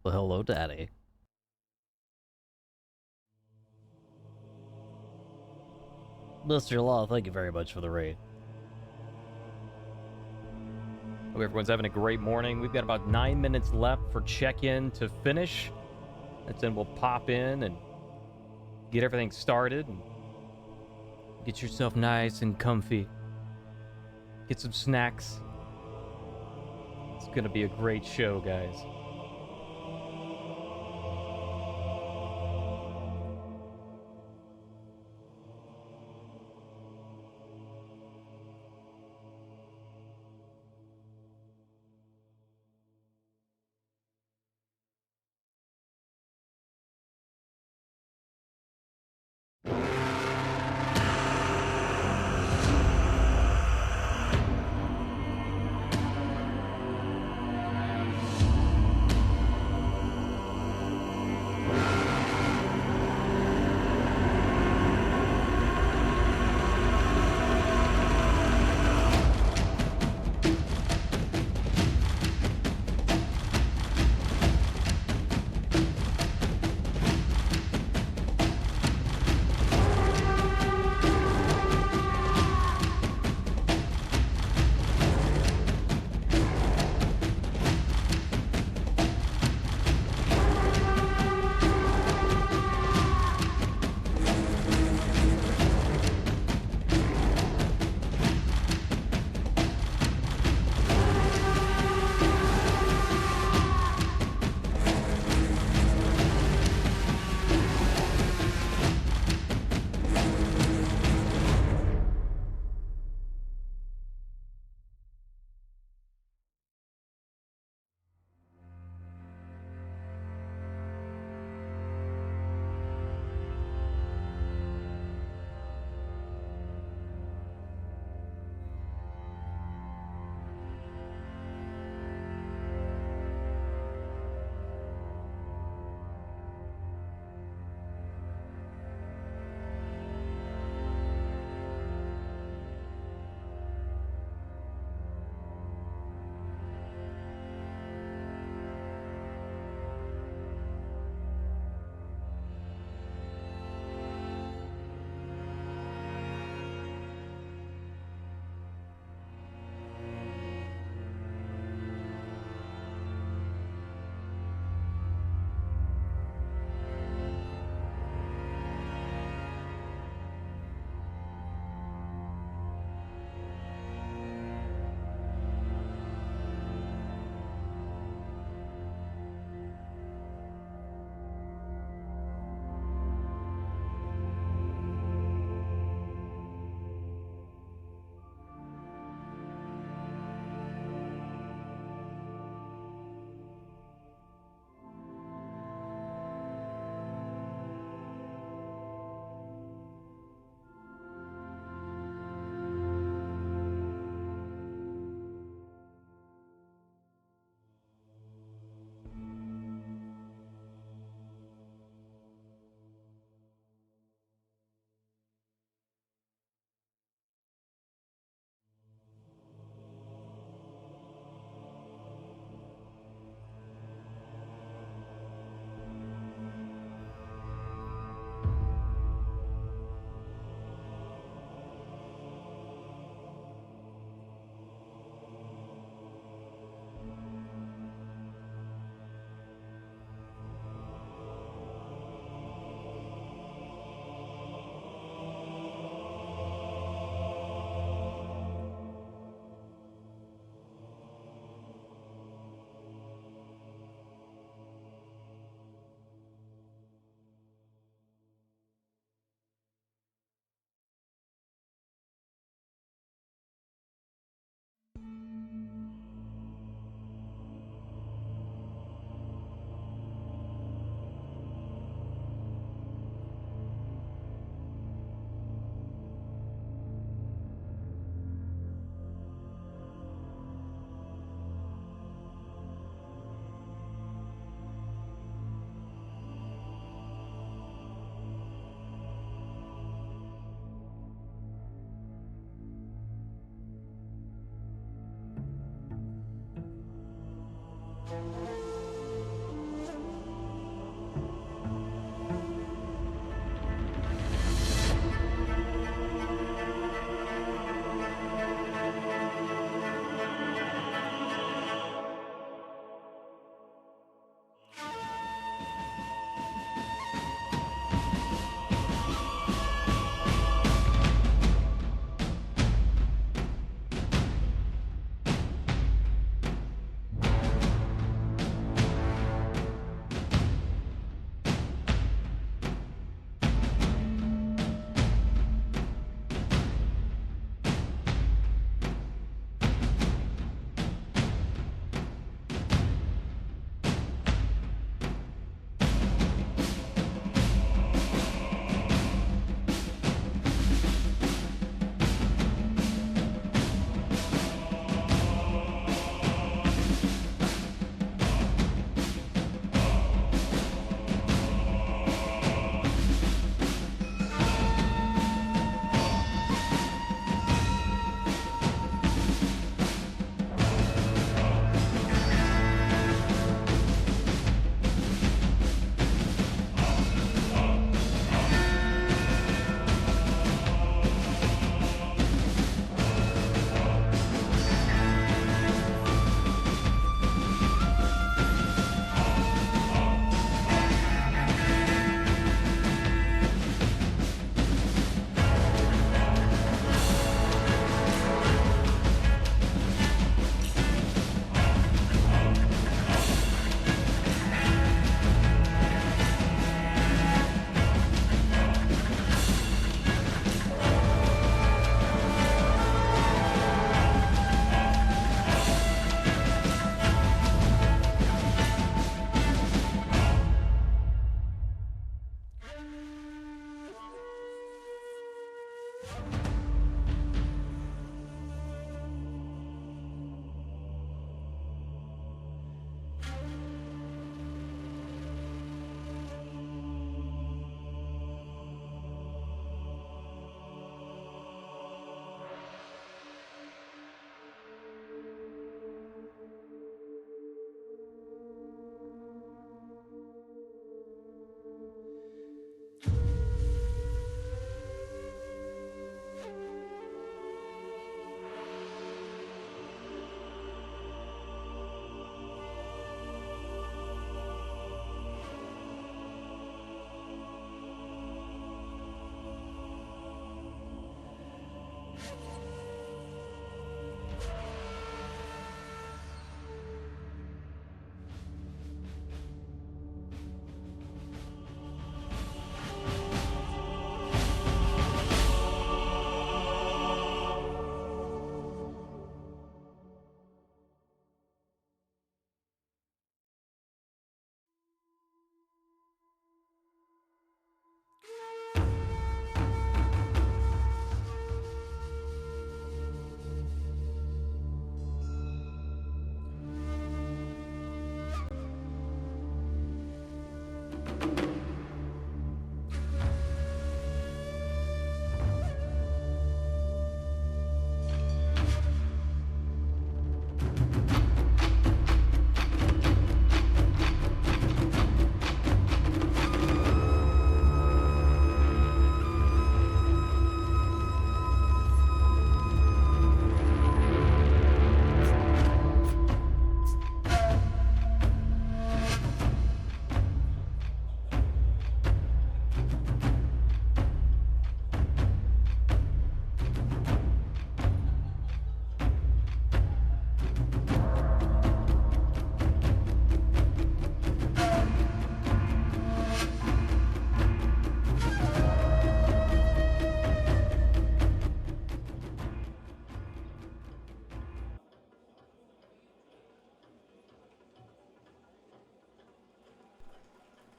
Well, hello, Daddy. Mr. Law, thank you very much for the raid. Hope everyone's having a great morning. We've got about 9 minutes left for check-in to finish. And then we'll pop in and get everything started. And get yourself nice and comfy. Get some snacks. It's going to be a great show, guys.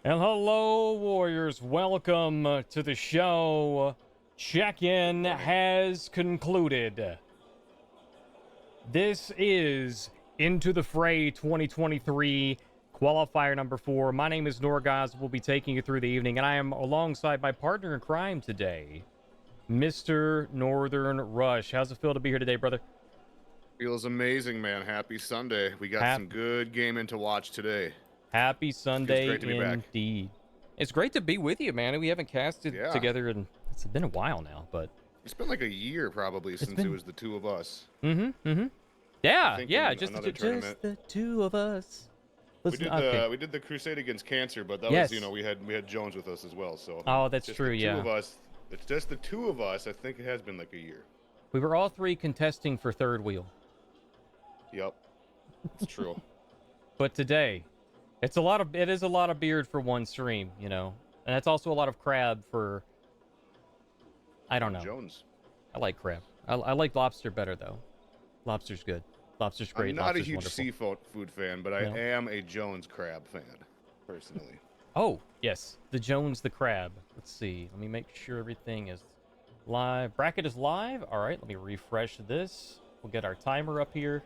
And hello, Warriors. Welcome to the show. Check-in has concluded. This is Into the Fray 2023 Qualifier number 4. My name is Norgoz. We'll be taking you through the evening, and I am alongside my partner in crime today, Mr. NorthernRush. How's it feel to be here today, brother? Feels amazing, man. Happy Sunday. We got some good gaming to watch today. Happy Sunday indeed. It's great to be with you, man. We haven't casted together, and it's been a while now, but it's been like a year probably since it was the two of us. Yeah, just the two of us. Listen, we did the crusade against cancer, but that was, you know, we had Jones with us as well. So that's true. Yeah, two of us. It's just the two of us. I think it has been like a year. We were all three contesting for third wheel. Yep, it's true. But today, it is a lot of beard for one stream, you know, and that's also a lot of crab for. I don't know. Jones. I like crab. I like lobster better though. Lobster's good. Lobster's great. I'm not Lobster's a huge wonderful. seafood fan, but I am a Jones crab fan, personally. Oh yes, the Jones the crab. Let's see. Let me make sure everything is live. Bracket is live. All right. Let me refresh this. We'll get our timer up here.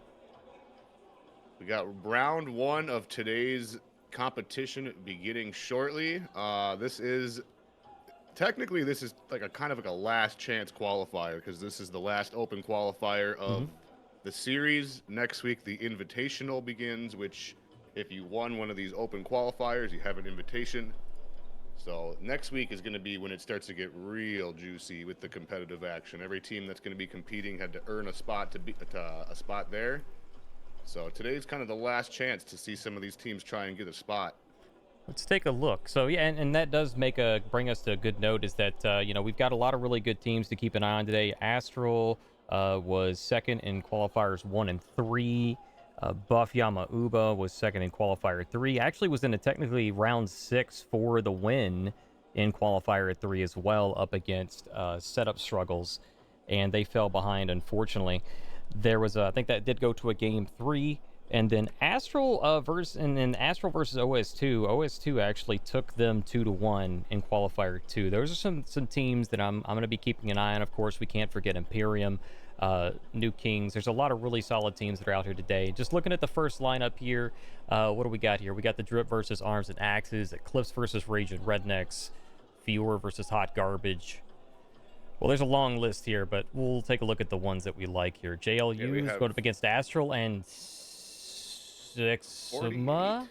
We got round 1 of today's competition beginning shortly. This is like a kind of like a last chance qualifier because this is the last open qualifier of the series. Next week, the invitational begins, which if you won one of these open qualifiers, you have an invitation. So next week is going to be when it starts to get real juicy with the competitive action. Every team that's going to be competing had to earn a spot a spot there. So today's kind of the last chance to see some of these teams try and get a spot. Let's take a look. So yeah, and that does bring us to a good note is that you know, we've got a lot of really good teams to keep an eye on today. Astral was second in qualifiers 1 and 3. Buff Yama Uba was second in qualifier 3. Actually was in a technically round 6 for the win in qualifier 3 as well, up against setup struggles, and they fell behind, unfortunately. There was I think that did go to a game 3, and then Astral versus OS2. OS2 actually took them 2-1 in qualifier 2. Those are some teams that I'm going to be keeping an eye on. Of course, we can't forget Imperium, New Kings. There's a lot of really solid teams that are out here today. Just looking at the first lineup here, what do we got here? We got the Drip versus Arms and Axes, Eclipse versus Raging Rednecks, Fior versus Hot Garbage. Well, there's a long list here, but we'll take a look at the ones that we like here. JLU is going up against Astral and Sigma.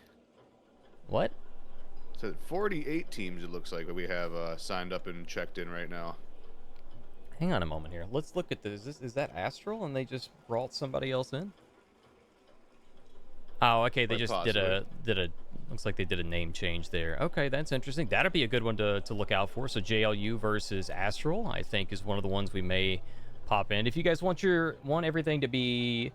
What? So 48 teams it looks like that we have signed up and checked in right now. Hang on a moment here. Let's look at this. Is that Astral and they just brought somebody else in? Oh, okay. They just did a looks like they did a name change there. Okay, that's interesting. That'd be a good one to look out for. So JLU versus Astral, I think, is one of the ones we may pop in. If you guys want everything to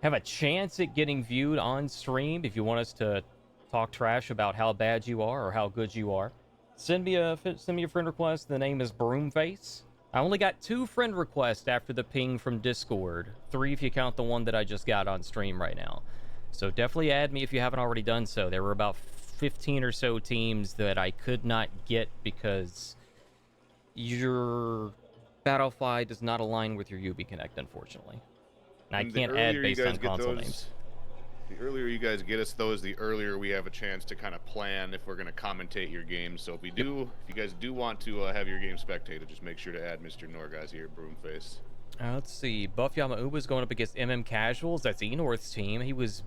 have a chance at getting viewed on stream, if you want us to talk trash about how bad you are or how good you are, send me a friend request. The name is Broomface. I only got 2 friend requests after the ping from Discord. 3 if you count the one that I just got on stream right now. So definitely add me if you haven't already done so. There were about 15 or so teams that I could not get because your Battlefy does not align with your UB Connect, unfortunately. And I can't add based on console names. The earlier you guys get us those, the earlier we have a chance to kind of plan if we're going to commentate your game. So if you guys do want to have your game spectated, just make sure to add Mr. Norgoz here, Broomface. Let's see. Buff Yamauba is going up against MM Casuals. That's Enorth's team. He was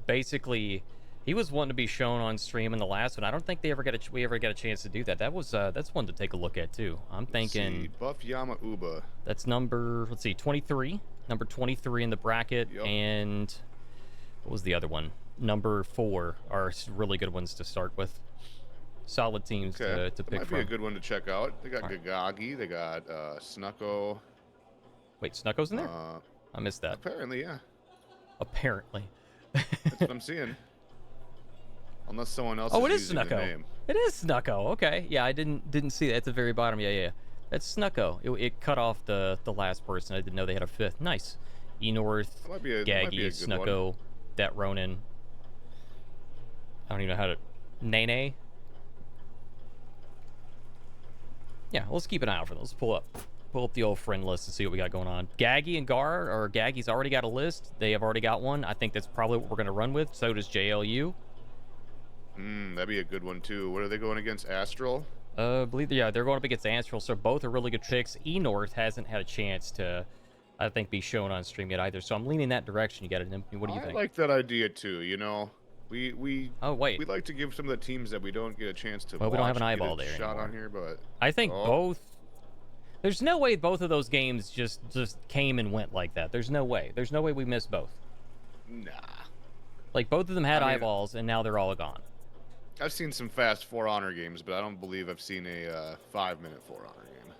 wanting to be shown on stream in the last one. I don't think we ever got a chance to do that. That's one to take a look at too. I'm thinking Buff Yamauba. That's number 23. Number 23 in the bracket, and what was the other one? Number 4 are really good ones to start with. Solid teams to pick from. Might be a good one to check out. They got Gagagi. They got Snucko. Wait, Snucko's in there? I missed that. Apparently, yeah. Apparently. That's what I'm seeing. Unless someone else it is is using Snucko. the name. It is Snucko. Okay. Yeah, I didn't see that at the very bottom. Yeah. That's Snucko. It cut off the last person. I didn't know they had a 5th. Nice. Enorth, Gaggy, Snucko, that Ronin. I don't even know how to... Nene. Yeah, let's keep an eye out for those. Pull up the old friend list and see what we got going on. Gaggy and Gar, or Gaggy's already got a list. They have already got one. I think that's probably what we're going to run with. So does JLU. That'd be a good one too. What are they going against? Astral? They're going up against Astral, so both are really good picks. North hasn't had a chance to, I think, be shown on stream yet either. So I'm leaning that direction. You got it. What do you think? I like that idea too. You know, we Oh wait. we like to give some of the teams that we don't get a chance to. Well, we don't have an watch, eyeball get a there shot anymore. on here, but I think both. There's no way both of those games just came and went like that. There's no way. There's no way we missed both. Nah. Like both of them had I mean, eyeballs, and now they're all gone. I've seen some fast For Honor games, but I don't believe I've seen a 5-minute For Honor game.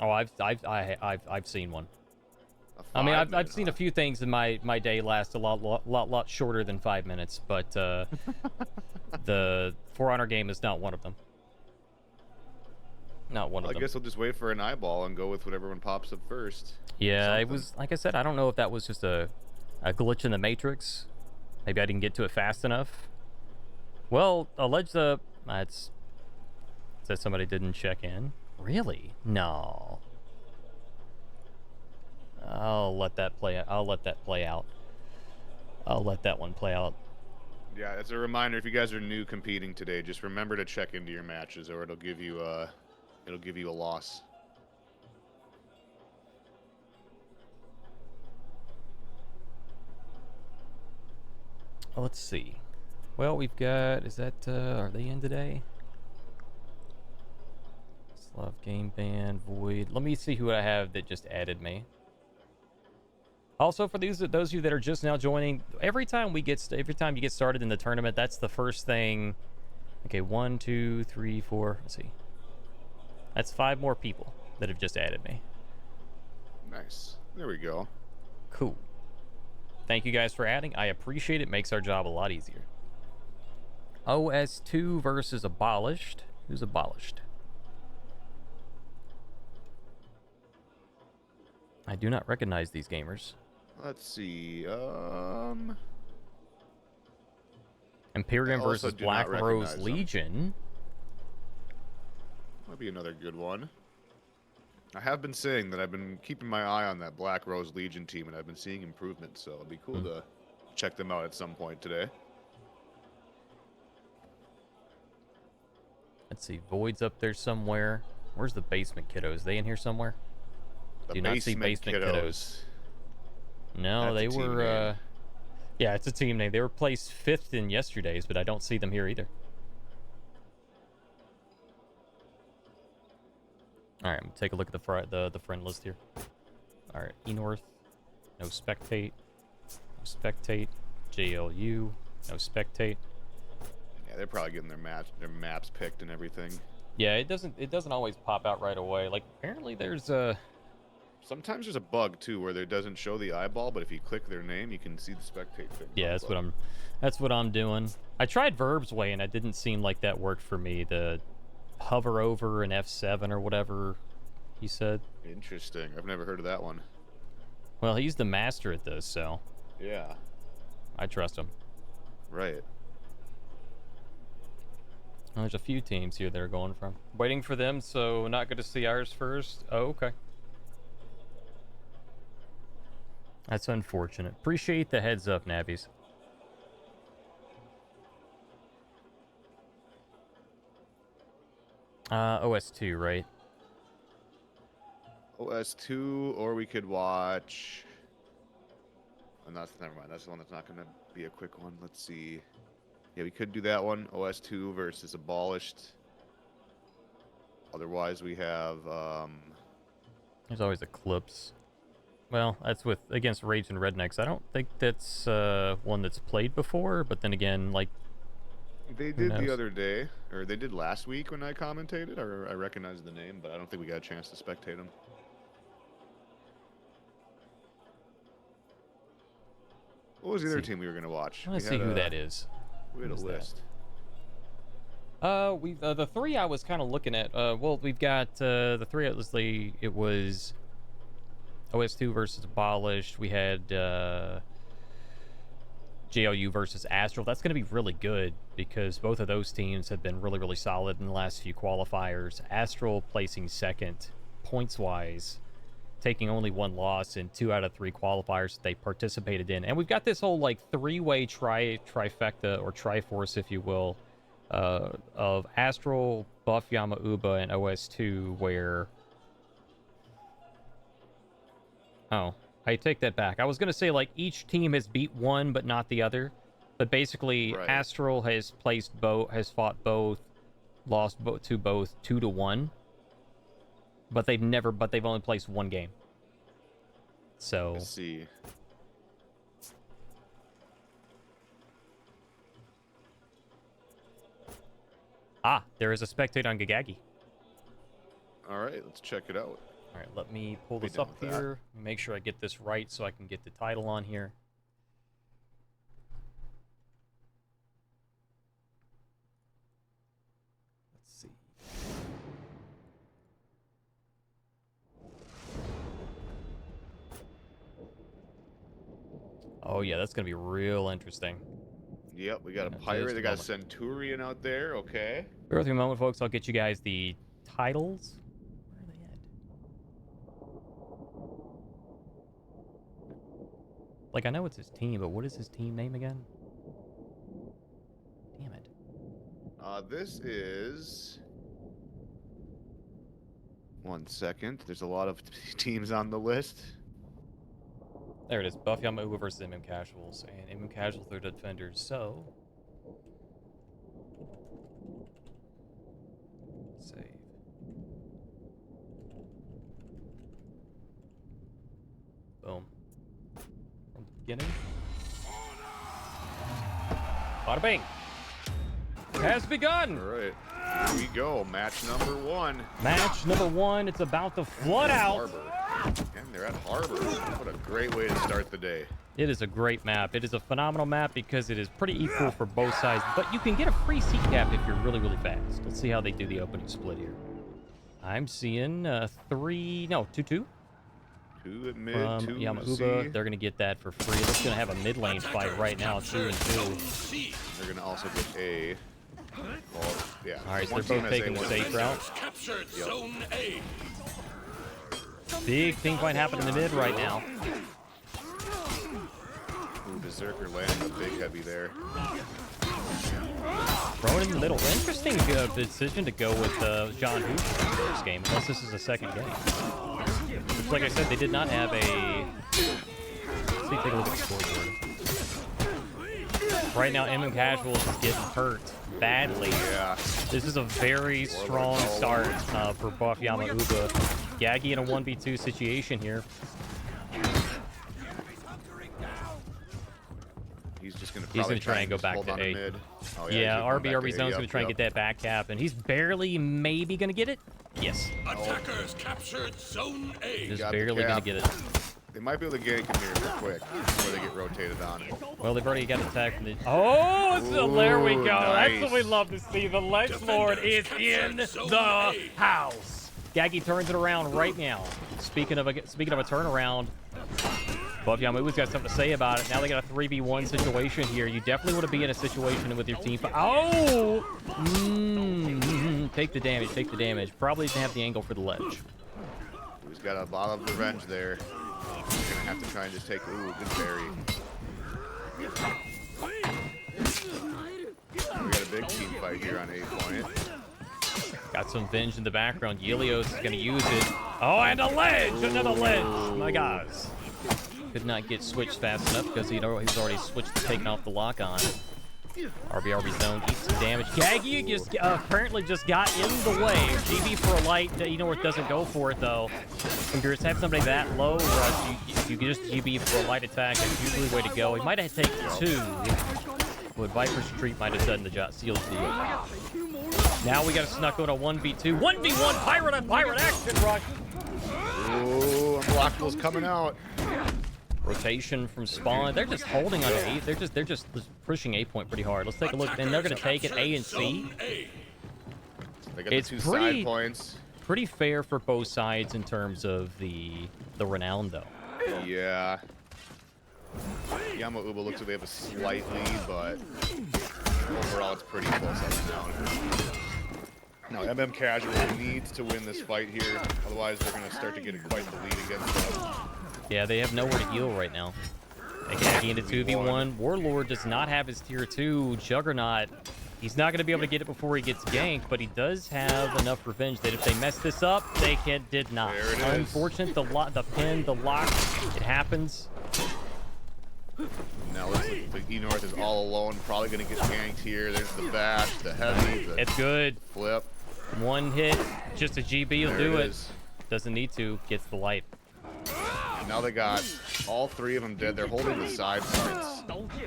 Oh, I've seen one. I mean, I've seen a few things in my day last a lot shorter than 5 minutes, but the For Honor game is not one of them. Not one of them. I guess I'll just wait for an eyeball and go with whatever one pops up first. Yeah, it was, like I said, I don't know if that was just a glitch in the Matrix. Maybe I didn't get to it fast enough. Well, says somebody didn't check in. Really? No. I'll let that play out. I'll let that one play out. Yeah, as a reminder, if you guys are new competing today, just remember to check into your matches, or it'll give you a loss. Let's see. Well, we've got, are they in today? Slav Game Band, Void. Let me see who I have that just added me. Also, for those of you that are just now joining, every time you get started in the tournament, that's the first thing. Okay, 1, 2, 3, 4. Let's see. That's 5 more people that have just added me. Nice. There we go. Cool. Thank you guys for adding. I appreciate it. Makes our job a lot easier. OS2 versus Abolished. Who's Abolished? I do not recognize these gamers. Let's see. Imperium versus Black Rose Legion. Might be another good one. I have been saying that I've been keeping my eye on that Black Rose Legion team, and I've been seeing improvements, so it'd be cool to check them out at some point today. Let's see. Void's up there somewhere. Where's the Basement Kiddos? They in here somewhere? Do not see Basement Kiddos. No, they were... yeah, it's a team name. They were placed 5th in yesterday's, but I don't see them here either. All right, take a look at the friend list here. All right, North, no spectate, no spectate. JLU, no spectate. Yeah, they're probably getting their maps picked and everything. Yeah, it doesn't always pop out right away. Like apparently there's a. Sometimes there's a bug too where it doesn't show the eyeball, but if you click their name, you can see the spectate thing. Yeah, that's what I'm doing. I tried Verb's way and it didn't seem like that worked for me. The hover over an F7 or whatever he said. Interesting. I've never heard of that one. Well, he's the master at this, so yeah, I trust him. Right. Well, there's a few teams here that are going from. Waiting for them, so not good to see ours first. Oh, okay. That's unfortunate. Appreciate the heads up, Nabbies. OS2, right? OS2, or we could watch... Oh, never mind. That's the one that's not going to be a quick one. Let's see. Yeah, we could do that one. OS2 versus Abolished. Otherwise, we have... There's always Eclipse. Well, that's against Rage and Rednecks. I don't think that's one that's played before, but then again, like... They did the other day, or they did last week when I commentated, or I recognized the name, but I don't think we got a chance to spectate them. What was the other team we were going to watch? Let's see who that is. We had a list. The three I was kind of looking at. Well, we've got the three. It was OS2 versus Abolished. We had JLU versus Astral. That's going to be really good because both of those teams have been really, really solid in the last few qualifiers. Astral placing second points-wise, taking only 1 loss in 2 out of 3 qualifiers they participated in. And we've got this whole, like, 3-way trifecta, or triforce, if you will, of Astral, Buff Yama Uba, and OS2, where... Oh, I take that back. I was going to say, like, each team has beat one, but not the other. But basically, Right. Astral has placed both, has fought both, lost to both 2-1. But they've only placed 1 game. So... Let's see. Ah, there is a spectate on Gagagi. All right, let's check it out. All right, let me pull Be this done up with that. here. Make sure I get this right so I can get the title on here. Let's see. Oh yeah, that's gonna be real interesting. Yep, we got a Yeah, just pirate. a They got a moment. Centurion out there. Okay. Bear with me a moment, folks. I'll get you guys the titles. Where are they at? Like, I know it's his team, but what is his team name again? Damn it. This is... One second. There's a lot of teams on the list. There it is. Buff Yama Uba versus MM Casuals. And MM Casuals are defenders, so... Save. Boom. From the beginning. Bada bing! It has begun! All right. Here we go. Match number 1. Match number 1. It's about to flood out. Harbor. And they're at Harbor. What a great way to start the day. It is a great map. It is a phenomenal map because it is pretty equal for both sides, but you can get a free seat cap if you're really, really fast. Let's see how they do the opening split here. I'm seeing 2-2 2 at mid, from 2 Yama at Uba. C. They're going to get that for free. They're going to have a mid lane fight right now, 2-2. They're going to also get A. Well, yeah. All right, so one they're team both has taking A, the one safe team route. has Captured Yep. Zone A. Big team fight happening in the mid right now. Ooh, Berserker landing a big heavy there. Thrown in the middle. Interesting decision to go with John Hoover in the first game, unless this is the second game. Which, like I said, they did not have a... Let's see, take a look at the scoreboard. Right now, MM Casuals is getting hurt badly. Yeah. This is a very strong start for Buff Yama Uba. Yagi in a 1v2 situation here. He's just going to He's gonna try and go back to A. Mid. Oh, Yeah, he's going back RB to A. Zone's going to try and get that back cap, and he's barely maybe going to get it. Yes, Attackers captured Zone A. just got the barely going to cap. get it. They might be able to gank him here real quick before they get rotated on. Well, they've already got attacked from the... Oh, so there we go. Ooh, That's what we nice. love to see. The Ledge Lord is in the house. Gaggy turns it around right now. Speaking of a turnaround, Buff Yamu's got something to say about it. Now they got a 3v1 situation here. You definitely want to be in a situation with your team. Oh! Take the damage, take the damage. Probably doesn't have the angle for the ledge. He's got a lot of revenge there. He's going to have to try and just take... Ooh, good berry. We got a big team fight here on A point. Got some Venge in the background. Yelios is going to use it. Oh, and a ledge! Another ledge! My guys. Could not get switched fast enough because he's already switched to taking off the lock on. RB Zone eats some damage. Gaggy just apparently just got in the way. GB for a light. You know where it doesn't go for it though. When you just have somebody that low, you just GB for a light attack. That's usually the way to go. He might have taken 2. But Viper's Retreat might have done the job. Sealed the deal. Now we got to snuck on a 1v2. 1v1 pirate on pirate action rush. Ooh, Unblockable's coming out. Rotation from spawn. They're just holding on to A. They're just pushing A point pretty hard. Let's take a look. And they're going to take it A and C. They got It's the 2 pretty- side points. Pretty fair for both sides in terms of the renown though. Yeah. Yamauba looks like they have a slight lead, but overall it's pretty close up and down. Now, MM Casual needs to win this fight here, otherwise they're going to start to get quite the lead against them. Yeah, they have nowhere to heal right now. They can't get into 2v1. Warlord does not have his tier 2. Juggernaut, he's not going to be able to get it before he gets ganked, but he does have enough revenge that if they mess this up, they did not. There it is. Unfortunate, the pin, the lock, it happens. Now looks like E-North is all alone, probably going to get ganked here. There's the bash, the heavy, the It's good. flip. One hit, just a GB will There do it. is. Doesn't need to, gets the light. Now they got all three of them dead. They're holding the side points.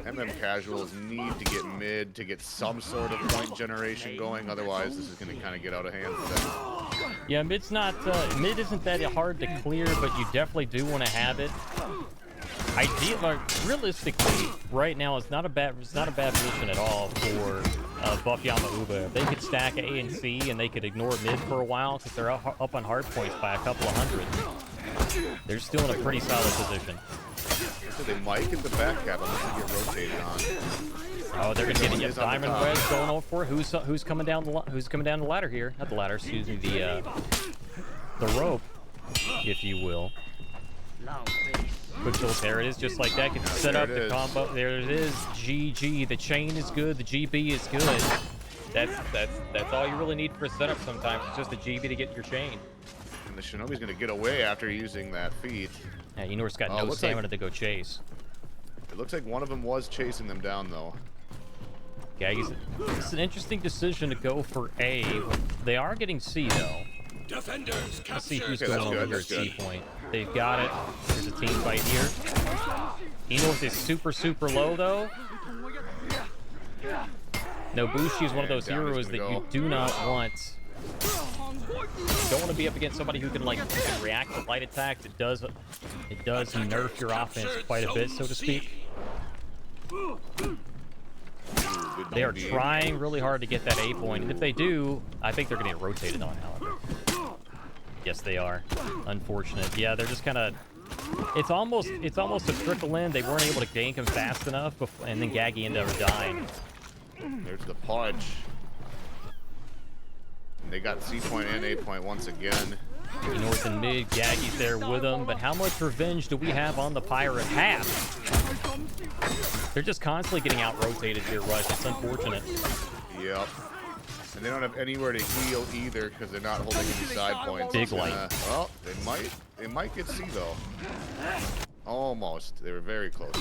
MM Casuals need to get mid to get some sort of point generation going. Otherwise, this is going to kind of get out of hand for them. Yeah, mid's not, mid isn't that hard to clear, but you definitely do want to have it. Realistically, right now it's not a bad position at all for Buff Yamauba. If they could stack A and C and they could ignore mid for a while because they're up on hard points by a couple of hundred. They're still in a pretty solid position. So they might get the back cap unless they get rotated on. Oh, they're gonna get it. Yep, Diamond Red going over for it. Who's coming down the ladder here? Not the ladder, excuse me. The rope, if you will. Quick little, there it is, just like that. Can set up the combo. There it is. GG. The chain is good. The GB is good. That's all you really need for a setup sometimes. It's just a GB to get your chain. And the Shinobi's going to get away after using that feat. Yeah, Enor's got no stamina to go chase. It looks like one of them was chasing them down, though. Yeah, it's an interesting decision to go for A. They are getting C, though. Defenders Let's see who's Okay, going over here at C point. They've got it. There's a team fight here. Enorth is super, super low, though. Nobushi is one of those heroes that you do not want. You don't want to be up against somebody who can react to light attacks. It does nerf your offense quite a bit, so to speak. They are trying really hard to get that A point, and if they do, I think they're going to get rotated on, however. Yes, they are. Unfortunate. Yeah, they're just kind of... It's almost a trickle in. They weren't able to gank him fast enough, and then Gaggy ended up dying. There's the punch. And they got C point and A point once again. North and mid, Gaggy's there with them, but how much revenge do we have on the Pirate? Half! They're just constantly getting out-rotated here, Rush. It's unfortunate. Yep. And they don't have anywhere to heal either because they're not holding any side points. Big light. Well, they might get C though. Almost. They were very close.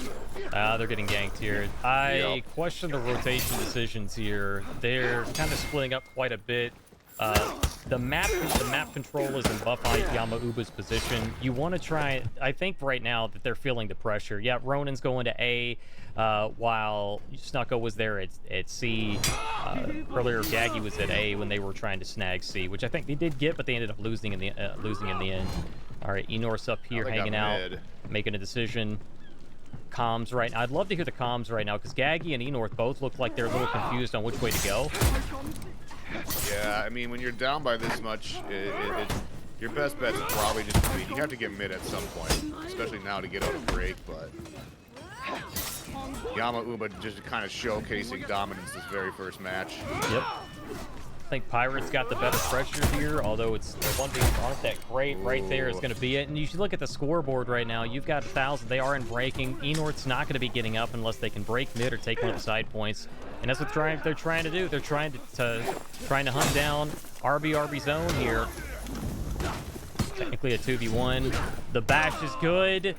They're getting ganked here. I question the rotation decisions here. They're kind of splitting up quite a bit. The map control is in Buff Yamauba's position. You want to try... I think right now that they're feeling the pressure. Yeah, Ronin's going to A, while Snucko was there at C. Earlier, Gaggy was at A when they were trying to snag C, which I think they did get, but they ended up losing in the end. All right, Enor's up here hanging out, making a decision. Comms right now. I'd love to hear the comms right now, because Gaggy and Enorth both look like they're a little confused on which way to go. Yeah, I mean, when you're down by this much, your best bet is probably just to you have to get mid at some point, especially now to get out of break, but Yamauba just kind of showcasing dominance this very first match. Yep. I think Pirates got the better pressure here, although the 1v aren't that great. Right there is going to be it. And you should look at the scoreboard right now. You've got 1,000. They are in breaking. Enorth's not going to be getting up unless they can break mid or take one of the side points. And that's what they're trying to do. They're trying to hunt down RB zone here. Technically a 2v1. The bash is good.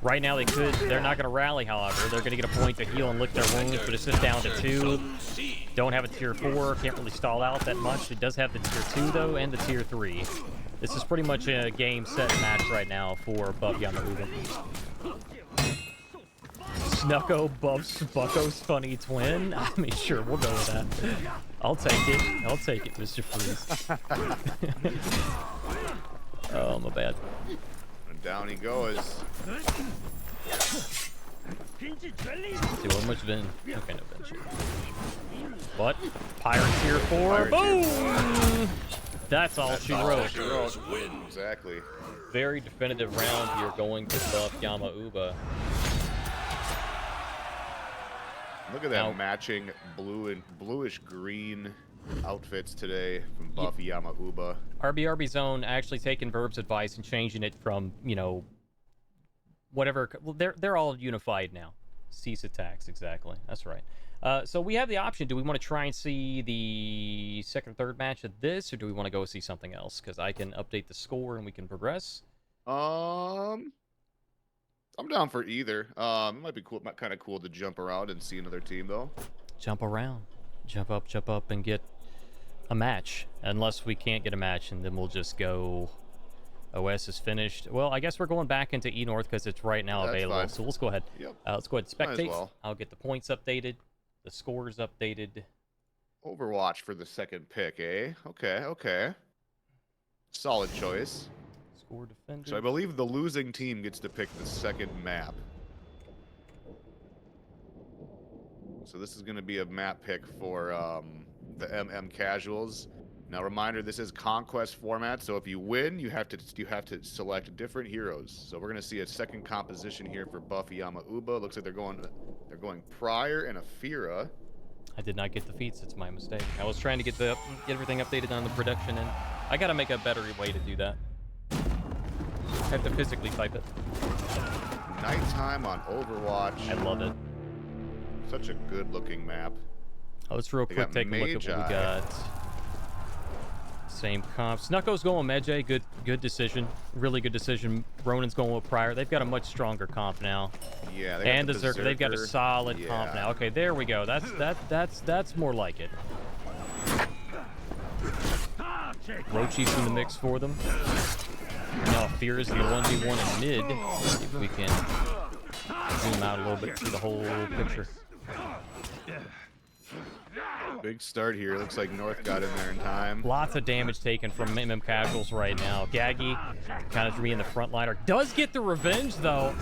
Right now they're not going to rally, however. They're going to get a point to heal and lick their wounds, but it's just down to 2. Don't have a tier 4, can't really stall out that much. It does have the tier 2 though, and the tier 3. This is pretty much a game set match right now for Buff Yamauba. Snucko buffs Bucko's funny twin. I mean, sure, we'll go with that. I'll take it, Mr. Freeze. Oh, my bad. And down he goes. See, what much Vin? Okay, no Vin. What? Pirate tier 4. Boom! That's all she wrote. Attackers win. Exactly. Very definitive round here going to buff Yamauba. Look at that Now- matching blue and bluish green outfits today from Buffy Yamauba. RBRB Zone actually taking Verb's advice and changing it from, you know, whatever. Well, they're all unified now. Cease attacks, exactly. That's right. So we have the option. Do we want to try and see the second or third match of this, or do we want to go see something else? Because I can update the score and we can progress. I'm down for either. It might be cool, kind of cool to jump around and see another team though. Jump around. Jump up, and get a match. Unless we can't get a match, and then we'll just go... OS is finished. Well, I guess we're going back into E-North because it's right now That's available. fine. So let's go ahead. Yep. Let's go ahead and Might as spectate. well. I'll get the points updated, the scores updated. Overwatch for the second pick, eh? Okay. Solid choice. Score defended. So I believe the losing team gets to pick the second map. So this is going to be a map pick for the MM Casuals. Now, reminder: this is conquest format, so if you win, you have to select different heroes. So we're going to see a second composition here for Buffy Yamauba. Looks like they're going Prior and Afira. I did not get the feats. It's my mistake. I was trying to get everything updated on the production, and I got to make a better way to do that. I have to physically type it. Nighttime on Overwatch. I love it. Such a good-looking map. Let's real They quick got take a look at what we Magi. got. Same comp. Snucko's going Medjay. Good decision. Really good decision. Ronin's going with Prior. They've got a much stronger comp now. Yeah, they got And the Berserker. They've got a Berserker. solid comp Yeah. now. Okay, there we go. That's more like it. Rochi's in the mix for them. No, Fear is the 1v1 in mid. See if we can zoom out a little bit, see the whole picture. Big start here. Looks like North got in there in time. Lots of damage taken from MM Casuals right now. Gaggy, kind of me in the front liner, does get the revenge though.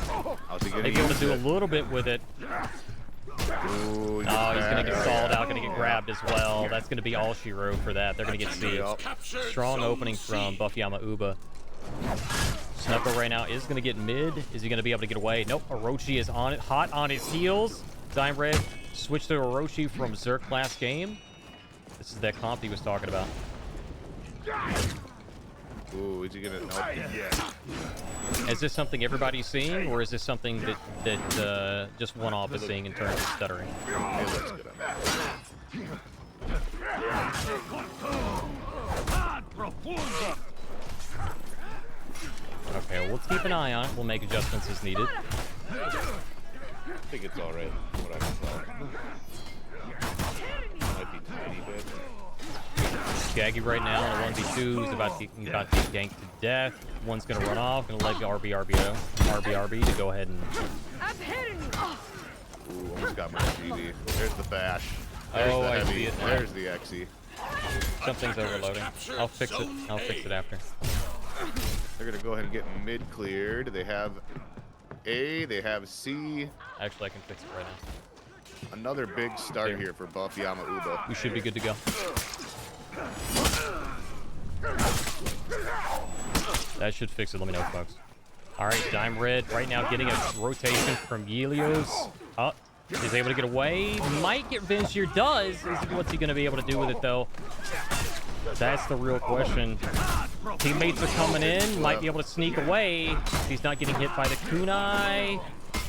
How's he gonna Maybe able to use do a it? little bit with it. Ooh, Oh, he's gonna get back. stalled out, gonna get grabbed as well. That's gonna be all she wrote for that. They're gonna get Attackers seized. captured Strong Zone opening C. from Buffy Yamauba. Snucko right now is gonna get mid. Is he gonna be able to get away? Nope. Orochi is on it, hot on his heels. Dime Red switched to Orochi from Zerk last game. This is that comp he was talking about. Ooh, is he gonna? Nope. Is this something everybody's seeing, or is this something that just one-off is seeing in terms of stuttering? It looks good on that. Okay, well, let's keep an eye on it. We'll make adjustments as needed. I think it's all right. What I saw. Might be tiny bit. Gaggy right now on a 1v2 is about to get ganked to death. One's gonna run off, gonna let RBRB to go ahead and. Ooh, almost got my GD. There's the bash. There's Oh, the I heavy. see it now. There's the XE. Something's overloading. I'll fix it. I'll fix it after. They're gonna go ahead and get mid cleared. They have A. They have C. Actually, I can fix it right now. Another big start There. here for Buffy Yamauba. We should be good to go. That should fix it. Let me know, folks. All right, Dime Red right now getting a rotation from Helios. Oh, is able to get away. Might get revenge here. Does. What's he going to be able to do with it, though? That's the real question. Teammates are coming in. Might be able to sneak away. He's not getting hit by the kunai.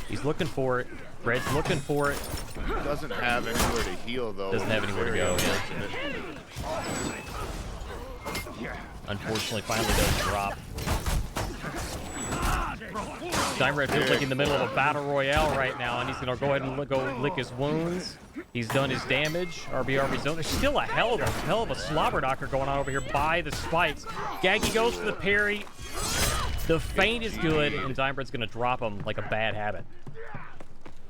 He's looking for it. Red's looking for it. Doesn't have anywhere to heal though. Doesn't have anywhere to Very go, unfortunate. Unfortunately, finally does drop. Dime Red feels like in the middle of a battle royale right now, and he's gonna go ahead and go lick his wounds. He's done his damage. RBRB zone. There's still a hell of a slobber knocker going on over here by the spikes. Gaggy goes for the parry. The feint is good, and Dime Red's gonna drop him like a bad habit.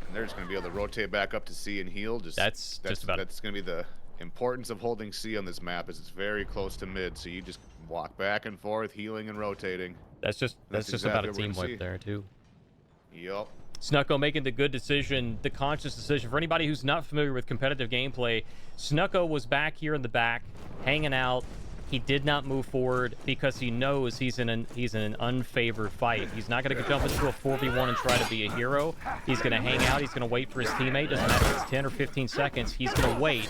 And they're just going to be able to rotate back up to C and heal. That's just about it. That's going to be the importance of holding C on this map. Is it's very close to mid, so you just walk back and forth, healing and rotating. That's just That's about a exactly what team we're gonna wipe see. there too. Yup. Snucko making the good decision, the conscious decision. For anybody who's not familiar with competitive gameplay, Snucko was back here in the back, hanging out, he did not move forward because he knows he's in an unfavored fight. He's not going to jump into a 4v1 and try to be a hero. He's going to hang out. He's going to wait for his teammate. Doesn't matter if it's 10 or 15 seconds. He's going to wait.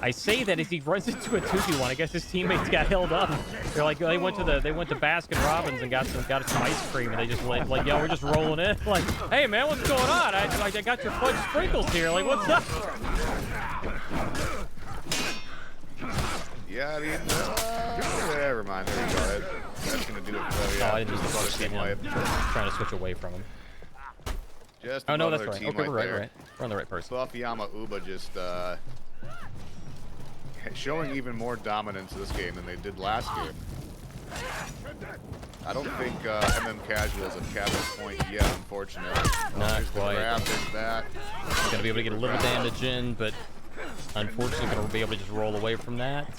I say that as he runs into a 2v1. I guess his teammates got held up. They're like, they went to Baskin Robbins and got some ice cream, and they just like, yo, we're just rolling in. Like, hey man, what's going on? I got your fudge sprinkles here. Like, what's up? Yeah, I mean, never mind. There you go. That's gonna do it for I didn't use the team wipe. Trying to switch away from him. Just oh no, that's right. Okay, we're right. We're on the right person. Buffyama Uba just showing even more dominance this game than they did last game. I don't think MM Casuals have capped this point yet, unfortunately. Not quite. That. Gonna be able to get a little damage in, but unfortunately gonna be able to just roll away from that.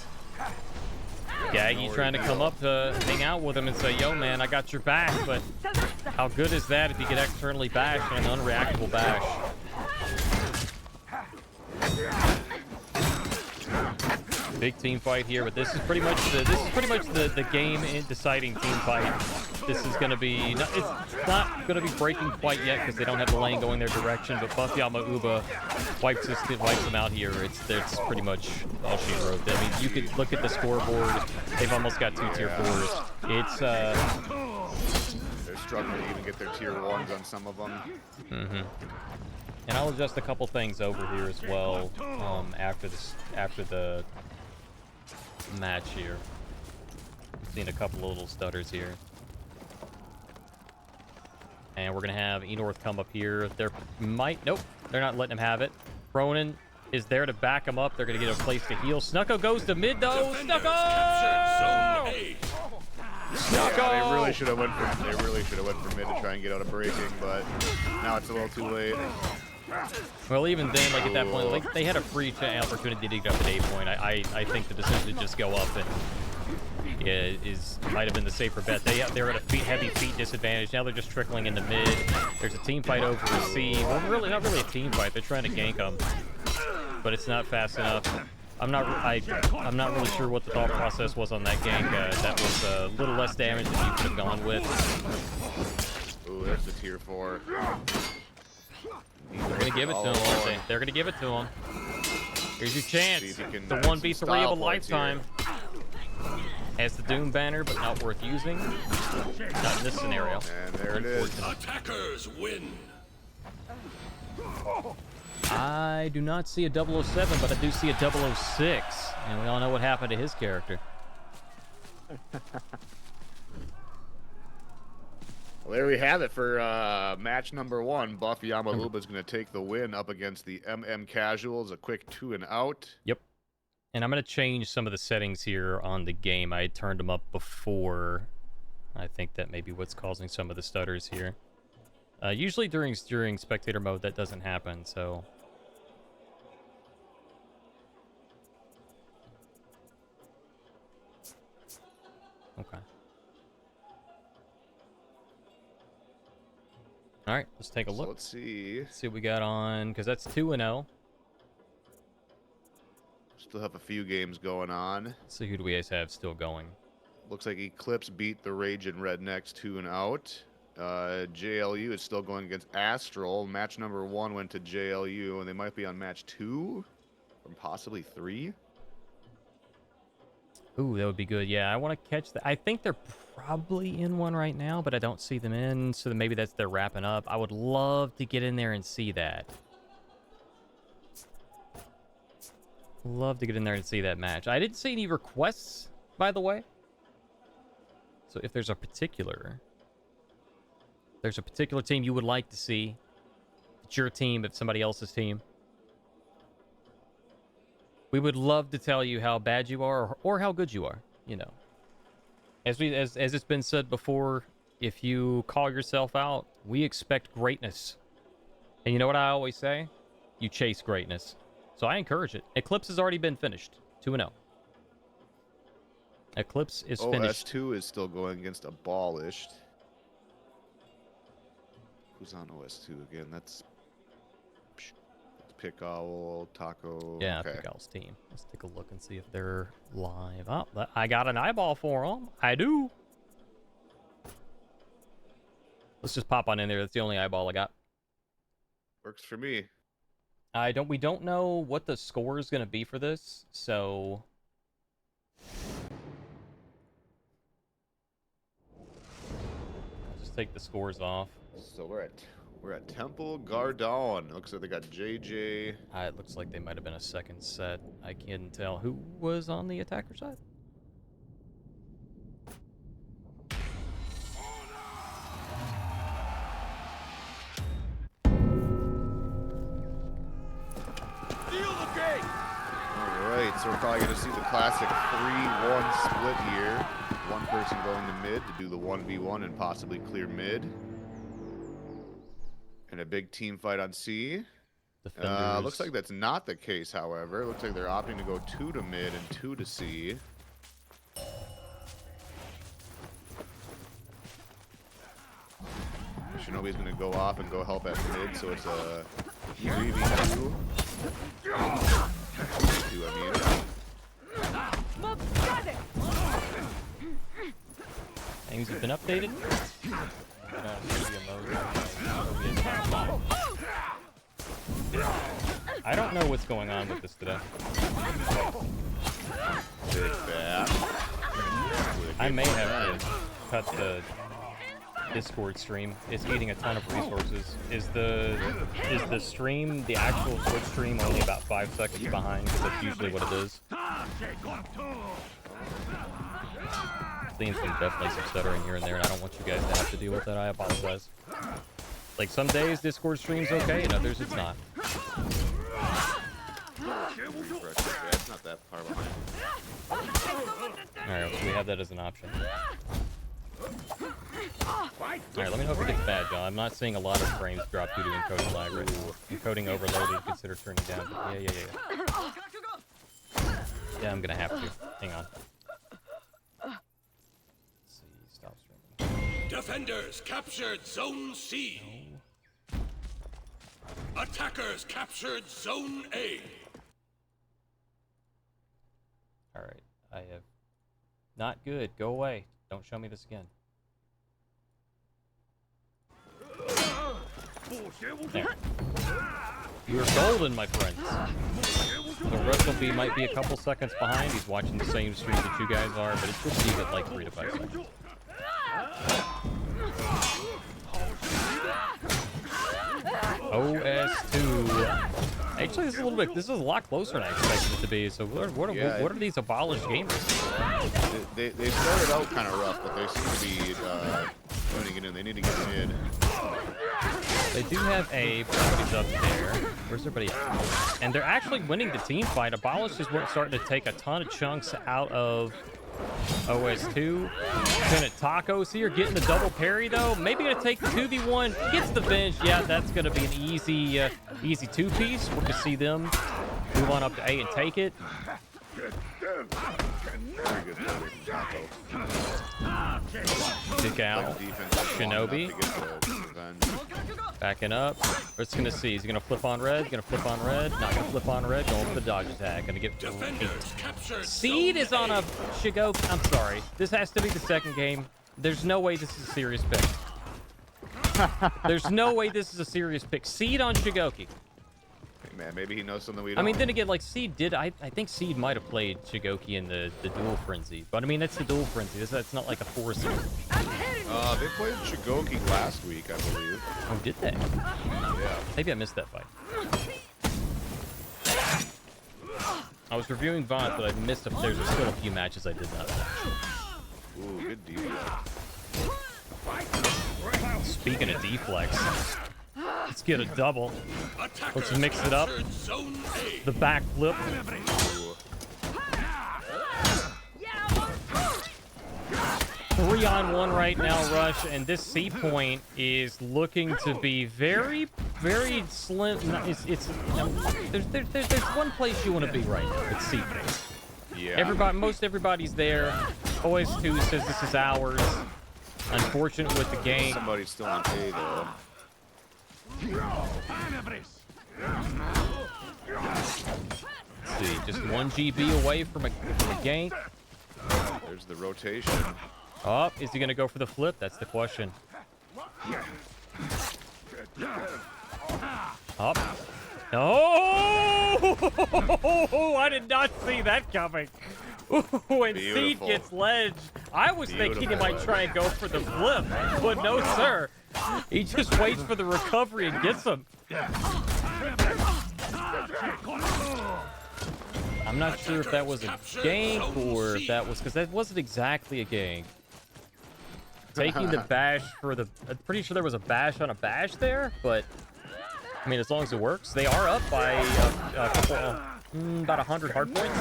Gaggy trying to come up to hang out with him and say, yo man, I got your back, but how good is that if you get externally bashed and an unreactable bash? Big team fight here, but this is pretty much the game in deciding team fight. This is going to be it's not going to be breaking quite yet because they don't have the lane going their direction. But Buffyama Uba wipes them out here. It's pretty much all she wrote. I mean, you could look at the scoreboard. They've almost got 2 tier 4s. It's they're struggling to even get their tier 1s on some of them. And I'll adjust a couple things over here as well after the match here. I've seen a couple of little stutters here. And we're going to have Enorth come up here. Nope, they're not letting him have it. Ronan is there to back him up. They're going to get a place to heal. Snucko goes to mid, though. Snucko! Snucko! Yeah, they really should have went for mid to try and get out of breaking, but now it's a little too late. Well, even then, like at that point, like they had a free opportunity to get up at A point. I think the decision to just go up and might have been the safer bet. They're at a heavy feet disadvantage. Now they're just trickling into mid. There's a team fight over at C. Well, not really a team fight. They're trying to gank them, but it's not fast enough. I'm not really sure what the thought process was on that gank. That was a little less damage than you could have gone with. Ooh, there's the tier 4. They're gonna give it to him, aren't they? They're gonna give it to him. Here's your chance. The 1v3 of a lifetime. Has the Doom banner, but not worth using. Not in this scenario. And there it is. Attackers win. I do not see a 007, but I do see a 006. And we all know what happened to his character. Well, there we have it for match number 1. Buffyama Uba is going to take the win up against the MM Casuals. A quick 2 and out. Yep. And I'm going to change some of the settings here on the game. I had turned them up before. I think that may be what's causing some of the stutters here. Usually during spectator mode, that doesn't happen, so... Okay. All right, let's take a look. So let's see. See what we got on, because that's 2-0. Still have a few games going on. Let's see, who do we guys have still going? Looks like Eclipse beat the Raging Rednecks 2 and out. JLU is still going against Astral. Match number 1 went to JLU, and they might be on match 2 or possibly 3. Ooh, that would be good. Yeah, I want to catch that. I think they're probably in one right now, but I don't see them in, so maybe they're wrapping up. I would love to get in there and see that. Love to get in there and see that match. I didn't see any requests, by the way. So if there's a particular team you would like to see, if it's your team, if it's somebody else's team, we would love to tell you how bad you are or how good you are, you know. As it's been said before, if you call yourself out, we expect greatness. And you know what I always say? You chase greatness. So I encourage it. Eclipse has already been finished. 2-0. Eclipse is finished. OS2 is still going against Abolished. Who's on OS2 again? That's Pick Owl, Taco. Yeah, okay. Pick Owl's team. Let's take a look and see if they're live. Oh, I got an eyeball for them. I do. Let's just pop on in there. That's the only eyeball I got. Works for me. We don't know what the score is going to be for this, so I'll just take the scores off. So we're at Temple Gardon. Looks like they got JJ. It looks like they might have been a second set. I can't tell who was on the attacker side. Alright, so we're probably going to see the classic 3-1 split here. One person going to mid to do the 1v1 and possibly clear mid. And a big team fight on C. Looks like that's not the case, however. Looks like they're opting to go 2 to mid and 2 to C. Shinobi's going to go off and go help at mid, so it's a 3v2. 2, I mean. Things have been updated. I don't know what's going on with this today. Big bat. I may have to cut the Discord stream. It's eating a ton of resources. Is the stream, the actual Twitch stream, only about 5 seconds behind? Because that's usually what it is. There's been definitely some stuttering here and there, and I don't want you guys to have to deal with that. I apologize. Like, some days Discord stream's okay, and others it's not. It's not that far behind. Alright, so we have that as an option. Alright, let me know if it gets bad, John. I'm not seeing a lot of frames drop due to encoding lag right now. Encoding overloaded, consider turning down. Yeah. Yeah, I'm gonna have to. Hang on. Let's see, stop streaming. Defenders captured Zone C. Attackers captured Zone A. Alright, I have... Not good. Go away. Don't show me this again. There. You're golden, my friends. The rest might be a couple seconds behind. He's watching the same stream that you guys are, but it's good to get like 3 to 5 seconds. OS2. Actually, this is a lot closer than I expected it to be. So what are these abolished gamers? They started out kind of rough, but they seem to be tuning it in. They need to get mid. They do have a... Everybody's up there. Where's everybody at? And they're actually winning the team fight. Abolished is starting to take a ton of chunks out of OS2. Lieutenant Tacos here, getting the double parry, though. Maybe going to take the 2v1. Gets the bench. Yeah, that's going to be an easy easy two-piece. We're going to see them move on up to A and take it. Very good play from Taco. Pick out Shinobi. Backing up. What's going to see? Is he going to flip on red? Going to flip on red? Not going to flip on red. Going for the dodge attack. Going to get... Seed is on a Shigoki. I'm sorry. This has to be the second game. There's no way this is a serious pick. There's no way this is a serious pick. Seed on Shigoki. Hey man, maybe he knows something we don't. I mean, then again, like, Seed did... I think Seed might have played Shigoki in the Dual Frenzy. But, I mean, that's the Dual Frenzy. That's not like a force. They played Shigoki last week, I believe. Oh, did they? Yeah. Maybe I missed that fight. I was reviewing VOD, but I missed there's still a few matches I did not watch. Ooh, good defense. Speaking of deflex, let's get a double. Let's mix it up. The back flip. Ooh. 3-on-1 right now, Rush, and this C point is looking to be very, very slim. It's there's one place you want to be right now. It's C point. Yeah. Most everybody's there. OS2 says this is ours. Unfortunate with the game. Somebody's still on A though. Let's see, just 1 GB away from a gank. There's the rotation. Oh, is he going to go for the flip? That's the question. Up. No! I did not see that coming. Ooh, and Seed gets ledged. I was thinking he might try and go for the flip, but no, sir. He just waits for the recovery and gets him. I'm not sure if that was a gank or if that was, because that wasn't exactly a gank. Taking the bash for the, I'm pretty sure there was a bash on a bash there, but I mean, as long as it works. They are up by a couple, about 100 hard points.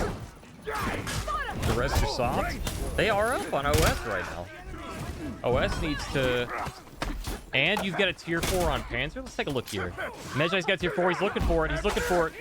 The rest are soft. They are up on OS right now. OS needs to... And you've got a tier 4 on Panzer. Let's take a look here. Medjay's got tier 4. He's looking for it. He's looking for it.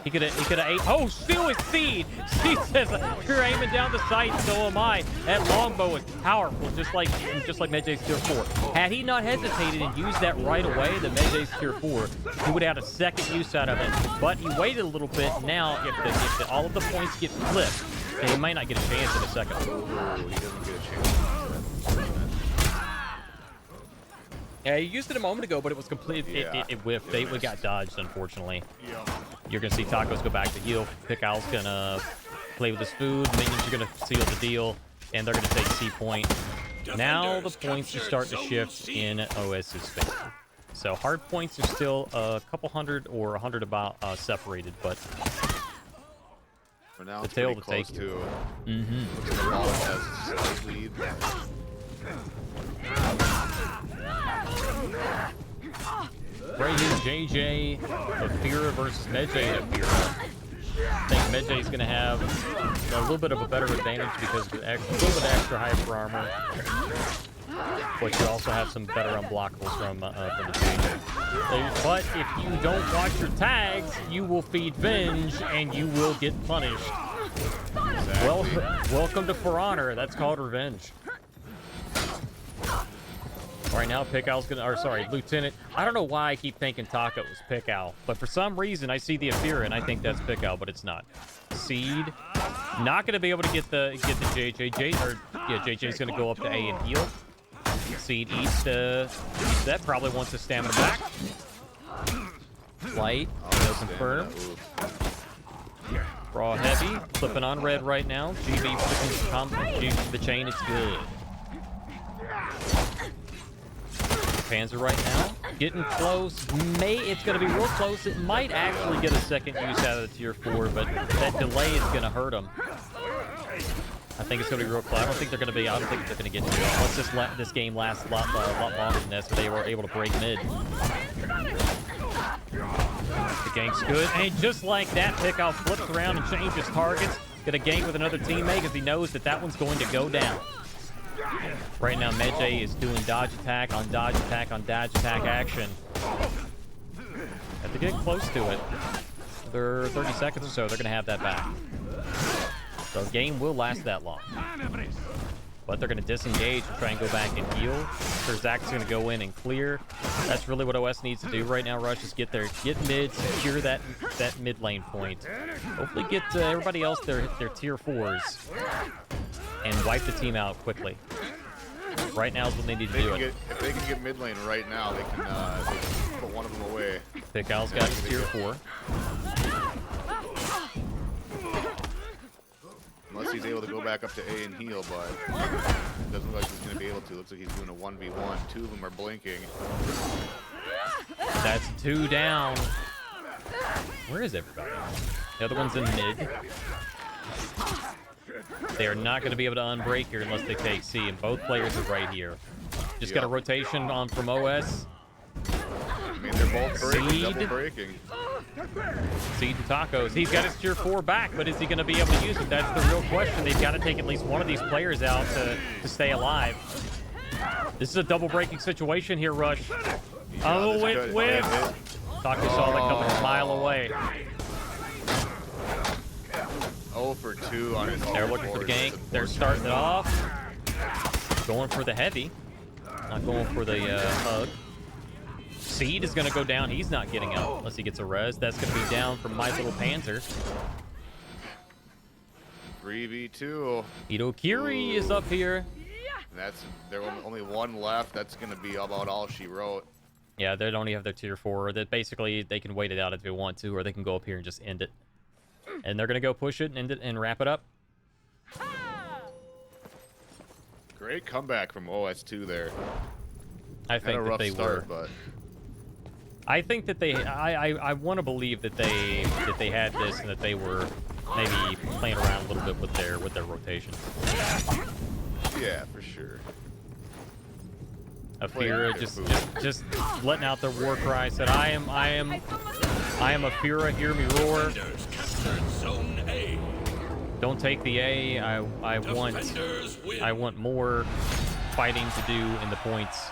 He could have ate. Oh, still is Seed. Seed says, you're aiming down the sight, so am I. That longbow is powerful, just like Medjay's tier 4. Had he not hesitated and used that right away, the Medjay's tier 4, he would have had a second use out of it. But he waited a little bit. Now, if all of the points get flipped, then he might not get a chance in a second. Ooh, he doesn't get a chance. Yeah, he used it a moment ago, but it was complete. It whiffed. They got dodged, unfortunately. You're going to see Tacos go back to heal. Pickal's going to play with his food. Minions are going to seal the deal, and they're going to take C point. Now the points are starting to shift in OS's favor. So hard points are still a couple hundred or 100 about separated, but For now, the it's tail pretty to take close to. Mm-hmm. Looks like the ball has a slight lead. Fray is JJ, Afira versus Medjay and Afira. I think Medjay is going to have a little bit of a better advantage because of a little bit extra hyper armor. But you also have some better unblockables from the JJ. But if you don't watch your tags, you will feed Venge and you will get punished. Exactly. Well, welcome to For Honor. That's called revenge. Right now, Lieutenant. I don't know why I keep thinking Taco was Pickow, but for some reason I see the Afira and I think that's Pickow, but it's not. Seed, not going to be able to get the JJ. JJ's going to go up to A and heal. Seed eats that. Probably wants his stamina back. Light, no confirm. Raw heavy, flipping on red right now. GB flipping the chain. It's good. Panzer right now, getting close. It's going to be real close. It might actually get a second use out of the tier 4, but that delay is going to hurt them. I think it's going to be real close. I don't think they're going to get to it. Let's just let this game last a lot longer than this, but they were able to break mid. The gank's good, and just like that, Pickow flips around and changes targets. Get a gank with another teammate because he knows that one's going to go down. Right now, Medjay is doing dodge attack on dodge attack on dodge attack action. Have to get close to it. They're 30 seconds or so. They're going to have that back. So the game will last that long. But they're going to disengage and try and go back and heal. Zach's going to go in and clear. That's really what OS needs to do right now. Rush is get mid, secure that mid lane point. Hopefully get everybody else their tier 4s. And wipe the team out quickly. Right now is when they need to do it. If they can get mid lane right now, they can put one of them away. Pickal's got his tier 4. Unless he's able to go back up to A and heal, but it doesn't look like he's going to be able to. Looks like he's doing a 1v1. Two of them are blinking. That's 2 down. Where is everybody? The other one's in mid. They are not going to be able to unbreak here unless they take C, and both players are right here. Just got a rotation on from OS. I mean, they're both breaking, double breaking. Seed to Tacos. He's got his tier 4 back, but is he going to be able to use it? That's the real question. They've got to take at least one of these players out to stay alive. This is a double breaking situation here, Rush. Oh, it wins. Tacos saw that coming a mile away. 0 for 2 on his. They're looking for the gank. They're starting it off. Going for the heavy. Not going for the hug. Seed is going to go down. He's not getting out unless he gets a res. That's going to be down from My Little Panzer. 3v2. Itokiri is up here. There only one left. That's going to be about all she wrote. Yeah, they only have their tier 4. That basically they can wait it out if they want to, or they can go up here and just end it. And they're going to go push it and end it and wrap it up. Great comeback from OS2 there. I think that they were. But I think that they. I want to believe that they had this and that they were maybe playing around a little bit with their rotation. Yeah, for sure. Afira just letting out their war cry. Said, I am Afira. Hear me roar. Defenders captured Zone A. Don't take the A. I Defenders win. want more fighting to do in the points.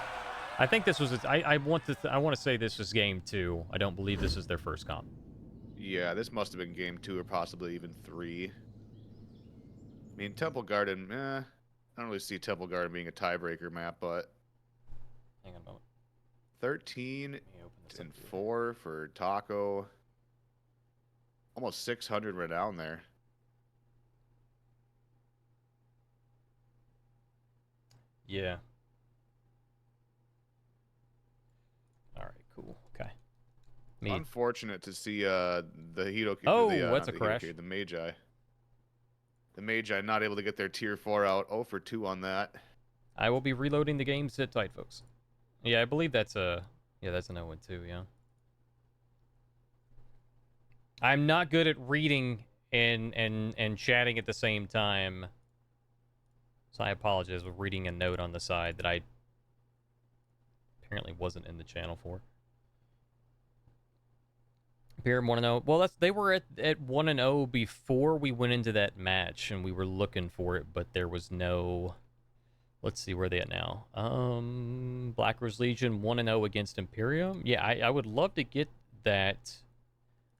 I think this was. I want to say this was game 2. I don't believe this is their first comp. Yeah, this must have been game 2 or possibly even 3. I mean, Temple Garden, I don't really see Temple Garden being a tiebreaker map, but Hang on a moment. 13 and 4 for Taco. Almost 600 renown there. Yeah. All right. Cool. Okay. Unfortunate to see the Hito. Oh, what's a crash? The Magi. The Magi not able to get their tier 4 out. 0 for 2 on that. I will be reloading the game. Sit tight, folks. Yeah, I believe that's an 0-2, yeah. I'm not good at reading and chatting at the same time. So I apologize with reading a note on the side that I apparently wasn't in the channel for. Imperium 1-0. Well, they were at 1-0 before we went into that match, and we were looking for it, but there was no... Let's see, where are they at now? Black Rose Legion 1-0 against Imperium. Yeah, I would love to get that.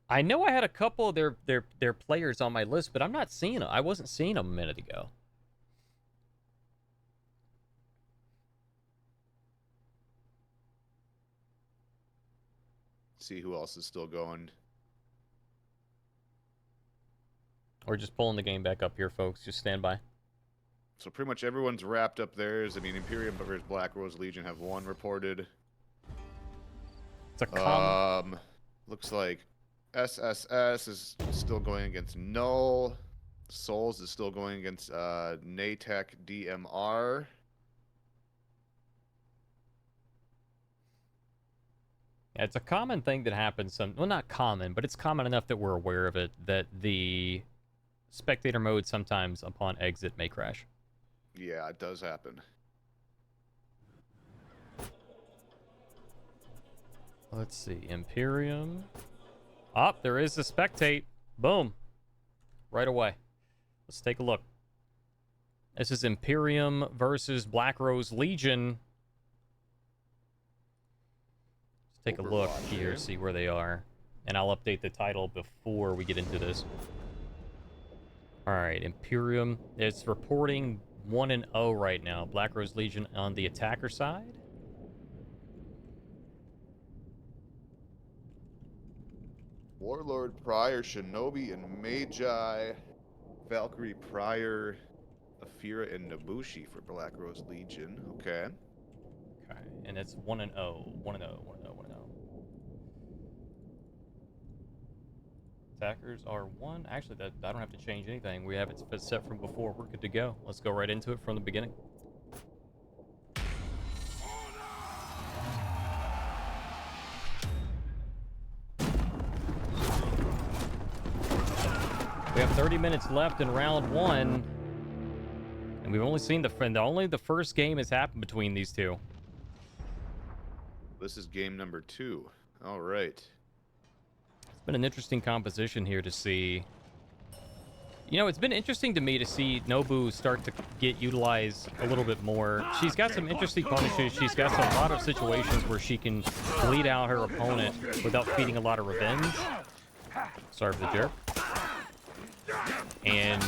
I know I had a couple of their players on my list, but I'm not seeing them. I wasn't seeing them a minute ago. See who else is still going. We're just pulling the game back up here, folks. Just stand by. So pretty much everyone's wrapped up theirs. I mean, Imperium versus Black Rose Legion have 1 reported. It's a common... Looks like SSS is still going against Null. Souls is still going against Natech DMR. Yeah, it's a common thing that happens. Well, not common, but it's common enough that we're aware of it, that the spectator mode sometimes upon exit may crash. Yeah, it does happen. Let's see. Imperium. Ah, there is a spectate. Boom. Right away. Let's take a look. This is Imperium versus Black Rose Legion. Let's take a look here, see where they are. And I'll update the title before we get into this. Alright, Imperium. It's reporting 1-0 right now. Black Rose Legion on the attacker side. Warlord, Prior, Shinobi, and Magi. Valkyrie, Prior, Afira, and Nabushi for Black Rose Legion. Okay. Okay, and it's 1-0. 1-0, 1-0, 1-0. Attackers are 1. Actually, that I don't have to change anything. We have it set from before. We're good to go. Let's go right into it from the beginning. We have 30 minutes left in round 1, and we've only seen only the first game has happened between these two. This is game number 2. All right. It's been an interesting composition here to see. You know, it's been interesting to me to see Nobu start to get utilized a little bit more. She's got some interesting punishes. She's got a lot of situations where she can bleed out her opponent without feeding a lot of revenge. Sorry for the jerk. And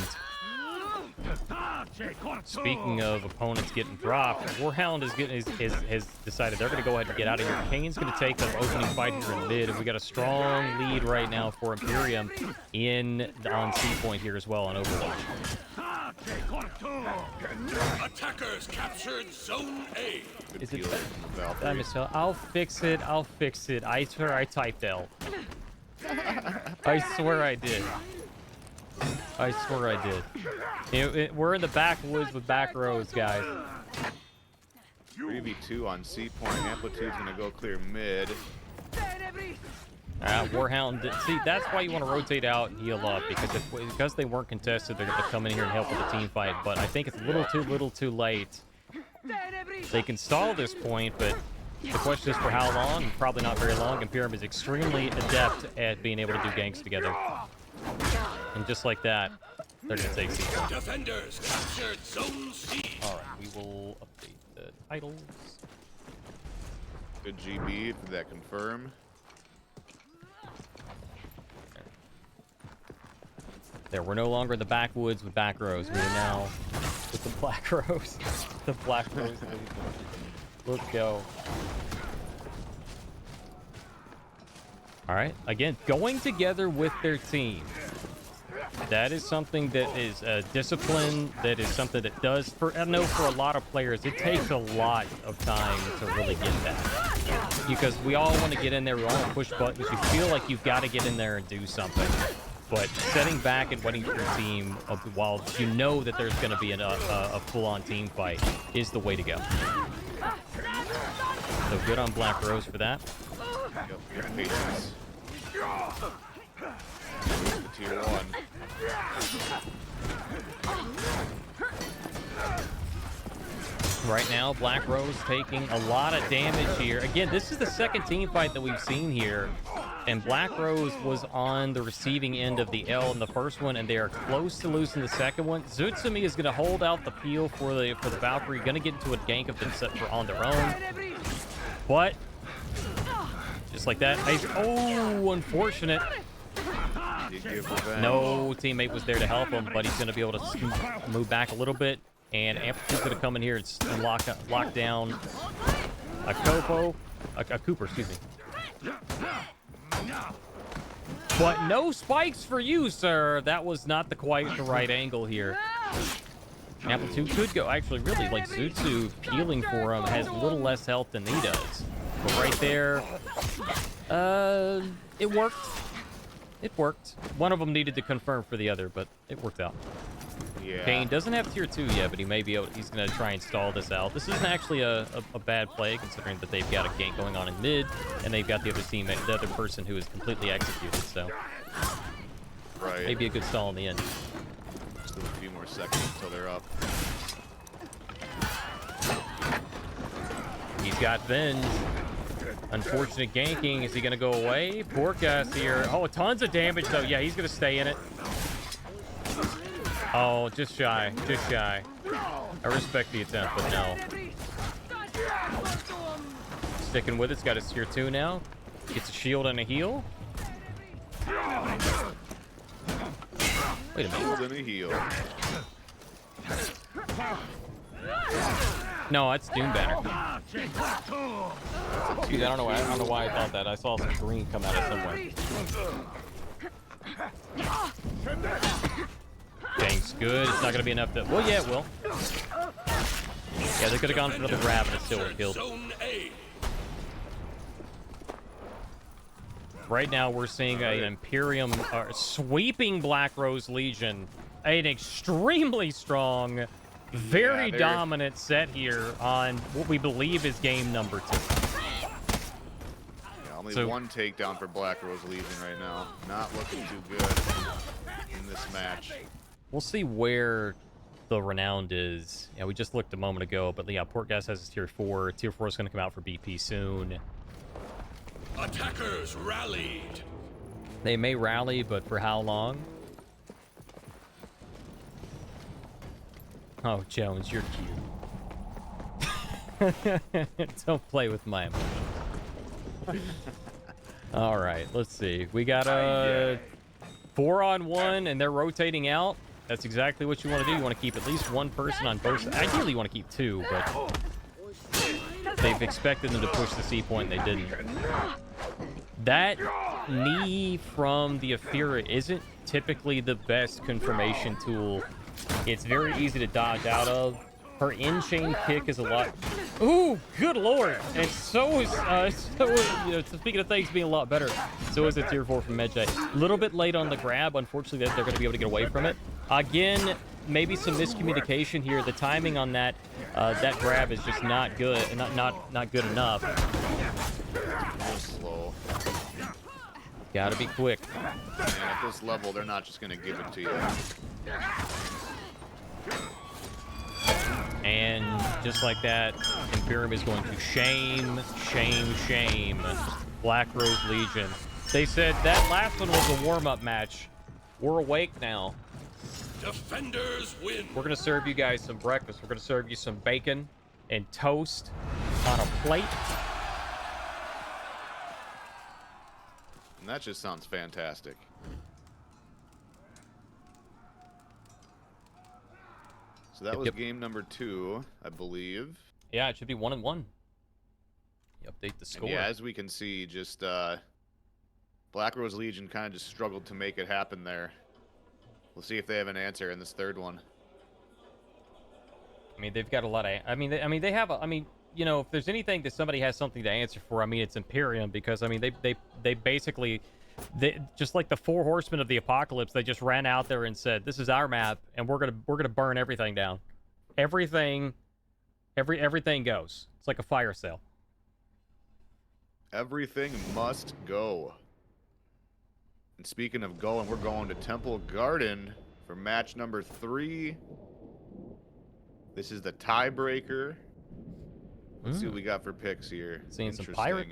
Speaking of opponents getting dropped, Warhound has decided they're going to go ahead and get out of here. Kane's going to take the opening fight here in mid, and we got a strong lead right now for Imperium on C point here as well on Overwatch. Attackers captured Zone A. Is it? I'll fix it. I'll fix it. I swear I typed L. I swear I did. I swear I did. We're in the backwoods with back rows, guys. 3v2 on C point. Amplitude's gonna go clear mid. Warhound. See, that's why you want to rotate out and heal up, because they weren't contested, they're going to come in here and help with the team fight. But I think it's a little too late. They can stall this point, but the question is for how long? Probably not very long. Imperium is extremely adept at being able to do ganks together. And just like that, they're going to take C. Defenders captured Zone C. All right, we will update the titles. Good GB for that confirm. There, we're no longer in the backwoods with back rows. We are now with the black rows. The black rows. Let's go. All right, again, going together with their team. That is something that is discipline. That is something that does, I know for a lot of players, it takes a lot of time to really get that. Because we all want to get in there, we all want to push buttons. You feel like you've got to get in there and do something. But setting back and waiting for your team while you know that there's going to be a full-on team fight is the way to go. So good on Black Rose for that. Yep, good patience. The tier 1. Right now, Black Rose taking a lot of damage here. Again, this is the second team fight that we've seen here. And Black Rose was on the receiving end of the L in the first one, and they are close to losing the second one. Zutsumi is going to hold out the peel for the Valkyrie, going to get into a gank of them on their own. But just like that, oh, unfortunate. No teammate was there to help him, but he's going to be able to move back a little bit. And Amplitude's going to come in here and lock down a Cooper, excuse me. But no spikes for you, sir. That was not quite the right angle here. Amplitude could go. Actually, really, like Zutsu peeling for him has a little less health than he does. But right there, it worked. It worked. One of them needed to confirm for the other, but it worked out. Yeah. Kane doesn't have tier 2 yet, but he may be able. He's going to try and stall this out. This isn't actually a bad play, considering that they've got a gank going on in mid, and they've got the other teammate, the other person who is completely executed. So, right. Maybe a good stall in the end. Still a few more seconds until they're up. He's got Venge. Unfortunate ganking. Is he going to go away? Poor Gus here. Oh, tons of damage, though. Yeah, he's going to stay in it. Oh, just shy. Just shy. I respect the attempt, but no. Sticking with it. He's got his tier 2 now. Gets a shield and a heal. Wait a minute. Shield and a heal. No, that's Doom Banner. Dude, I don't know why I thought that. I saw some green come out of somewhere. Gang's good. It's not going to be enough to... Well, yeah, it will. Yeah, they could have gone for another grab and it still would have killed. Right now, we're seeing an Imperium sweeping Black Rose Legion. An extremely strong, very dominant set here on what we believe is game number 2. Yeah, only one takedown for Black Rose Legion right now. Not looking too good in this match. We'll see where the Renowned is. Yeah, we just looked a moment ago, but yeah, Portgas has his tier 4. Tier 4 is going to come out for BP soon. Attackers rallied. They may rally, but for how long? Oh, Jones, you're cute. Don't play with my emotions. All right, let's see. We got a 4-on-1, and they're rotating out. That's exactly what you want to do. You want to keep at least one person on both. Ideally, you want to keep two, but they've expected them to push the C point, and they didn't. That knee from the Aphira isn't typically the best confirmation tool. It's very easy to dodge out of. Her in-chain kick is a lot... Ooh, good lord! And so is, you know, speaking of things being a lot better, so is the tier 4 from Medjay. A little bit late on the grab. Unfortunately, they're going to be able to get away from it. Again, maybe some miscommunication here. The timing on that that grab is just not good, not good enough. Slow. Gotta be quick. And at this level, they're not just going to give it to you. And just like that, Imperium is going to shame Black Rose Legion. They said that last one was a warm-up match. We're awake now. Defenders win. We're going to serve you guys some breakfast. We're going to serve you some bacon and toast on a plate. And that just sounds fantastic. So that was game number 2, I believe. Yeah, it should be 1-1. You update the score. And yeah, as we can see, just Black Rose Legion kind of just struggled to make it happen there. We'll see if they have an answer in this third one. I mean, they've got a lot of... I mean, they have... I mean, you know, if there's anything that somebody has something to answer for, I mean, it's Imperium, because, I mean, they basically... just like the 4 horsemen of the apocalypse, they just ran out there and said, "This is our map, and we're gonna burn everything down. Everything goes. It's like a fire sale. Everything must go." And speaking of going, we're going to Temple Garden for match number 3. This is the tiebreaker. Let's see what we got for picks here. Seeing some pirate.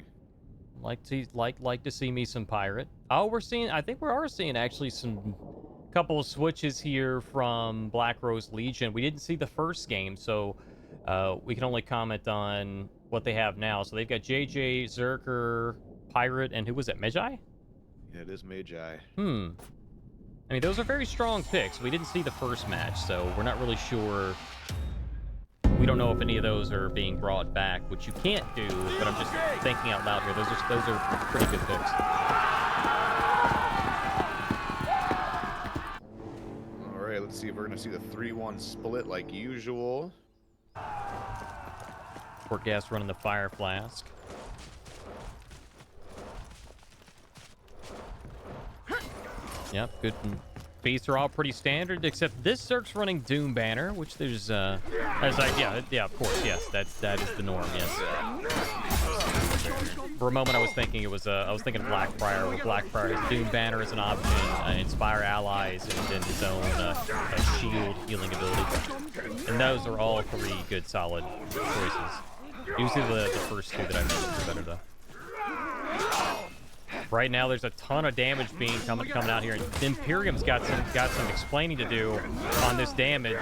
Like to see me some pirate. Oh, I think we are seeing actually some couple of switches here from Black Rose Legion. We didn't see the first game, so we can only comment on what they have now. So they've got JJ, Zerker, Pirate, and who was it, Medjay? Yeah, it is Medjay. I mean, those are very strong picks. We didn't see the first match, so we're not really sure. We don't know if any of those are being brought back, which you can't do, but I'm just thinking out loud here. Those are pretty good picks. All right, let's see if we're going to see the 3-1 split like usual. Port gas running the fire flask. Yep, good. Beasts are all pretty standard, except this Zerk's running Doom Banner, which there's yeah, of course, yes, that is the norm, yes. For a moment, I was thinking it was I was thinking of Blackfire, where Blackfire has Doom Banner as an option, Inspire Allies, and then his own shield healing ability. And those are all 3 good, solid choices. Usually the first 2 that I mentioned are better though. Right now, there's a ton of damage being coming out here, and Imperium's got some explaining to do on this damage.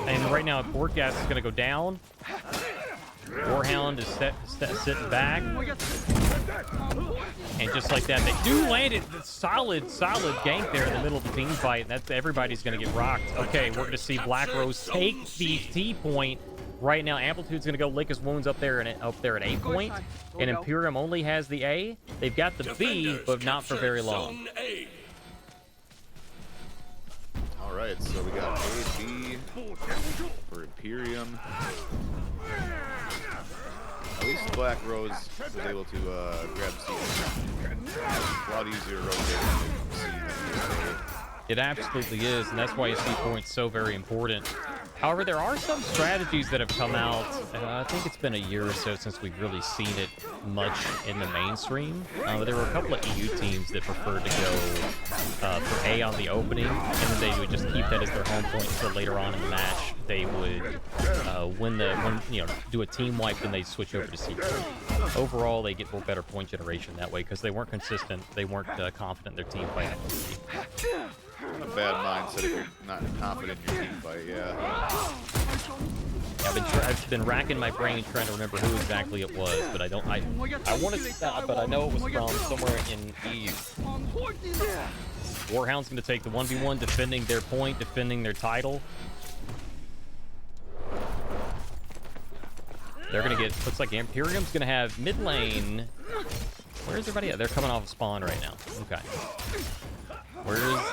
And right now, Port Gas is going to go down. Warhound is sitting back, and just like that, they do land it. Solid gank there in the middle of the team fight. And everybody's going to get rocked. Okay, we're going to see Black Rose take the T point. Right now, Amplitude's going to go lick his wounds up there at 8 point, and Imperium only has the A. They've got the B, but not for very long. All right, so we got A, B for Imperium. At least Black Rose was able to grab C. A lot easier to rotate. It absolutely is, and that's why a C point's so very important. However, there are some strategies that have come out. I think it's been a year or so since we've really seen it much in the mainstream. There were a couple of EU teams that preferred to go for A on the opening, and then they would just keep that as their home point until later on in the match they would do a team wipe, and they switch over to C. Overall, they get better point generation that way because they weren't consistent. They weren't confident in their team fight. A bad mindset if you're not confident in your team fight, yeah. I've been racking my brain trying to remember who exactly it was, but I don't. I want to stop, but I know it was from somewhere in Eve. Warhound's going to take the 1v1, defending their point, defending their title. They're going to get... Looks like Imperium's going to have mid lane. Where's everybody at? They're coming off of spawn right now. Okay.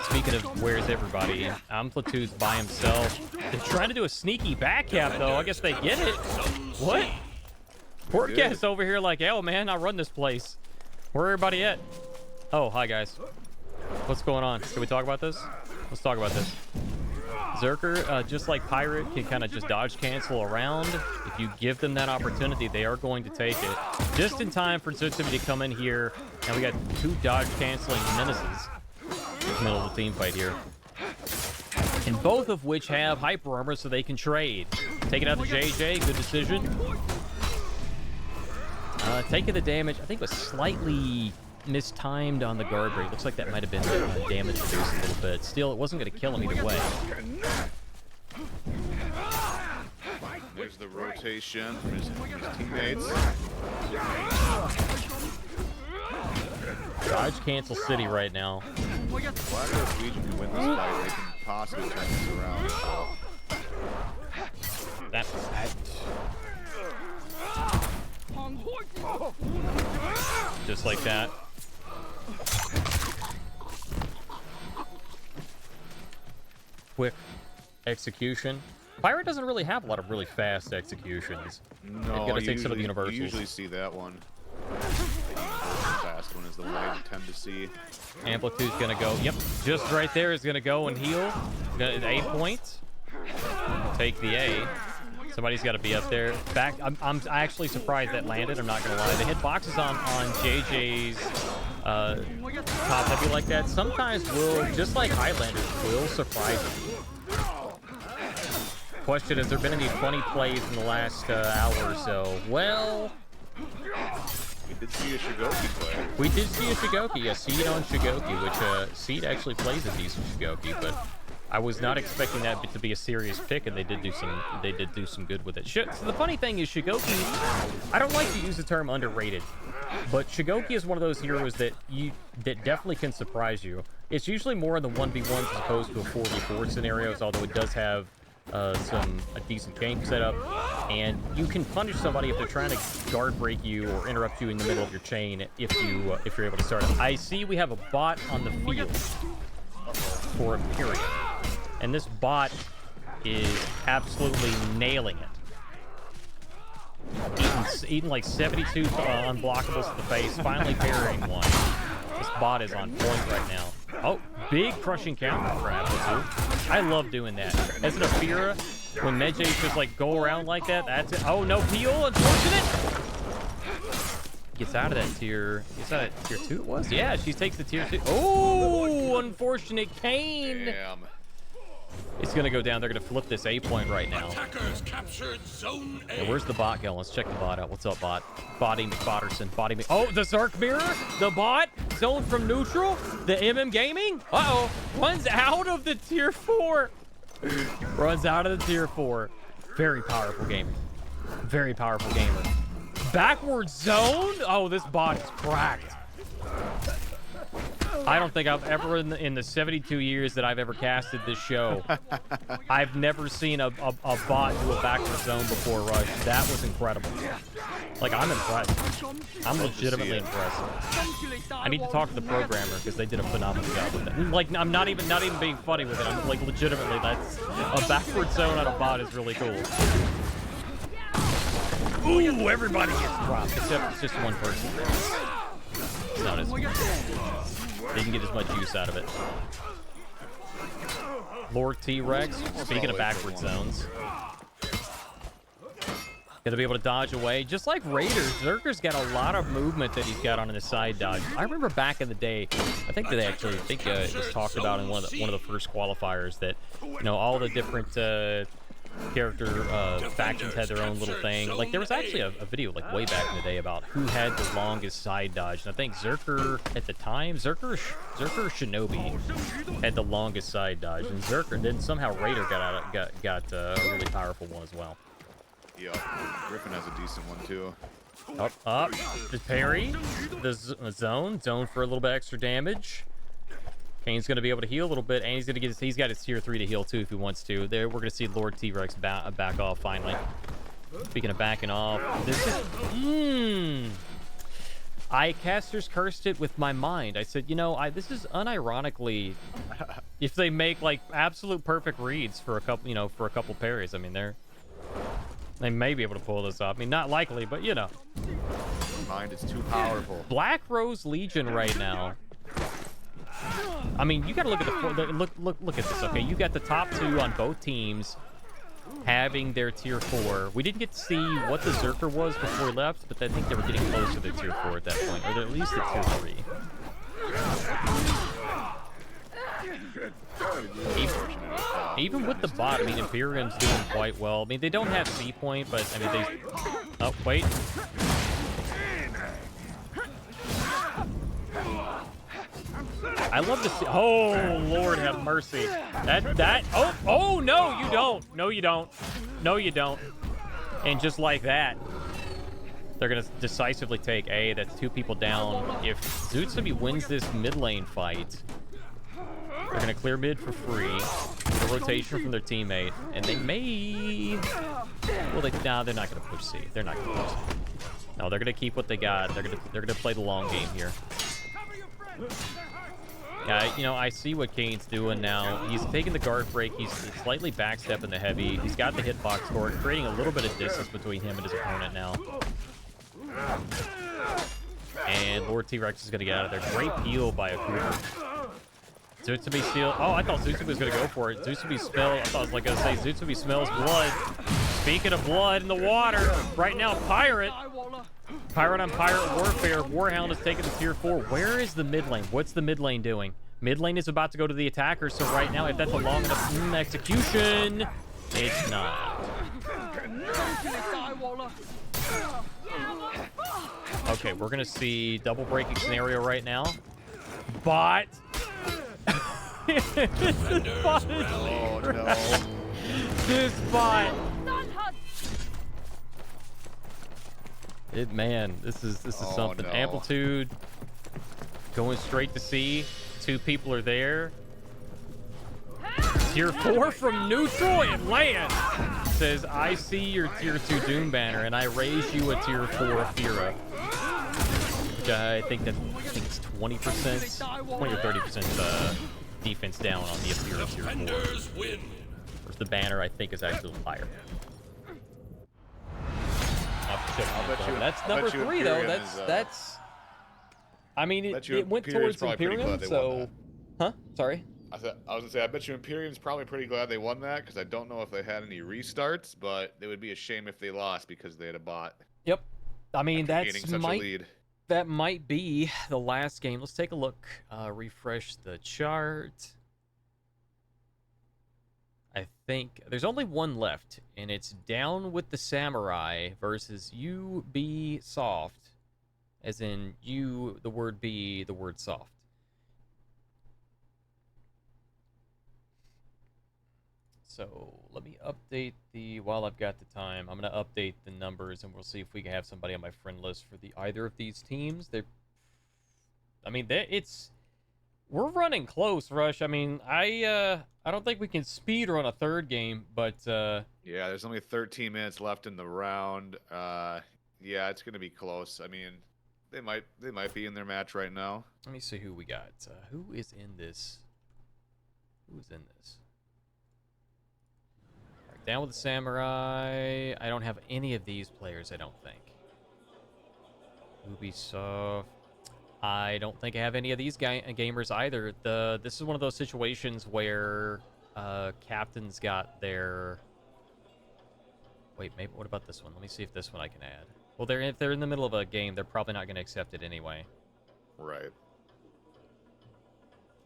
Speaking of where's everybody, Amplitude's by himself. They're trying to do a sneaky back cap, though. I guess they get it. What? Portcast over here like, oh, man, I run this place. Where everybody at? Oh, hi, guys. What's going on? Can we talk about this? Let's talk about this. Zerker, just like Pirate, can kind of just dodge cancel around. If you give them that opportunity, they are going to take it. Just in time for Tsutsumi to come in here. And we got 2 dodge canceling menaces. Middle of the team fight here. And both of which have hyper armor so they can trade. Taking out the JJ, good decision. Taking the damage, I think was slightly mistimed on the guard break. Looks like that might have been damage reduced a little bit. Still, it wasn't going to kill him either way. There's the rotation from his teammates. Dodge cancel City right now. Well, I don't know if Legion can win this fight. They can possibly turn this around. So. Just like that. Quick execution. Pirate doesn't really have a lot of really fast executions. No, gotta take some of the you universals. usually see that one. The fast one is the one I tend to see. Amplitude's gonna go. Yep, just right there is gonna go and heal. A point. Take the A. Somebody's got to be up there. Back. I'm actually surprised that landed. I'm not gonna lie. They hit boxes on JJ's top heavy like that. Sometimes will, just like Highlanders, will surprise you. Question: has there been any funny plays in the last hour or so? Well, we did see a Shigoki play. we did see a Shigoki, a Seed on Shigoki, which Seed actually plays a decent Shigoki, but I was not expecting that to be a serious pick, and they did do some good with it. So the funny thing is, Shigoki, I don't like to use the term underrated, but Shigoki is one of those heroes that definitely can surprise you. It's usually more in the 1v1s as opposed to a 4v4 scenarios, although it does have a decent gank setup, and you can punish somebody if they're trying to guard break you or interrupt you in the middle of your chain if you're able to start it. I see we have a bot on the field for Imperium, and this bot is absolutely nailing it. Eating like 72 unblockables to the face, finally parrying one. This bot is on point right now. Oh, big crushing counter for Amplitude. I love doing that. As an Aphira, when Medjays just like go around like that, that's it. Oh no, Peel, unfortunate! Gets out of that tier. Gets out of tier 2 it was? Yeah, she takes the tier 2. Oh, unfortunate Kane! Damn. It's gonna go down. They're gonna flip this A point right now. Attackers captured zone A. Yeah, where's the bot going? Let's check the bot out. What's up, bot? Body McBotterson. Body Mc... Oh, the Zerk mirror? The bot? Zone from neutral? The MM Gaming? Uh-oh. Runs out of the tier 4. Runs out of the tier 4. Very powerful gamer. Very powerful gamer. Backward zone? Oh, this bot is cracked. I don't think I've ever, in the 72 years that I've ever casted this show, I've never seen a bot do a backward zone before Rush. That was incredible. Like, I'm impressed. I'm legitimately impressed. I need to talk to the programmer because they did a phenomenal job with it. Like, I'm not even being funny with it. I'm like, legitimately, that's a backward zone on a bot is really cool. Ooh, everybody gets dropped except it's just one person. It's not as they can get as much use out of it. Lord T-Rex, speaking of backward zones, gonna be able to dodge away. Just like Raiders, Zerker's got a lot of movement that he's got on his side dodge. I remember back in the day, I think that it was talked about in one of the first qualifiers that, you know, all the different character factions had their own little thing. Like, there was actually a video like way back in the day about who had the longest side dodge, and I think Zerker at the time, Zerker or Shinobi had the longest side dodge, and Zerker, and then somehow Raider got a really powerful one as well. Yeah, Griffin has a decent one too. Up, just parry the zone for a little bit extra damage. Kane's going to be able to heal a little bit, and he's got his tier 3 to heal too if he wants to. There, we're going to see Lord T-Rex back off finally. Speaking of backing off, this is... I casters cursed it with my mind. I said, you know, this is unironically, if they make like absolute perfect reads for a couple parries. I mean, they may be able to pull this off. I mean, not likely, but you know. Mind is too powerful. Black Rose Legion right now. I mean, you got to look at look at this. Okay, you got the top 2 on both teams having their tier 4. We didn't get to see what the Zerker was before we left, but I think they were getting close to the tier 4 at that point, or at least the tier 3. Even with the bot, I mean, Imperium's doing quite well. I mean, they don't have C point, but I mean, they... Oh, wait. I love to see... Oh, Lord have mercy. Oh, no, you don't. No, you don't. No, you don't. And just like that, they're going to decisively take A. That's 2 people down. If Zutsubi wins this mid lane fight, they're going to clear mid for free. The rotation from their teammate. And they may... Well, no, they're not going to push C. They're not going to push C. No, they're going to keep what they got. They're going to play the long game here. You know, I see what Kane's doing now. He's taking the guard break. He's slightly backstepping the heavy. He's got the hitbox score, creating a little bit of distance between him and his opponent now. And Lord T-Rex is going to get out of there. Great peel by a Cooper. Zutsubi steal. Oh, I thought Zutsubi was going to go for it. Zutsubi spell. I thought I was like going to say Zutsubi smells blood. Speaking of blood in the water, right now, Pirate on Pirate Warfare. Warhound is taking the tier 4. Where is the mid lane? What's the mid lane doing? Mid lane is about to go to the attacker, so right now, if that's a long enough execution, it's not. Okay, we're going to see double breaking scenario right now. Bot. This bot is... Oh, no. This bot. Man, this is something. No. Amplitude going straight to C. 2 people are there. Tier 4 from neutral and land says, I see your tier 2 Doom banner and I raise you a tier 4 Fira. Which I think it's 20%, 20 or 30% defense down on the Fira tier 4. Whereas the banner I think is actually higher. That's number 3 though. That's. I mean, it went towards Imperium, so. Huh? Sorry. I was gonna say, I bet you Imperium's probably pretty glad they won that because I don't know if they had any restarts, but it would be a shame if they lost because they had a bot. Yep. I mean, that might might be the last game. Let's take a look. Refresh the chart. I think there's only one left, and it's Down with the Samurai versus Ubisoft, as in you, the word be, the word soft. So let me update while I've got the time, I'm going to update the numbers, and we'll see if we can have somebody on my friend list for either of these teams. We're running close, Rush. I mean, I don't think we can speed run a third game, but yeah, there's only 13 minutes left in the round. Yeah, it's gonna be close. I mean, they might be in their match right now. Let me see who we got. Who is in this? Who's in this? Right, Down with the Samurai. I don't have any of these players, I don't think. Ubisoft. I don't think I have any of these gamers either. This is one of those situations where captains got their... Wait, maybe what about this one? Let me see if this one I can add. Well, if they're in the middle of a game, they're probably not going to accept it anyway. Right.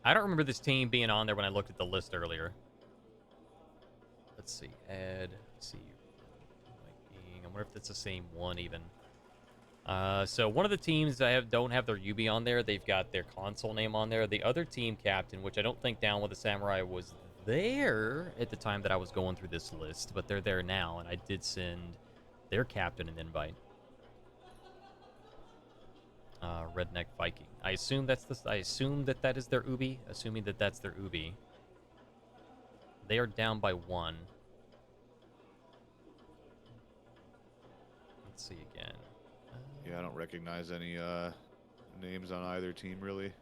I don't remember this team being on there when I looked at the list earlier. Let's see. Add. Let's see. I wonder if it's the same one even. So one of the teams that don't have their UB on there, they've got their console name on there. The other team captain, which I don't think Down with the Samurai was there at the time that I was going through this list, but they're there now, and I did send their captain an invite. Redneck Viking. I assume that's the. I assume that is their Ubi. Assuming that that's their Ubi. They are down by 1. Let's see again. Yeah, I don't recognize any names on either team really.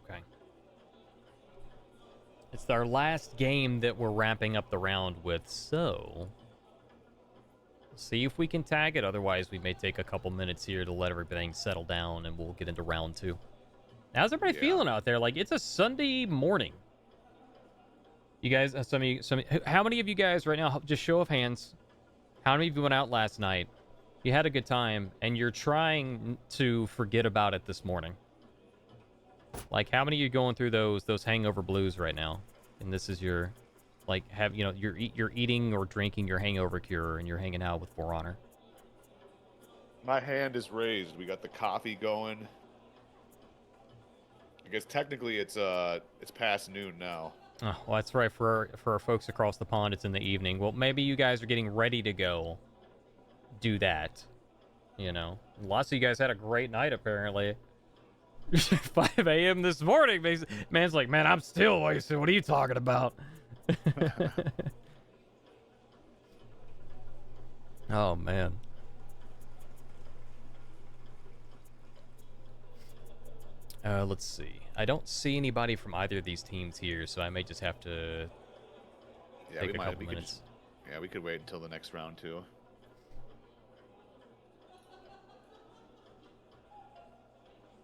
Okay. It's our last game that we're wrapping up the round with, so see if we can tag it. Otherwise, we may take a couple minutes here to let everything settle down, and we'll get into round 2. How's everybody feeling out there? Like, it's a Sunday morning. You guys, how many of you guys right now, just show of hands, how many of you went out last night, you had a good time, and you're trying to forget about it this morning? Like, how many of you going through those hangover blues right now? And this is your, like, you're eating or drinking your hangover cure, and you're hanging out with For Honor. My hand is raised. We got the coffee going. I guess technically it's past noon now. Oh, well, that's right. For our folks across the pond, it's in the evening. Well, maybe you guys are getting ready to go do that. You know, lots of you guys had a great night, apparently. 5 a.m. this morning. Man's like, man, I'm still wasted. What are you talking about? Oh, man. Let's see. I don't see anybody from either of these teams here, so I may just have to take a couple minutes. Yeah, we could wait until the next round, too.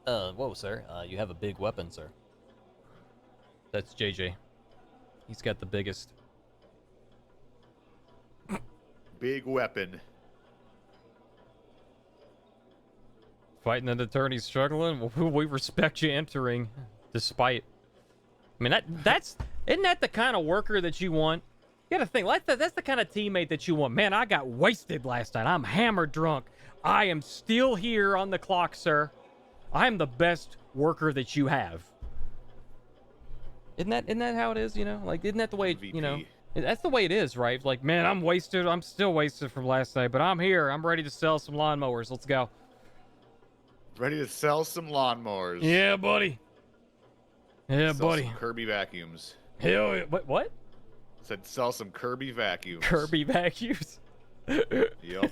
Whoa, sir. You have a big weapon, sir. That's JJ. He's got the biggest. Big weapon. Fighting an attorney struggling? Well, we respect you entering, despite. I mean, isn't that the kind of worker that you want? You gotta think, that's the kind of teammate that you want. Man, I got wasted last night. I'm hammered drunk. I am still here on the clock, sir. I'm the best worker that you have. Isn't that how it is, you know? Like, isn't that the way, you know? That's the way it is, right? Like, man, I'm wasted. I'm still wasted from last night, but I'm here. I'm ready to sell some lawnmowers. Let's go. Ready to sell some lawnmowers. Yeah, buddy. Yeah, sell buddy. Some Kirby vacuums. Hell yeah. What? Said sell some Kirby vacuums. Kirby vacuums. Yep.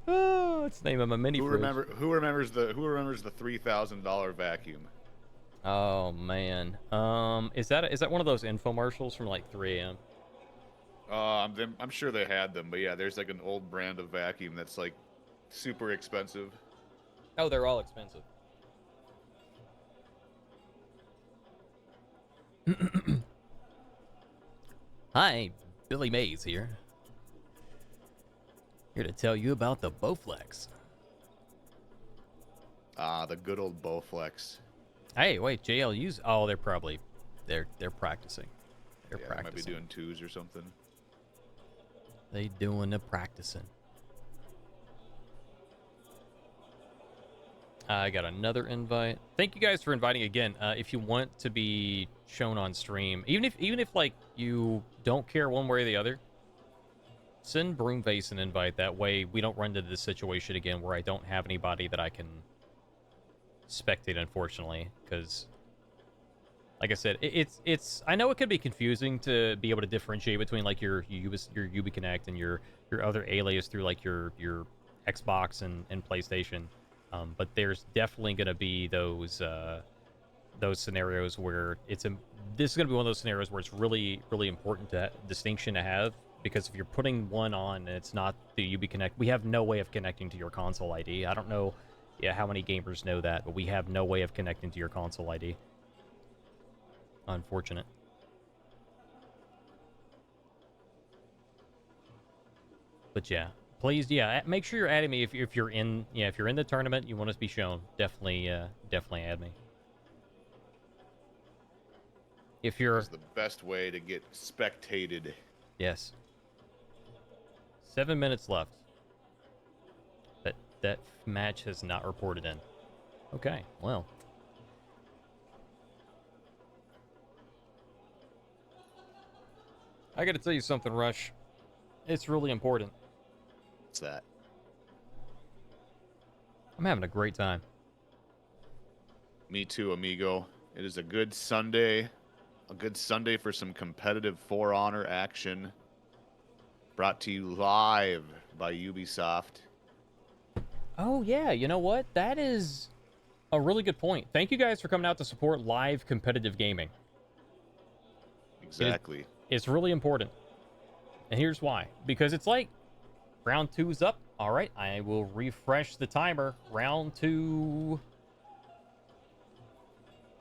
Oh, let's name him a mini. Who remembers the $3,000 vacuum? Oh man. Is that one of those infomercials from like 3 a.m.? I'm sure they had them, but yeah, there's like an old brand of vacuum that's like super expensive. Oh, they're all expensive. Hi, Billy Mays here. Here to tell you about the Bowflex. Ah, the good old Bowflex. Hey, wait, JLU's. Oh, they're practicing. They're practicing. They might be doing twos or something. They doing the practicing. I got another invite. Thank you guys for inviting again. If you want to be shown on stream, even if like you don't care one way or the other, send Broomface an invite. That way we don't run into this situation again where I don't have anybody that I can spectate, unfortunately, because like I said, it's I know it could be confusing to be able to differentiate between like your UbiConnect and your other alias through like your Xbox and PlayStation. But there's definitely going to be those scenarios where this is going to be one of those scenarios where it's really, really important distinction to have, because if you're putting one on and it's not the UbiConnect, we have no way of connecting to your console ID. I don't know how many gamers know that, but we have no way of connecting to your console ID. Unfortunate. But yeah. Please, make sure you're adding me if you're in the tournament, you want us to be shown. Definitely add me. If you're It's the best way to get spectated. Yes. 7 minutes left. That match has not reported in. Okay, well. I gotta tell you something, Rush. It's really important. What's that? I'm having a great time. Me too, amigo. It is a good Sunday. A good Sunday for some competitive For Honor action. Brought to you live by Ubisoft. Oh, yeah. You know what? That is a really good point. Thank you guys for coming out to support live competitive gaming. Exactly. It's really important. And here's why. Because it's like round 2's up. All right, I will refresh the timer. Round 2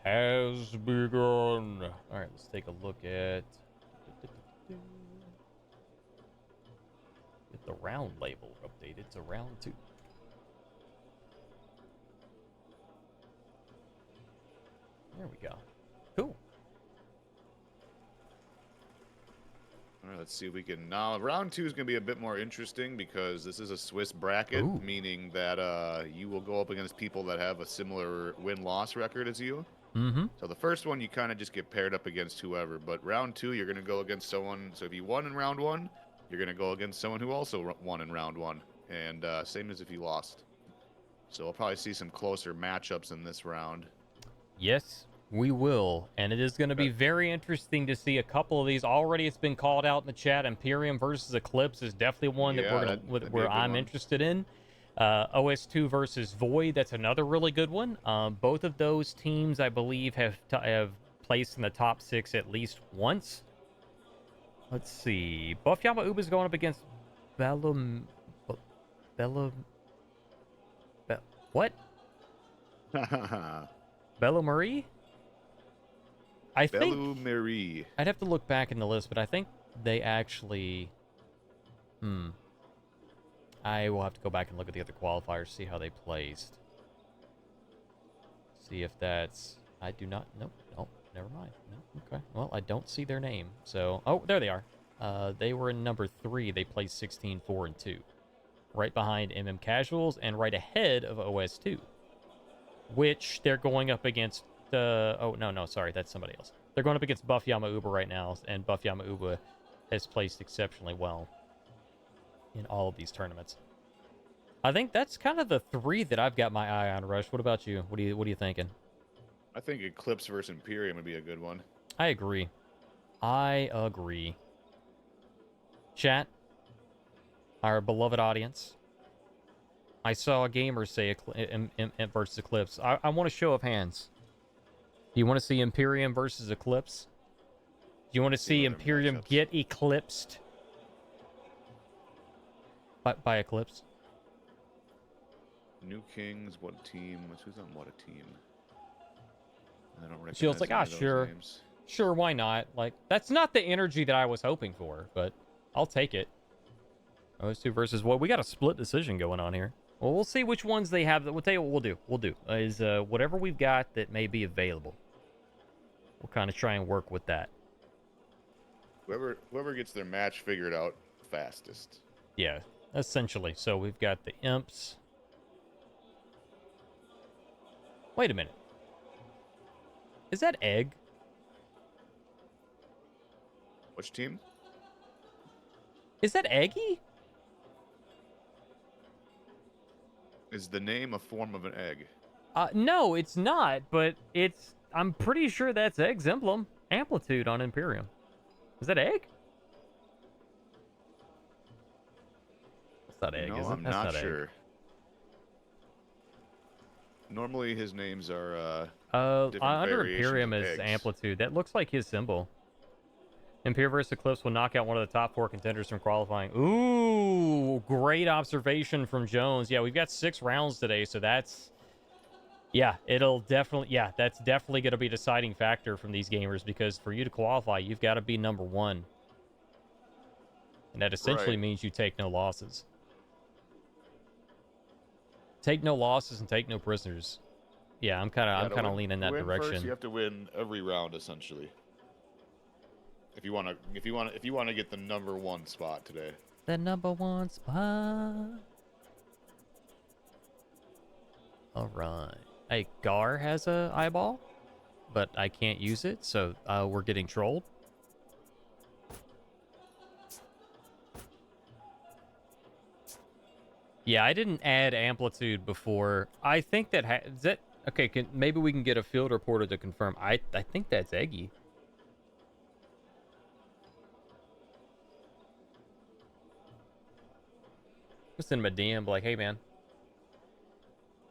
has begun. All right, let's take a look at... Get the round label updated to round 2. There we go. Cool. All right, let's see if we can... Now, round 2 is going to be a bit more interesting because this is a Swiss bracket, Ooh. meaning that you will go up against people that have a similar win-loss record as you. Mm-hmm. So the first one, you kind of just get paired up against whoever. But round 2, you're going to go against someone... So if you won in round 1, you're going to go against someone who also won in round 1. And same as if you lost. So we'll probably see some closer matchups in this round. Yes, we will. And it is going to be very interesting to see a couple of these. Already it's been called out in the chat. Imperium versus Eclipse is definitely one that where I'm interested in. OS2 versus Void, that's another really good one. Both of those teams, I believe, have placed in the top 6 at least once. Let's see. Buff Yama Uba's going up against what? Bella Marie? I think Marie. I'd have to look back in the list, but I think they actually... I will have to go back and look at the other qualifiers, see how they placed. See if that's... I do not... Nope. Oh, never mind. No. Okay. Well, I don't see their name. So... Oh, there they are. They were in number 3. They placed 16, 4, and 2. Right behind MM Casuals and right ahead of OS2. Which they're going up against... oh, no, sorry. That's somebody else. They're going up against Buff Yama Uba right now, and Buff Yama Uba has placed exceptionally well in all of these tournaments. I think that's kind of the 3 that I've got my eye on, Rush. What about you? What are you thinking? I think Eclipse versus Imperium would be a good one. I agree. Chat, our beloved audience. I saw a gamer say versus Eclipse. I want a show of hands. Do you want to see Imperium versus Eclipse? Do you want to see Imperium get eclipsed by Eclipse? New Kings, what team? Who's on what a team? I don't recognize. Shield's like, sure. Names. Sure, why not? Like, that's not the energy that I was hoping for, but I'll take it. OS2 versus what? We got a split decision going on here. Well, we'll see which ones they have. We'll tell you what we'll do. Is whatever we've got that may be available. We'll kind of try and work with that. Whoever gets their match figured out fastest. Yeah, essentially. So we've got the Imps. Wait a minute. Is that Egg? Which team? Is that Eggy? Is the name a form of an egg? No, it's not, but it's... I'm pretty sure that's Egg's emblem. Amplitude on Imperium. Is that Egg? That's not Egg, No, is it? I'm That's not Egg. sure. Normally his names are different under variations Imperium of is eggs. Amplitude. That looks like his symbol. Imperium versus Eclipse will knock out one of the top 4 contenders from qualifying. Ooh, great observation from Jones. Yeah, we've got 6 rounds today, so that's... Yeah, it'll definitely... Yeah, that's definitely going to be a deciding factor from these gamers, because for you to qualify, you've got to be number 1. And that essentially means you take no losses. Take no losses and take no prisoners. Yeah, I'm kind of leaning that direction. First, you have to win every round essentially. If you want to get the number 1 spot today. The number 1 spot. All right. Hey, Gar has a eyeball, but I can't use it, so we're getting trolled. Yeah, I didn't add amplitude before. I think that is that okay. Maybe we can get a field reporter to confirm. I think that's Eggy. Just send him a DM, like, hey man.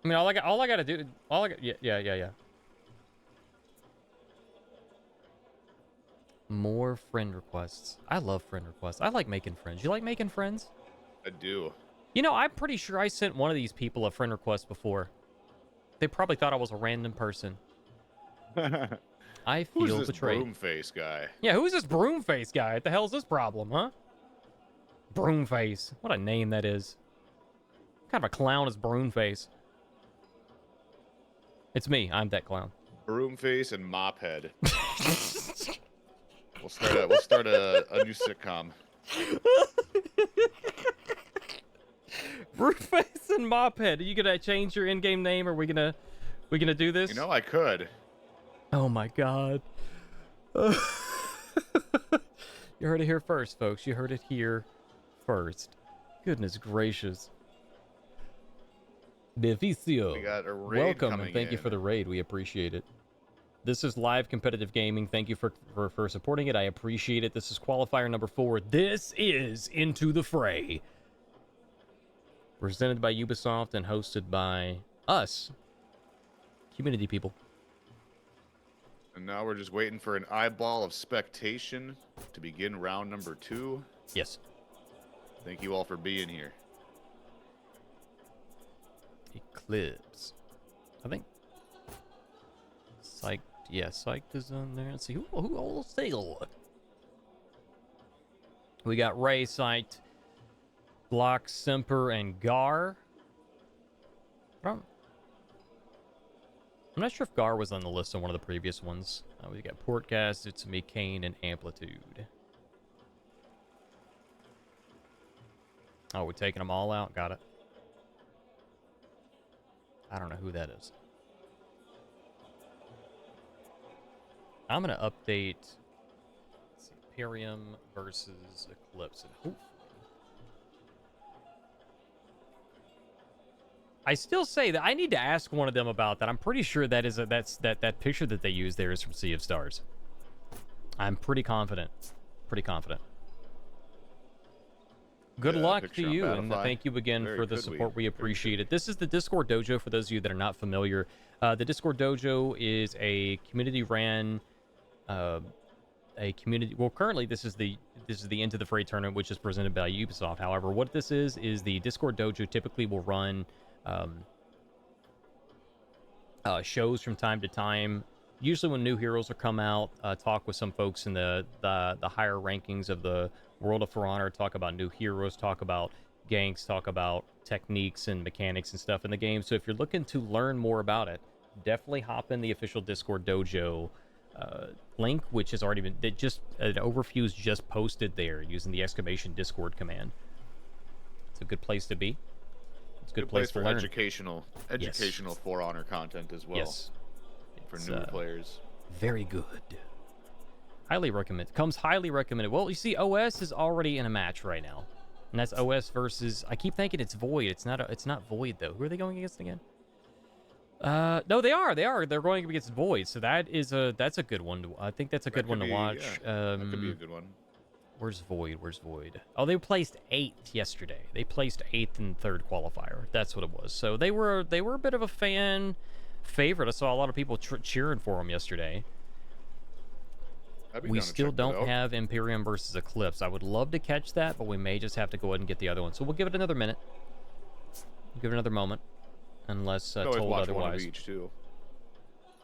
I mean, all I gotta do, yeah. More friend requests. I love friend requests. I like making friends. You like making friends? I do. You know, I'm pretty sure I sent one of these people a friend request before. They probably thought I was a random person. I feel Who's this betrayed. broom face guy? Yeah, who's this broom face guy? What the hell's this problem, huh? Broom face. What a name that is. What kind of a clown is broom face? It's me. I'm that clown. Broom face and mop head. We'll start a new sitcom. Broomface and Mophead. Are you gonna change your in-game name? Or are we gonna do this? You know, I could. Oh my god. You heard it here first, folks. You heard it here first. Goodness gracious. Bevicio. We got a raid Welcome coming and thank you in. for the raid. We appreciate it. This is live competitive gaming. Thank you for supporting it. I appreciate it. This is qualifier number 4. This is Into the Fray. Presented by Ubisoft and hosted by us, community people. And now we're just waiting for an eyeball of spectation to begin round number 2. Yes. Thank you all for being here. Eclipse. I think. Psyched. Yeah, Psyched is on there. Let's see. Who all take a look? We got Ray, Psyched, Block, Semper, and Gar. I'm not sure if Gar was on the list on one of the previous ones. We got Portcast, It's Me, Kane, and Amplitude. Oh, we're taking them all out? Got it. I don't know who that is. I'm going to update let's see, Imperium versus Eclipse. And hopefully... I still say that I need to ask one of them about that. I'm pretty sure that is that picture that they use there is from Sea of Stars. I'm pretty confident. Pretty confident. Good luck to you, and thank you again for the support. We appreciate it. This is the Discord Dojo, for those of you that are not familiar. The Discord Dojo is a community-ran, well, currently this is the Into the Fray tournament, which is presented by Ubisoft. However, what this is the Discord Dojo typically will run shows from time to time. Usually when new heroes will come out, talk with some folks in the higher rankings of the World of For Honor, talk about new heroes, talk about ganks, talk about techniques and mechanics and stuff in the game. So if you're looking to learn more about it, definitely hop in the official Discord Dojo link, which has already been, an overview's just posted there using the ! Discord command. It's a good place to be. It's a good place for learn. educational For Honor content as well. Yes. For new players. Very good. Highly recommend. Comes highly recommended. Well, you see, OS is already in a match right now, and that's OS versus. I keep thinking it's Void. It's not. It's not Void though. Who are they going against again? No, they are. They're going against Void. So that's a good one. I think that's a good one to watch. Yeah, that could be a good one. Where's Void? Where's Void? Oh, they placed 8th yesterday. They placed 8th in the 3rd qualifier. That's what it was. So they were a bit of a fan favorite. I saw a lot of people cheering for them yesterday. We still don't have Imperium versus Eclipse. I would love to catch that, but we may just have to go ahead and get the other one. So we'll give it another minute. Give it another moment. Unless told otherwise. One of each, too.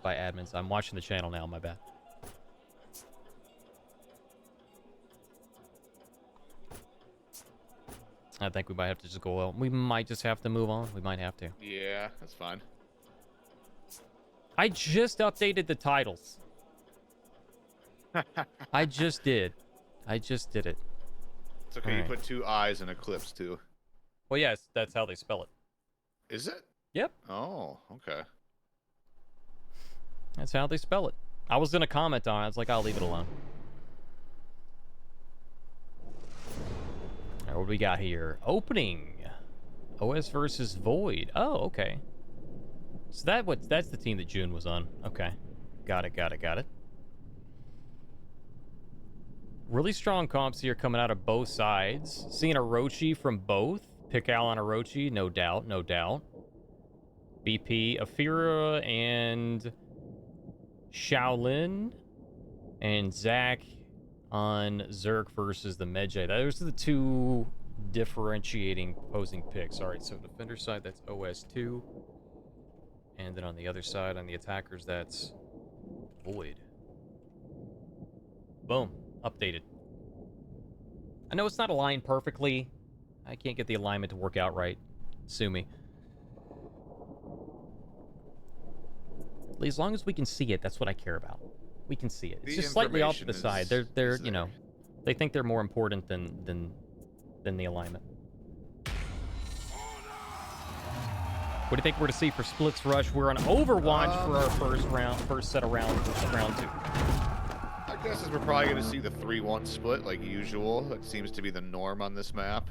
By admins. I'm watching the channel now, my bad. I think we might have to just go out. We might just have to move on. We might have to. Yeah, that's fine. I just updated the titles. I just did. I just did it. It's okay. You put 2 I's in Eclipse, too. Well, yes, that's how they spell it. Is it? Yep. Oh, okay. That's how they spell it. I was going to comment on it. I was like, I'll leave it alone. All right, what do we got here? Opening OS versus Void. Oh, okay. So that's the team that June was on. Okay. Got it. Really strong comps here coming out of both sides. Seeing Orochi from both. Pikal on Orochi, no doubt. BP, Afira, and Shaolin. And Zach on Zerk versus the Medjay. Those are the two differentiating opposing picks. All right, so defender side, that's OS2. And then on the other side, on the attackers, that's Void. Boom. Updated. I know it's not aligned perfectly. I can't get the alignment to work out right. Sue me. As long as we can see it, that's what I care about. We can see it. It's just slightly off to the side. They're you know, they think they're more important than the alignment. What do you think we're to see for Splits Rush? We're on Overwatch for our first set of round 2. I guess we're probably going to see the 3-1 split like usual. That seems to be the norm on this map.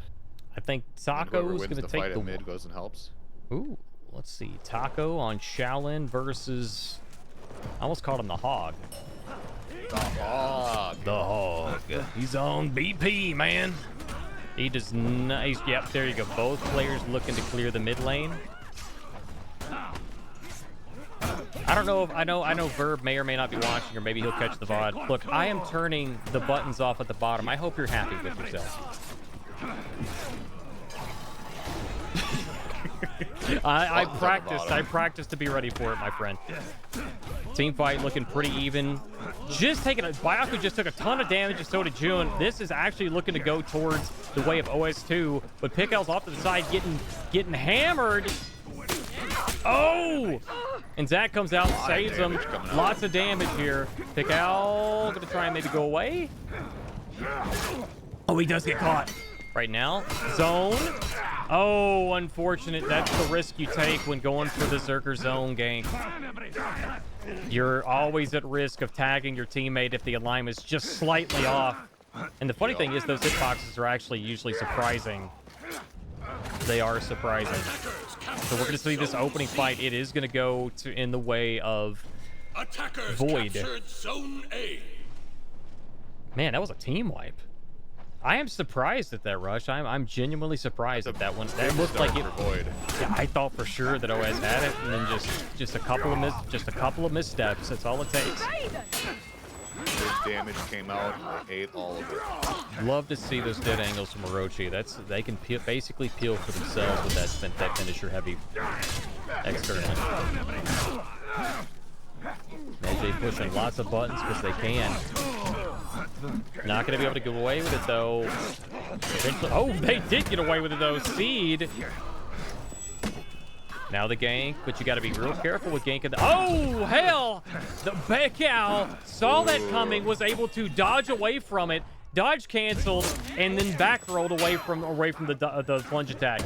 I think Taco's going to take fight the at mid goes and helps. Ooh, let's see. Taco on Shaolin versus... I almost called him the Hog. The Hog. The Hog. He's on BP, man. He does not... Yep, there you go. Both players looking to clear the mid lane. I don't know if... I know Verb may or may not be watching, or maybe he'll catch the VOD. Look, I am turning the buttons off at the bottom. I hope you're happy with yourself. I practiced to be ready for it, my friend. Team fight looking pretty even. Byaku just took a ton of damage, and so did June. This is actually looking to go towards the way of OS2, but Pikal's off to the side getting hammered. Oh! And Zach comes out and saves him. Lots of damage here. Pikal gonna try and maybe go away. Oh, he does get caught. Right now, zone. Oh, unfortunate. That's the risk you take when going for the Zerker zone gank. You're always at risk of tagging your teammate if the alignment's just slightly off. And the funny thing is, those hitboxes are actually usually surprising. They are surprising. So we're going to see this opening fight. It is going to go in the way of Void. Zone A. Man, that was a team wipe. I am surprised at that rush. I'm genuinely surprised at that one. That looked like it. Void. Yeah, I thought for sure that OS had it, and then just a couple of missteps. That's all it takes. His damage came out and they ate all of it. Love to see those dead angles from Orochi. They can basically peel for themselves with that finisher heavy externally. Medjay pushing lots of buttons because they can. Not going to be able to get away with it, though. Oh, they did get away with it, though. Seed. Now the gank, but you got to be real careful with ganking. Oh, hell! The Pikal saw that coming, was able to dodge away from it, dodge canceled, and then back rolled away from the plunge attack.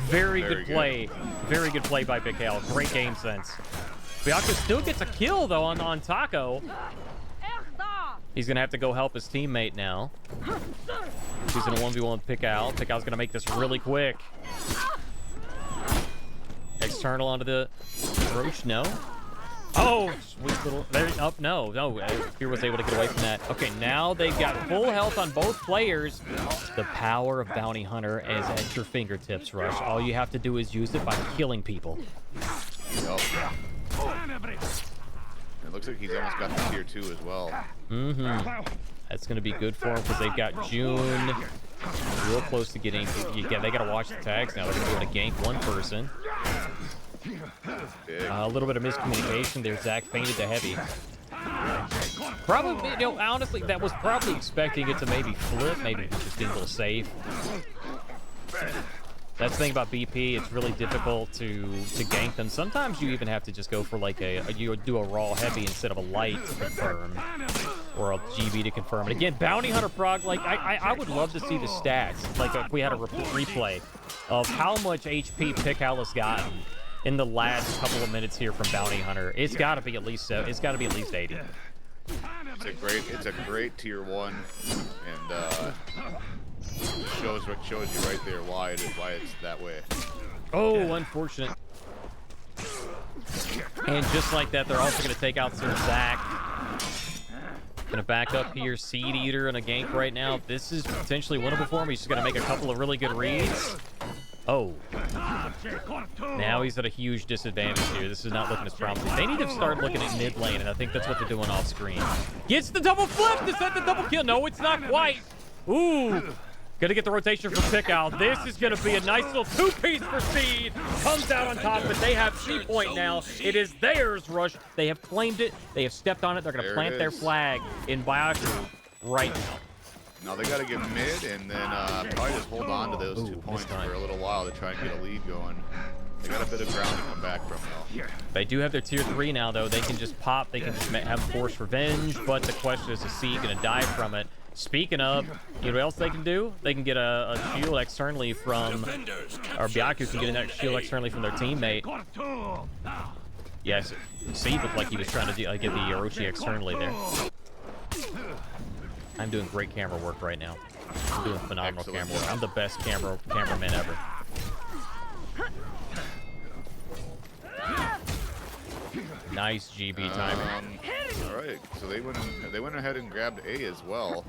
Very good play. Very good play by Pikal. Great game sense. Byaku still gets a kill, though, on Taco. He's going to have to go help his teammate now. He's going to 1v1 Pikal. Pikal's going to make this really quick. External onto the Roach, no. Oh, sweet little... No. Fear was able to get away from that. Okay, now they've got full health on both players. The power of Bounty Hunter is at your fingertips, Rush. All you have to do is use it by killing people. Yep. It looks like he's almost got the tier 2 as well. That's going to be good for him because they've got June real close to getting... They got to watch the tags now. They're going to be able to gank one person. A little bit of miscommunication there. Zach fainted to heavy. Probably, honestly, that was probably expecting it to maybe flip. Maybe just being a little safe. That's the thing about BP. It's really difficult to gank them. Sometimes you even have to just go for like you do a raw heavy instead of a light to confirm, or a GB to confirm. And again, Bounty Hunter prog. Like I would love to see the stats. Like if we had a replay of how much HP Pikal has gotten in the last couple of minutes here from Bounty Hunter. It's got to be at least 80. It's a great tier 1, and shows you right there why it's that way. Oh, unfortunate. And just like that, they're also going to take out Sir Zach. Going to back up here, Seed Eater in a gank right now. This is potentially winnable for him. He's just going to make a couple of really good reads. Oh. Now he's at a huge disadvantage here. This is not looking as promising. They need to start looking at mid lane, and I think that's what they're doing off screen. Gets the double flip! Is that the double kill? No, it's not quite. Ooh. Gonna get the rotation for Pick Out. This is gonna be a nice little two-piece for Seed. Comes out on top, but they have C point now. It is theirs, Rush. They have claimed it. They have stepped on it. They're gonna plant their flag in Byaku right now. Now they got to get mid and then probably just hold on to those 2 points for a little while to try and get a lead going. They got a bit of ground to come back from though. They do have their tier 3 now though. They can just pop. They can just have force revenge. But the question is Seed going to die from it? Speaking of, you know what else they can do? They can get a shield externally from, or Byaku can get a shield externally from their teammate. Yes, Seed looked like he was trying to get the Orochi externally there. I'm doing great camera work right now. I'm doing phenomenal camera work. I'm the best cameraman ever. Nice GB timing. All right, so they went ahead and grabbed A as well.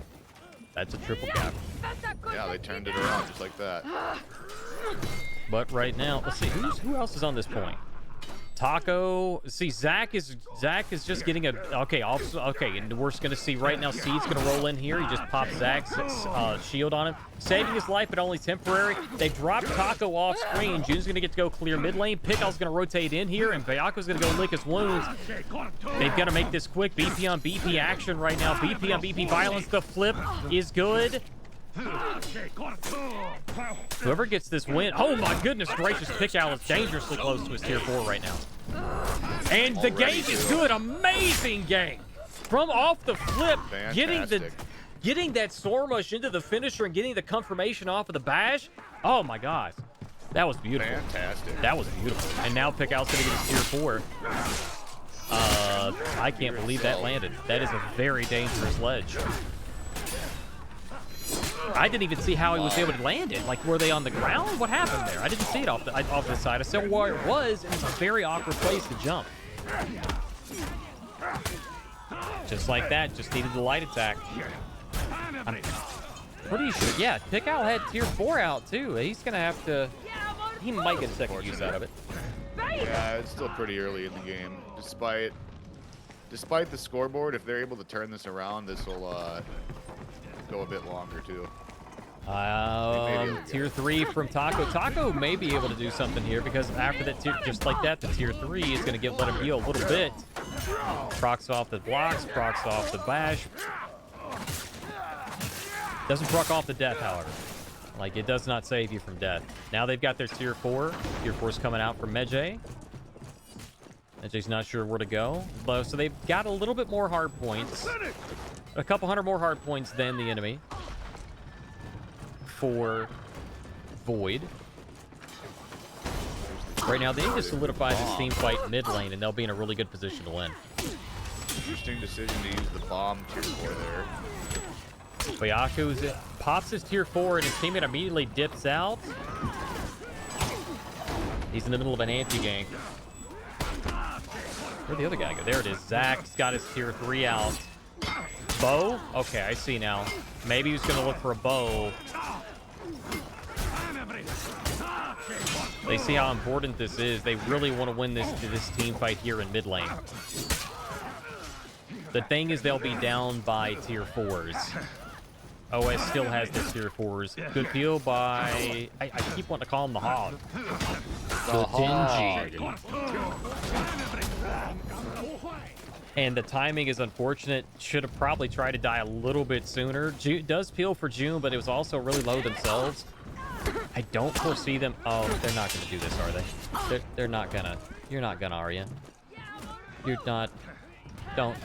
That's a triple cap. Yeah, they turned it around just like that. But right now, let's see who else is on this point. Taco. See, Zach is just getting a okay. And we're just gonna see right now. Seed's gonna roll in here. He just pops Zach's shield on him, saving his life, but only temporary. They drop Taco off screen. June's gonna get to go clear mid lane. Pickal's gonna rotate in here, and Byaku's gonna go lick his wounds. They've got to make this quick. BP on BP action right now. BP on BP violence. The flip is good. Whoever gets this win, oh my goodness gracious, Pickal is dangerously close to his tier 4 right now. And the gank is good, amazing gank. From off the flip, getting that storm rush into the finisher and getting the confirmation off of the bash. Oh my gosh, that was beautiful. Fantastic. That was beautiful. And now Pickal's gonna get his tier 4. I can't believe that landed. That is a very dangerous ledge. I didn't even see how he was able to land it. Like, were they on the ground? What happened there? I didn't see it off the side. I saw where it was, and it's a very awkward place to jump. Just like that, just needed the light attack. I'm pretty sure, yeah, Pickal had tier 4 out, too. He's going to have to, he might get second use out of it. Yeah, it's still pretty early in the game. Despite the scoreboard, if they're able to turn this around, this will go a bit longer too. Tier 3 from Taco. Taco may be able to do something here because after that tier, just like that, the tier 3 is going to let him heal a little bit. Procs off the blocks, procs off the bash. Doesn't proc off the death, however. Like, it does not save you from death. Now they've got their tier 4. Tier 4's coming out from Medjay. Medjay's not sure where to go. So they've got a little bit more hard points. A couple hundred more hard points than the enemy for Void. Right now, they need to solidify this team fight mid lane, and they'll be in a really good position to win. Interesting decision to use the bomb tier 4 there. Byaku pops his tier 4, and his teammate immediately dips out. He's in the middle of an anti-gank. Where'd the other guy go? There it is. Zach's got his tier 3 out. Bow? Okay, I see now. Maybe he's going to look for a bow. They see how important this is. They really want to win this team fight here in mid lane. The thing is, they'll be down by tier 4s. OS still has their tier 4s. Good peel by... I keep wanting to call him the Hog. The And the timing is unfortunate. Should have probably tried to die a little bit sooner. June does peel for June, but it was also really low themselves. I don't foresee them. Oh, they're not going to do this, are they? They're not gonna. You're not gonna, are you? You're not. Don't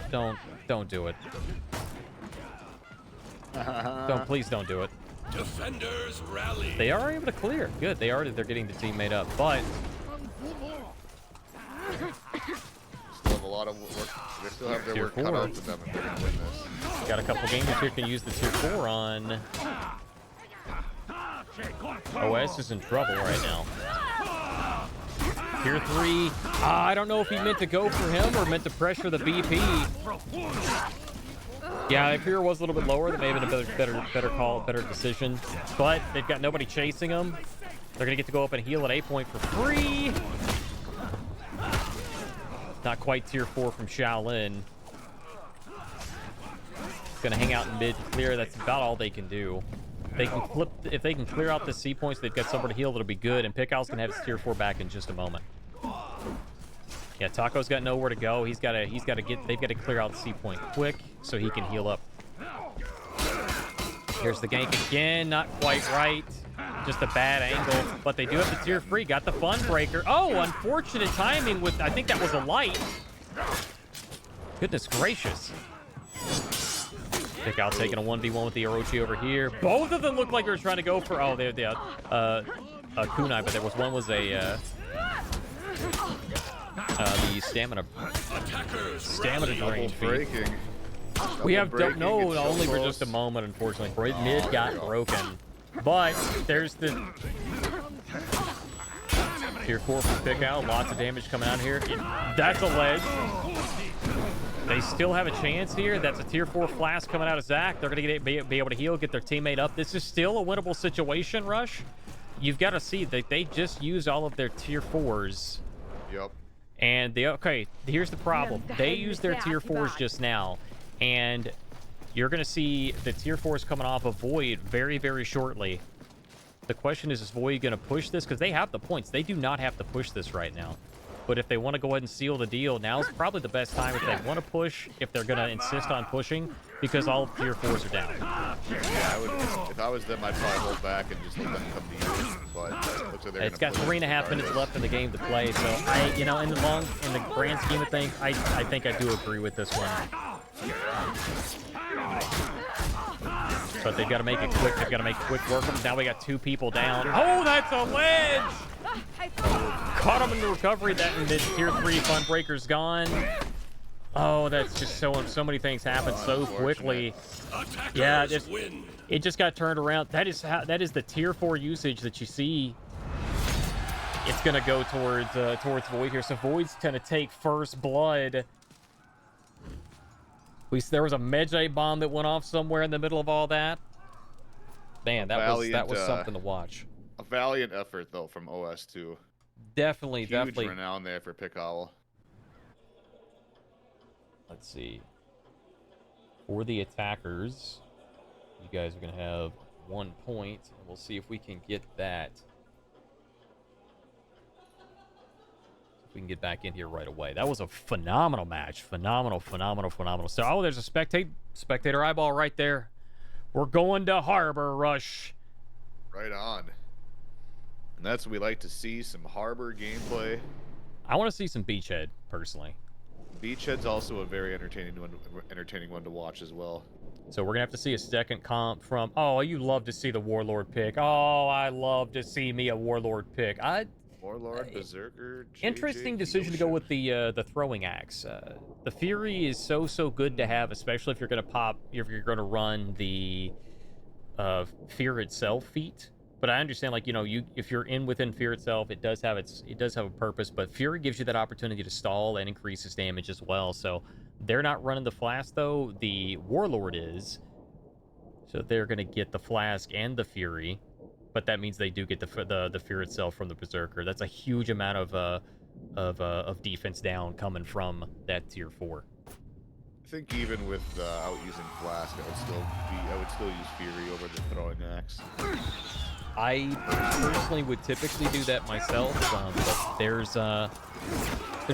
do it. Please don't do it. Defenders rally. They are able to clear. Good. They're getting the team made up, but Still have a lot of work. They still have their work cut out for them if they're gonna win this. got a couple gamers here can use the tier 4 on. OS is in trouble right now. Tier 3, I don't know if he meant to go for him or meant to pressure the BP. Yeah, if Fear was a little bit lower, that may have been a better call, better decision. But they've got nobody chasing him. They're going to get to go up and heal at A point for free. Not quite tier 4 from Shaolin. Going to hang out in mid to clear. That's about all they can do. They can flip if they can clear out the C points. They've got somewhere to heal. That'll be good. And Pickal's going to have his tier 4 back in just a moment. Yeah, Taco's got nowhere to go. They've got to clear out the C point quick so he can heal up. Here's the gank again. Not quite right. Just a bad angle. But they do have the tier 3. Got the fun breaker. Oh, unfortunate timing with, I think that was a light. Goodness gracious. Pickal taking a 1v1 with the Orochi over here. Both of them look like they were trying to go for, a kunai, but there was one was a the stamina drain breaking. We have breaking, no, it's so only for close. just a moment, unfortunately. Mid got broken, but there's the tier 4 from Pickout. Lots of damage coming out here. That's a ledge. They still have a chance here. That's a tier 4 flask coming out of Zach. They're gonna be able to heal, get their teammate up. This is still a winnable situation, Rush. You've got to see that they just used all of their tier 4s. Yep. And here's the problem. They used their tier 4s just now, and you're going to see the tier 4s coming off of Void very, very shortly. The question is Void going to push this? Because they have the points. They do not have to push this right now. But if they want to go ahead and seal the deal, now's probably the best time if they want to push, if they're going to insist on pushing, because all tier 4s are down. Yeah, if I was them, I'd probably hold back and just let them come to you. But looks like they're It's got 3.5 minutes left in the game to play, so in the grand scheme of things, I think I do agree with this one. But they've got to make it quick. They've got to make quick work of it. Now we got 2 people down. Oh, that's a ledge! Caught him in the recovery. That in mid tier 3 fun breaker's gone. Oh, that's just so many things happen so quickly. Yeah, it just got turned around. That is the tier 4 usage that you see. It's gonna go towards Void here. So Void's gonna take first blood. There was a Medjay bomb that went off somewhere in the middle of all that. Man, that was something to watch. A valiant effort though from OS2. Definitely. Huge renown there for Pickowl. Let's see. For the attackers, you guys are going to have 1 point, and we'll see if we can get that. If we can get back in here right away. That was a phenomenal match. Phenomenal. So, there's a spectator eyeball right there. We're going to Harbor Rush. Right on. And that's what we like to see, some Harbor gameplay. I want to see some Beachhead, personally. Beachhead's also a very entertaining one to watch as well. So we're going to have to see a second comp from... Oh, you love to see the Warlord pick. Oh, I love to see me a Warlord pick. Warlord, Berserker, JJ, interesting decision to go with the throwing axe. The Fury is so good to have, especially if you're going to run the Fear itself feat. But I understand, like, if you're within Fear itself, it does have a purpose. But Fury gives you that opportunity to stall and increases damage as well. So they're not running the flask though. The Warlord is, so they're going to get the flask and the Fury. But that means they do get the Fear itself from the Berserker. That's a huge amount of defense down coming from that tier 4. I think even with out using flask, I would still use Fury over the throwing axe. I personally would typically do that myself, but there's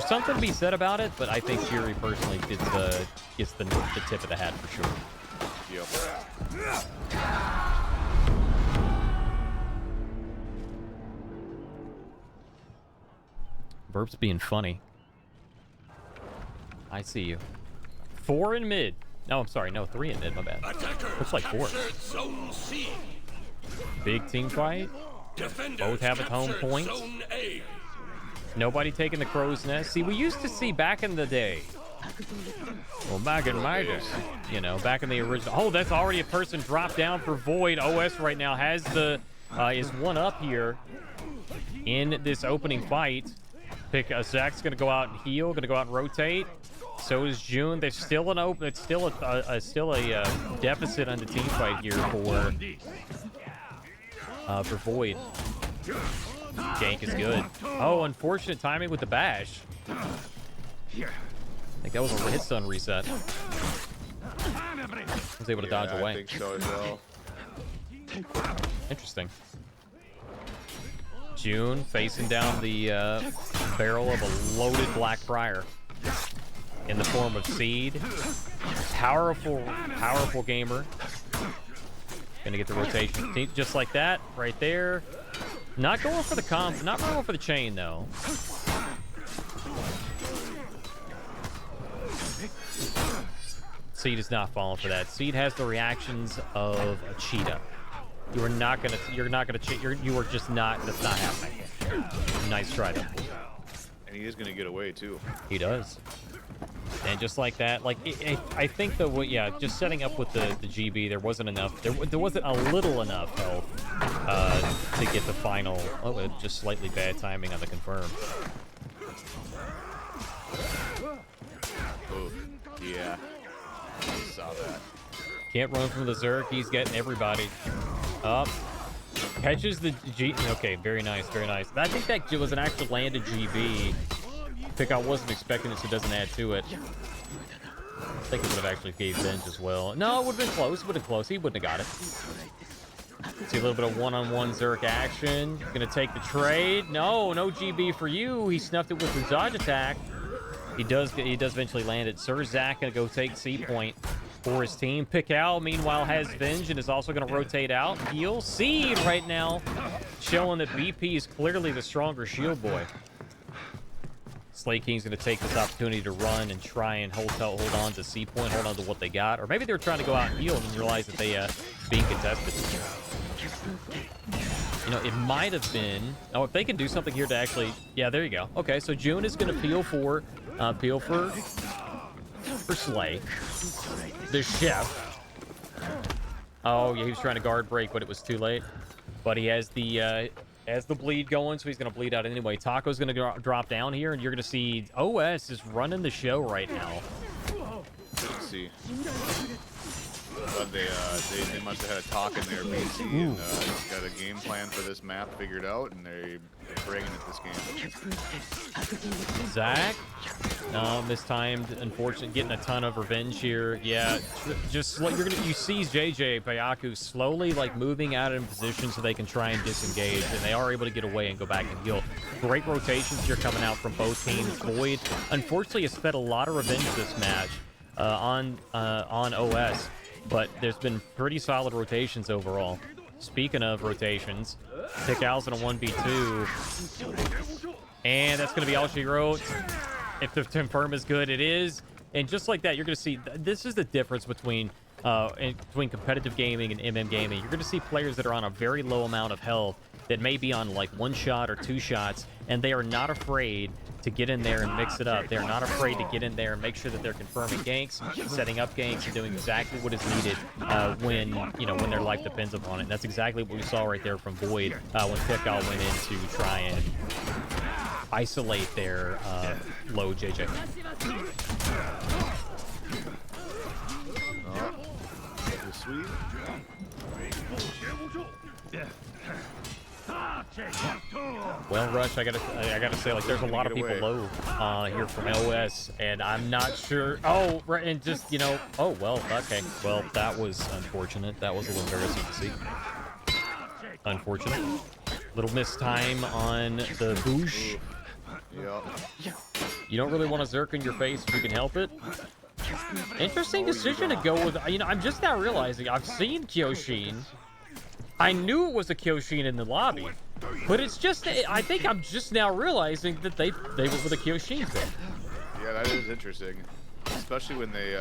something to be said about it. But I think Fury personally gets the tip of the hat for sure. Yep. Burp's being funny. I see you. 4 in mid. No, I'm sorry. No, 3 in mid. My bad. Looks like 4. Zone C. Big team fight. Both have its home points. Nobody taking the crow's nest. See, we used to see back in the day. Well, back in my day, back in the original. Oh, that's already a person dropped down for Void. OS right now has is one up here in this opening fight. Zach's gonna go out and heal, gonna go out and rotate. So is June. There's still an open. It's still a deficit on the team fight here for Void. Gank is good. Oh, unfortunate timing with the bash. I think that was a hit stun reset. Was able to dodge away. I think so as well. Interesting. June facing down the barrel of a loaded Black Friar in the form of Seed. Powerful gamer. Gonna get the rotation just like that, right there. Not going for the comp, not going for the chain though. Seed is not falling for that. Seed has the reactions of a cheetah. You are just not, that's not happening. Nice try though. And he is going to get away too. He does. And just like that, like I think the just setting up with the GB, there wasn't enough. There wasn't a little enough health to get the final. Oh, just slightly bad timing on the confirm. Oh, yeah. I saw that. Can't run from the Zerk. He's getting everybody up. Catches the G. Okay, very nice, very nice. I think that was an actual landed GB. I wasn't expecting it, so it doesn't add to it. I think it would have actually gave Venge as well. No, it would have been close. It would have been close. He wouldn't have got it. See a little bit of one-on-one Zerk action. Gonna take the trade. No GB for you. He snuffed it with the dodge attack. He does eventually land it. Sir Zach gonna go take C point for his team. Pical, meanwhile, has Venge and is also gonna rotate out. Heal. Seed right now, showing that BP is clearly the stronger shield boy. Slay King's going to take this opportunity to run and try and hold on to C point, hold on to what they got. Or maybe they were trying to go out and heal and realize that they being contested. You know, it might have been... Oh, if they can do something here to actually... Yeah, there you go. Okay, so June is going to peel for Slay. The chef. Oh, yeah, he was trying to guard break, but it was too late. But he has the bleed going, so he's going to bleed out anyway. Taco's going to drop down here, and you're going to see OS is running the show right now. Let's see. But they must have had a talk in there, BC, and got a game plan for this map figured out, and they're bringing it this game. Zach, mistimed, unfortunate, getting a ton of revenge here. Yeah, just like you see JJ Bayaku slowly like moving out of position so they can try and disengage, and they are able to get away and go back and heal. Great rotations here coming out from both teams. Void, unfortunately, has spent a lot of revenge this match on OS. But there's been pretty solid rotations overall. Speaking of rotations, Pical's in a 1v2. And that's going to be all she wrote. If the confirm is good, it is. And just like that, you're going to see, this is the difference between competitive gaming and MM gaming. You're going to see players that are on a very low amount of health that may be on like 1 shot or 2 shots, and they are not afraid to get in there and mix it up. They're not afraid to get in there and make sure that they're confirming ganks, setting up ganks, and doing exactly what is needed when their life depends upon it. And that's exactly what we saw right there from Void when Pical went in to try and isolate their low JJ. Sweet. Well, Rush, I gotta say, like, there's a lot of people low here from OS, and I'm not sure. Oh, right, and just oh well, okay, well, that was unfortunate. That was a little embarrassing to see. Unfortunate. Little mistime on the boosh. Yeah. You don't really want to Zerk in your face if you can help it. Interesting decision to go with. I'm just now realizing I've seen Kyoshin. I knew it was a Kyoshin in the lobby, but it's just, I think I'm just now realizing that they were with a Kyoshin pick. Yeah, that is interesting, especially when they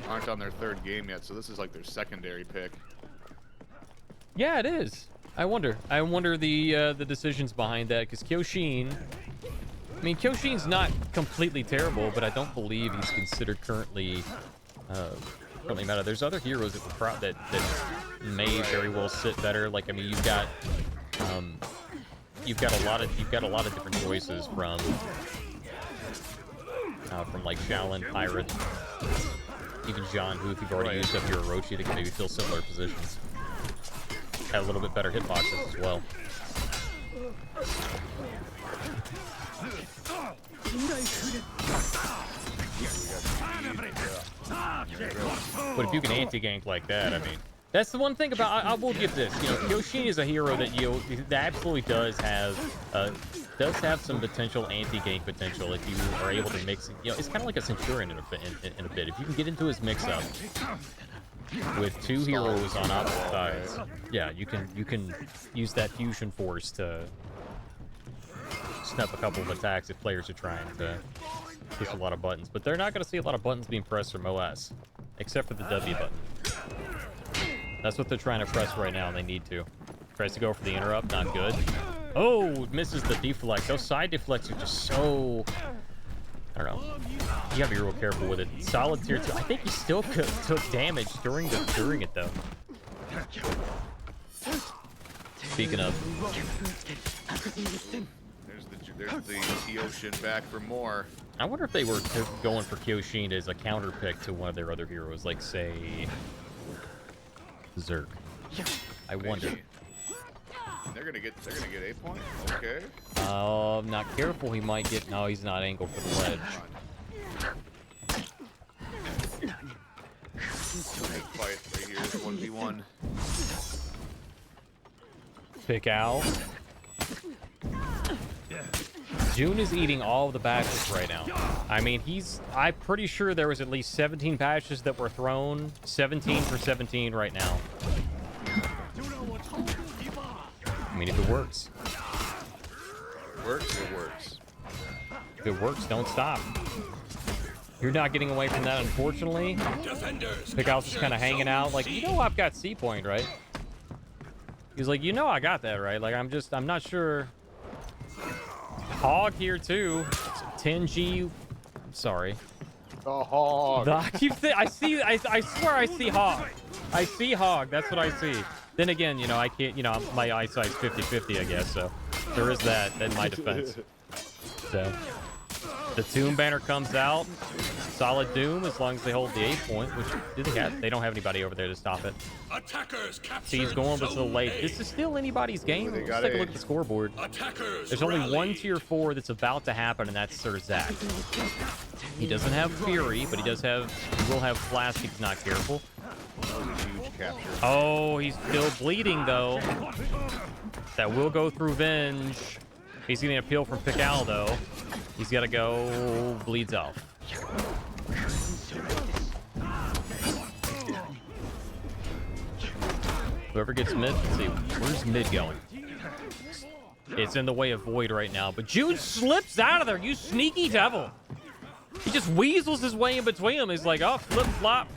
aren't on their 3rd game yet. So this is like their secondary pick. Yeah, it is. I wonder the decisions behind that, because Kyoshin. I mean, Kyoshin's not completely terrible, but I don't believe he's considered currently meta. There's other heroes that may very well sit better. Like, I mean, you've you've got a lot of different choices from like Shaolin Pirate, even John, who if you've already used up your Orochi, they can maybe fill similar positions. Have a little bit better hitboxes as well. But if you can anti-gank like that, I mean, that's the one thing about, I will give this, you know, Kyoshin is a hero that that absolutely does have some potential anti-gank potential if you are able to mix it. You know, it's kind of like a Centurion in a bit. If you can get into his mix-up with two heroes on opposite sides, yeah, you can use that fusion force to snuff a couple of attacks if players are trying to push a lot of buttons. But they're not going to see a lot of buttons being pressed from OS, except for the W button. That's what they're trying to press right now, and they need to. Tries to go for the interrupt, not good. Oh, misses the deflect. Those side deflects are just so... I don't know. You gotta be real careful with it. Solid tier 2. I think he still took damage during it, though. Speaking of... There's the Kyoshin back for more. I wonder if they were going for Kyoshin as a counter pick to one of their other heroes, like, say... Zerk. I wonder. They're gonna get a point. Okay. Not careful. He might get. No, he's not angled for the ledge. Big fight right here. 1v1. Pick out. June is eating all of the bashes right now. I mean, I'm pretty sure there was at least 17 bashes that were thrown. 17 for 17 right now. I mean, if it works. It works. If it works, don't stop. You're not getting away from that, unfortunately. Pickout's just kind of hanging out. Like, you know I've got C point, right? He's like, you know I got that, right? Like, I'm not sure. Hog here, too. 10G. I'm sorry. The hog. I swear I see hog. I see hog. That's what I see. Then again, you know, I can't, you know, my eyesight's 50-50, I guess, so there is that in my defense. So, the Doom banner comes out. Solid Doom, as long as they hold the 8 point, which they don't have anybody over there to stop it. See, he's going but so late. This is still anybody's game. Let's take a look at the scoreboard. There's only one tier 4 that's about to happen, and that's Sir Zach. He doesn't have Fury, but he will have Flask if he's not careful. That was a huge capture. Oh, he's still bleeding, though. That will go through Venge. He's getting an appeal from Pikal, though. He's got to go. Bleeds off. Whoever gets mid, let's see. Where's mid going? It's in the way of Void right now, but June slips out of there, you sneaky devil. He just weasels his way in between them. He's like, oh, flip-flop.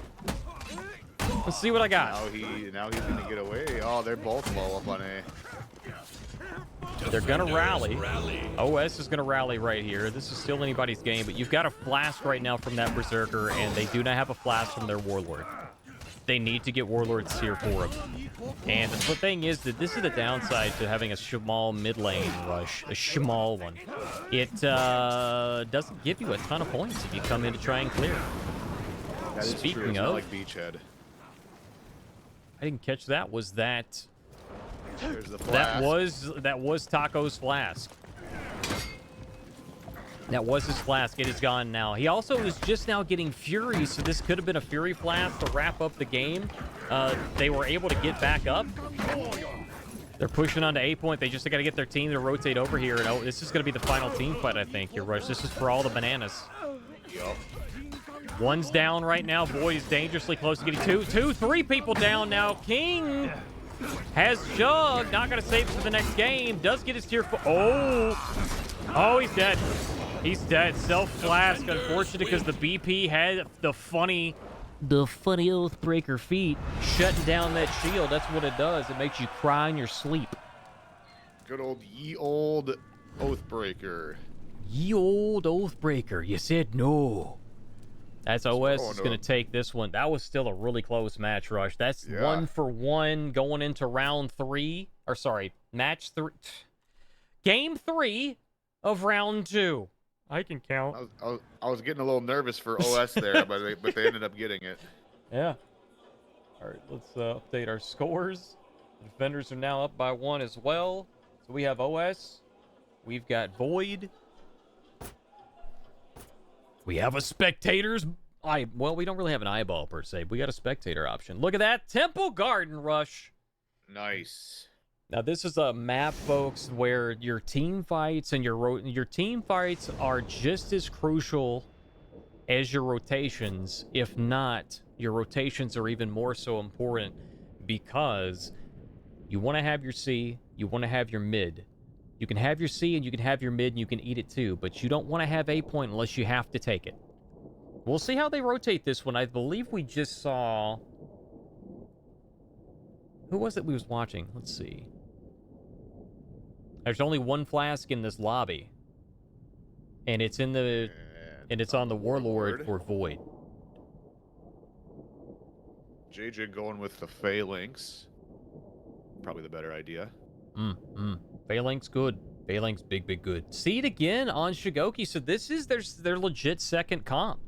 Let's see what I got. Now he's gonna get away. Oh, they're both low up on A. They're gonna rally. OS is gonna rally right here. This is still anybody's game, but you've got a Flask right now from that Berserker, and they do not have a Flask from their Warlord. They need to get Warlords tier 4 up. And the thing is that this is the downside to having a small mid lane rush, a small one. It doesn't give you a ton of points if you come in to try and clear. That is Speaking true. It's of, not like Beachhead. I didn't catch that. Was that? There's the Flask. That was Taco's Flask. That was his Flask. It is gone now. He also is just now getting Fury, so this could have been a Fury Flask to wrap up the game. They were able to get back up. They're pushing on to A point. They just got to get their team to rotate over here. And this is going to be the final team fight, I think, here, Rush. This is for all the bananas. Yup. One's down right now. Boy is dangerously close to getting three people down now. King has Jug. Not going to save it for the next game. Does get his tier 4. Oh, he's dead. He's dead. Self-Flask. Unfortunate because the BP had the funny Oathbreaker feat. Shutting down that shield. That's what it does. It makes you cry in your sleep. Good old ye old Oathbreaker. Ye old Oathbreaker. You said no. That's OS is going to take this one. That was still a really close match, Rush. That's 1-for-1 going into round 3. Or sorry, match 3. Game 3 of round 2. I can count. I was getting a little nervous for OS there, but they ended up getting it. Yeah. All right, let's update our scores. The defenders are now up by 1 as well. So we have OS. We've got Void. We have a spectator's well, we don't really have an eyeball per se. We got a spectator option. Look at that. Temple Garden Rush. Nice. Now this is a map, folks, where your team fights and your team fights are just as crucial as your rotations. If not, your rotations are even more so important, because you want to have your C, you want to have your mid. You can have your C and you can have your mid and you can eat it too, but you don't want to have A point unless you have to take it. We'll see how they rotate this one. I believe we just saw... Who was it we was watching? Let's see. There's only one flask in this lobby. And it's in the... And it's on the Warlord for Void. JJ going with the Phalanx. Probably the better idea. Phalanx good. Phalanx big good. Seed again on Shigoki. So this is their legit second comp.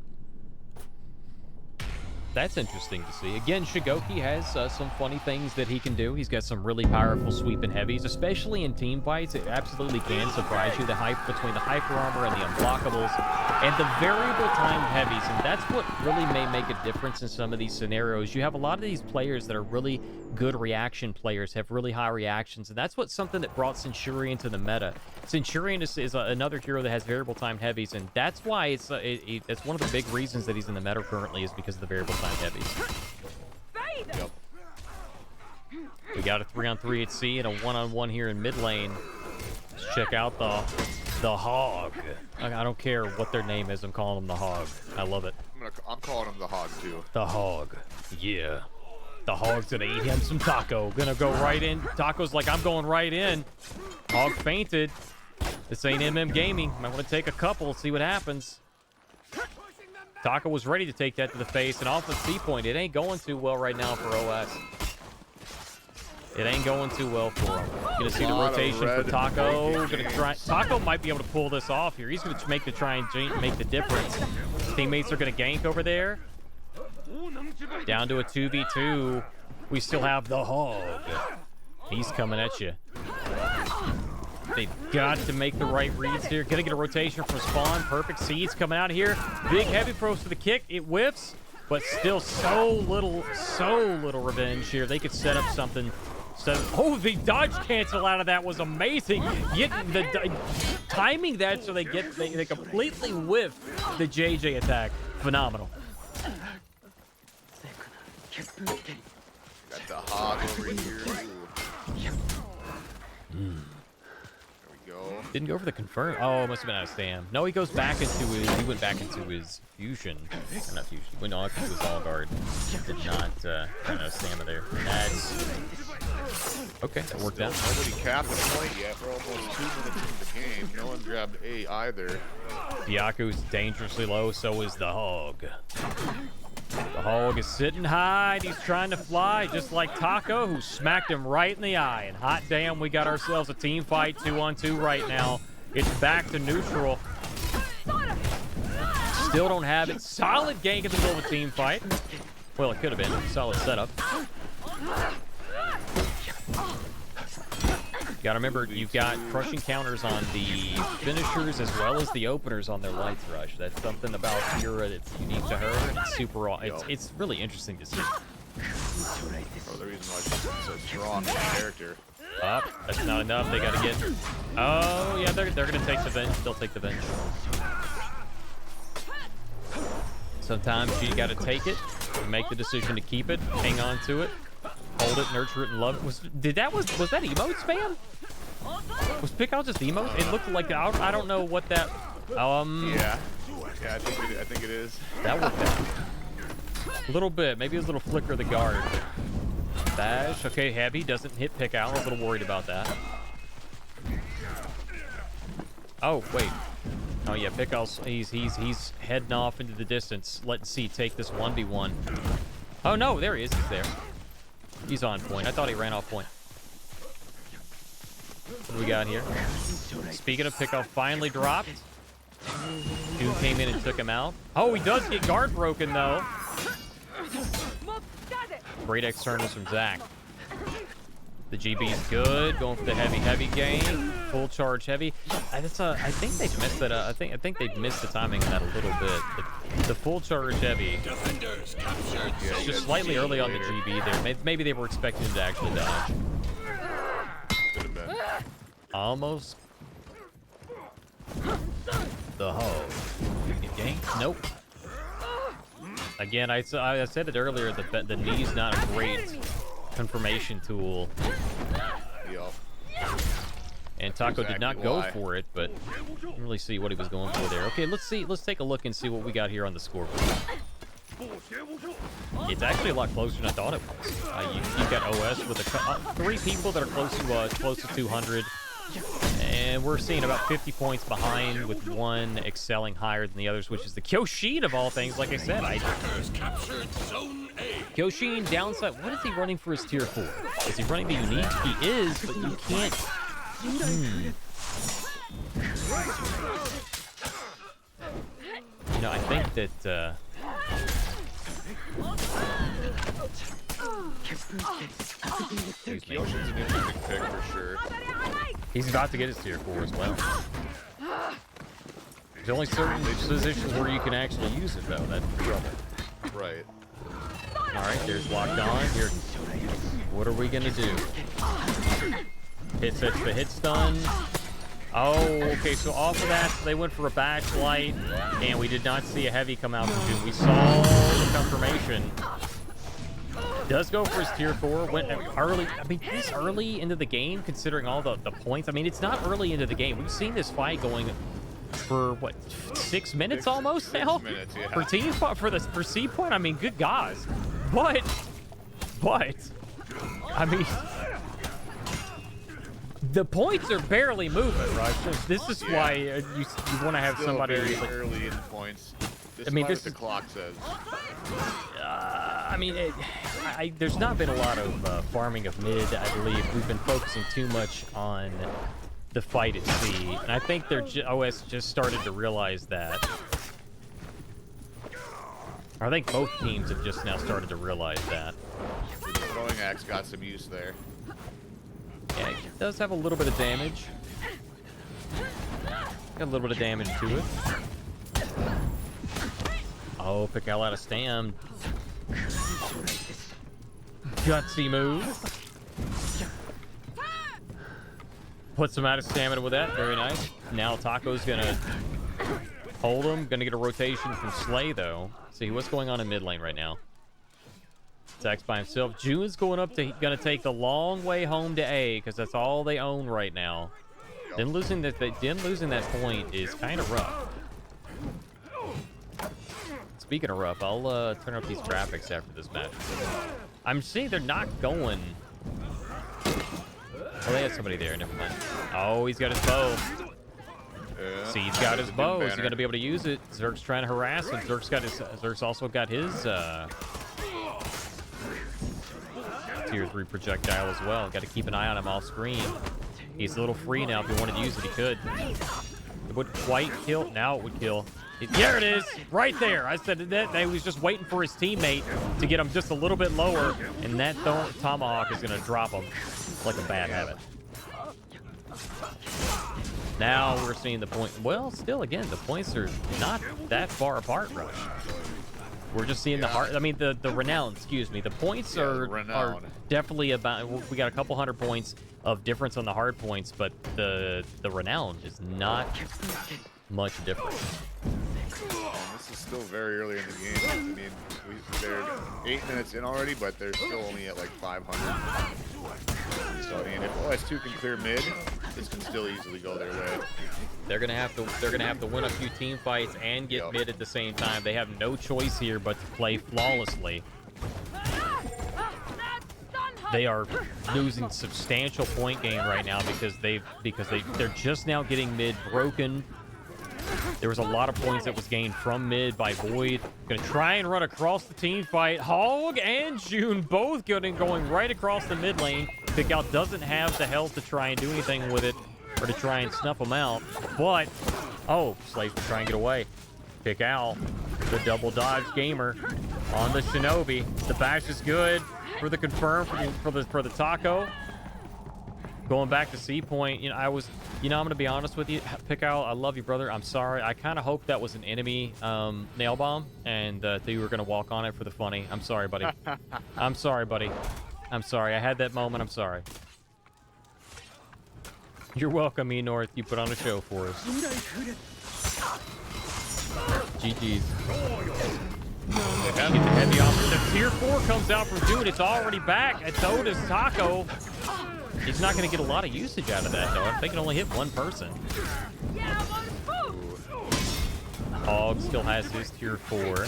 That's interesting to see. Again, Shigoki has some funny things that he can do. He's got some really powerful sweeping heavies, especially in team fights. It absolutely can surprise you, the hype between the hyper armor and the unblockables and the variable timed heavies. And that's what really may make a difference in some of these scenarios. You have a lot of these players that are really good reaction players, have really high reactions, and that's something that brought Centurion to the meta. Centurion is another hero that has variable timed heavies, and that's why it's one of the big reasons that he's in the meta currently, is because of the variable timed heavies. Yep. We got a 3-on-3 at C and a 1-on-1 here in mid lane. Let's check out the Hog. I don't care what their name is. I'm calling them the Hog. I love it. I'm calling him the Hog too. The Hog. Yeah. The Hog's gonna eat him some taco. Gonna go right in. Taco's like, I'm going right in. Hog fainted. This ain't MM Gaming. Might want to take a couple, see what happens. Taco was ready to take that to the face, and off the C point. It ain't going too well right now for OS. It ain't going too well for him. Gonna see the rotation for Taco. Gonna try. Taco might be able to pull this off here. He's gonna try and make the difference. Teammates are gonna gank over there. Down to a 2v2. We still have the Hog. He's coming at you. They've got to make the right reads here. Gonna get a rotation from Spawn. Perfect seeds coming out of here. Big heavy pros for the kick. It whiffs, but still so little revenge here. They could set up something. Oh, the dodge cancel out of that was amazing. Timing that so they completely whiff the JJ attack. Phenomenal. Got the Hog over here. There we go. Didn't go for the confirm. Oh, must have been out of stam. No, he goes back into his. He went back into his fusion. Or not fusion. He went off into his all guard. Did not run out of stamina there. That's okay. That worked out. Nobody capped the point yet. We're almost 2 minutes into the game. No one grabbed A either. Byaku's dangerously low. So is the Hog. The Hog is sitting high, and he's trying to fly, just like Taco, who smacked him right in the eye. And hot damn, we got ourselves a team fight 2-on-2 right now. It's back to neutral. Still don't have it. Solid gank in the middle of a team fight. Well, it could have been. Solid setup. You gotta remember, you've got crushing counters on the finishers as well as the openers on their Lights Rush. That's something about Kira that's unique to her, and it's super. It's really interesting to see. Oh, the reason why she's so strong as a character. That's not enough. They gotta get. Oh yeah, they're gonna take the bench. They'll take the bench. Sometimes you gotta take it, and make the decision to keep it, hang on to it. Hold it, nurture it, and love it. Was that emote spam? Was Pickle just emote? It looked like I don't know what that. Yeah, I think it is. That worked out a little bit. Maybe it was a little flicker of the guard. Bash. Okay, heavy doesn't hit Pickle. I was a little worried about that. Oh wait. Oh yeah, Pickle's he's heading off into the distance. Let's see. Take this 1v1. Oh no, there he is. He's there. He's on point. I thought he ran off point. What do we got here? Speaking of pickoff, finally dropped. June came in and took him out. Oh, he does get guard broken, though. Great externals from Zach. The GB is good. Going for the heavy game. Full charge heavy. I think they missed that. I think they missed the timing on that a little bit. The full charge heavy. Defenders captured. Yeah, Just slightly early on the GB there. Maybe they were expecting him to actually dodge. Could have been. Almost. The hoe. Game? Nope. Again, I said it earlier. The knee's not a great confirmation tool. Yo. And Taco did not go why. for it, but didn't really see what he was going for there. Okay, let's see. Let's take a look and see what we got here on the scoreboard. It's actually a lot closer than I thought it was. You've got OS with 3 people that are close to 200, and we're seeing about 50 points behind, with one excelling higher than the others, which is the Kyoshin of all things. Like I said, Attackers captured Zone A. Kyoshin downside. What is he running for his tier 4? Is he running the unique? He is, but you can't. You know, I think that. Excuse me. Yoshin's an interesting pick for sure. He's about to get his tier 4 as well. There's only certain positions where you can actually use it, though. That's the trouble. Right. All right, there's locked on. Here, what are we gonna do? Hit sets the hit stun. Oh, okay. So off of that, they went for a batch light, and we did not see a heavy come out from June. We saw the confirmation. Does go for his tier 4. Went early. I mean, this early into the game, considering all the points. I mean, it's not early into the game. We've seen this fight going for what, 6 minutes almost now? 6 minutes, yeah. For team for C point. I mean, good gods. But I mean, the points are barely moving, right? So this is why you want to have Still somebody very like, early in the points. I mean, Despite this what the is- clock says. I mean, there's not been a lot of farming of mid, I believe. We've been focusing too much on the fight at C, and I think OS just started to realize that. I think both teams have just now started to realize that. The throwing axe got some use there. Yeah, it does have a little bit of damage. Got a little bit of damage to it. Oh, pick out of stam. Gutsy move. Put some out of stamina with that. Very nice. Now Taco's gonna hold him. Gonna get a rotation from Slay though. See what's going on in mid lane right now. Zach's by himself. June's going up to gonna take the long way home to A because that's all they own right now. Then losing that point is kind of rough. Speaking of rough, I'll turn up these graphics after this match. I'm seeing they're not going. Oh, they had somebody there. Never mind. Oh, he's got his bow. Yeah. See, he's got his bow. Is he banner. going to be able to use it? Zerk's trying to harass him. Zerk's also got his tier 3 projectile as well. Got to keep an eye on him off screen. He's a little free now. If he wanted to use it, he could. It wouldn't quite kill. Now it would kill. There it is, right there. I said that he was just waiting for his teammate to get him just a little bit lower, and that tomahawk is going to drop him like a bad habit. Now we're seeing the point. Well, still, again, the points are not that far apart, Rush. We're just seeing the heart. I mean, the renown. Excuse me. The points are definitely about. We got a couple hundred points of difference on the hard points, but the renown is not much different. This is still very early in the game. I mean, they're 8 minutes in already, but they're still only at like 500. So I mean, if OS2 can clear mid, this can still easily go their way. They're gonna have to win a few team fights and get mid at the same time. They have no choice here but to play flawlessly. They are losing substantial point gain right now because they're just now getting mid broken. There was a lot of points that was gained from mid by Void. Gonna try and run across the team fight. Hog and June both going right across the mid lane. Pick Out doesn't have the health to try and do anything with it or to try and snuff him out. But, oh, Slave's trying to get away. Pick Out, the double dodge gamer on the Shinobi. The bash is good for the confirm for the taco. Going back to C point, I'm gonna be honest with you, Pick Out. I love you, brother. I'm sorry. I kind of hoped that was an enemy nail bomb, and that you were gonna walk on it for the funny. I'm sorry, buddy. I'm sorry, buddy. I'm sorry. I had that moment. I'm sorry. You're welcome, E North. You put on a show for us. GG's. Get the heavy off. The tier 4 comes out from Dude. It's already back. And so does Taco. He's not going to get a lot of usage out of that, though. I think it only hit one person. Hog still has his tier 4.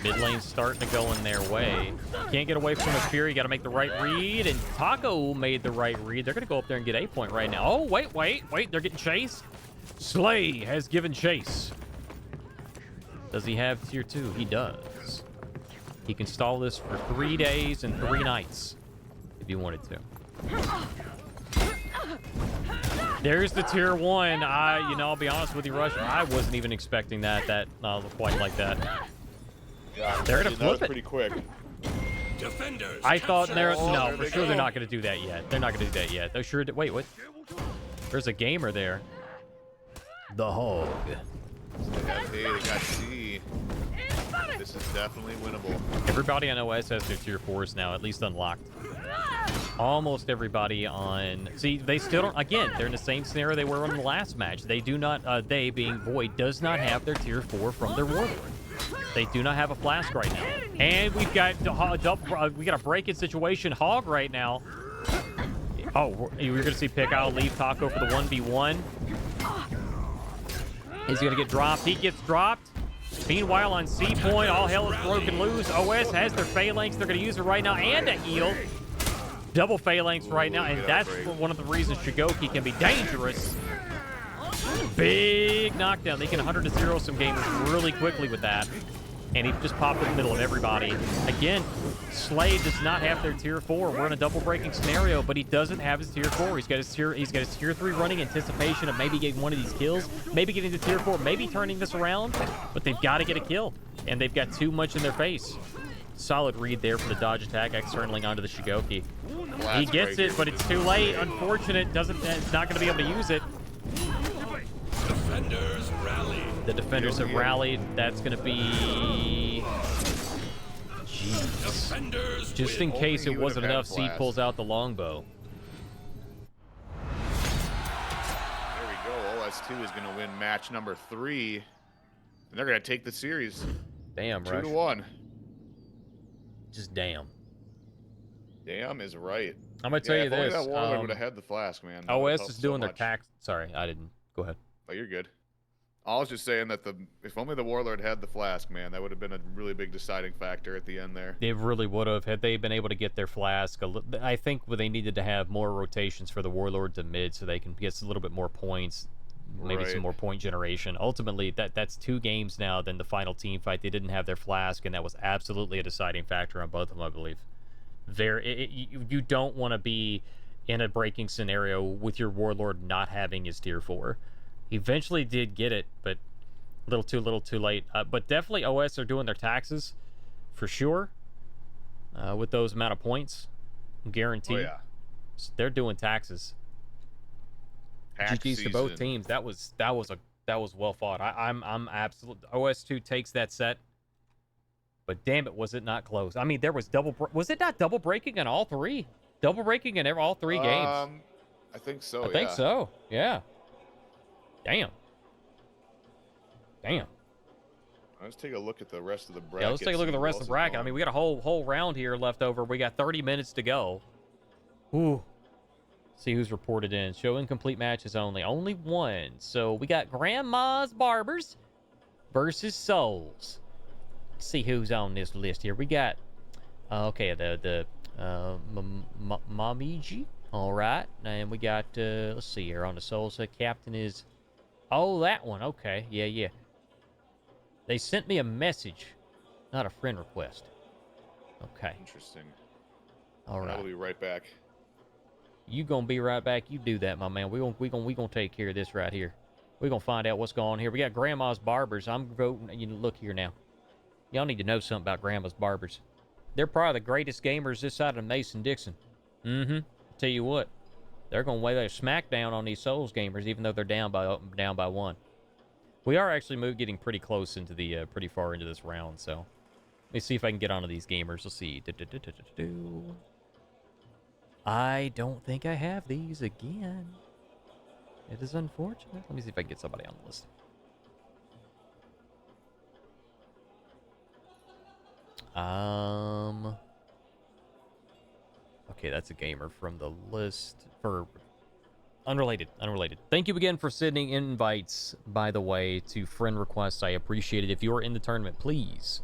Mid lane's starting to go in their way. Can't get away from the Fury. Got to make the right read. And Taco made the right read. They're going to go up there and get A point right now. Oh, wait. They're getting chased. Slay has given chase. Does he have tier 2? He does. He can stall this for 3 days and 3 nights if he wanted to. There's the tier 1. I'll be honest with you, Rush. I wasn't even expecting that quite like that. Yeah, they're gonna flip it pretty quick. Defenders. I thought there for they sure go. they're not gonna do that yet. They're not gonna do that yet. They sure did. Wait, what? There's a gamer there. The Hog. They got A, they got C. This is definitely winnable. Everybody on OS has their tier 4s now, at least unlocked. Almost everybody on... See, they still don't... Again, they're in the same scenario they were in the last match. They do not... they, being Void, does not have their tier 4 from their Warlord. They do not have a flask right now. And we've got we got a break-in situation. Hog right now. Oh, you're going to see Pick Out leave Taco for the 1v1. He's going to get dropped. He gets dropped. Meanwhile, on C point, all hell is broken loose. OS has their phalanx. They're going to use it right now and a heal. Double phalanx right now, and that's one of the reasons Shigoki can be dangerous. Big knockdown. They can 100-0 some gamers really quickly with that. And he just popped in the middle of everybody. Again, Slade does not have their tier 4. We're in a double breaking scenario, but he doesn't have his tier 4. He's got his tier 3 running, anticipation of maybe getting one of these kills, maybe getting to tier 4, maybe turning this around, but they've got to get a kill. And they've got too much in their face. Solid read there for the dodge attack, externally onto the Shigoki. He gets it, but it's too late. Unfortunate. It's not going to be able to use it. Defenders rally. The defenders have rallied. That's going to be... Jeez. Defenders Just win. in case Hoping it he wasn't would've had enough, C blast. pulls out the longbow. There we go. OS2 is going to win match number 3. And they're going to take the series. Damn, Rush. 2-1. Just damn. Damn is right. I'm going to tell you if only this. that Warlord would have had the flask, man. that would've OS helped is so doing their much. tax... Sorry, I didn't. Go ahead. Oh, you're good. I was just saying that if only the Warlord had the flask, man, that would have been a really big deciding factor at the end there. It really would have. Had they been able to get their flask, I think they needed to have more rotations for the Warlord to mid so they can get a little bit more points, maybe some Right. more point generation. Ultimately, that's 2 games now than the final team fight. They didn't have their flask, and that was absolutely a deciding factor on both of them, I believe. You don't want to be in a breaking scenario with your Warlord not having his tier 4. He eventually did get it, but a little too late. But definitely OS are doing their taxes, for sure, with those amount of points, guaranteed. Oh, yeah. So they're doing taxes. Tax GG's to both season. teams. That was well fought. I'm absolutely... OS2 takes that set, but damn it, was it not close? I mean, there was was it not double breaking in all 3? Double breaking in all 3 games. I think so. I think so. Yeah. Damn. Let's take a look at the rest of the bracket. Yeah, let's take a look at the rest of the bracket. I mean, we got a whole round here left over. We got 30 minutes to go. Ooh. See who's reported in. Show incomplete matches only. Only 1. So we got Grandma's Barbers versus Souls. Let's see who's on this list here. We got okay, the Mamiji. All right. And we got let's see here on the Souls. The captain is that one. Okay. Yeah. They sent me a message, not a friend request. Okay. Interesting. All right. I'll be right back. You gonna be right back. You do that, my man. We gonna take care of this right here. We gonna find out what's going on here. We got Grandma's Barbers. I'm voting. You know, look here now. Y'all need to know something about Grandma's Barbers. They're probably the greatest gamers this side of Mason-Dixon. Mm-hmm. Tell you what, they're gonna lay their smack down on these Souls gamers, even though they're down by one. We are actually getting pretty close into the pretty far into this round. So let me see if I can get onto these gamers. Let's see. I don't think I have these again. It is unfortunate. Let me see if I can get somebody on the list. Okay, that's a gamer from the list for unrelated. Thank you again for sending invites, by the way, to friend requests. I appreciate it. If you're in the tournament, please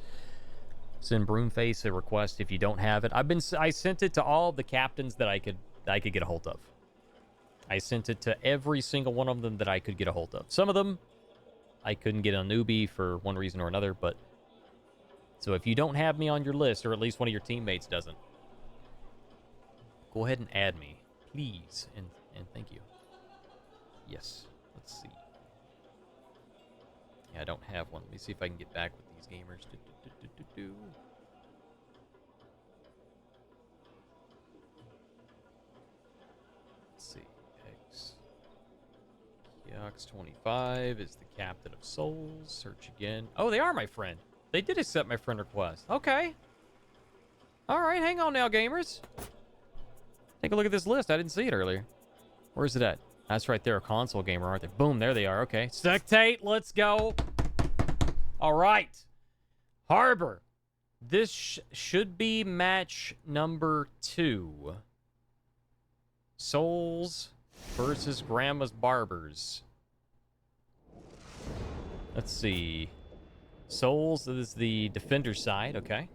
send Broomface a request if you don't have it. I sent it to all the captains that I could get a hold of. I sent it to every single one of them that I could get a hold of. Some of them I couldn't get a newbie for one reason or another, but so if you don't have me on your list, or at least one of your teammates doesn't, go ahead and add me, please, and thank you. Yes, let's see. Yeah, I don't have one. Let me see if I can get back with these gamers. Let's see. Yox 25 is the captain of Souls. Search again. Oh, they are my friend. They did accept my friend request. Okay. All right, hang on now, gamers. Take a look at this list. I didn't see it earlier. Where's it at? That's right there, a console gamer, aren't they? Boom, there they are. Okay. Spectate, let's go. All right. Harbor. This should be match number 2. Souls versus Grandma's Barbers. Let's see. Souls is the defender side, okay.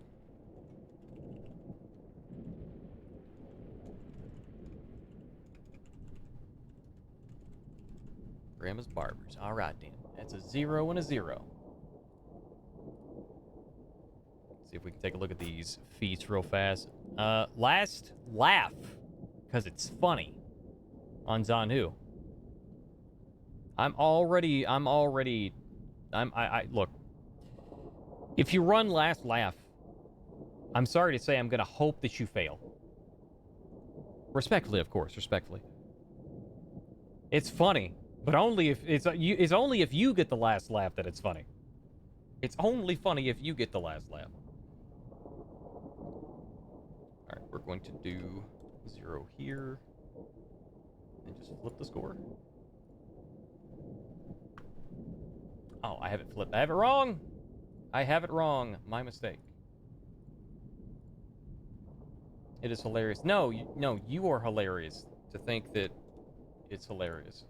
Grandma's Barbers. All right, Dan. That's a 0 and a 0. Let's see if we can take a look at these feats real fast. Last laugh, because it's funny, on Zanhu. Look. If you run last laugh, I'm sorry to say I'm going to hope that you fail. Respectfully, of course, respectfully. It's funny, but only if it's only if you get the last laugh that it's funny. It's only funny if you get the last laugh. All right, we're going to do 0 here and just flip the score. Oh, I have it flipped. I have it wrong. I have it wrong. My mistake. It is hilarious. No, you are hilarious to think that it's hilarious.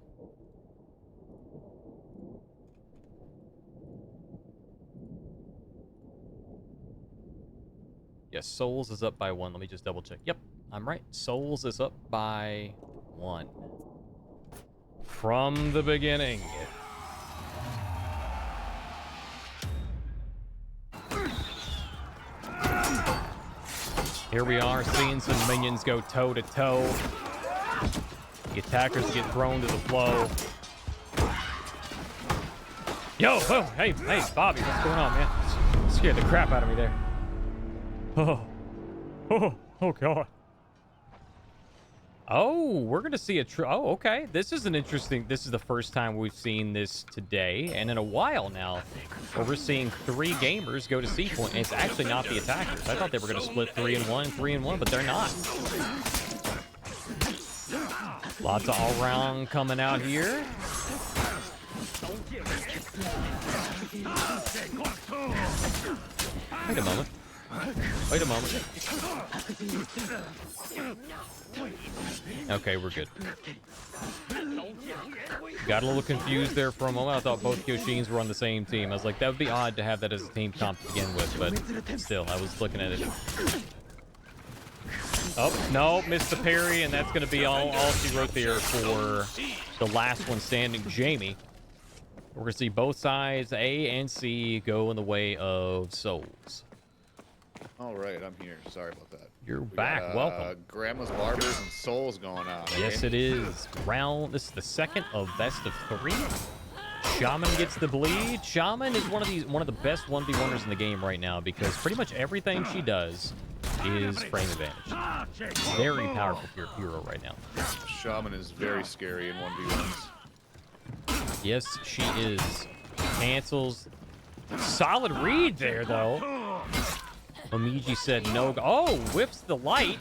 Yes, Souls is up by 1. Let me just double check. Yep, I'm right. Souls is up by 1. From the beginning. Here we are, seeing some minions go toe-to-toe. The attackers get thrown to the flow. Yo, oh, hey, Bobby, what's going on, man? Scared the crap out of me there. Oh, God. Oh, we're going to see oh, okay. This is the first time we've seen this today, and in a while now, where we're seeing 3 gamers go to C point, and it's actually not the attackers. I thought they were going to split 3 and 1, 3 and 1, but they're not. Lots of all-round coming out here. Wait a moment. Okay, we're good. Got a little confused there for a moment. I thought both Kyoshins were on the same team. I was like, that would be odd to have that as a team comp to begin with, but still, I was looking at it. Oh, no, missed the parry, and that's going to be all she wrote there for the last one standing, Jamie. We're going to see both sides, A and C, go in the way of Souls. All right, I'm here. Sorry about that. You're We back. got, Welcome. Grandma's Barbers and Souls going on. Yes, it is. This is the second of best of 3. Shaman gets the bleed. Shaman is one of the best 1v1ers in the game right now because pretty much everything she does is frame advantage. Very powerful hero right now. Shaman is very scary in 1v1s. Yes, she is. Cancels. Solid read there, though. Omiji said no. Oh, whips the light.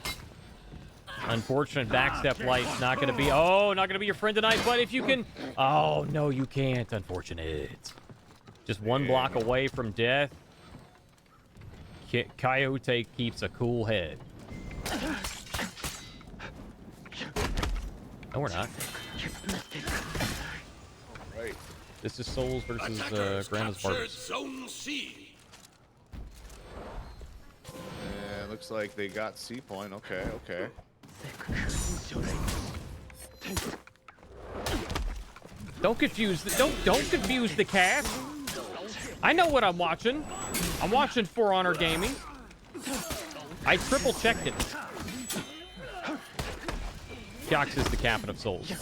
Unfortunate backstep light's not going to be... Oh, not going to be your friend tonight, but if you can... Oh, no, you can't. Unfortunate. Just one block away from death. Coyote keeps a cool head. No, we're not. Right. This is Souls versus Grandma's Barbers. Zone C. And looks like they got C point. Okay, okay. Don't confuse the cast. I know what I'm watching. I'm watching For Honor Gaming. I triple checked it. Kyox is the captain of Souls.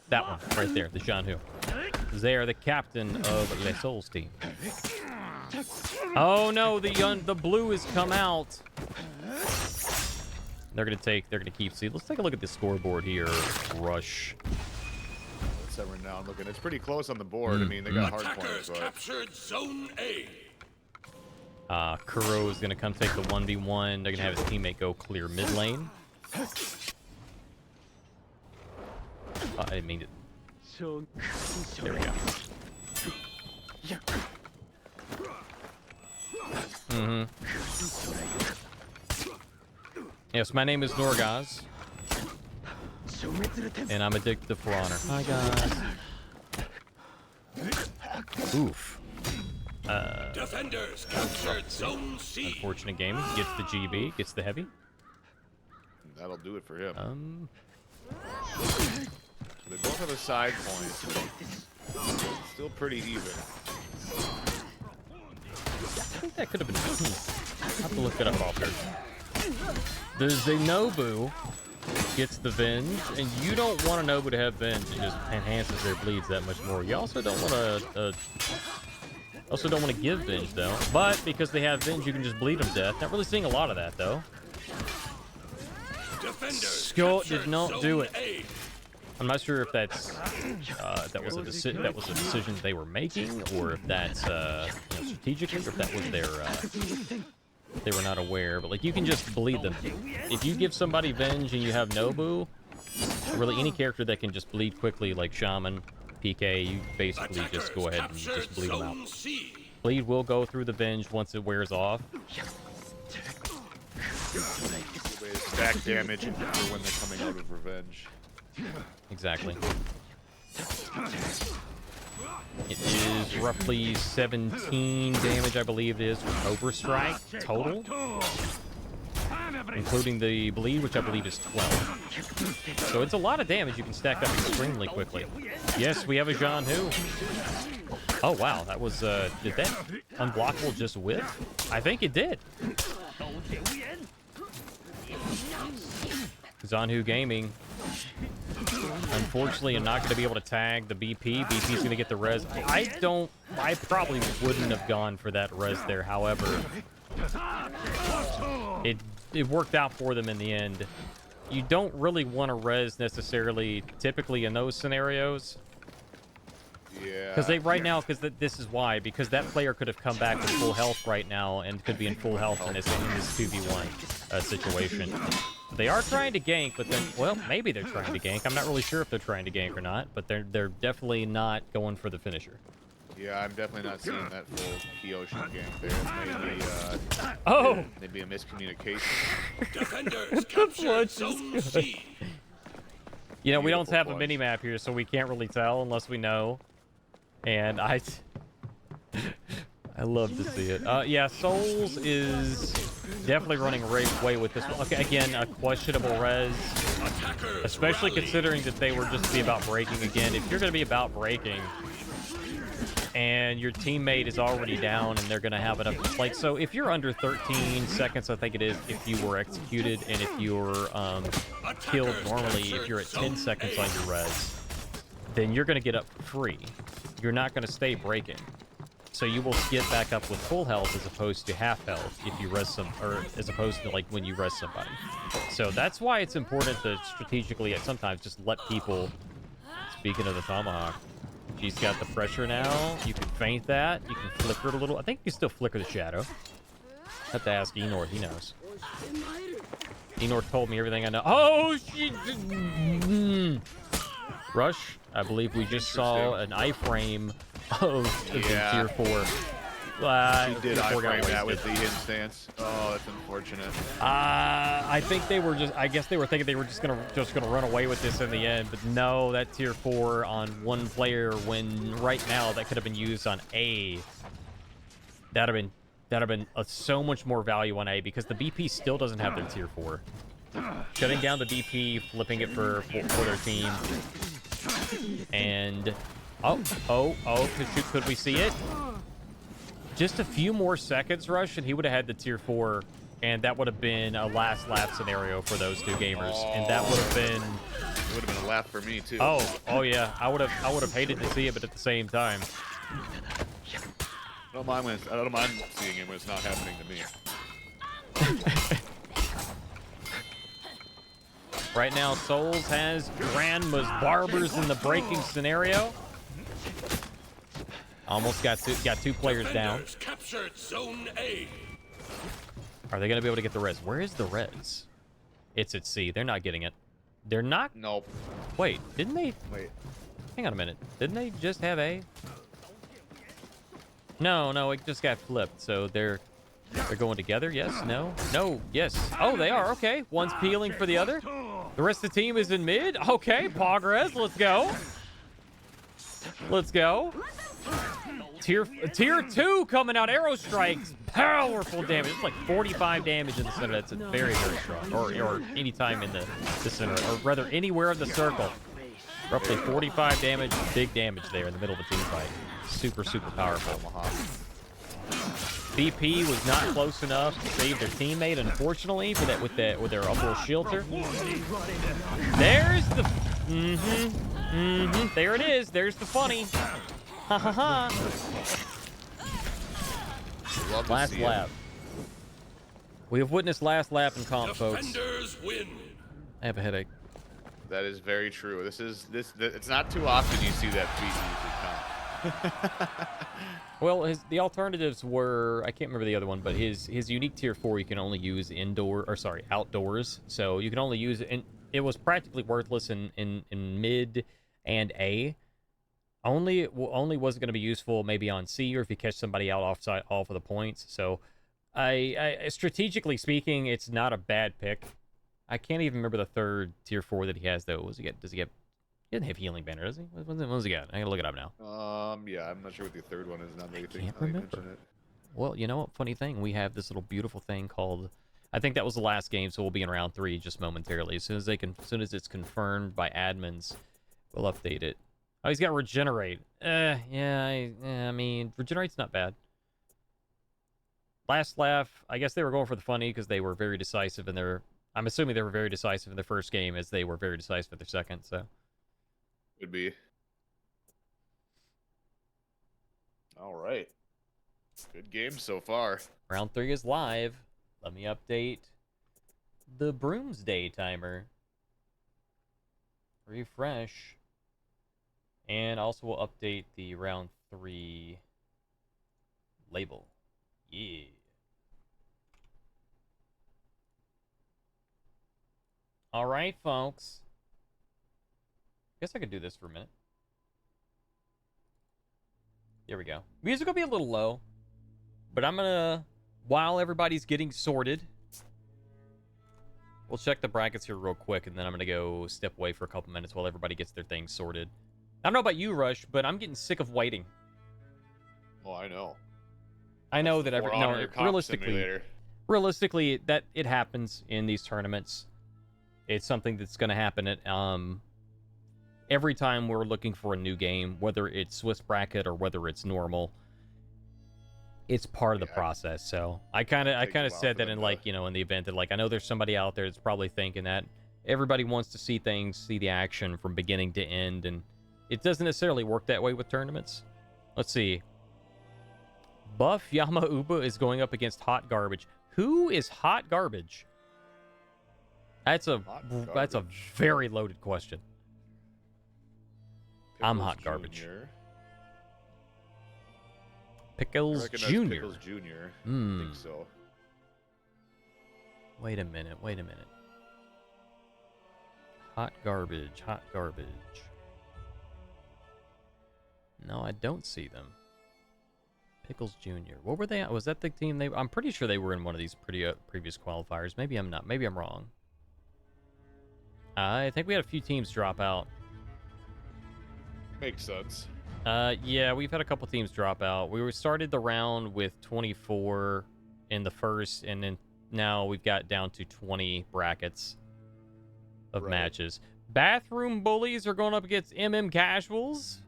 That one right there, the Jean-Hu. They are the captain of the Souls team. Oh no, the blue has come out. They're gonna keep C. Let's take a look at the scoreboard here. Rush. Let's run down looking. It's pretty close on the board. I mean, they got hard points, Attackers but captured Zone A. Kuro is gonna come take the 1v1. They're gonna have his teammate go clear mid lane. I didn't mean it. There we go. Yes, my name is Norgoz, and I'm addicted to For Honor. Hi, guys. Oof. Defenders captured Zone C. Unfortunate game. Gets the GB, gets the heavy. that'll do it for him. They both have a side point. Still pretty even. I think that could have been. I'll have to look it up off here. The Zenobu gets the Venge, and you don't want a Nobu to have Venge. It just enhances their bleeds that much more. You also don't want to give Venge though. But because they have Venge, you can just bleed them to death. Not really seeing a lot of that though. Scott did not do it. I'm not sure if that's that was a decision they were making, or if that's strategically, or if that was their they were not aware. But like, you can just bleed them. If you give somebody Venge and you have Nobu, really any character that can just bleed quickly, like Shaman, PK, you basically just go ahead and just bleed them out. Bleed will go through the Venge once it wears off. Stack damage for when they're coming out of revenge. Exactly. It is roughly 17 damage, I believe it is, from Overstrike total, including the bleed, which I believe is 12. So it's a lot of damage you can stack up extremely quickly. Yes, we have a Jean-Hu. Oh wow, that was did that unblockable just whiff? I think it did. Jean-Hu Gaming. Unfortunately, I'm not going to be able to tag the BP. BP's going to get the res. I probably wouldn't have gone for that res there. However, it worked out for them in the end. You don't really want to res necessarily, typically in those scenarios. Yeah. Because this is why. Because that player could have come back with full health right now and could be in full health in this 2v1 situation. They are trying to gank, but then, well, maybe they're trying to gank. I'm not really sure if they're trying to gank or not, but they're definitely not going for the finisher. Yeah, I'm definitely not seeing that full Kyoshi gank there. Maybe a miscommunication. Defenders captured Zone C. You know, we don't have a Clutch. mini-map here, so we can't really tell unless we know. And I love to see it. Yeah, Souls is definitely running way with this one. Okay, again, a questionable res. Especially considering that they were just to be about breaking again. If you're going to be about breaking, and your teammate is already down, and they're going to have enough. Like, so if you're under 13 seconds, I think it is, if you were executed, and if you're killed normally, if you're at 10 seconds on your res, then you're going to get up for free. You're not going to stay breaking. So you will get back up with full health as opposed to half health if you res some, or as opposed to like when you res somebody. So that's why it's important to strategically sometimes just let people. Speaking of the tomahawk, she's got the pressure now. You can feint that. You can flicker it a little. I think you can still flicker the shadow. Have to ask Enor. He knows. Enor told me everything I know. Oh, she. Rush. I believe we just saw an iframe of the tier 4. She did iframe that with the hidden stance. Oh, that's unfortunate. I think they were just. I guess they were thinking they were just gonna run away with this in the end, but no, that tier 4 on one player. When right now that could have been used on A. That'd have been so much more value on A because the BP still doesn't have their tier 4. Shutting down the BP, flipping it for their team, and could we see it? Just a few more seconds, Rush, and he would have had the tier 4, and that would have been a last lap scenario for those two gamers, and that would have been. It would have been a lap for me too. Oh yeah, I would have hated to see it, but at the same time. I don't mind seeing it when it's not happening to me. Right now, Souls has Grandma's Barbers in the breaking scenario. Almost got two players down. Captured Zone A. Are they going to be able to get the res? Where is the res? It's at C. They're not getting it. They're not? Nope. Wait, didn't they? Wait. Hang on a minute. Didn't they just have A? No, it just got flipped. So they're going together? Yes? No? No? Yes. Oh, they are. Okay. One's peeling for the other. The rest of the team is in mid. Okay, progress. Let's go. Let's go. Tier 2 coming out. Arrow strikes. Powerful damage. It's like 45 damage in the center. That's very, very strong. Or any time in the center. Or rather, anywhere in the circle. Roughly 45 damage. Big damage there in the middle of a team fight. Super, super powerful. BP was not close enough to save their teammate, unfortunately, for that with their Umbral Shieldter. There's the there it is. There's the funny. Ha ha ha. Last lap. We have witnessed last lap in comp, folks. Defenders win. I have a headache. That is very true. It's not too often you see that feat usually come. Well, the alternatives were, I can't remember the other one, but his unique tier 4 you can only use outdoors. So you can only use it, and it was practically worthless in mid and A. Only wasn't going to be useful maybe on C or if you catch somebody out off of the points. So I strategically speaking, it's not a bad pick. I can't even remember the third tier 4 that he has though. Does he get? He doesn't have healing banner, does he? What does he got? I gotta look it up now. Yeah, I'm not sure what the third one is. Now that you Can't remember. mention it. Well, you know what? Funny thing, we have this little beautiful thing called. I think that was the last game, so we'll be in round 3 just momentarily. As soon as it's confirmed by admins, we'll update it. Oh, he's got regenerate. I mean, regenerate's not bad. Last laugh. I guess they were going for the funny because they were very decisive in their. I'm assuming they were very decisive in their first game, as they were very decisive in their second. So. Could be. All right. Good game so far. Round 3 is live. Let me update the Broomsday timer. Refresh. And also we'll update the round 3 label. Yeah. All right, folks. Guess I could do this for a minute. There we go. Music will be a little low, but I'm gonna, while everybody's getting sorted, we'll check the brackets here real quick, and then I'm gonna go step away for a couple minutes while everybody gets their things sorted. I don't know about you, Rush, but I'm getting sick of waiting. Oh, I know. I know that realistically, that it happens in these tournaments. It's something that's going to happen at every time we're looking for a new game, whether it's Swiss bracket or whether it's normal, it's part of the process. So I kind of Takes a while said for that them in to- like, in the event that like I know there's somebody out there that's probably thinking that everybody wants to see things, see the action from beginning to end, and it doesn't necessarily work that way with tournaments. Let's see. Buff Yama Uba is going up against Hot Garbage. Who is Hot Garbage? That's a Garbage. very loaded question. I'm Pickles Hot Garbage. Jr. I Pickles recognize Jr. Pickles Jr. I think so. Wait a minute. Hot Garbage. No, I don't see them. Pickles Jr. What were they at? Was that the team they... I'm pretty sure they were in one of these previous qualifiers. Maybe I'm not. Maybe I'm wrong. I think we had a few teams drop out. Makes sense. Yeah, we've had a couple teams drop out. We started the round with 24 in the first, and then now we've got down to 20 brackets of matches. Bathroom Bullies are going up against MM Casuals.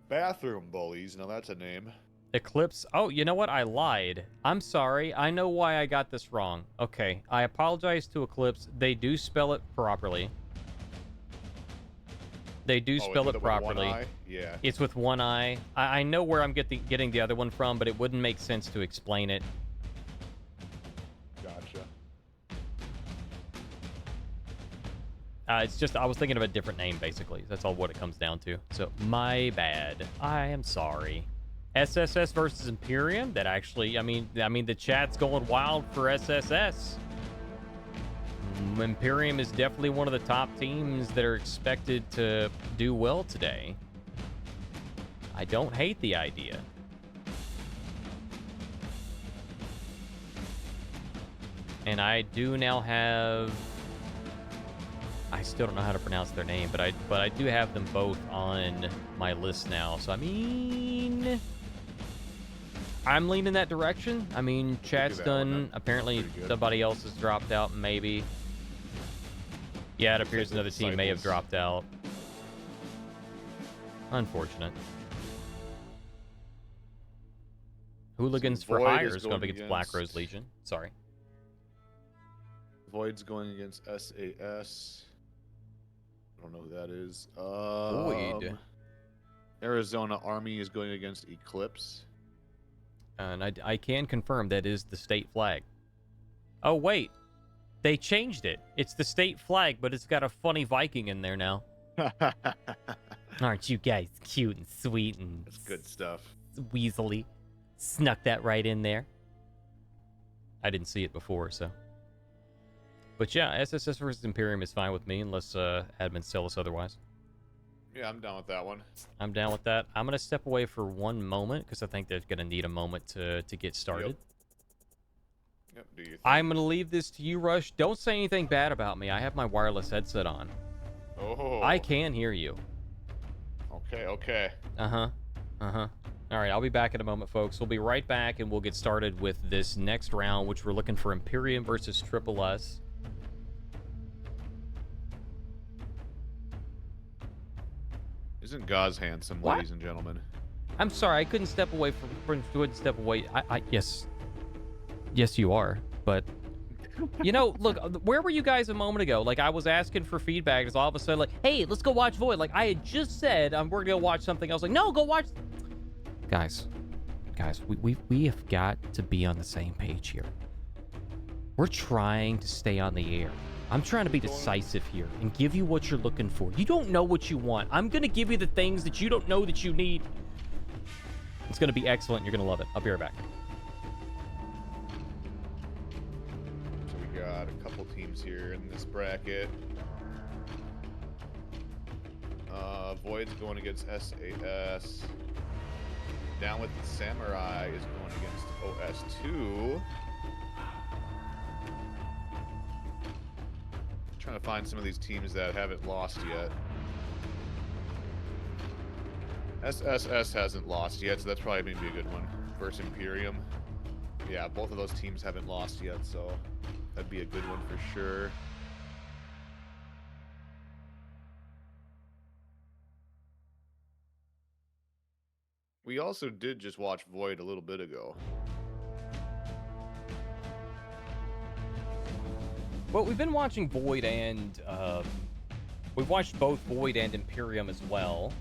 Bathroom Bullies. Now that's a name. Eclipse. Oh, you know what? I lied. I'm sorry. I know why I got this wrong. Okay, I apologize to Eclipse. They do spell it properly. They do spell it properly. Yeah. It's with one eye. I know where I'm getting the other one from, but it wouldn't make sense to explain it. Gotcha. It's just I was thinking of a different name, basically. That's all what it comes down to. So my bad. I am sorry. SSS versus Imperium. That actually, I mean, the chat's going wild for SSS. Imperium is definitely one of the top teams that are expected to do well today. I don't hate the idea. And I do now have... I still don't know how to pronounce their name, but I do have them both on my list now. So, I mean... I'm leaning that direction. I mean, chat's done. Apparently, somebody else has dropped out, maybe. Yeah, it appears another team may have dropped out. Unfortunate. Hooligans for Hire is going to be against Black Rose Legion. Sorry. Void's going against SAS. I don't know who that is. Void. Arizona Army is going against Eclipse. And I can confirm that is the state flag. Oh, wait. They changed it. It's the state flag, but it's got a funny Viking in there now. Aren't you guys cute and sweet and... That's good stuff. Weaselly. Snuck that right in there. I didn't see it before, so... But yeah, SSS versus Imperium is fine with me, unless admins tell us otherwise. Yeah, I'm down with that one. I'm down with that. I'm going to step away for one moment, because I think they're going to need a moment to get started. Yep, do you think? I'm going to leave this to you, Rush. Don't say anything bad about me. I have my wireless headset on. Oh. I can hear you. Okay. All right, I'll be back in a moment, folks. We'll be right back, and we'll get started with this next round, which we're looking for Imperium versus Triple S. Isn't Gauze handsome, What? ladies and gentlemen? I'm sorry, I couldn't step away couldn't step away. Yes, you are. But you know, look, where were you guys a moment ago? Like, I was asking for feedback, and all of a sudden, like, hey, let's go watch Void. Like, I had just said we're gonna go watch something. I was like, no, go watch. Guys, we have got to be on the same page here. We're trying to stay on the air. I'm trying to be decisive here and give you what you're looking for. You don't know what you want. I'm going to give you the things that you don't know that you need. It's going to be excellent. You're going to love it. I'll be right back. So we got a couple teams here in this bracket. Void's going against SAS. Down with the Samurai is going against OS2. Trying to find some of these teams that haven't lost yet. SSS hasn't lost yet, so that's probably going to be a good one. Versus Imperium. Yeah, both of those teams haven't lost yet, so that'd be a good one for sure. We also did just watch Void a little bit ago. Well, we've been watching Void and we've watched both Void and Imperium as well.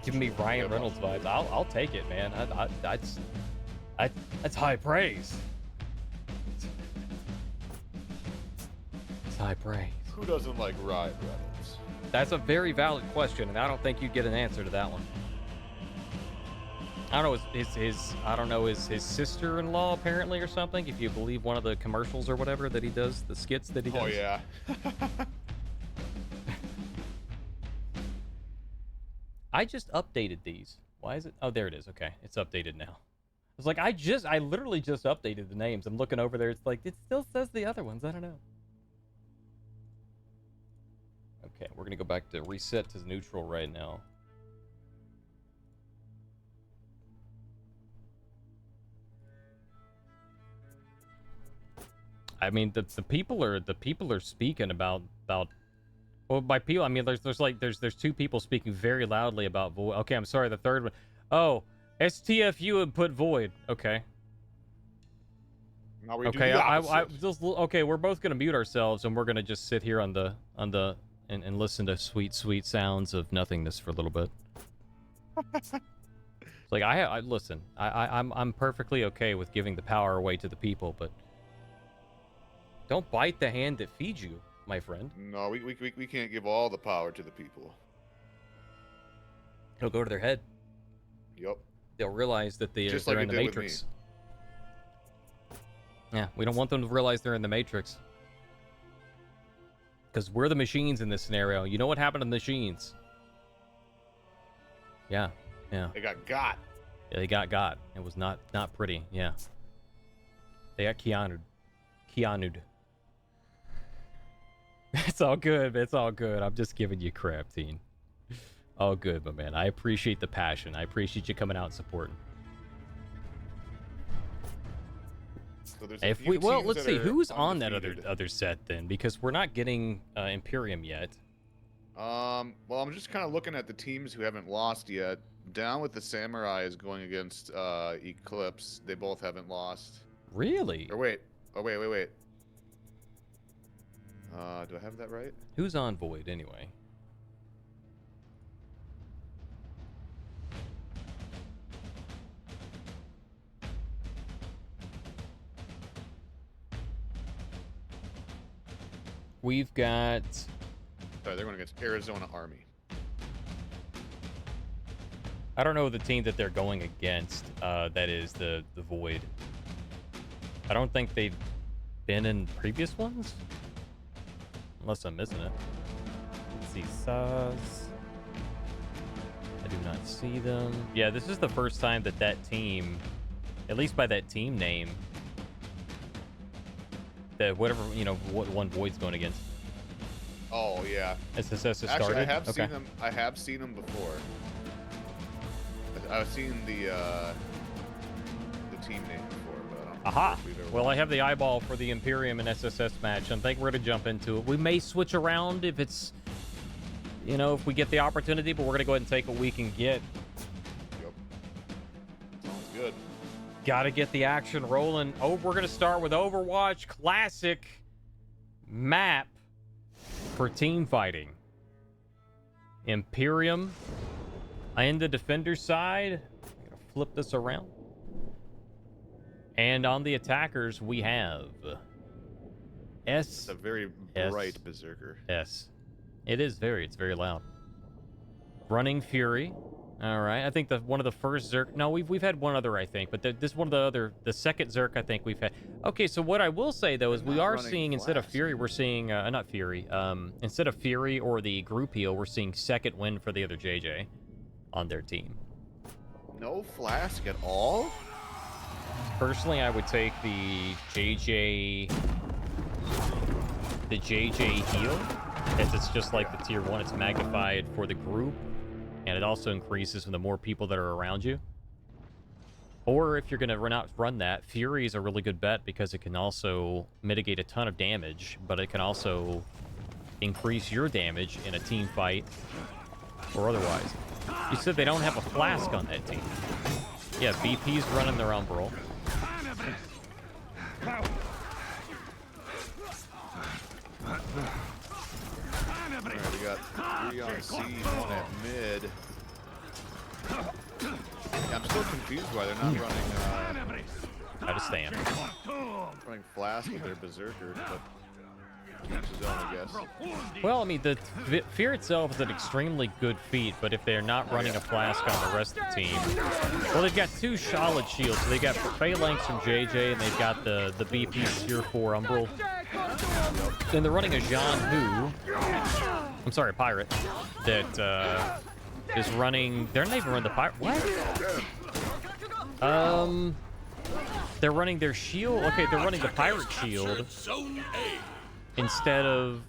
Giving me Ryan Reynolds vibes. I'll take it, man. That's high praise. It's high praise. Who doesn't like Ryan Reynolds? That's a very valid question, and I don't think you'd get an answer to that one. I don't know, his sister-in-law apparently or something, if you believe one of the commercials or whatever that he does, the skits that he does. Oh yeah. I just updated these. Why is it? Oh, there it is. Okay, it's updated now. I was like, I literally just updated the names. I'm looking over there. It's like, it still says the other ones. I don't know. Okay, we're going to go back to reset to neutral right now. I mean, the people are speaking about well, by people I mean there's two people speaking very loudly about Void. Okay, I'm sorry, the third one. Oh, STFU and put Void. Okay. Now we Okay, do the I opposite. just okay. We're both gonna mute ourselves and we're gonna just sit here on the and listen to sweet sounds of nothingness for a little bit. It's like I listen. I'm perfectly okay with giving the power away to the people, but don't bite the hand that feeds you, my friend. No, we can't give all the power to the people. It'll go to their head. Yep. They'll realize that they're Just like in it the did with Matrix. Yeah, we don't want them to realize they're in the Matrix. Because we're the machines in this scenario. You know what happened to the machines? Yeah. They got. Yeah, they got. It was not pretty. Yeah. They got Keanu'd. It's all good. It's all good. I'm just giving you crap, Teen. All good, my man. I appreciate the passion. I appreciate you coming out and supporting. So there's If we let's see who's on that other set then, because we're not getting Imperium yet. Well, I'm just kind of looking at the teams who haven't lost yet. Down with the Samurai is going against Eclipse. They both haven't lost. Really? Or wait. Oh wait. Do I have that right? Who's on Void anyway? We've got... Sorry, they're going against Arizona Army. I don't know the team that they're going against. That is the Void. I don't think they've been in previous ones. Unless I'm missing it. Let's see. SAS. I do not see them. Yeah, this is the first time that team, at least by that team name, that whatever, you know, what one Void's going against. Oh yeah. SSS has started. Actually, I have seen them. I have seen them before. I've seen the team name before, but I don't know Aha! if we've ever Well, I have the eyeball for the Imperium and SSS match, and I think we're going to jump into it. We may switch around if it's, you know, if we get the opportunity, but we're going to go ahead and take what we can get. Yep. Sounds good. Got to get the action rolling. Oh, we're going to start with Overwatch Classic map for team fighting. Imperium in the defender side. I'm going to flip this around. And on the attackers, we have It's a very bright berserker. S. It's very loud. Running Fury. All right, I think one of the first Zerk. No, we've had one other, I think, but this one of the second Zerk I think we've had. Okay, so what I will say though is we are seeing instead of Fury, we're seeing not Fury. Instead of Fury or the group heal, we're seeing second win for the other JJ on their team. No flask at all? Personally, I would take the JJ heal, as it's just like the tier 1. It's magnified for the group, and it also increases with the more people that are around you. Or if you're going to run that, Fury is a really good bet because it can also mitigate a ton of damage, but it can also increase your damage in a team fight or otherwise. You said they don't have a flask on that team. Yeah, BP's running their Umbral. Alright, we got 3 on C, 1 at mid. Yeah, I'm still confused why they're not running I just stand. running Flask with their Berserker, but each his own, I guess. Well, I mean, the Fear itself is an extremely good feat, but if they're not running a flask on the rest of the team, well, they've got 2 solid shields. So they got Phalanx from JJ, and they've got the BP Tier 4 Umbral. And they're running a Jean Hu. I'm sorry, Pirate. That is running. They're not even running the Pirate. What? They're running their shield. Okay, they're running the Pirate shield Zone A. instead of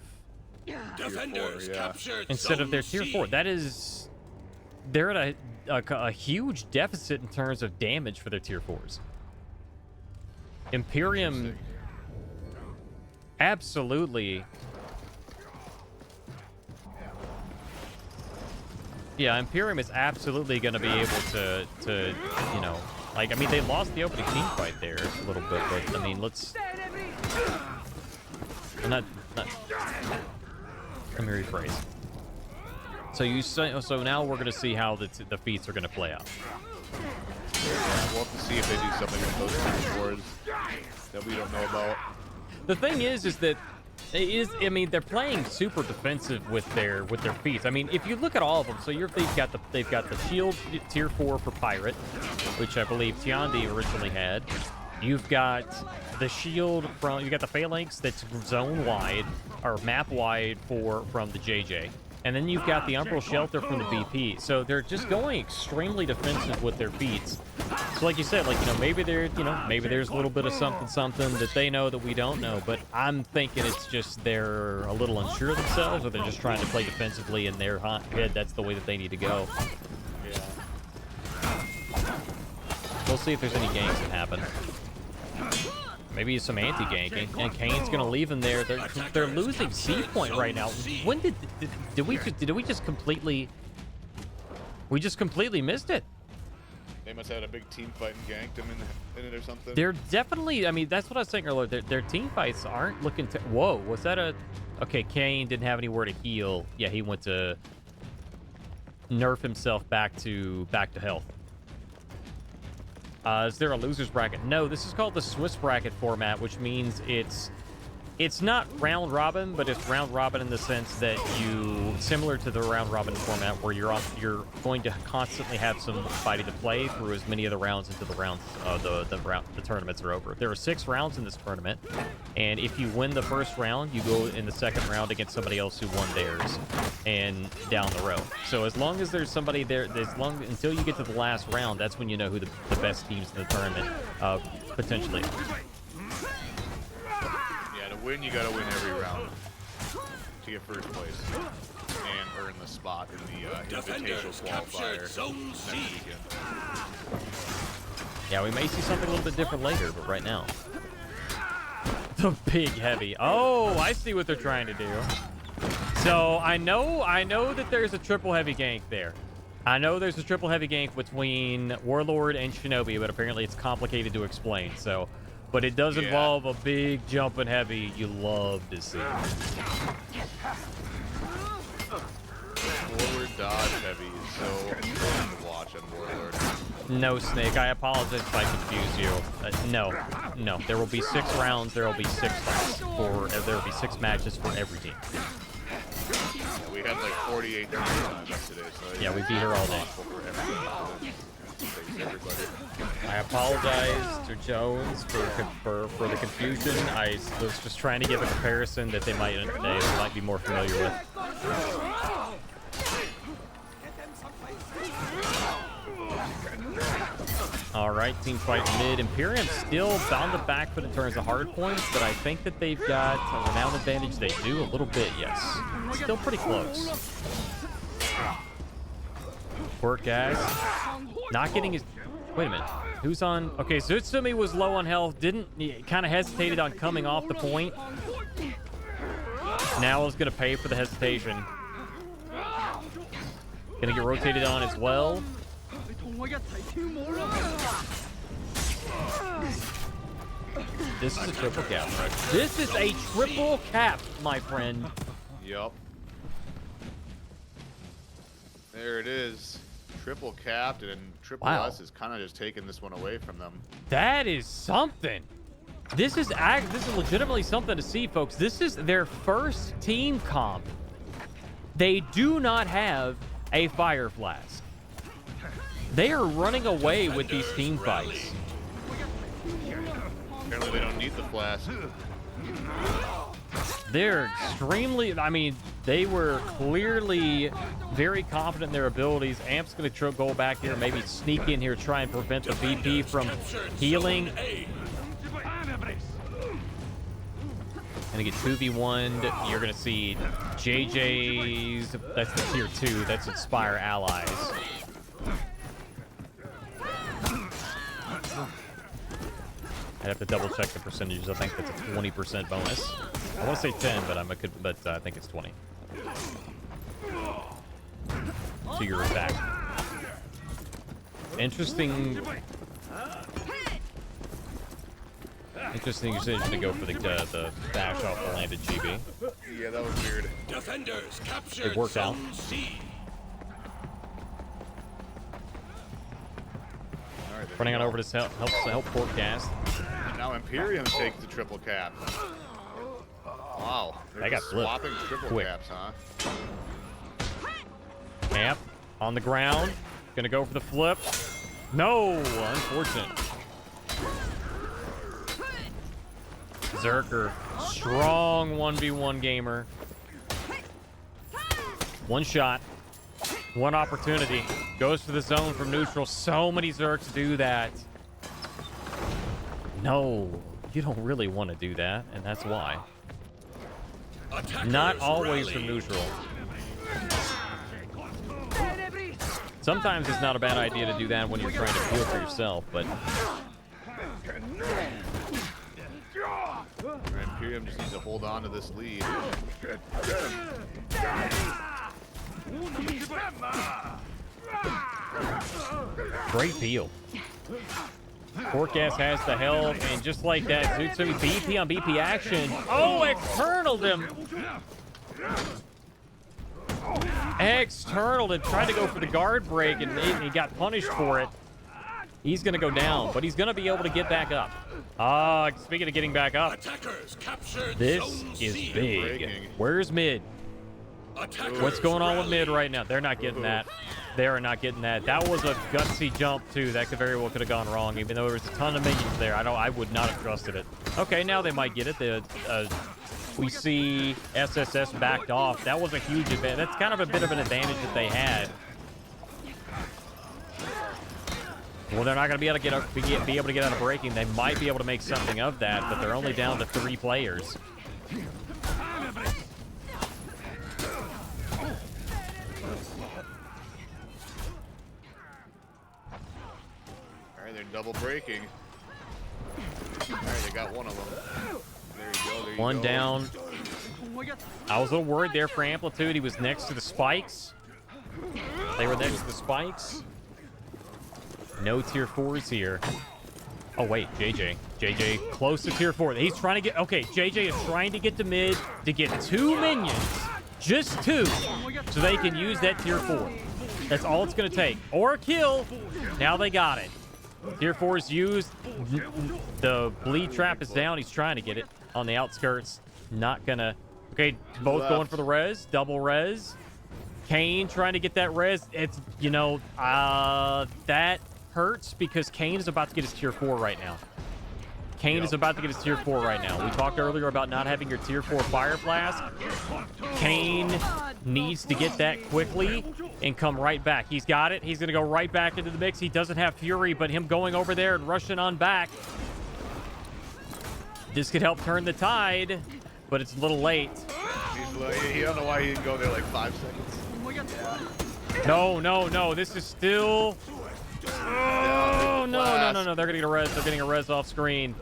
Defenders yeah. captured instead of Zone their tier C. 4. That is, they're at a huge deficit in terms of damage for their tier 4s. Imperium, absolutely. Yeah, Imperium is absolutely going to be able to, you know, like, I mean, they lost the opening team fight there a little bit, but, I mean, let's... Not let me rephrase. So now we're going to see how the feats are going to play out. Yeah, we'll have to see if they do something with those tier 4s that we don't know about. The thing is that I mean, they're playing super defensive with their feats. I mean, if you look at all of them, so they've got the shield tier 4 for Pirate, which I believe Tiandi originally had. You've got the shield you got the Phalanx that's zone wide or map wide from the JJ. And then you've got the Umbral Shelter from the BP. So they're just going extremely defensive with their feats. So like you said, like, you know, maybe there's a little bit of something that they know that we don't know, but I'm thinking it's just they're a little unsure of themselves, or they're just trying to play defensively in their head. That's the way that they need to go. Yeah. We'll see if there's any ganks that happen. Maybe some anti-ganking, and Kane's gonna leave him there. They're losing C point right now. When did we just completely? We just completely missed it. They must have had a big team fight and ganked him in it or something. They're definitely. I mean, that's what I was saying earlier. Their team fights aren't looking to. Whoa, was that a? Okay, Kane didn't have anywhere to heal. Yeah, he went to nerf himself back to health. Is there a loser's bracket? No, this is called the Swiss bracket format, which means it's not round robin, but it's round robin in the sense that similar to the round robin format, where you're going to constantly have somebody to play through as many of the rounds until the tournaments are over. There are 6 rounds in this tournament, and if you win the first round, you go in the second round against somebody else who won theirs, and down the road. So as long as there's somebody there, until you get to the last round, that's when you know who the best teams in the tournament potentially. Win, you gotta win every round to get first place and earn the spot in the Invitational Qualifier Zone C. next weekend. Yeah, we may see something a little bit different later, but right now. The big heavy. Oh, I see what they're trying to do. So I know that there's a triple heavy gank there. I know there's a triple heavy gank between Warlord and Shinobi, but apparently it's complicated to explain. So, but it does involve a big jumping heavy you love to see. Forward dodge heavy is so fun to watch on Warlord. No, Snake, I apologize if I confuse you. No. There will be 6 rounds. There will be 6 fights there will be 6 matches for every team. Yeah, we had like 48 times today, so yeah, we beat her all day. I apologize to Jones for the confusion. I was just trying to give a comparison that they might be more familiar with. All right, team fight mid. Imperium still bound the back foot in terms of hard points, but I think that they've got a renown advantage. They do a little bit, yes. Still pretty close. Work, guys. Not getting his... Wait a minute. Who's on... Okay, Zutsumi was low on health. Kind of hesitated on coming off the point. Now is going to pay for the hesitation. Gonna get rotated on as well. This is a triple cap, right? This is a triple cap, my friend. Yup. There it is. Triple capped, and Triple Wow. S is kind of just taking this one away from them. That is something. This is legitimately something to see, folks. This is their first team comp. They do not have a fire flask. They are running away with these team fights. Apparently they don't need the flask. They're extremely, I mean, they were clearly very confident in their abilities. Amp's going to go back here, maybe sneak in here, try and prevent the VP from healing. Gonna get 2v1'd. You're gonna see JJ's, that's the tier 2, that's Inspire allies. I'd have to double check the percentages. I think that's a 20% bonus. I want to say 10, but I think it's 20. To your attack. Interesting decision to go for the dash off the landed GB. Yeah, that was weird. Defenders captured. It worked out. Zone C. All right, Running on over to help forecast. And now Imperium takes the triple cap. Wow. They're They got just flipped swapping triple quick. caps, huh? Amp on the ground. Gonna go for the flip. No, unfortunate. Zerker, strong 1v1 gamer. One shot, one opportunity. Goes for the zone from neutral. So many Zerks do that. No, you don't really want to do that, and that's why. Attackers Not always rally. from neutral. Sometimes it's not a bad idea to do that when you're trying to heal for yourself, but Imperium just needs to hold on to this lead. great peel. Forecast has the help, and just like that, Zutsumi BP on BP action. Oh, externaled him. Externaled and tried to go for the guard break, and he got punished for it. He's going to go down, but he's going to be able to get back up. Speaking of getting back up, Attackers captured. this Zone is C. big. Breaking. Where's mid? Attackers What's going on with rally. mid right now? They're not getting that. They are not getting that. That was a gutsy jump too. That could very well could have gone wrong, even though there was a ton of minions there. I would not have trusted it. Okay, now they might get it. We see SSS backed off. That was a huge advantage. That's kind of a bit of an advantage that they had. Well, they're not going to be able to get out of breaking. They might be able to make something of that, but they're only down to 3 players. All right, they're double breaking. All right, they got one of them. There you go. There you One go. down. I was a little worried there for Amplitude. He was next to the spikes. They were next to the spikes. No tier 4s here. Oh, wait, JJ. JJ close to tier 4. He's trying to get... Okay, JJ is trying to get to mid to get 2 minions. Just 2. So they can use that tier 4. That's all it's going to take. Or a kill. Now they got it. Tier 4 is used. The bleed trap is down. He's trying to get it on the outskirts. Not going to... Okay, both going for the res. Double res. Kane trying to get that res. It's, you know, that hurts because Kane is about to get his tier 4 right now. Kane is about to get his tier 4 right now. We talked earlier about not having your tier 4 fire flask. Kane needs to get that quickly and come right back. He's got it. He's going to go right back into the mix. He doesn't have Fury, but him going over there and rushing on back. This could help turn the tide, but it's a little late. He don't know why he didn't go there like 5 seconds. No. This is still... Oh, no. They're getting a res. They're getting a res off screen.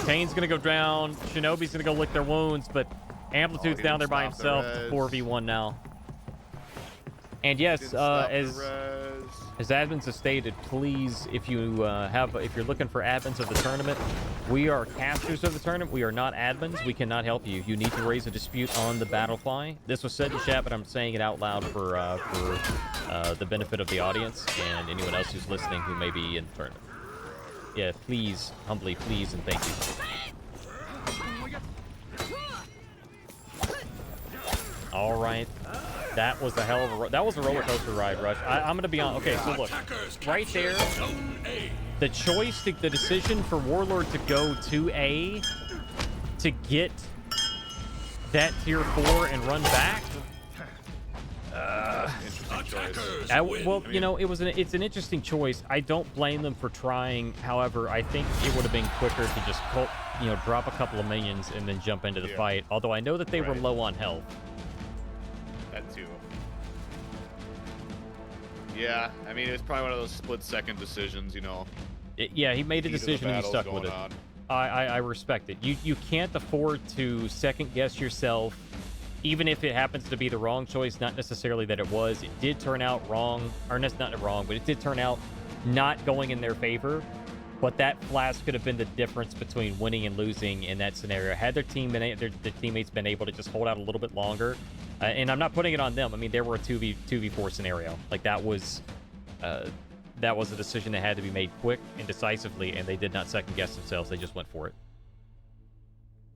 Kane's going to go down. Shinobi's going to go lick their wounds, but Amplitude's he down there didn't by stop the himself. res. 4v1 now. And yes, Didn't stop the as res. admins have stated, please, if you're looking for admins of the tournament, we are casters of the tournament. We are not admins. We cannot help you. You need to raise a dispute on the Battlefly. This was said in chat, but I'm saying it out loud for the benefit of the audience and anyone else who's listening who may be in the tournament. Yeah, please, humbly, please, and thank you. All right. That was a hell of a that was a roller coaster ride, Rush. I'm gonna be on. Okay, so look, right there, the choice, the decision for Warlord to go to A to get that tier 4 and run back. Interesting choice. Well, you know, it's an interesting choice. I don't blame them for trying. However, I think it would have been quicker to just drop a couple of minions and then jump into the fight. Although I know that they were low on health. That too. Yeah, I mean, it was probably one of those split-second decisions, you know. Yeah, he made a decision and he stuck with it. I respect it. You can't afford to second-guess yourself, even if it happens to be the wrong choice, not necessarily that it was. It did turn out wrong, or not wrong, but it did turn out not going in their favor. But that flash could have been the difference between winning and losing in that scenario. Had their teammates been able to just hold out a little bit longer, and I'm not putting it on them. I mean, they were a 2v4 scenario. Like that was a decision that had to be made quick and decisively, and they did not second guess themselves. They just went for it.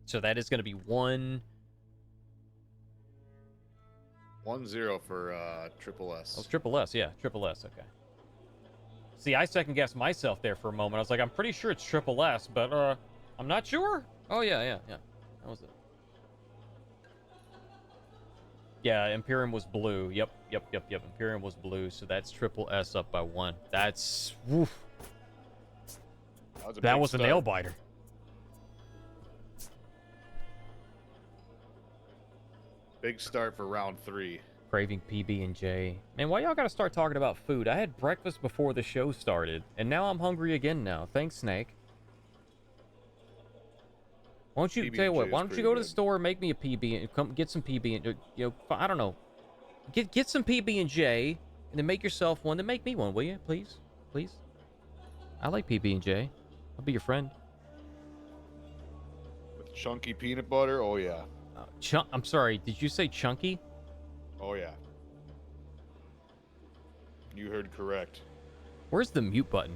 So that is going to be 1-0 for Triple S. Oh, Triple S, yeah, Triple S. Okay. See, I second guessed myself there for a moment. I was like, I'm pretty sure it's Triple S, but I'm not sure. Oh yeah. That was it. Yeah, Imperium was blue. Yep. Imperium was blue, so that's Triple S up by 1. That's woof. That was a nail biter. Big start for round 3. Craving PB&J. Man, why y'all gotta start talking about food? I had breakfast before the show started, and now I'm hungry again now. Thanks, Snake. Why don't you, tell you what, why don't you go to the store and make me a PB and come get some PB and, I don't know. Get some PB&J, and then make yourself one, then make me one, will you? Please? Please? I like PB&J. I'll be your friend. With chunky peanut butter? Oh, yeah. I'm sorry, did you say chunky? Oh, yeah. You heard correct. Where's the mute button?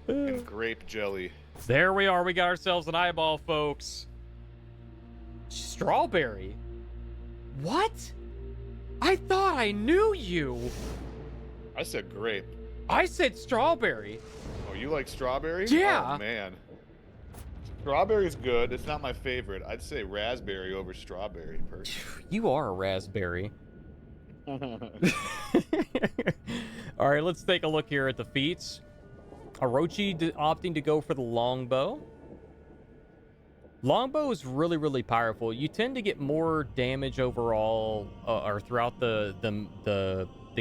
And grape jelly. There we are. We got ourselves an eyeball, folks. Strawberry? What? I thought I knew you. I said grape. I said strawberry. Oh, you like strawberry? Yeah. Oh, man. Strawberry's good. It's not my favorite. I'd say raspberry over strawberry, personally. You are a raspberry. All right, let's take a look here at the feats. Orochi opting to go for the longbow. Longbow is really, really powerful. You tend to get more damage overall, or throughout the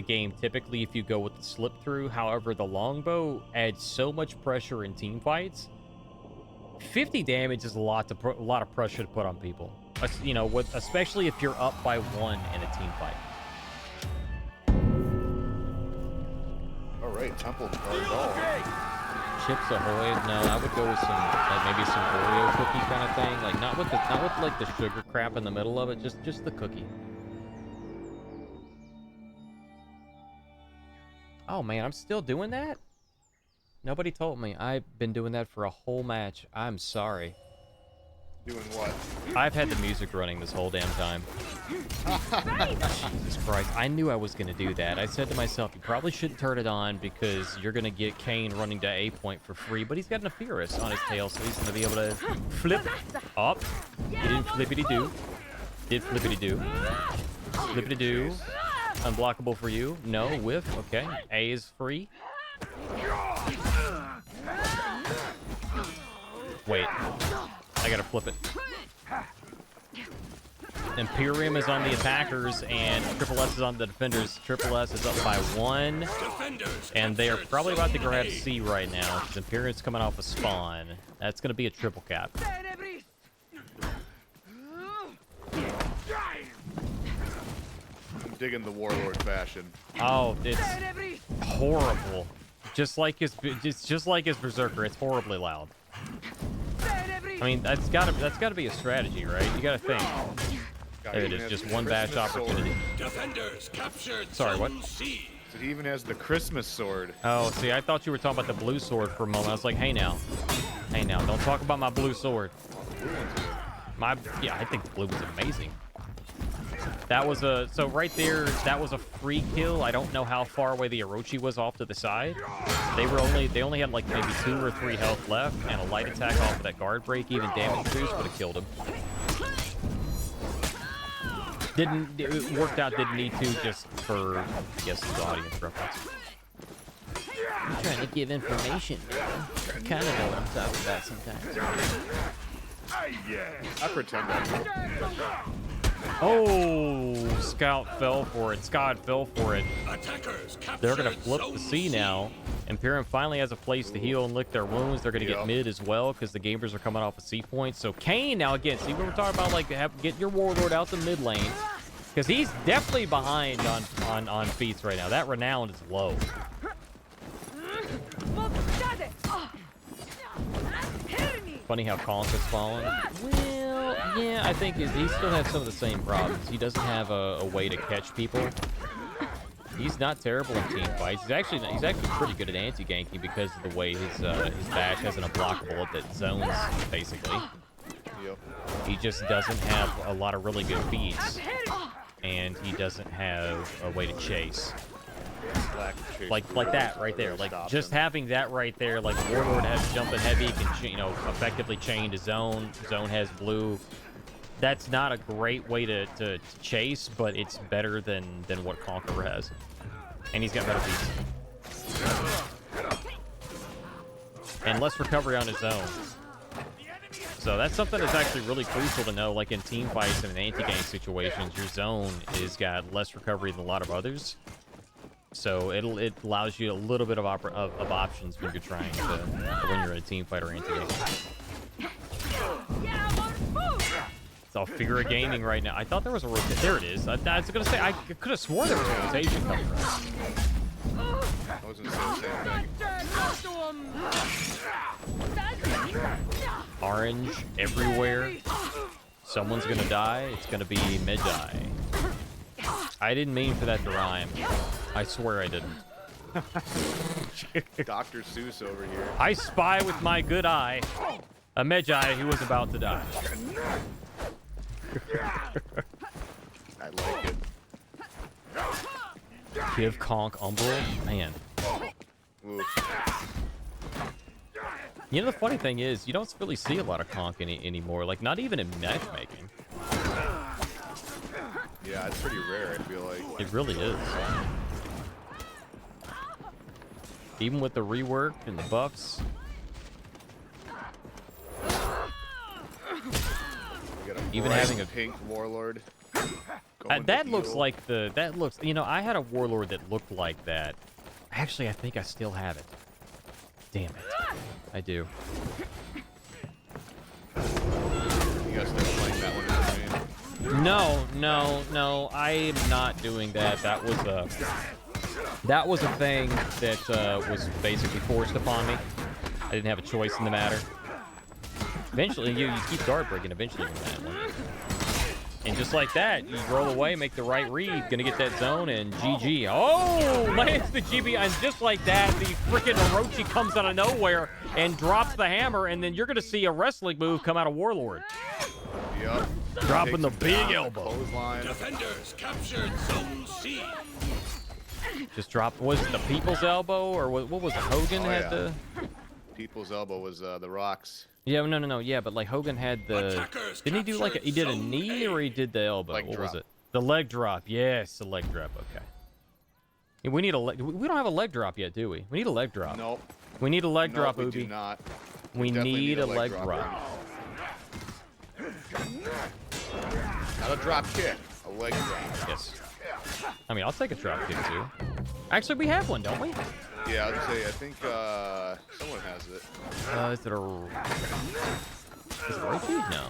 game, typically if you go with the slip through. However, the longbow adds so much pressure in team fights. 50 damage is a lot of pressure to put on people. You know, especially if you're up by 1 in a team fight. All right, Temple. Chips Ahoy? No, I would go with some, like maybe some Oreo cookie kind of thing. Like not with like the sugar crap in the middle of it. Just the cookie. Oh man, I'm still doing that? Nobody told me. I've been doing that for a whole match. I'm sorry. Doing what? I've had the music running this whole damn time. Jesus Christ. I knew I was going to do that. I said to myself, you probably shouldn't turn it on because you're going to get Kane running to A point for free, but he's got an Aphirus on his tail, so he's going to be able to flip up. He didn't flippity-do. Did flippity-do. Flippity-do. Unblockable for you. No. Whiff. Okay. A is free. Wait. I gotta flip it. Imperium is on the attackers, and Triple S is on the defenders. Triple S is up by 1, and they are probably about to grab C right now, because Imperium's coming off a spawn. That's gonna be a triple cap. digging the Warlord fashion. Oh, it's horrible. Just like his Berserker, it's horribly loud. I mean, that's gotta be a strategy, right? You gotta think. There it is, just one bash opportunity. Defenders captured. Sorry, what? Zone C. It even has the Christmas sword. Oh, see, I thought you were talking about the blue sword for a moment. I was like, hey now, don't talk about my blue sword. Yeah, I think the blue was amazing. That was so right there, that was a free kill. I don't know how far away the Orochi was off to the side. They only had like maybe 2 or 3 health left, and a light attack off of that guard break, even damage boost, would have killed him. It worked out, didn't need to, just for, I guess, the audience reference. I'm trying to give information, man. I kind of know what I'm talking about sometimes. I pretend I do. Oh, Scout fell for it. Scott fell for it. Attackers captured. They're going to flip Zone the C now. Imperium finally has a place to heal and lick their wounds. They're going to get mid as well because the gamers are coming off a C point. So Kane now again, see what we're talking about, like get your Warlord out the mid lane. Because he's definitely behind on feats right now. That renown is low. Funny how Conk has fallen. Well, yeah, I think he still has some of the same problems. He doesn't have a way to catch people. He's not terrible in team fights. He's actually pretty good at anti-ganking because of the way his bash has an unblockable that zones, basically. Yep. He just doesn't have a lot of really good feats, and he doesn't have a way to chase. Like that right there. Like just having that right there, like Warlord has jumping heavy, can effectively chain to zone. Zone has blue. That's not a great way to chase, but it's better than what Conqueror has. And he's got better feats. And less recovery on his own. So that's something that's actually really crucial to know, like in team fights and in anti-gank situations, your zone has got less recovery than a lot of others. So it allows you a little bit of options when you're trying to, when you're in a team fight or anti-gank. It's all fear of gaming right now. I thought there was a rotation. There it is. I was gonna say, I could have sworn there was a rotation coming from. I wasn't saying the same thing. Orange everywhere. Someone's gonna die. It's gonna be mid-die. I didn't mean for that to rhyme. I swear I didn't. Dr. Seuss over here. I spy with my good eye a Magi who was about to die. I like it. Give Conk Umbral? Man. Ooh. You know, the funny thing is, you don't really see a lot of Conk anymore. Like, not even in matchmaking. Yeah, it's pretty rare, I feel like. It really is. Even with the rework and the buffs. Even having a pink Warlord. that looks like you know, I had a Warlord that looked like that. Actually, I think I still have it. Damn it. I do. You guys still playing that one with me? No, I am not doing that. That was a thing that was basically forced upon me. I didn't have a choice in the matter. Eventually, you keep guard breaking, eventually you're gonna win. And just like that, you roll away, make the right read, gonna get that zone, and GG. Oh, lands the GB, and just like that, the freaking Orochi comes out of nowhere and drops the hammer, and then you're gonna see a wrestling move come out of Warlord. Yep. Dropping the big elbow. Defenders captured Zone C. Just dropped, was it the People's Elbow, or what was it, Hogan had the... People's Elbow was the rocks. Yeah, no, yeah, but like Hogan had the... Didn't he do like he did a knee, or he did the elbow? Leg what drop. was it? The leg drop, yes, the leg drop, okay. Yeah, we need a leg... We don't have a leg drop yet, do we? We need a leg drop. Nope. We need a leg drop, we Ubi. do not. We definitely need a leg drop. drop. Not a drop kick, a leg drop. Yes. I mean, I'll take a drop kick too. Actually, we have one, don't we? Yeah, I would say, I think someone has it. Is it Rocky? No.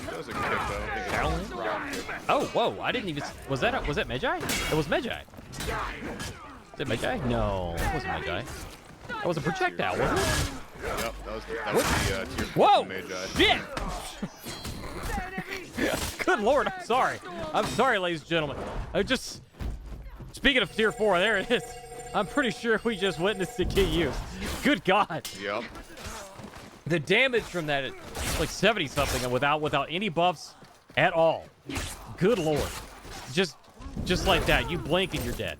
That was a kick, though. I don't think it's a drop kick. Oh, whoa! I didn't even. Was that Medjay? It was Medjay. Is it Medjay? No, it wasn't Medjay. That was a projectile, wasn't it? Yep, that was the tier 4 Whoa! Magi. Shit! Good lord, I'm sorry. I'm sorry, ladies and gentlemen. I just... Speaking of tier 4, there it is. I'm pretty sure we just witnessed it get used. Good God. Yep. The damage from that is like 70-something and without any buffs at all. Good lord. Just like that. You blink and you're dead.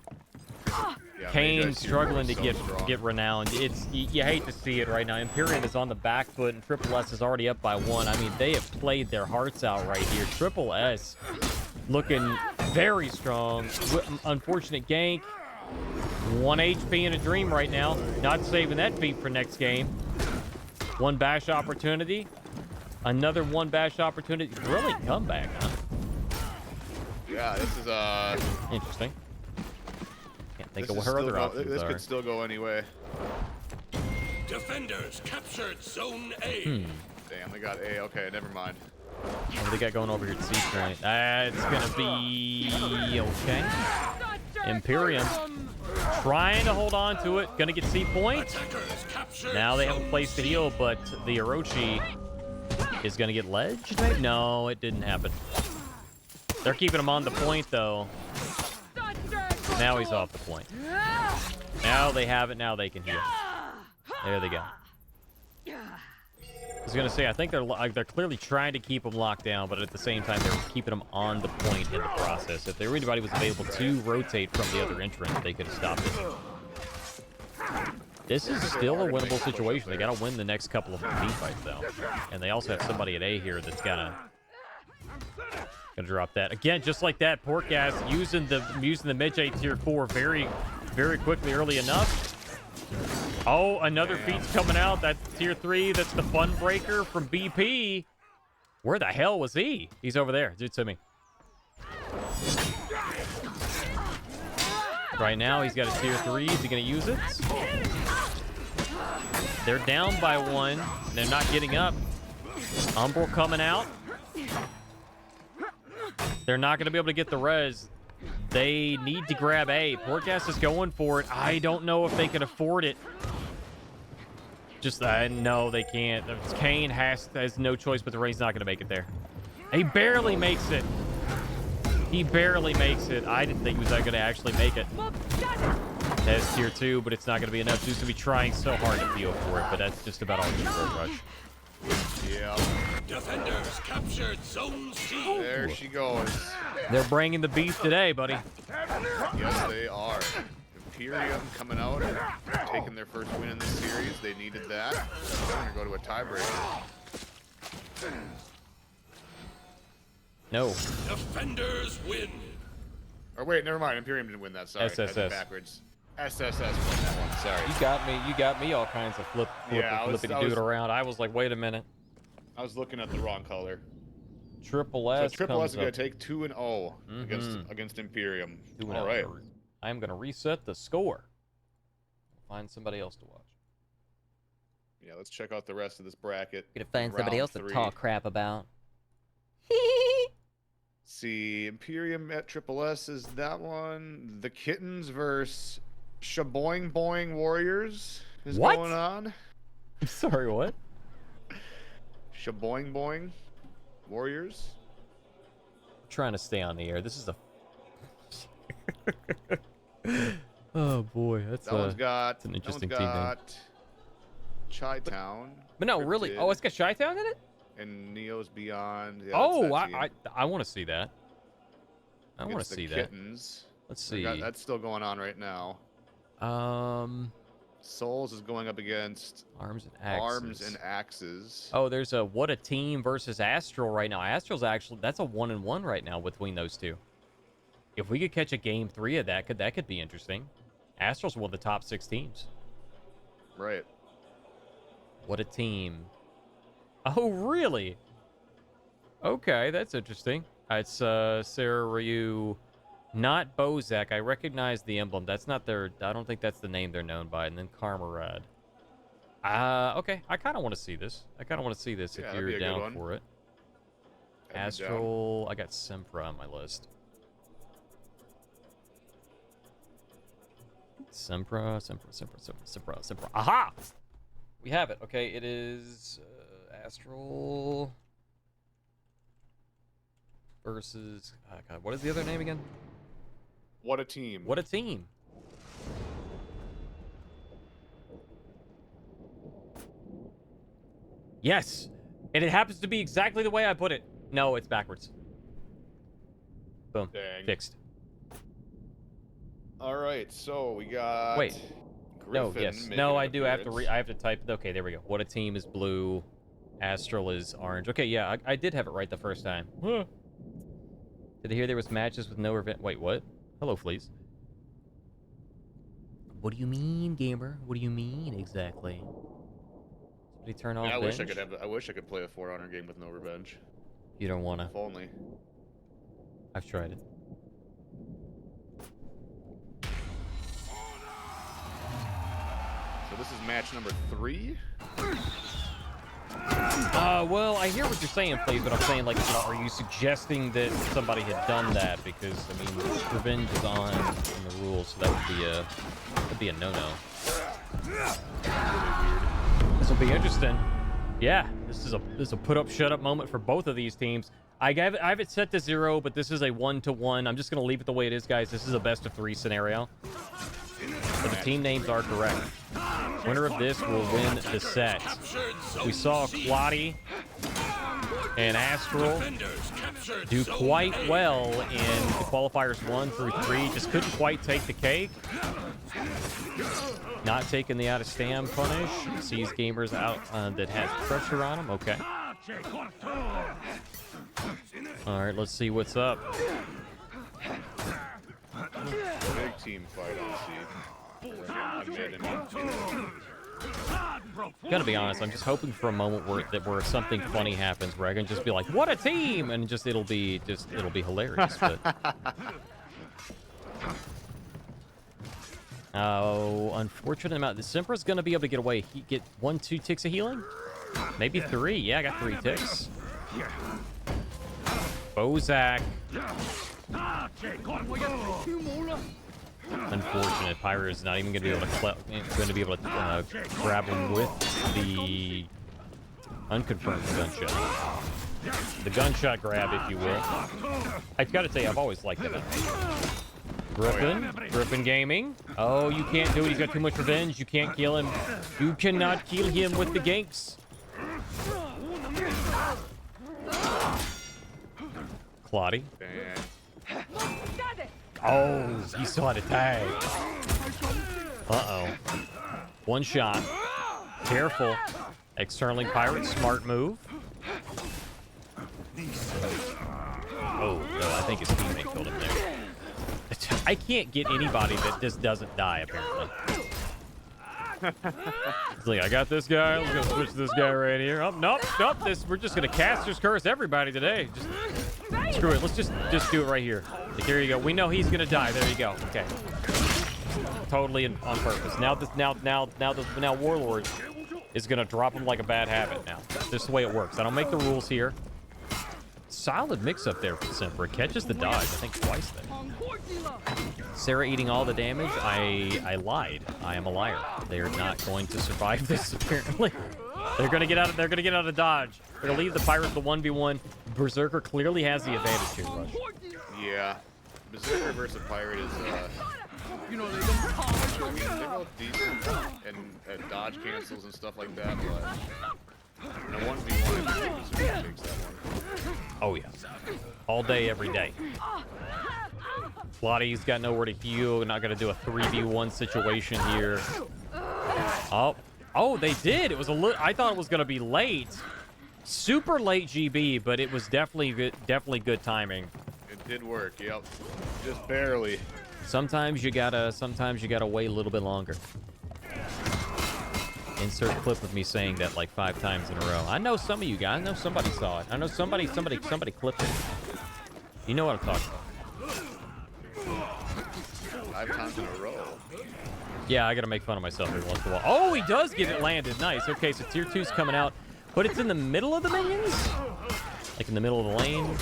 Yeah, Kane Magi's tier struggling 4 to is so strong. get renowned. It's you hate to see it right now. Imperium is on the back foot and Triple S is already up by 1. I mean, they have played their hearts out right here. Triple S looking very strong. Unfortunate gank. 1 HP in a dream right now. Not saving that feat for next game. 1 bash opportunity. Another 1 bash opportunity. Really comeback, huh? Yeah, this is Interesting. Can't think this of is her still other go- options This are. could still go anyway. Defenders captured Zone A. Damn, they got A. Okay, never mind. What do they got going over here at C train? It's gonna be okay. Imperium trying to hold on to it. Gonna get C point. Attackers captured Now they have a Zone place to C. heal, but the Orochi is gonna get ledged. Maybe? No, it didn't happen. They're keeping him on the point though. Now he's off the point. Now they have it. Now they can heal. There they go. I was gonna say, I think they're clearly trying to keep him locked down, but at the same time they're keeping him on the point in the process. If anybody was available to rotate from the other entrant, they could have stopped it. This is still a winnable situation. They gotta win the next couple of team fights though, and they also have somebody at A here that's gonna drop that again, just like that. Pork ass using the mid-J tier 4 very quickly early enough. Oh, another feat's coming out. That's tier 3. That's the fun breaker from BP. Where the hell was he? He's over there. Dude, to me. Right now, he's got a tier 3. Is he going to use it? They're down by 1. They're not getting up. Umbral coming out. They're not going to be able to get the res. They need to grab A. Portgas is going for it. I don't know if they can afford it. Just, no, they can't. Kane has no choice, but the Ray's not going to make it there. He barely makes it. He barely makes it. I didn't think he was going to actually make it. That's tier 2, but it's not going to be enough. He's going to be trying so hard to feel for it, but that's just about all you can rush. Yeah. Defenders captured Zone C. There she goes. They're bringing the beef today, buddy. Yes, they are. Imperium coming out, taking their first win in this series. They needed that. They're going to go to a tiebreaker. No. Defenders win. Or wait, never mind. Imperium didn't win that. Sorry, I did SSS. backwards. SSS won that one. Sorry. You got me all kinds of flippity dude around. I was like, wait a minute. I was looking at the wrong color. Triple So S Triple S comes is going up. to take 2-0 against Imperium. All right. I'm going to reset the score. Find somebody else to watch. Yeah, let's check out the rest of this bracket. Gonna find somebody Round else to 3. talk crap about. See, Imperium at Triple S is that one. The Kittens versus Shaboing Boing Warriors is What? going on. Sorry, what? Shaboing Boing Warriors. I'm trying to stay on the air. This is a... oh, boy. That's That one's got. an interesting that team one's name. got Chi-Town. But no, really. Oh, it's got Chi-Town in it? And Neo's Beyond. Yeah, Oh, that's that team. I want to see that. I want to Against the see that. Kittens. Let's We see. got- that's still going on right now. Souls is going up against Arms and Axes. Arms and Axes. Oh, there's a What a Team versus Astral right now. Astral's actually, that's a 1-1 right now between those two. If we could catch a game 3 of that could be interesting. Astral's one of the top 6 teams. Right. What a team. Oh, really? Okay, that's interesting. It's Sarah Ryu, not Bozak. I recognize the emblem. That's not their, I don't think that's the name they're known by. And then Karmarad. Okay, I kind of want to see this. Yeah, if that'd you're be a good down one. for it. Astral. I got Sempra on my list. Sempra. Aha! We have it. Okay, it is Astral versus. God, what is the other name again? What a team. What a team. Yes, and it happens to be exactly the way I put it. No, it's backwards. Boom. Dang. Fixed. All right, so we got. Wait. No, Griffin yes. making No, an I do have to. appearance. I have to type. Okay, there we go. What a team is blue. Astral is orange. Okay, yeah, I did have it right the first time. Huh. Did I hear there was matches with no event? Wait, what? Hello, Fleas. What do you mean, gamer? What do you mean exactly? Somebody turn off. I wish I bench? could have. I wish I could play a For Honor game with no revenge. You don't wanna. If only. I've tried it. So this is match number 3. Well, I hear what you're saying, please, but I'm saying, like, you know, are you suggesting that somebody had done that? Because, I mean, revenge is on in the rules, so that'd be a no-no. This will be interesting. Yeah, this is a put-up, shut-up moment for both of these teams. I have it set to 0, but this is a 1-to-1. I'm just gonna leave it the way it is, guys. This is a best-of-3 scenario. But the team names are correct. Winner of this will win the set. We saw Quadi and Astral do quite well in the qualifiers 1 through 3. Just couldn't quite take the cake. Not taking the out of stam punish. Sees gamers out that has pressure on them. Okay. All right, let's see what's up. Big team fight on Gotta be honest, I'm just hoping for a moment where something funny happens, where I can just be like, "What a team!" and it'll be hilarious. But oh, unfortunate amount. The Sempra's gonna be able to get away. He get 1-2 ticks of healing, maybe 3. Yeah, I got 3 ticks. Bozak. Unfortunate. Pyro is not even going to be able to grab him with the unconfirmed gunshot. The gunshot grab, if you will. I've got to tell you, I've always liked that. Griffin Gaming. Oh, you can't do it. He's got too much revenge. You can't kill him. You cannot kill him with the ganks. Claudie. Oh, he saw the tag. Uh-oh. One shot. Careful. Externally Pirate, smart move. Oh, no, I think his teammate killed him there. I can't get anybody that just doesn't die, apparently. It's like, I got this guy. Let's go switch to this guy right here. Oh, nope. We're just going to caster's curse everybody today. Just screw it. Let's just do it right here. Like, here you go. We know he's going to die. There you go. Okay. Totally on purpose. Now Warlord is going to drop him like a bad habit now. That's just the way it works. I don't make the rules here. Solid mix-up there for Sempra. Catches the dodge, I think, twice there. Sarah eating all the damage. I lied. I am a liar. They are not going to survive this, apparently. They're gonna get out of dodge. They're gonna leave the Pirate the 1v1. Berserker clearly has the advantage here, Rush. Yeah. Berserker versus Pirate is I mean, they're both decent and dodge cancels and stuff like that, but in a 1v1, I think Berserker takes that one. Oh yeah. All day, every day. Claudie's got nowhere to heal. Not gonna do a 3v1 situation here. Oh, they did. It was I thought it was gonna be late. Super late GB, but it was definitely good timing. It did work, yep. Just barely. Sometimes you gotta wait a little bit longer. Insert clip of me saying that like 5 times in a row. I know some of you guys. I know somebody saw it. I know somebody clipped it. You know what I'm talking about. 5 times in a row. Yeah, I gotta make fun of myself every once in a while. Oh, he does get it landed. Nice. Okay, so tier 2's coming out, but it's in the middle of the minions. like in the middle of the lane.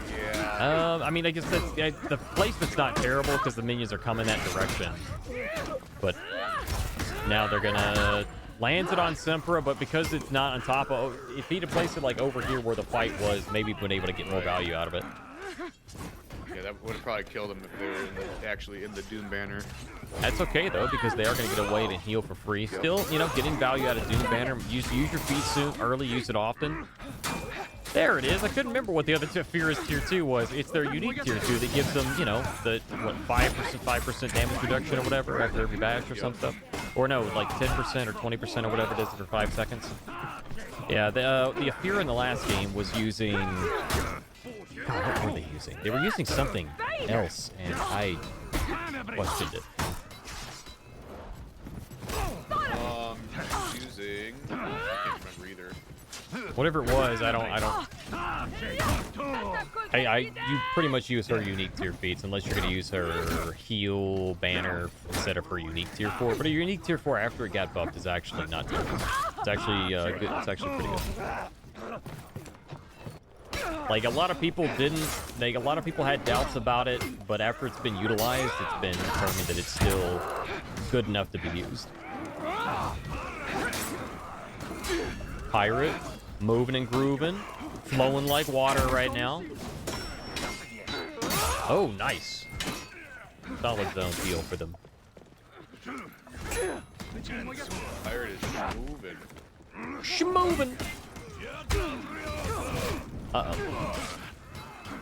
Yeah. I mean, I guess the placement's not terrible because the minions are coming that direction. But now they're gonna land it on Sempra, but because it's not on top of, if he'd have placed it like over here where the fight was, maybe been able to get more value out of it. Yeah, that would have probably killed them if they were actually in the Doom banner. That's okay though, because they are going to get away to heal for free. Still, you know, getting value out of Doom banner. Use your feet soon, early, use it often. There it is. I couldn't remember what the other Fierce tier 2 was. It's their unique tier 2 that gives them, you know, the what 5% damage reduction or whatever after every bash or some stuff. Or no, like 10% or 20% or whatever it is for 5 seconds. Yeah, the Afir in the last game was using. God, what were they using? They were using something else, and I questioned it. Using. I can't remember either. Whatever it was, I don't. You pretty much use her unique tier feats unless you're gonna use her heal banner instead of her unique tier 4. But her unique tier 4 after it got buffed is actually not terrible. It's actually good. It's actually pretty good. Like a lot of people didn't. Like a lot of people had doubts about it, but after it's been utilized, it's been determined that it's still good enough to be used. Pirate, moving and grooving, flowing like water right now. Oh, nice. Solid zone heal for them. Pirate is moving. Schmoving. Uh-oh.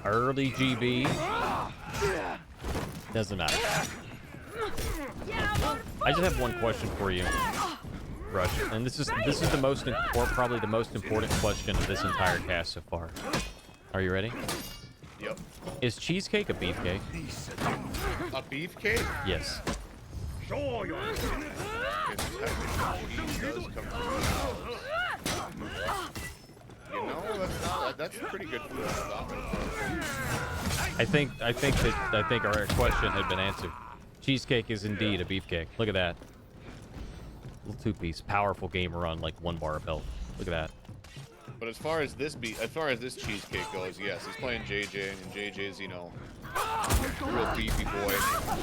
Early GB. Doesn't matter. I just have one question for you, Rush, and this is the most or probably the most important question of this entire cast so far. Are you ready? Yep. Is cheesecake a beefcake? A beefcake? Yes. You know, that's pretty good food. I think our question had been answered. Cheesecake is indeed a beefcake. Look at that. Little two-piece, powerful gamer on like 1 bar of health. Look at that. But as far as this cheesecake goes, yes, he's playing JJ, and JJ's, you know, real beefy boy.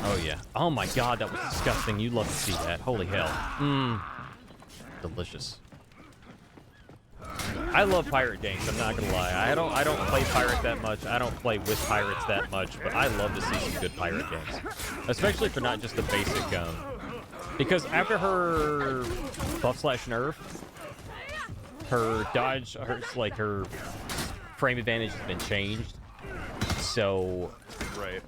Oh yeah. Oh my God, that was disgusting. You love to see that. Holy hell. Mmm. Delicious. I love pirate games. I'm not gonna lie. I don't play pirate that much. I don't play with pirates that much, but I love to see some good pirate games, especially for not just the basic because after her buff/nerf, her dodge, her frame advantage has been changed. So Right.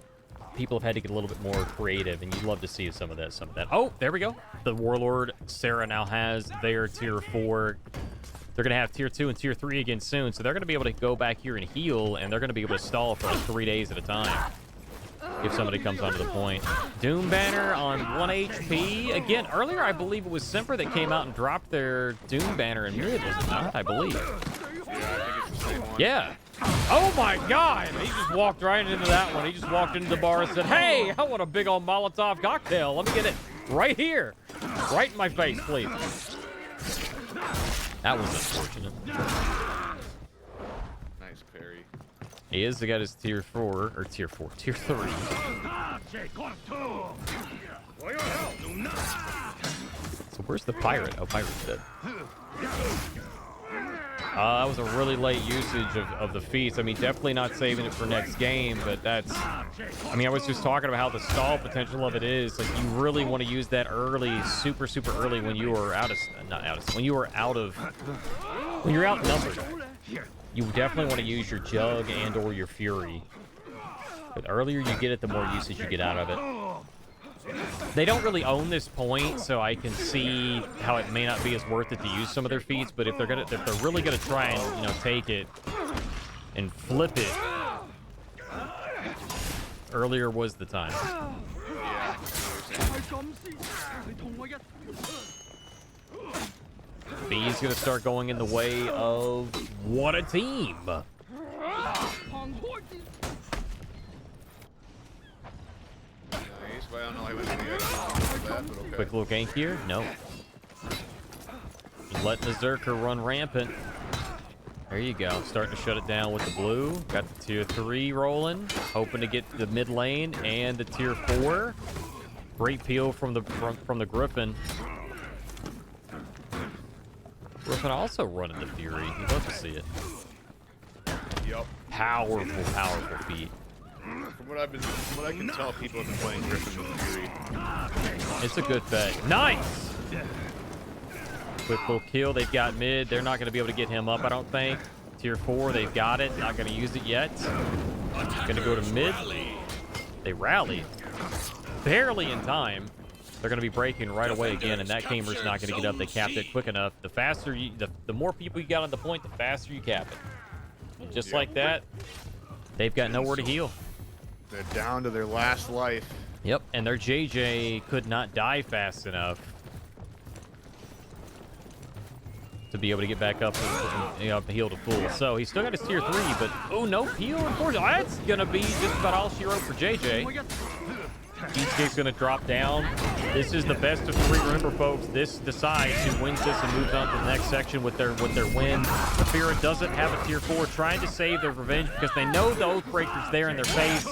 people have had to get a little bit more creative, and you'd love to see some of that. Oh, there we go. The Warlord Sarah now has their tier 4. They're going to have tier 2 and tier 3 again soon, so they're going to be able to go back here and heal, and they're going to be able to stall for like 3 days at a time if somebody comes onto the point. Doom banner on 1 HP. Again, earlier I believe it was Semper that came out and dropped their Doom banner in mid, was it not? I believe. Yeah, I think it's the same one. Yeah. Oh my God! He just walked right into that one. He just walked into the bar and said, "Hey, I want a big old Molotov cocktail. Let me get it right here. Right in my face, please." That was unfortunate. Nice parry. He is the guy that's tier 4, or tier 3. So where's the pirate? Oh, pirate's dead. That was a really late usage of the feats. I mean, definitely not saving it for next game, but that's... I mean, I was just talking about how the stall potential of it is. Like, you really want to use that early, super early when you are when you are outnumbered. You definitely want to use your Jug and or your Fury. But the earlier you get it, the more usage you get out of it. They don't really own this point, so I can see how it may not be as worth it to use some of their feats. But if they're really gonna try and, you know, take it and flip it, earlier was the time. Yeah. B's gonna start going in the way of what a team. Nice, but I don't know how he was gonna get that, but okay. Quick little gank here? No. Just letting the Zerker run rampant. There you go. Starting to shut it down with the blue. Got the tier 3 rolling. Hoping to get the mid lane and the tier 4. Great peel from the Griffin. Griffin also running the Fury. You'd love to see it. Yep. Powerful, powerful feat. From what I can tell, people have been playing Griffin with Fury. It's a good bet. Nice! Quick little kill. They've got mid. They're not going to be able to get him up, I don't think. Tier 4, they've got it. Not going to use it yet. Going to go to mid. They rally. Barely in time. They're going to be breaking right away again, and that Gamer's not going to get up. They capped it quick enough. The faster you, the more people you got on the point, the faster you cap it. And just like that, they've got nowhere to heal. They're down to their last life. Yep, and their JJ could not die fast enough to be able to get back up and heal to full. So he's still got his tier 3, but oh, no heal, unfortunately. That's going to be just about all she wrote for JJ. Cheesecake's going to drop down. This is the best of 3. Remember, folks, this decides who wins this and moves on to the next section with their win. The Fira doesn't have a tier 4, trying to save their revenge because they know the Oathbreaker's there in their face.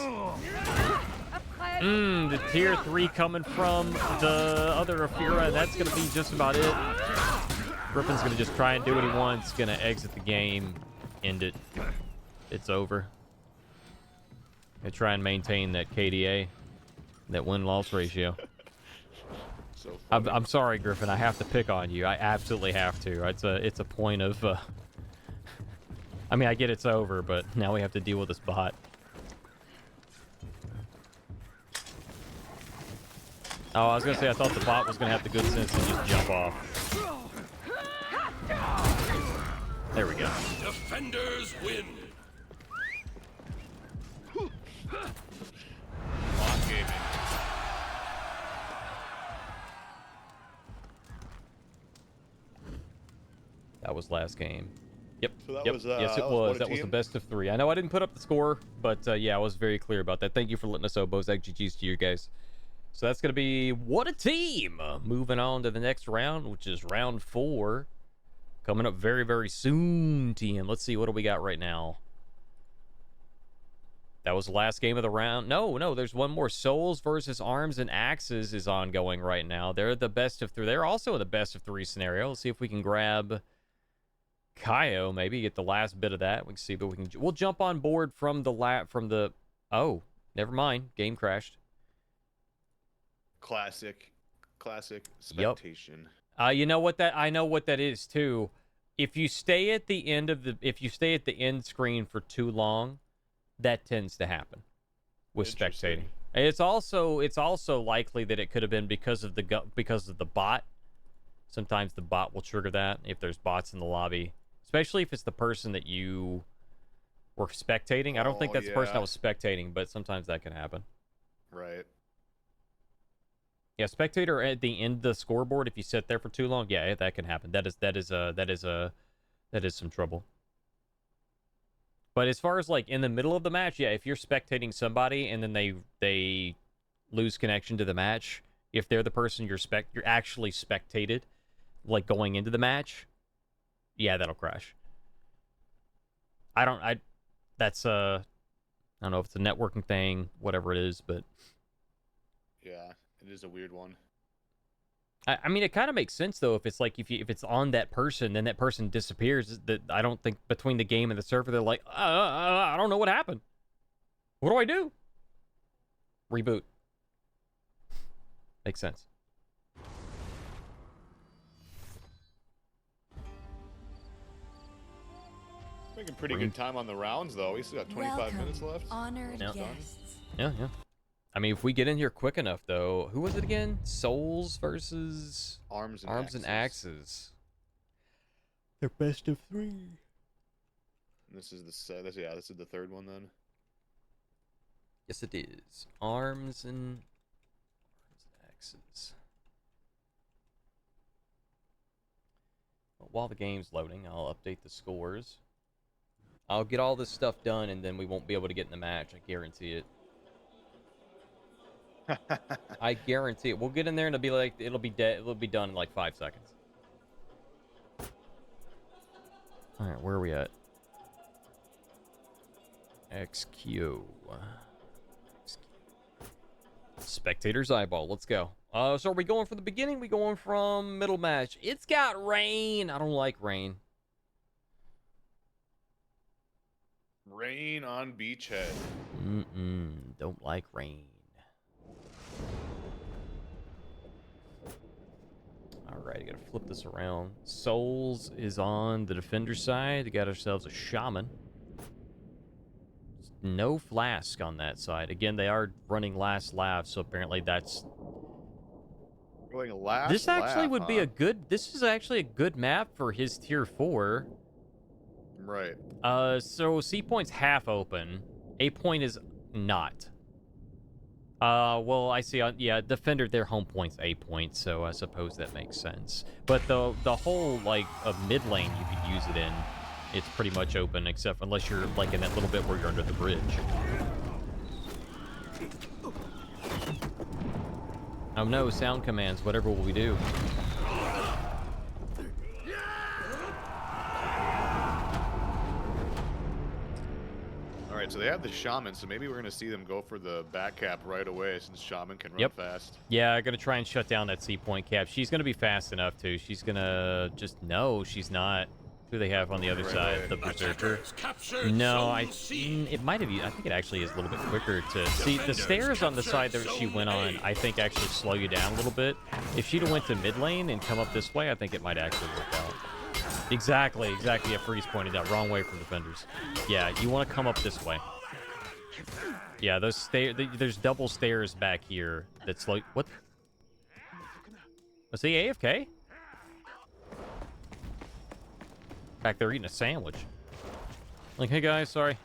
The tier 3 coming from the other Afira, and that's going to be just about it. Griffin's going to just try and do what he wants. Going to exit the game, end it. It's over. They try and maintain that KDA, that win-loss ratio. So I'm sorry, Griffin. I have to pick on you. I absolutely have to. It's a point of. I mean, I get it's over, but now we have to deal with this bot. Oh, I was gonna say I thought the bot was gonna have the good sense to just jump off. There we go. Defenders win. Bot gaming. That was last game. Yep. So that yep. was, yes, it that was was. what a That was the team? best of 3. I know I didn't put up the score, but yeah, I was very clear about that. Thank you for letting us know, Bozak. GG's to you guys. So that's going to be what a team. Moving on to the next round, which is round 4. Coming up very, very soon, team. Let's see, what do we got right now? That was the last game of the round. No, there's one more. Souls versus Arms and Axes is ongoing right now. They're the best of 3. They're also in the best of 3 scenario. Let's see if we can grab Kaio, maybe get the last bit of that. We can see, but we'll jump on board from the oh, never mind. Game crashed. Classic spectation. You know what that? I know what that is too. If you stay at the end of the end screen for too long, that tends to happen with spectating. It's also likely that it could have been because of the bot. Sometimes the bot will trigger that if there's bots in the lobby, especially if it's the person that you were spectating. I don't think that's the person that was spectating, but sometimes that can happen. Right. Yeah, spectator at the end of the scoreboard. If you sit there for too long, yeah, that can happen. That is some trouble. But as far as like in the middle of the match, yeah, if you're spectating somebody and then they lose connection to the match, if they're the person you're actually spectated, like going into the match, yeah, that'll crash. I don't know if it's a networking thing, whatever it is, but Yeah, it is a weird one. I mean, it kind of makes sense though. If it's like if it's on that person, then that person disappears. That I don't think between the game and the server, they're like, I don't know what happened. What do I do? Reboot. Makes sense. Making pretty good time on the rounds though. We still got 25 minutes left. Honored Yeah. guests. Yeah. I mean, if we get in here quick enough, though, who was it again? Souls versus Arms and and Axes. They're best of 3. And this is the third one then. Yes, it is. Arms and Axes. Well, while the game's loading, I'll update the scores. I'll get all this stuff done, and then we won't be able to get in the match. I guarantee it. I guarantee it. We'll get in there and it'll be dead. It'll be done in like 5 seconds. All right, where are we at? XQ. Spectator's eyeball. Let's go. So are we going from the beginning? We going from middle match? It's got rain. I don't like rain. Rain on Beachhead. Don't like rain. Alright, I gotta flip this around. Souls is on the defender side. We got ourselves a shaman. No flask on that side. Again, they are running last lap, so apparently that's... Going last This actually lap, would be a good... This is actually a good map for his tier 4. Right. So C point's half open. A point is not. Well, I see. Yeah, defender, their home point's A point, so I suppose that makes sense. But the whole like mid lane you could use it in, it's pretty much open, except unless you're like in that little bit where you're under the bridge. Oh no, sound commands. Whatever will we do? Alright, so they have the shaman, so maybe we're going to see them go for the back cap right away since shaman can run fast. Yeah, I'm going to try and shut down that C point cap. She's going to be fast enough, too. She's going to just... No, she's not. Who they have on the other side? The Berserker? No, it might have... I think it actually is a little bit quicker to... See, the stairs on the side that she went on, I think actually slow you down a little bit. If she'd have went to mid lane and come up this way, I think it might actually work out. Exactly. Yeah, Freeze pointed out. Wrong way from defenders. Yeah, you want to come up this way. Yeah, those there's double stairs back here that slow... What? Was he AFK? Back there eating a sandwich. Like, hey guys, sorry.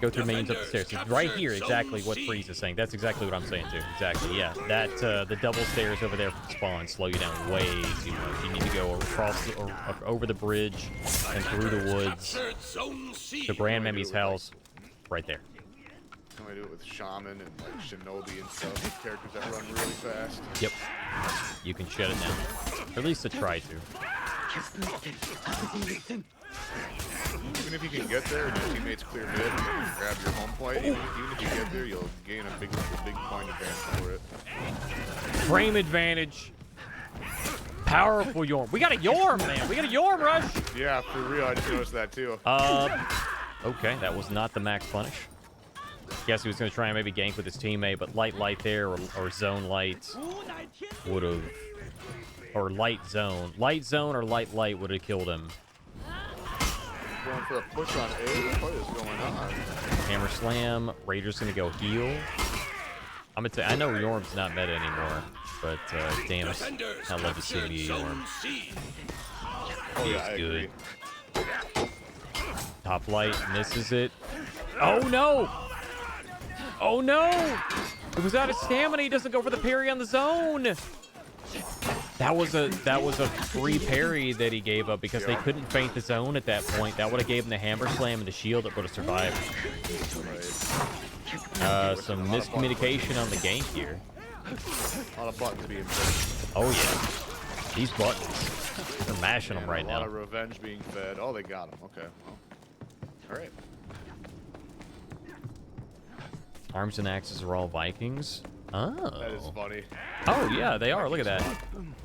Go through minions up the stairs. It's right here, exactly what Freeze is saying. That's exactly what I'm saying too. Exactly, yeah. That the double stairs over there from spawn slow you down way too much. You need to go across or over the bridge and through the woods to Grandmammy's house, right there. Can I do it with shaman and like shinobi and stuff? Characters that run really fast. Yep. You can shut it down, or at least to try to. Even if you can get there and your teammates clear mid and grab your home point, even if you get there, you'll gain a big point advantage for it. Frame advantage. Powerful Yorm. We got a Yorm, man. We got a Yorm rush. Yeah, for real. I just noticed that too. Okay, that was not the max punish. Guess he was going to try and maybe gank with his teammate, but light there or zone light would have... Or light zone or light would have killed him. Going for a push on A. What is going on? Hammer slam. Raider's gonna go heal. I'm gonna say I know Yorm's not meta anymore, but damn it, I love to see me Yorm. Oh yeah, I good. agree. Top light misses it. Oh no! Oh no! It was out of stamina. He doesn't go for the parry on the zone. That was a free parry that he gave up because they couldn't feint the zone at that point. That would have gave him the hammer slam and the shield that would have survived. Some miscommunication on the gank here. A lot of buttons being fed. Oh yeah, these buttons. They're mashing them right now. A lot of revenge being fed. Oh, they got him. Okay. Well. All right. Arms and axes are all Vikings. Oh. That is funny. Oh, yeah, they are. Look at that.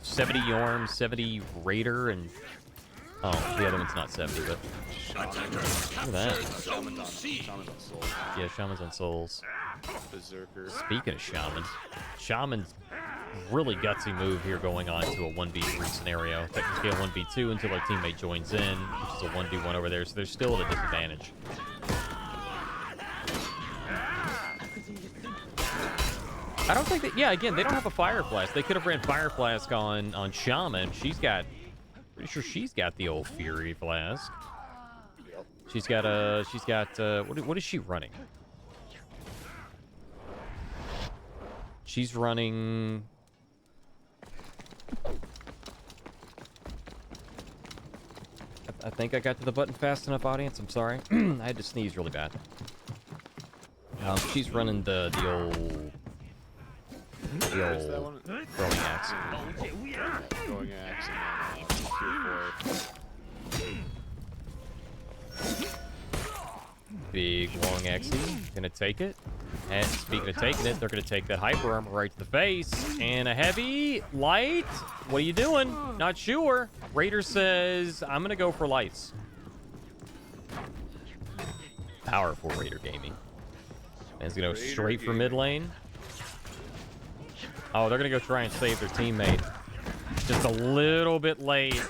70 Yorm, 70 Raider, and... Oh, the other one's not 70, but... Look at that. Shaman's on Souls. Yeah, Shaman's on Souls. Berserker. Speaking of Shaman, Shaman's really gutsy move here going on to a 1v3 scenario. Technically a 1v2 until our teammate joins in, which is a 1v1 over there, so they're still at a disadvantage. I don't think that... Yeah, again, they don't have a Fire Flask. They could have ran Fire Flask on Shaman. She's got... Pretty sure she's got the old Fury Flask. Yep. She's got... What is she running? She's running... I think I got to the button fast enough, audience. I'm sorry. I had to sneeze really bad. She's running the old... The old throwing axe. Throwing axe and tier 4. big long XE. Gonna take it. And speaking of taking it, they're gonna take that hyper armor right to the face. And a heavy light. What are you doing? Not sure. Raider says, I'm gonna go for lights. Powerful Raider gaming. Man's gonna go straight for mid lane. Oh, they're gonna go try and save their teammate. Just a little bit late.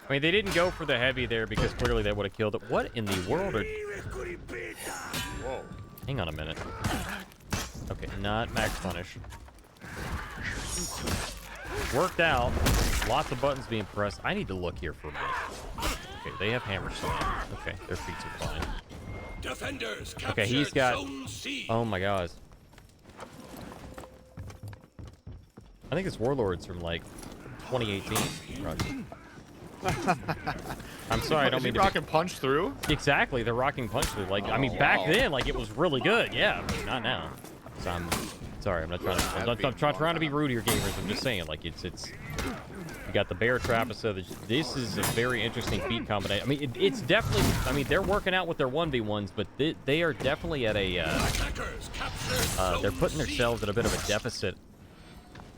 I mean, they didn't go for the heavy there because clearly they would have killed it. What in the world are... Whoa. Hang on a minute. Okay, not max punish. Worked out. Lots of buttons being pressed. I need to look here for a minute. Okay, they have hammer slam. Okay, their feet are fine. Defenders Okay, he's got... Zone C. Oh my god. I think it's Warlords from like 2018. Roger. I'm sorry, I don't mean to. Rocking punch through? Exactly, they're rocking punch through. Like, I mean, back then, like it was really good. Yeah, but not now. So I'm sorry, I'm not trying to. I'm trying to be rude to your gamers. I'm just saying, like it's. You got the bear trap, so this is a very interesting feat combination. I mean, it's definitely. I mean, they're working out with their 1v1s, but they are definitely at a. They're putting themselves at a bit of a deficit.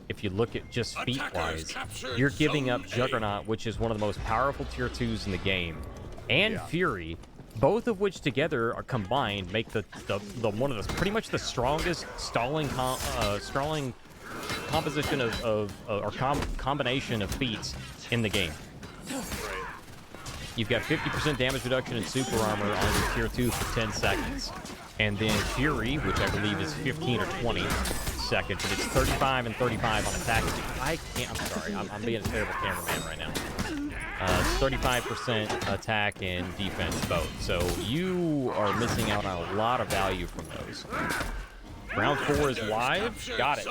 If you look at just feat-wise, you're giving up Juggernaut, which is one of the most powerful tier 2s in the game, and Fury, both of which together are combined make the one of the pretty much the strongest stalling composition or combination of feats in the game. You've got 50% damage reduction in super armor on your tier 2 for 10 seconds, and then Fury, which I believe is 15 or 20 seconds, and it's 35 and 35 on attack speed. I can't. I'm sorry. I'm being a terrible cameraman right now. 35% attack and defense both. So you are missing out on a lot of value from those. Round 4 is live. Got it.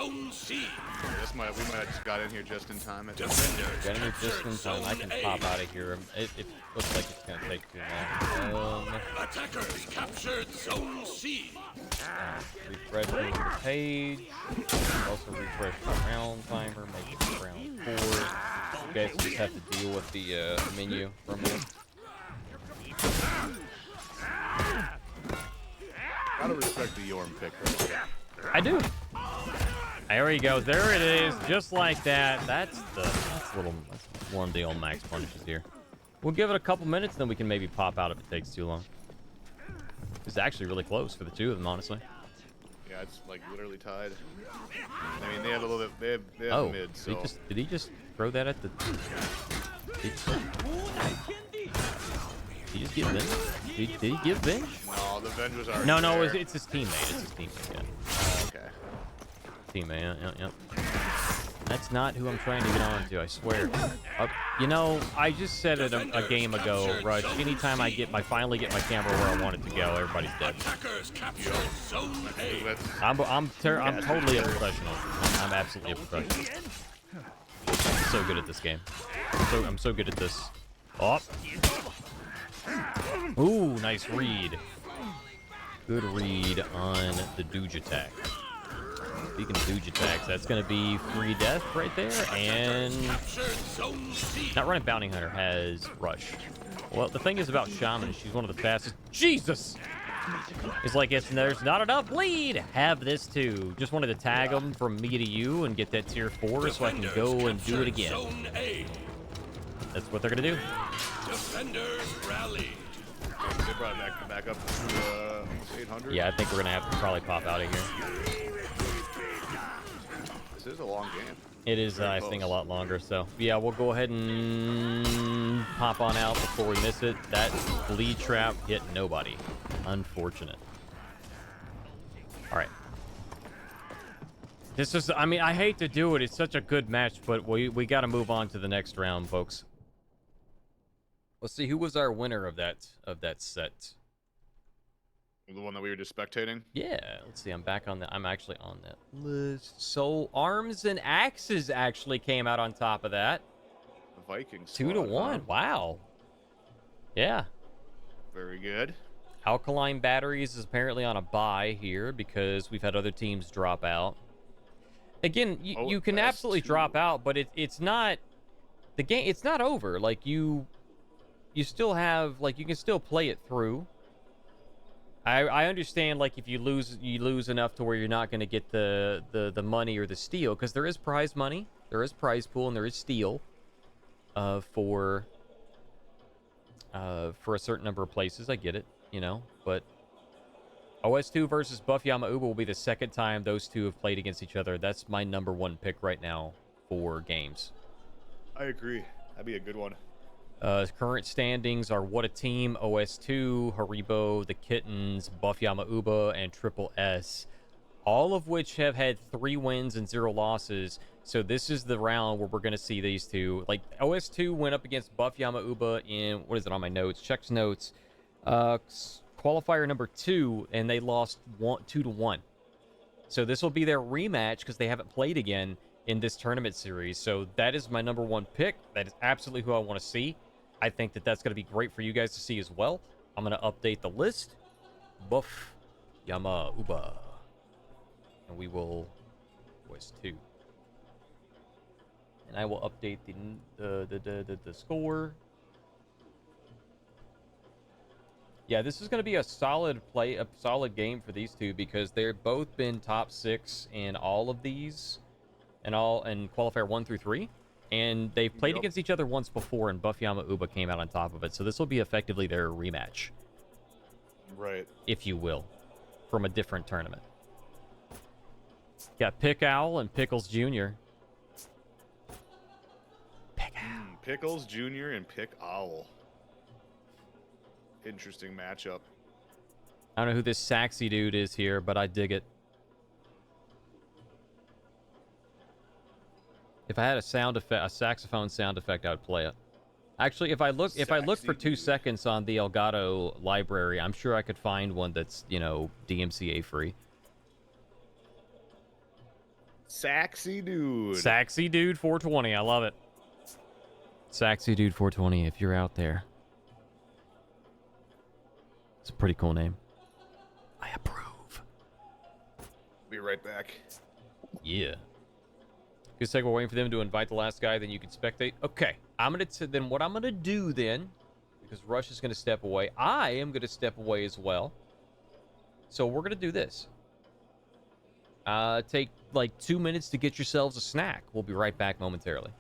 We might have just got in here just in time. Got in here just in time. I can pop out of here. It looks like it's gonna take too long. Attackers captured Zone C. Refreshing the page. Also refresh the round timer. Make it round 4. You guys just have to deal with the menu for a minute. Gotta respect the Yorm pick right there. I do. There we go. There it is. Just like that. That's one of the old max punishes here. We'll give it a couple minutes, then we can maybe pop out if it takes too long. It's actually really close for the two of them, honestly. Yeah, it's like literally tied. I mean, they have a little bit. They have mid. So. Did he just throw that at the? Did he just give Venge? Did he give Venge? No, the Venge was already No, there. it's his teammate. It's his teammate. Yeah. Okay. Teammate. Yeah. That's not who I'm trying to get on to, I swear. You know, I just said it a game ago, Rush. Anytime I finally get my camera where I want it to go, everybody's dead. I'm totally a professional. I'm absolutely a professional. I'm so good at this game. I'm so good at this. Oh. Ooh, nice read. Good read on the Dooge attack. Speaking of Dooge attacks, that's going to be free death right there, and not running Bounty Hunter has Rush. Well, the thing is about Shaman, she's one of the fastest. Jesus! It's like, there's not enough bleed. Have this too. Just wanted to tag them from me to you and get that tier 4 so I can go and do it again. That's what they're going to do. Defenders rally. They brought it back up to 800. Yeah, I think we're going to have to probably pop out of here. This is a long game. It is, I think, a lot longer. So, yeah, we'll go ahead and pop on out before we miss it. That bleed trap hit nobody. Unfortunate. All right. This is, I mean, I hate to do it. It's such a good match, but we got to move on to the next round, folks. Let's see, who was our winner of that set? The one that we were just spectating? Yeah, let's see. I'm actually on that list. So Arms and Axes actually came out on top of that. The Vikings. 2-1. Wow. Yeah. Very good. Alkaline Batteries is apparently on a bye here because we've had other teams drop out. Again, you can absolutely drop out, but it's not the game. It's not over. Like you still have, like, you can still play it through. I understand, like, if you lose enough to where you're not going to get the money or the steal, because there is prize money, there is prize pool, and there is steal for a certain number of places. I get it, you know, but OS2 versus Buff Yamauba will be the second time those two have played against each other. That's my number one pick right now for games. I agree. That'd be a good one. Current standings are What a Team, OS2, Haribo, The Kittens, Buff Yamauba, and Triple S, all of which have had 3 wins and 0 losses. So this is the round where we're going to see these two. Like, OS2 went up against Buff Yamauba in, what is it on my notes? Checks notes. Qualifier number 2, and they lost 2-1. So this will be their rematch because they haven't played again in this tournament series. So that is my number one pick. That is absolutely who I want to see. I think that that's going to be great for you guys to see as well. I'm going to update the list. Buff Yamauba. And we will voice 2. And I will update the score. Yeah, this is going to be a solid game for these two because they've both been top 6 in all of these and qualifier 1 through 3. And they've played against each other once before, and Buff Yamauba came out on top of it. So this will be effectively their rematch. Right. If you will, from a different tournament. Got Pick Owl and Pickles Jr. Pick Owl. Pickles Jr. and Pick Owl. Interesting matchup. I don't know who this Saxy dude is here, but I dig it. If I had a saxophone sound effect, I would play it. Actually, if I look for 2 seconds on the Elgato library, I'm sure I could find one that's, you know, DMCA free. Saxy dude. Saxy dude 420. I love it. Saxy dude 420. If you're out there, it's a pretty cool name. I approve. Be right back. Yeah. Good segue. We're waiting for them to invite the last guy, then you can spectate. Okay. Then what I'm gonna do then, because Rush is gonna step away, I am gonna step away as well. So we're gonna do this. Take like 2 minutes to get yourselves a snack. We'll be right back momentarily.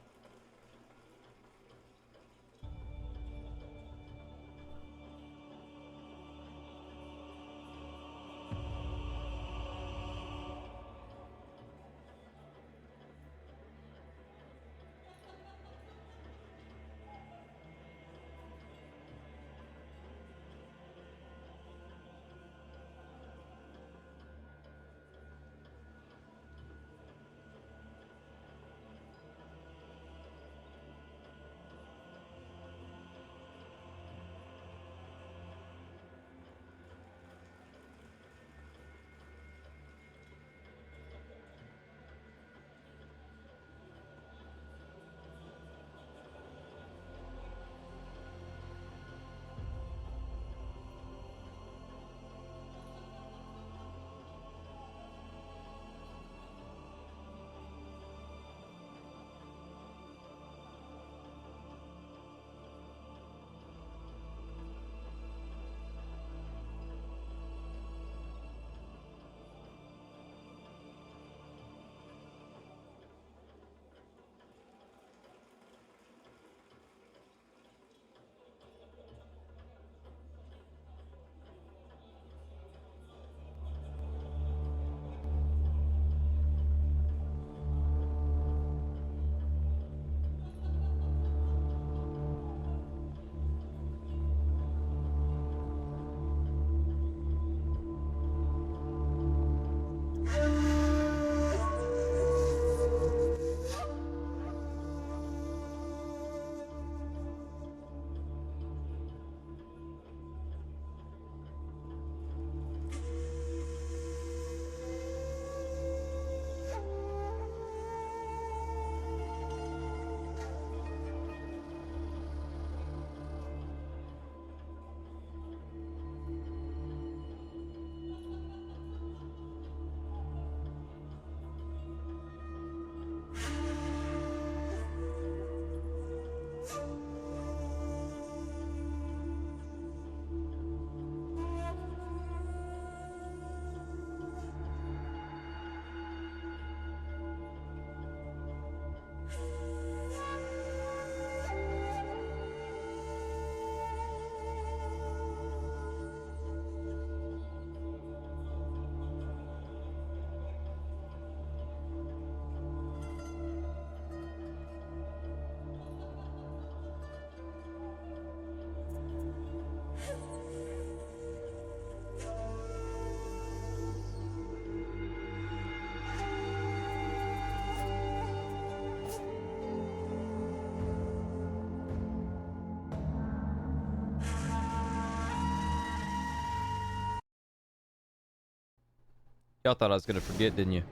Y'all thought I was gonna forget, didn't you?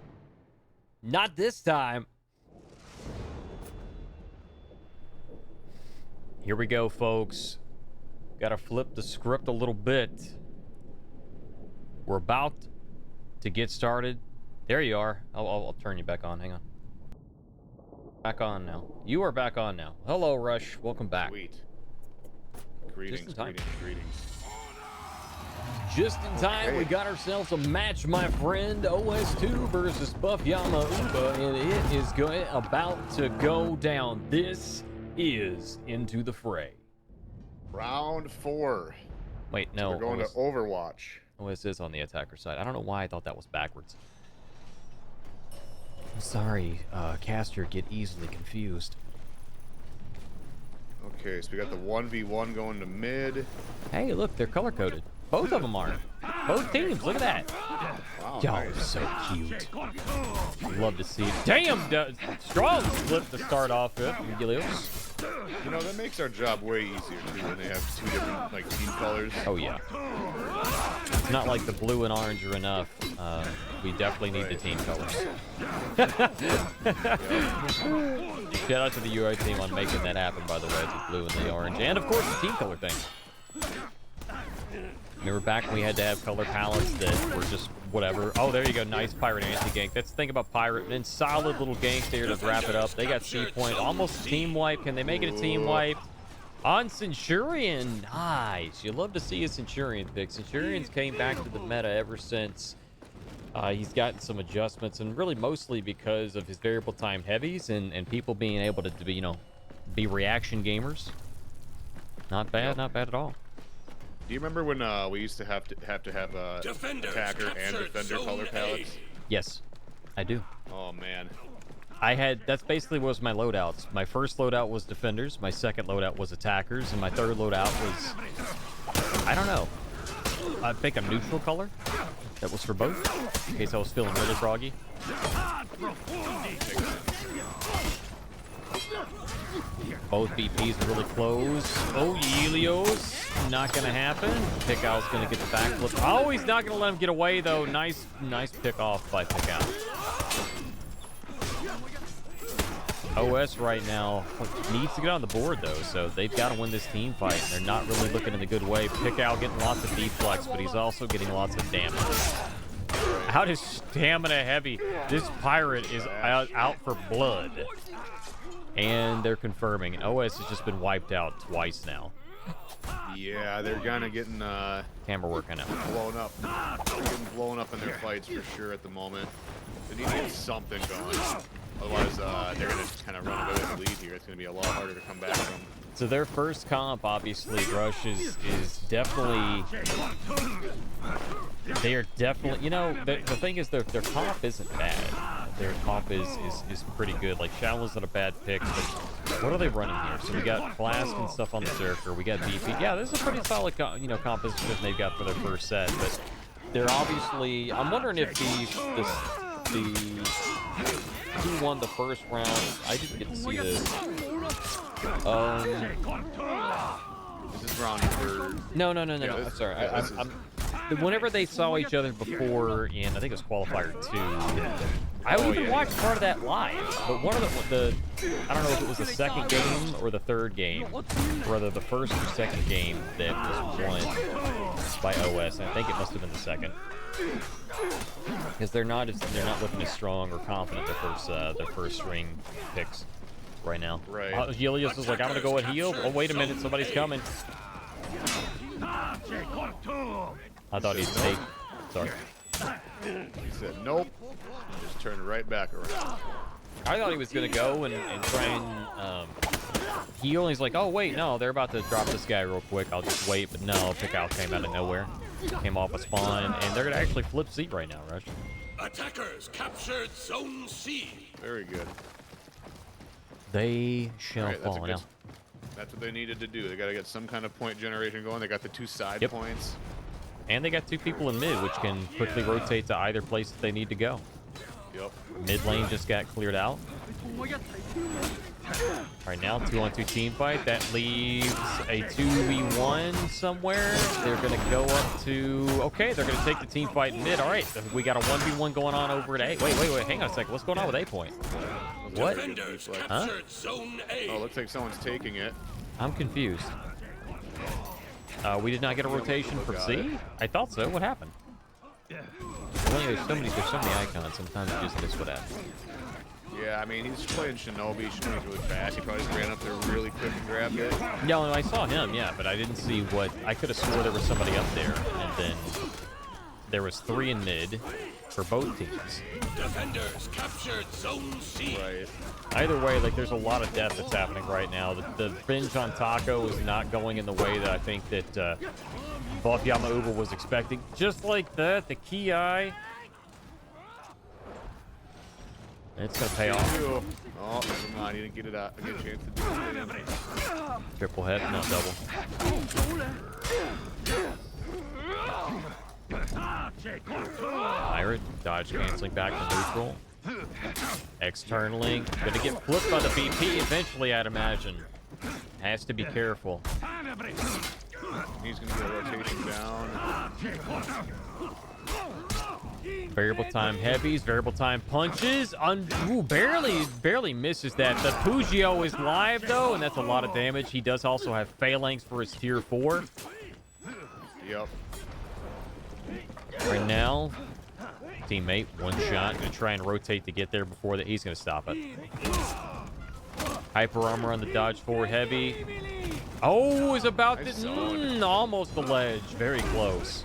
Not this time. Here we go, folks. Gotta flip the script a little bit. We're about to get started. There you are. I'll turn you back on. Hang on. Back on now. You are back on now. Hello, Rush. Welcome back. Sweet. Greetings, greetings. Just in time, Okay. we got ourselves a match, my friend. OS2 versus Buff Yama Uba, and it is about to go down. This is Into the Fray. Round 4. Wait, no. We're going to Overwatch. OS is on the attacker side. I don't know why I thought that was backwards. I'm sorry, caster get easily confused. Okay, so we got the 1v1 going to mid. Hey, look, they're color-coded. Both of them are. Both teams, look at that. Wow, Y'all are nice. so cute. Love to see it. Damn, strong flip to start off with. Gilios. You know, that makes our job way easier, too, when they have 2 different, like, team colors. Oh, yeah. It's not like the blue and orange are enough. We definitely need the team colors. Shout out to the UI team on making that happen, by the way, the blue and the orange. And, of course, the team color thing. Remember back when we had to have color palettes that were just whatever. Oh, there you go. Nice pirate anti-gank. That's the thing about pirate. And solid little gank there to wrap it up. They got C point. Almost a team wipe. Can they make it a team wipe? On Centurion. Nice. You love to see a Centurion pick. Centurions came back to the meta ever since he's gotten some adjustments, and really mostly because of his variable time heavies and people being able to be, you know, be reaction gamers. Not bad. Not bad at all. Do you remember when we used to have Defenders attacker and captured defender zone color A. palettes? Yes, I do. Oh, man. That's basically was my loadouts. My first loadout was defenders, my second loadout was attackers, and my third loadout was, I don't know, I think a neutral color. That was for both, in case I was feeling really froggy. Both BPs are really close. Oh, Helios. Not going to happen. Pickout's going to get the backflip. Oh, he's not going to let him get away, though. Nice pick off by Pickout. OS right now needs to get on the board, though, so they've got to win this team fight. They're not really looking in a good way. Pickout getting lots of deflex, but he's also getting lots of damage. Out is stamina heavy. This pirate is out for blood. And they're confirming. And OS has just been wiped out twice now. Yeah, they're kind of getting Camera working out. blown up. They're getting blown up in their fights for sure at the moment. They need to get something going. Otherwise, they're going to kind of run away with the lead here. It's going to be a lot harder to come back from. So their first comp, obviously, Rush is definitely... They are definitely... You know, the thing is their comp isn't bad. Their comp is pretty good. Like, Shadow's not a bad pick, but what are they running here? So we got Flask and stuff on the Zerker. We got BP. Yeah, this is a pretty solid, composition they've got for their first set, but they're obviously... I'm wondering if the who won the first round. I didn't get to see this. This is round 3. No. Yeah, I'm sorry. yeah, Whenever they saw each other before in, I think it was Qualifier 2, I would even watch part of that live. But one of the I don't know if it was the second game or the third game, whether the first or second game that was won by OS. And I think it must have been the second. Because they're not looking as strong or confident their first string picks right now. Right. Helios is like, I'm gonna go with heal. Oh, wait a minute, somebody's coming. I thought he'd take. Sorry. He said nope. Just turned right back around. I thought he was gonna go and try and heal. And he's like, oh wait, no, they're about to drop this guy real quick. I'll just wait. But no, Pickout came out of nowhere. Came off a spawn, and they're gonna actually flip C right now, Rush. Attackers captured Zone C. Very good. They shall Right, fall now. That's what they needed to do. They got to get some kind of point generation going. They got the 2 side points. And they got 2 people in mid, which can quickly rotate to either place that they need to go. Yep. Mid lane just got cleared out. Right now, 2-on-2 team fight. That leaves a 2v1 somewhere. They're going to go up to... Okay, they're going to take the team fight mid. All right, we got a 1v1 going on over at A. Wait. Hang on a second. What's going on with A point? What? Defenders Huh? captured Zone A. Oh, looks like someone's taking it. I'm confused. We did not get a rotation for C? I thought so. What happened? Well, there's so many icons. Sometimes you just miss what happened. Yeah, I mean, he's playing Shinobi. Shinobi's really fast. He probably just ran up there really quick and grabbed it. No, I saw him, yeah, but I didn't see what... I could have swore there was somebody up there, and then there was 3 in mid for both teams. Defenders captured Zone C. Right. Either way, like, there's a lot of death that's happening right now. The binge on Taco is not going in the way that I think that Buff Yamauba was expecting. Just like that, the Ki. It's going to pay off. Oh, never mind. He didn't get it out. A good chance to do it. Triple head, not double. Pirate, dodge canceling back to neutral. Externally, gonna get flipped by the BP eventually, I'd imagine. Has to be careful. He's gonna get a rotation down. Variable time heavies, variable time punches. Ooh, barely misses that. The Pugio is live though, and that's a lot of damage. He does also have phalanx for his tier 4. Yep. Right now, teammate, one shot. Gonna try and rotate to get there before that. He's gonna stop it. Hyper armor on the dodge forward heavy. Oh, is about to almost the ledge. Very close.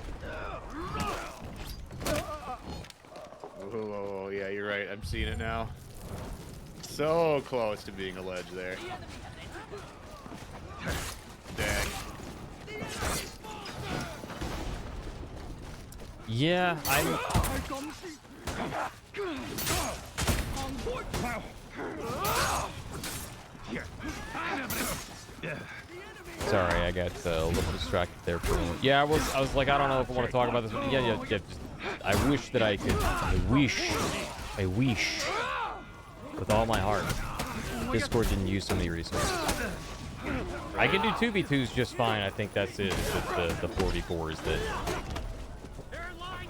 Oh, yeah, you're right. I'm seeing it now. So close to being a ledge there. Dang. Yeah, sorry, I got a little distracted there for a moment. Yeah, I was like, I don't know if I want to talk about this. Yeah. Just, I wish that I could. I wish with all my heart. Discord didn't use so many resources. I can do 2v2s just fine. I think that's it. The 4v4s that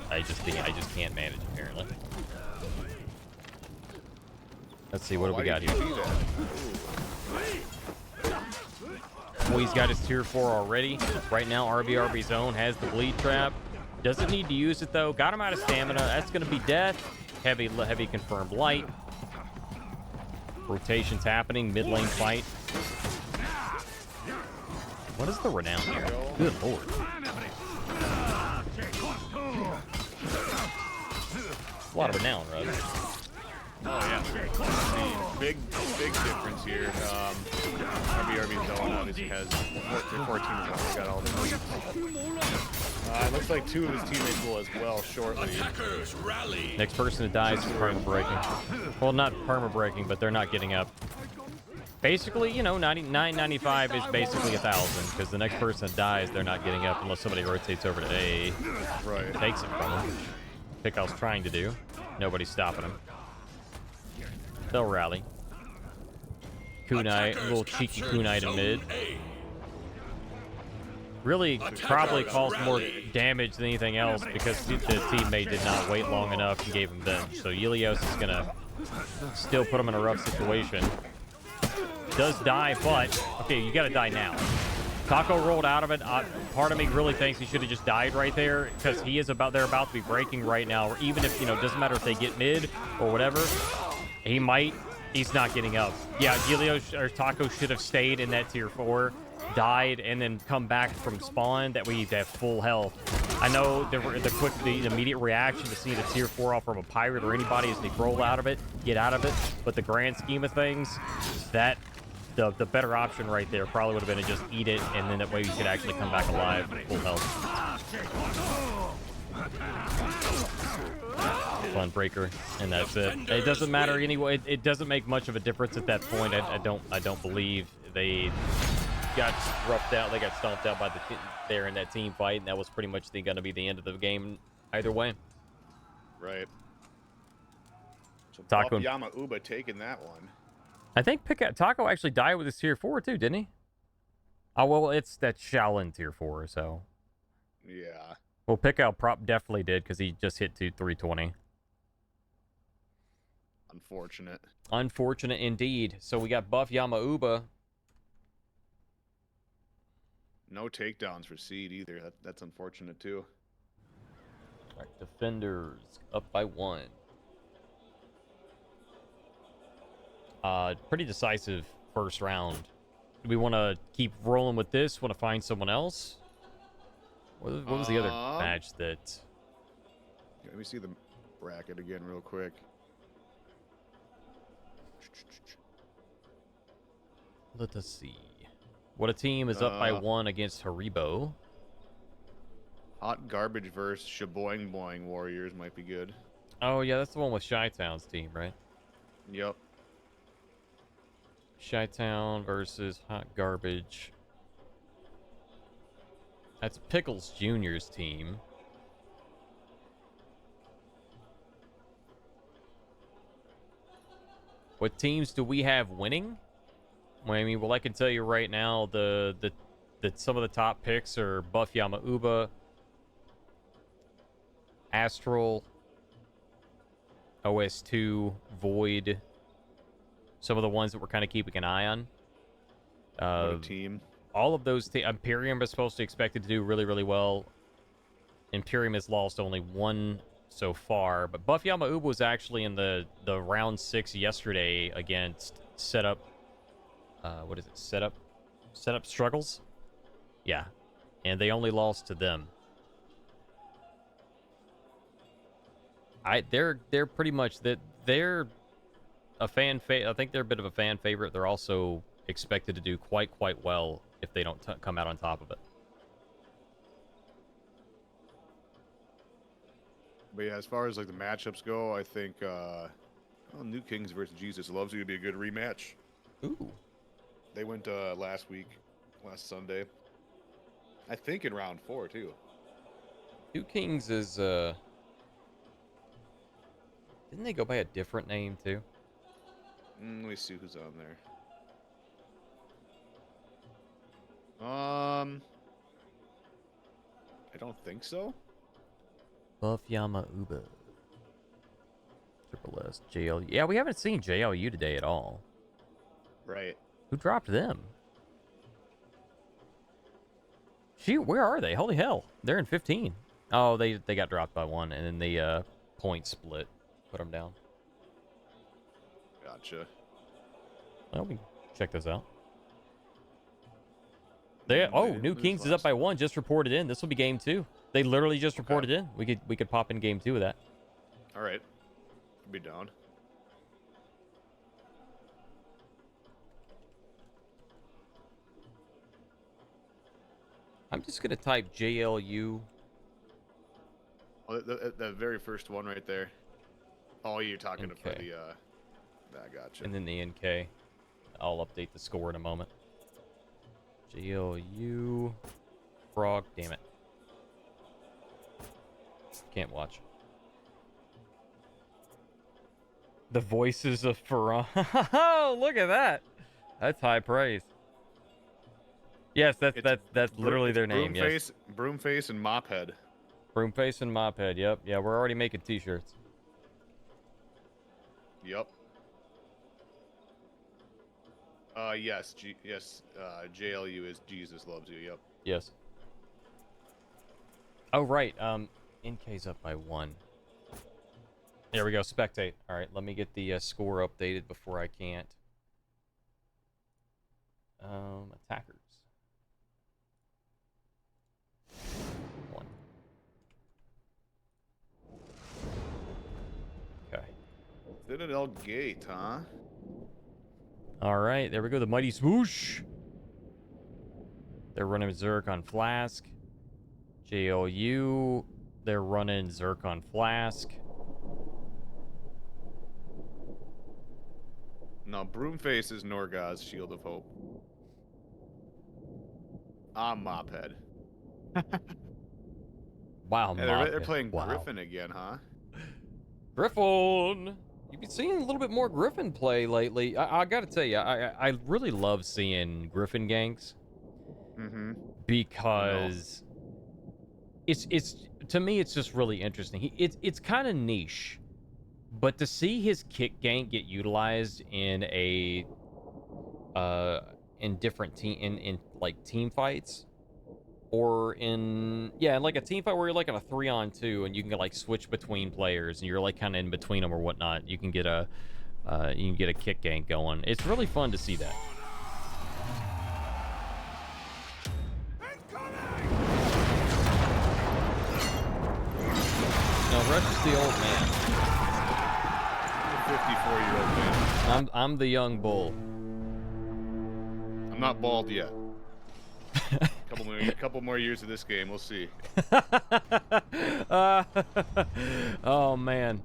I just can't manage apparently. Let's see, what do we got here? Well, he's got his tier 4 already. Right now, RBRB zone has the bleed trap. Doesn't need to use it though. Got him out of stamina. That's gonna be death. Heavy confirmed light. Rotations happening. Mid lane fight. What is the renown here? Good lord. A lot of renown, right? Oh, yeah. Big difference here. RBRB zone obviously has 14 got all the it looks like 2 of his teammates will as well shortly. Attackers rally. Next person to die is perma breaking. Well, not perma breaking, but they're not getting up. Basically, you know, 995 is basically 1,000 because the next person that dies, they're not getting up unless somebody rotates over to A. Right. Takes it from them. Pick I was trying to do. Nobody's stopping him. They'll rally. Kunai, a little cheeky kunai to mid. Really probably caused more damage than anything else because the teammate did not wait long enough and gave him bench. So Yelios is going to still put him in a rough situation. Does die, but... Okay, you got to die now. Taco rolled out of it. Part of me really thinks he should have just died right there because they're about to be breaking right now. Or even if, you know, doesn't matter if they get mid or whatever, he's not getting up. Yeah, Helios or Taco should have stayed in that tier 4, died, and then come back from spawn. That way he'd have full health. I know the immediate reaction to seeing a tier 4 off from a pirate or anybody is to roll out of it, get out of it. But the grand scheme of things, that the better option right there probably would have been to just eat it, and then that way you could actually come back alive with full health. Fun breaker, and that's it. It doesn't matter anyway. It doesn't make much of a difference at that point. I don't believe they got roughed out. They got stomped out by there in that team fight, and that was pretty much going to be the end of the game either way. Right. So Taco. Buff Yama Uba taking that one. I think Taco actually died with his tier 4 too, didn't he? Oh, well, it's that Shaolin tier 4, so. Yeah. Well, Pickout Prop definitely did because he just hit 320. Unfortunate. Unfortunate indeed. So we got Buff Yama Uba. No takedowns for Seed either. That's unfortunate too. All right, Defenders up by 1. Pretty decisive first round. Do we want to keep rolling with this? Want to find someone else? What was the other match that... Let me see the bracket again real quick. Let us see. What a team is up by 1 against Haribo. Hot Garbage versus Shaboing Boing Warriors might be good. Oh, yeah, that's the one with Chi-Town's team, right? Yep. Chi-Town versus Hot Garbage. That's Pickles Jr.'s team. What teams do we have winning? Well, I mean, well, I can tell you right now, the some of the top picks are Buff Yama Uba, Astral, OS2, Void. Some of the ones that we're kind of keeping an eye on. What a team. All of those Imperium is supposed to expected to do really, really well. Imperium has lost only 1 so far, but Buff Yama Uba was actually in the round 6 yesterday against Setup. What is it? Setup Struggles? Yeah. And they only lost to them. They're pretty much that they're a fan I think they're a bit of a fan favorite. They're also expected to do quite well if they don't come out on top of it. But yeah, as far as like the matchups go, I think New Kings versus Jesus Loves You would be a good rematch. Ooh. They went last Sunday. I think in round 4 too. New Kings is didn't they go by a different name too? Let me see who's on there. I don't think so. Buff Yama Uba. Triple S, JLU. Yeah, we haven't seen JLU today at all. Right. Who dropped them? Shoot, where are they? Holy hell. They're in 15. Oh, they got dropped by 1, and then the point split put them down. Gotcha. Well, we can check this out. They Oh, didn't New lose Kings is up last by 1. Just reported in. This will be game 2. They literally just Okay. reported in. We could pop in game 2 of that. All right. I'll be down. I'm just gonna type JLU. Oh, the very first one right there. Oh, you're talking for Okay. the I gotcha. And then the NK. I'll update the score in a moment. JLU. Frog. Damn it. Can't watch. The voices of Ferran. Oh, look at that. That's high praise. Yes, that's literally their name. Yes. Broomface and Mophead. Broomface and Mophead. Yep. Yeah, we're already making t-shirts. Yep. Yes, JLU is Jesus Loves You. Yep. Yes. Oh, right. NK's up by 1. There we go. Spectate. All right, let me get the score updated before I can't. Attackers. 1. Okay. Citadel Gate, huh? All right, there we go. The Mighty Swoosh. They're running Zircon Flask. JLU. They're running Zircon Flask. No, Broomface is Norgoz, Shield of Hope. I'm Mophead. Wow, Yeah, they're playing wow. Griffin again, huh? Griffon. You've been seeing a little bit more Griffin play lately. I gotta tell you, I really love seeing Griffin ganks. Mm-hmm. Because it's to me it's just really interesting. It's kind of niche, but to see his kick gank get utilized in a in different in like team fights, or in like a team fight where you're like on a 3-on-2 and you can like switch between players and you're like kind of in between them or whatnot. You can get a kick gank going. It's really fun to see that. No, Rush is the old man. I'm a 54-year-old man. I'm the young bull. I'm not bald yet. Couple more years of this game, we'll see. Oh man,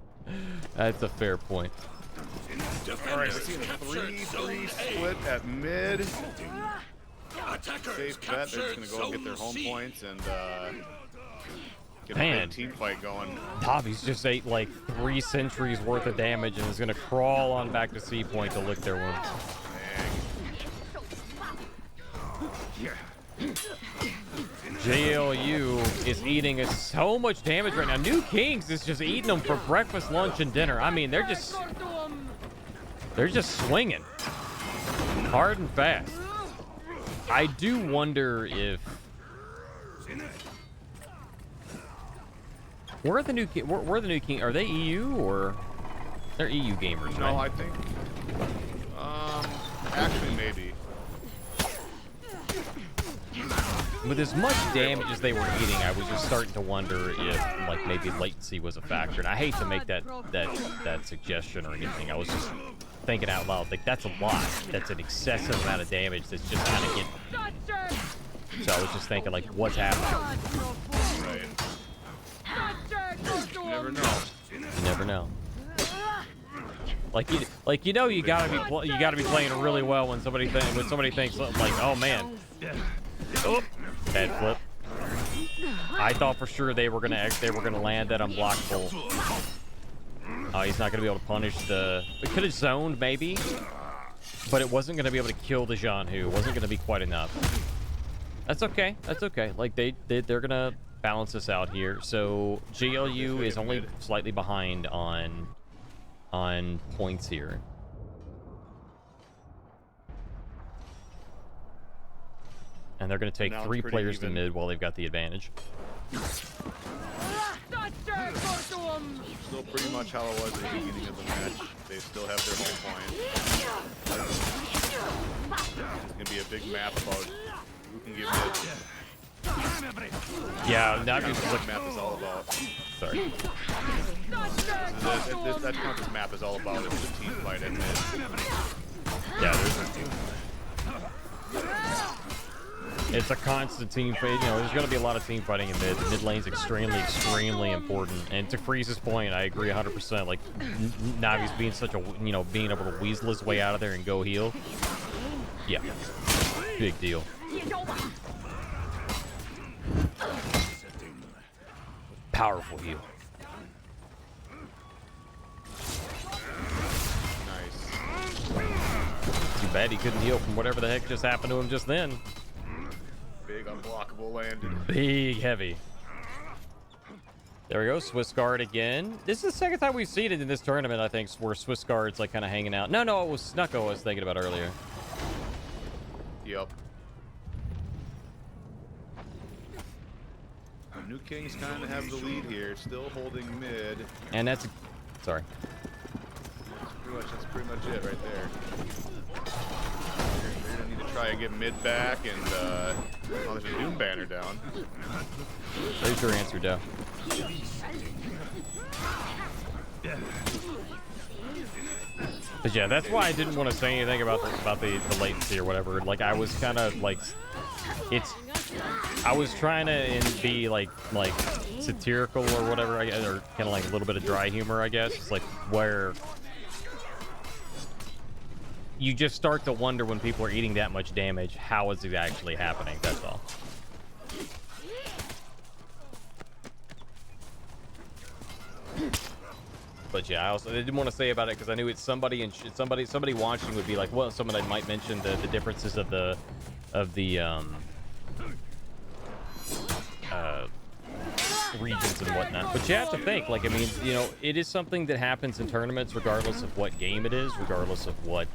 that's a fair point. All right, we're seeing a 3-3 split at mid. Attackers Safe bet. They're just gonna go and get their home points and get a Man. big team fight going. Poppy's just ate like 3 centuries worth of damage and is gonna crawl on back to C point to lick their wounds. JLU is eating so much damage right now. New Kings is just eating them for breakfast, lunch, and dinner. I mean, they're just swinging hard and fast. I do wonder if where are the new King? Are they EU or they're EU gamers? No, right? I think. Actually, maybe. With as much damage as they were eating, I was just starting to wonder if, like, maybe latency was a factor. And I hate to make that suggestion or anything. I was just thinking out loud, like, that's a lot. That's an excessive amount of damage that's just kind of getting... So I was just thinking, like, what's happening? Right. You never know. You never know. You gotta be playing really well when somebody thinks like, oh man. Oh, bad flip. I thought for sure they were gonna land that unblockable. Oh, he's not gonna be able to punish the. It could have zoned maybe, but it wasn't gonna be able to kill the Jianhu. It wasn't gonna be quite enough. That's okay. That's okay. Like they're gonna balance this out here. So GLU is only slightly behind on points here. And they're going to take 3 players to mid while they've got the advantage. Still pretty much how it was at the beginning of the match. They still have their home point. It's going to be a big map about who can get mid. Yeah, now That's what map is all about. Sorry. That's what this map is all about. It's a team fight at mid. Yeah, it's a constant team fight. You know, there's going to be a lot of team fighting in mid. The mid lane's extremely important. And to Freeze's point, I agree 100%. Like, Navi's being such a, being able to weasel his way out of there and go heal. Yeah, big deal. Powerful heal. Nice. Too bad he couldn't heal from whatever the heck just happened to him just then. Big unblockable landed. Big heavy. There we go, Swiss Guard again. This is the second time we've seen it in this tournament, I think, where Swiss Guard's like kind of hanging out. No, it was Snucko I was thinking about earlier. Yep. The New Kings kind of have the lead here, still holding mid. And that's... Sorry. That's pretty much it right there. You're gonna need to try and get mid back, and oh, there's a Doom banner down. There's your answer, Doe. But yeah, that's why I didn't want to say anything about the latency or whatever. Like, I was kind of like, I was trying to be like satirical or whatever, or kind of like a little bit of dry humor, I guess. It's like where you just start to wonder when people are eating that much damage, how is it actually happening? That's all. But yeah, I didn't want to say about it because I knew it's somebody and somebody watching would be like, well, someone might mention the differences of the regions and whatnot. But you have to think, like, I mean, you know, it is something that happens in tournaments regardless of what game it is, regardless of what.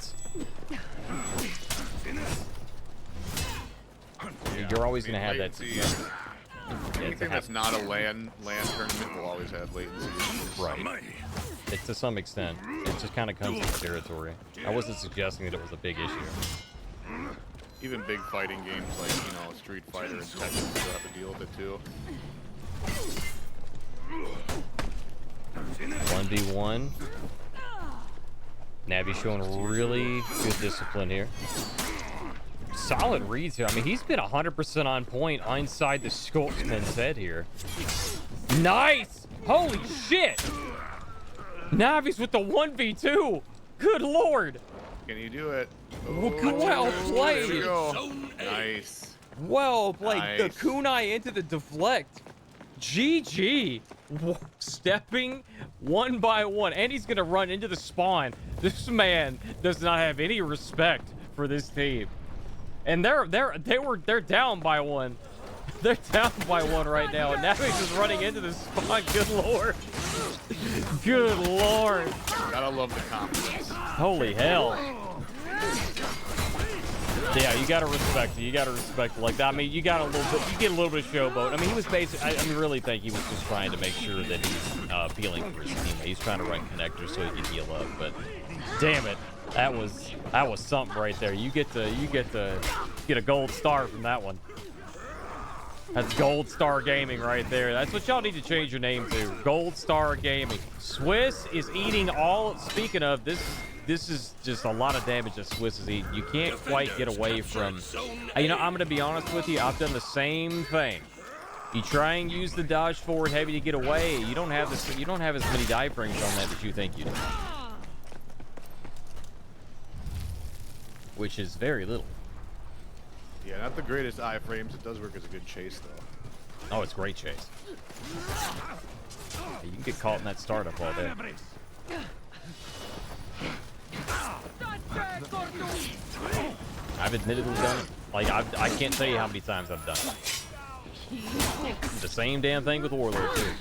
You're always going to have that. Anything that's not a land tournament will always have latency. Right. To some extent, it just kind of comes with territory. I wasn't suggesting that it was a big issue. Even big fighting games like, you know, Street Fighter and Tekken still have to deal with it too. 1v1. Navi showing really good discipline here. Solid reads here. I mean, he's been 100% on point inside the Scotsman's head here. Nice! Holy shit! Navi's with the 1v2. Good lord. Can you do it? Well played. There we go. Nice. Well played. Nice. The kunai into the deflect. GG. Stepping one by one. And he's going to run into the spawn. This man does not have any respect for this team. And they're down by one. They're down by one right now. And Navi's just running into the spawn. Good lord. Good lord. Gotta love the confidence. Holy hell. Yeah, you gotta respect it. You gotta respect it like that. I mean, you get a little bit of showboat. I mean, he was basically, I really think he was just trying to make sure that he's peeling for his teammate. He's trying to run connectors so he can heal up. But damn it, that was something right there. You get a gold star from that one. That's Gold Star Gaming right there. That's what y'all need to change your name to. Gold Star Gaming. Swiss is eating all. Speaking of, this is just a lot of damage that Swiss is eating. You can't quite get away from. You know, I'm gonna be honest with you. I've done the same thing. You try and use the dodge forward heavy to get away. You don't have this. You don't have as many die frames on that as you think you do. Which is very little. Yeah, not the greatest iframes. It does work as a good chase, though. Oh, it's great chase. You can get caught in that startup all day. I've admittedly done it. Like, I can't tell you how many times I've done it. The same damn thing with Warlord, too.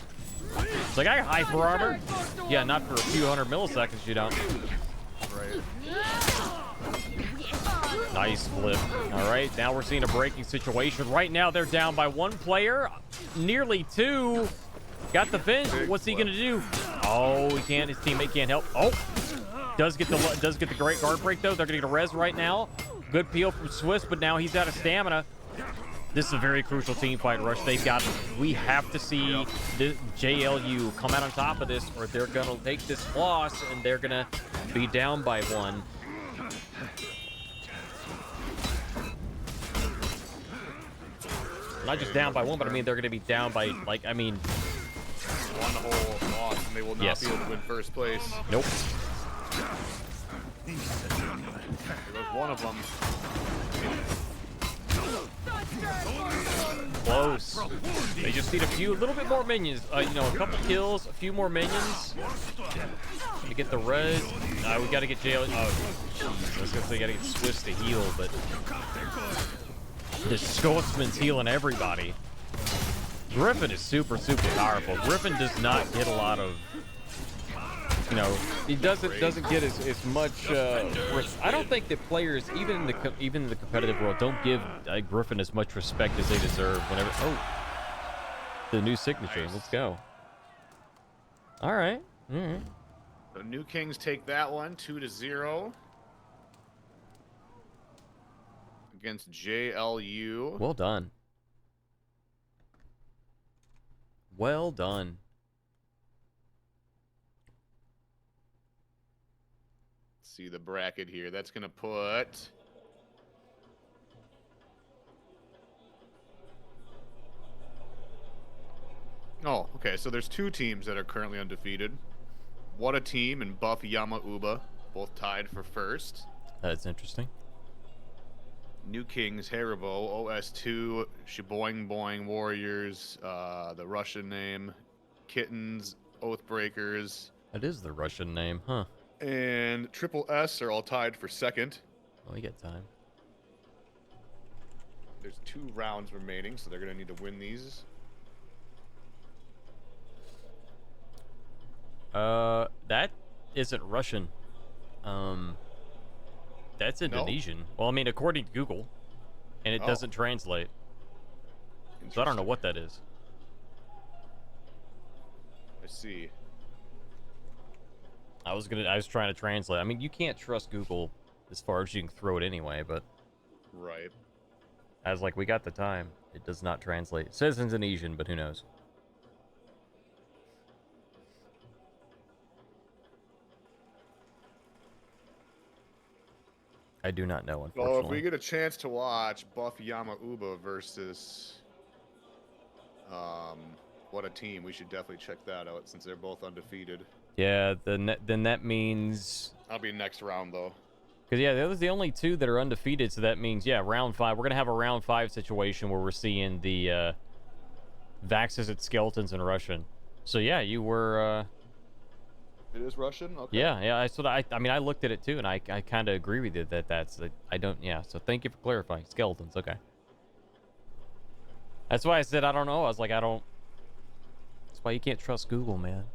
It's like, I got hyper armor. Yeah, not for a few hundred milliseconds, you don't. Right. Nice flip. All right, now we're seeing a breaking situation. Right now, they're down by one player, nearly two. Got the finish. What's he gonna do? Oh, he can't. His teammate can't help. Oh, does get the great guard break though. They're gonna get a res right now. Good peel from Swiss, but now he's out of stamina. This is a very crucial team fight, Rush. We have to see the JLU come out on top of this, or they're gonna take this loss and they're gonna be down by one. Not just down by one, but I mean they're going to be down by, like, I mean... One whole loss, and they will not be able to win first place. Nope. There goes one of them. Close. They just need a little bit more minions. You know, a couple kills, a few more minions. To get the res. We got to get JL... Oh, jeez. I was going to say, got to get Swiss to heal, but... The Scotsman's healing everybody. Griffin is super, super powerful. Griffin does not get a lot of, you know, he doesn't get as much. I don't think that players, even in the competitive world, don't give Griffin as much respect as they deserve. Whenever the new signature, nice. Let's go. All right. The New Kings take that one 2-0. Against JLU. Well done. Well done. Let's see the bracket here. That's going to put... Oh, okay. So there's two teams that are currently undefeated. What a Team and Buff Yamauba, both tied for first. That's interesting. New Kings, Haribo, OS2, Shiboing Boing Warriors, the Russian name, Kittens, Oathbreakers, That is the Russian name, huh? And Triple S are all tied for second. Well, we get time. There's 2 rounds remaining, so they're going to need to win these. That isn't Russian. That's Indonesian. Well, I mean, according to Google, and it doesn't translate. So I don't know what that is. I see. I was trying to translate. I mean, you can't trust Google as far as you can throw it anyway, but Right. I was like, we got the time. It does not translate. It says Indonesian, but who knows? I do not know, unfortunately. Well, if we get a chance to watch Buff Yama Uba versus what a team, we should definitely check that out since they're both undefeated. Yeah, then that means... I'll be next round, though. Because, yeah, those are the only 2 that are undefeated, so that means, yeah, round 5. We're going to have a round 5 situation where we're seeing the Vaxes at Skeletons in Russian. So, yeah, you were... It is Russian? Okay. Yeah, I mean, I looked at it, too, and I kind of agree with you that's... I don't... Yeah, so thank you for clarifying. Skeletons, okay. That's why I said I don't know. I was like, I don't... That's why you can't trust Google, man.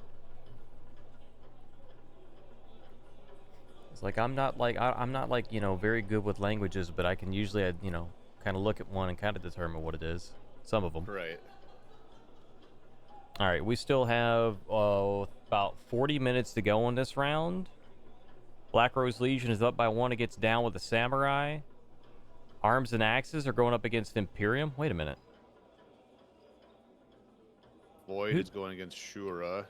Like I'm not like you know, very good with languages, but I can usually you know, kind of look at one and kind of determine what it is. Some of them. Right. All right, we still have about 40 minutes to go on this round. Black Rose Legion is up by 1 against Down with the Samurai. Arms and Axes are going up against Imperium. Wait a minute. Void is going against Shura.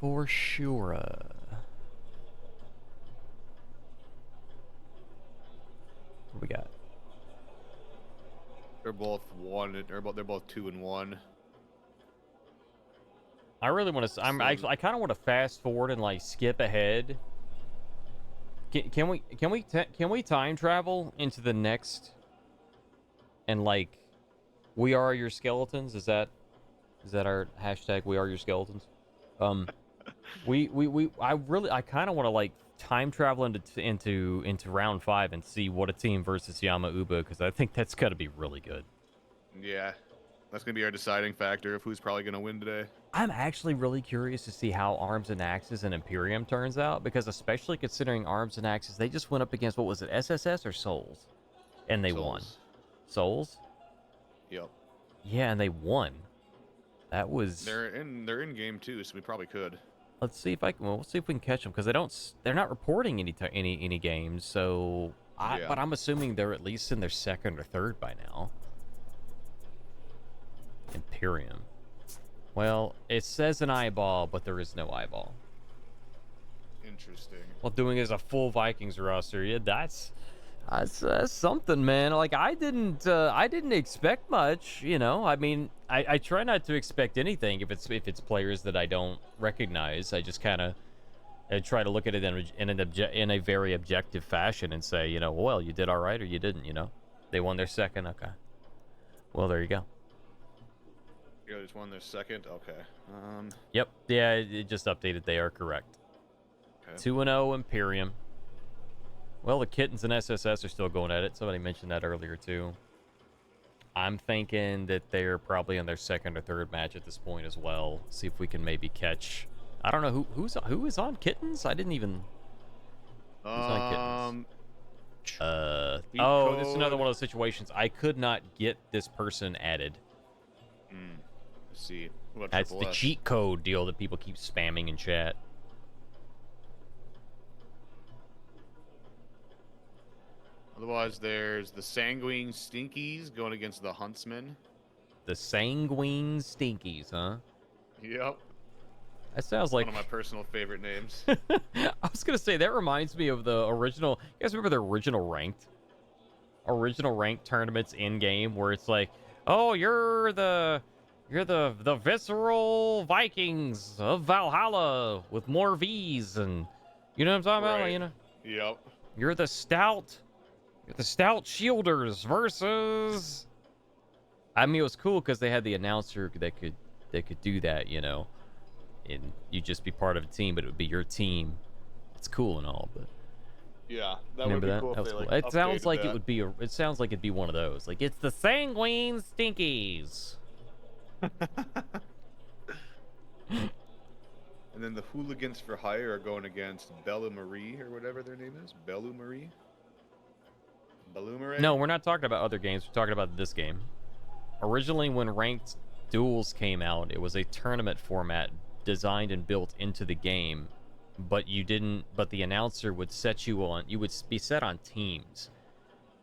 For sure. What we got? They're both 1. They're both 2 and 1. I really want to. I kind of want to fast forward and like skip ahead. Can we time travel into the next? And like, we are your skeletons. Is that our hashtag? We are your skeletons. I kind of want to like time travel into round 5 and see what a team versus Yama Uba, because I think that's got to be really good. Yeah, that's gonna be our deciding factor of who's probably gonna win today. I'm actually really curious to see how Arms and Axes and Imperium turns out, because especially considering Arms and Axes, they just went up against, what was it, SSS or Souls, and they won. Souls. Yep. Yeah, and they won. That was. They're in game 2, so we probably could. Let's see if we'll see if we can catch them, because they're not reporting any games. So, but I'm assuming they're at least in their 2nd or 3rd by now. Imperium. Well, it says an eyeball, but there is no eyeball. Interesting. Well, doing as a full Vikings roster, yeah, that's something, man. Like I didn't expect much, you know. I mean, I try not to expect anything if it's players that I don't recognize. I just kind of try to look at it in a very objective fashion and say, you know, well, you did all right or you didn't, you know. They won their 2nd, okay. Well, there you go. You just won their 2nd, okay. Yep, yeah, it just updated. They are correct. Okay. 2-0 Imperium. Well, the Kittens and SSS are still going at it. Somebody mentioned that earlier, too. I'm thinking that they're probably in their 2nd or 3rd match at this point as well. See if we can maybe catch... I don't know, who is on Kittens? I didn't even... Who's on Kittens? Oh, this is another one of those situations. I could not get this person added. Let's see. What That's the cheat code deal that people keep spamming in chat. Otherwise, there's the Sanguine Stinkies going against the Huntsmen. The Sanguine Stinkies, huh? Yep. That sounds like one of my personal favorite names. I was gonna say that reminds me of the original. You guys remember the original ranked tournaments in game where it's like, oh, you're the visceral Vikings of Valhalla with more V's, and you know what I'm talking about? Like, you know. Yep. You're the stout shielders versus I mean, it was cool because they had the announcer that could do that, you know, and you'd just be part of a team, but it would be your team. It's cool and all, but Yeah, that remember would be that? cool That if was they cool. like It sounds updated like that. it would be a. It sounds like it'd be one of those. Like it's the Sanguine Stinkies. And then the Hooligans for Hire are going against Bella Marie or whatever their name is. Bellu Marie? Bellu Marie? No, we're not talking about other games. We're talking about this game. Originally, when ranked duels came out, it was a tournament format designed and built into the game, but you didn't. But the announcer would set you on. You would be set on teams,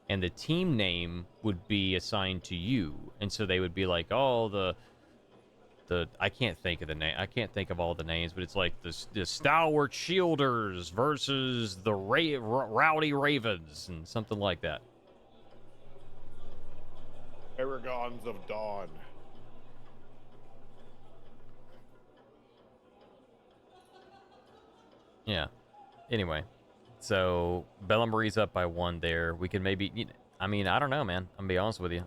and the team name would be assigned to you. And so they would be like, "Oh, the I can't think of the name. I can't think of all the names, but it's like the Stalwart Shielders versus the Rowdy Ravens and something like that." Paragons of Dawn. Yeah. Anyway, so Bella Marie's up by 1 there. We could maybe, I mean, I don't know, man. I'm gonna be honest with you.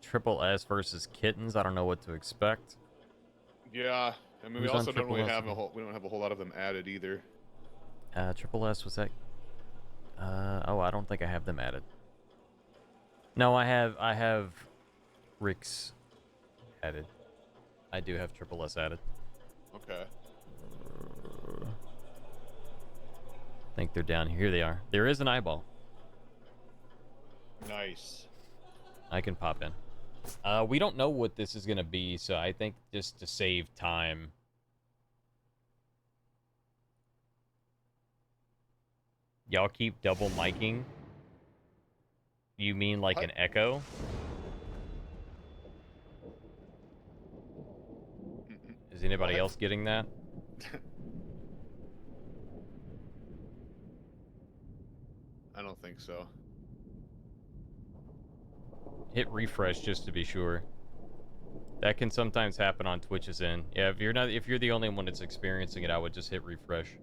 Triple S versus Kittens. I don't know what to expect. Yeah, I mean, we Who's on also don't Triple really S? have we don't have a whole lot of them added either. Triple S was that? Oh, I don't think I have them added. No, I have Rick's added. I do have Triple S added. Okay. I think they're down here. They are. There is an eyeball. Nice. I can pop in. We don't know what this is gonna be, so I think just to save time. Y'all keep double miking? You mean like an echo? Is anybody else getting that? I don't think so. Hit refresh just to be sure. That can sometimes happen on Twitch's end. Yeah, if you're the only one that's experiencing it, I would just hit refresh.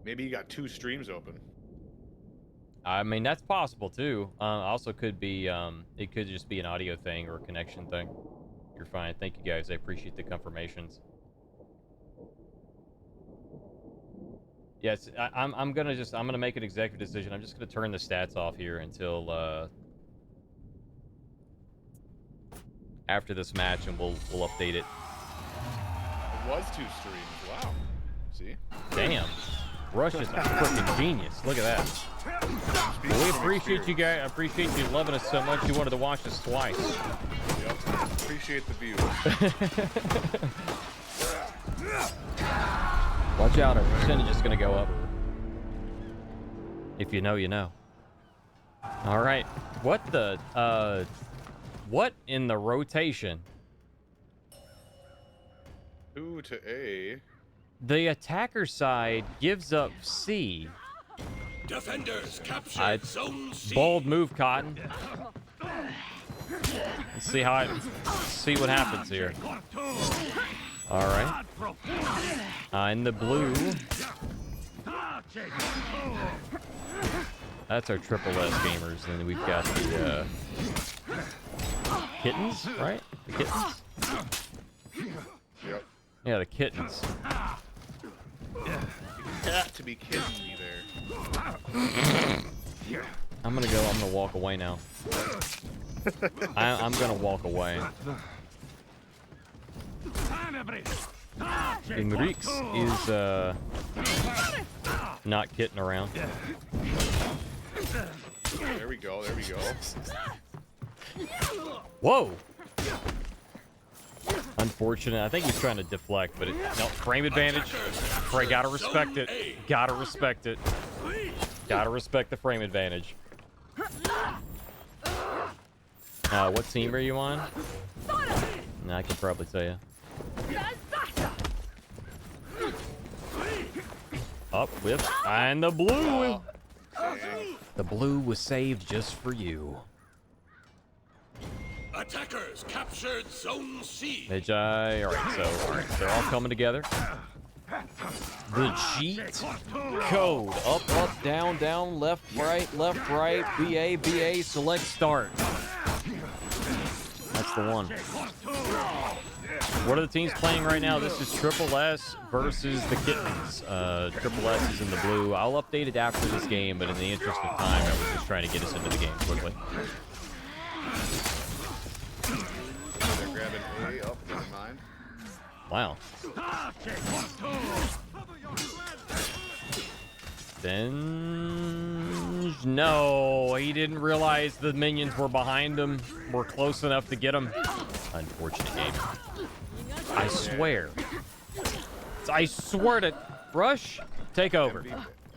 Maybe you got 2 streams open. I mean, that's possible too. Also could be it could just be an audio thing or a connection thing. You're fine. Thank you guys. I appreciate the confirmations. Yes, I'm gonna make an executive decision. I'm just gonna turn the stats off here until after this match, and we'll update it. It was 2 streams. Wow. See? Damn, Rush is a freaking genius. Look at that. Well, we appreciate you guys. I appreciate you loving us so much. You wanted to watch us twice. Yep. Appreciate the views. Watch out, our percentage is gonna go up. If you know, you know. All right. What the what in the rotation? 2 to A. The attacker side gives up C. Defenders captured zone C. Bold move, Cotton. Let's see see what happens here. All right. In the blue. That's our Triple S gamers, and then we've got the Kittens, right? The Kittens? Yep. Yeah, the Kittens. Got to be kidding me there. I'm gonna walk away now. I'm gonna walk away. Enriquez is not kidding around. There we go, there we go. Whoa! Unfortunate. I think he's trying to deflect, but no, frame advantage. Fray, gotta respect it. Gotta respect it. Gotta respect the frame advantage. What team are you on? No, I can probably tell you. Up with and the blue. The blue was saved just for you. Attackers captured zone C. All right, so they're all coming together. The cheat code: up, up, down, down, left, right, BA, select start. That's the one. What are the teams playing right now? This is Triple S versus the Kittens. Triple S is in the blue. I'll update it after this game, but in the interest of time, I was just trying to get us into the game quickly. They're grabbing A. Oh, never mind. Wow. Then no, he didn't realize the minions were behind him. We're close enough to get him. Unfortunate game. I swear. I swear to Rush, take over.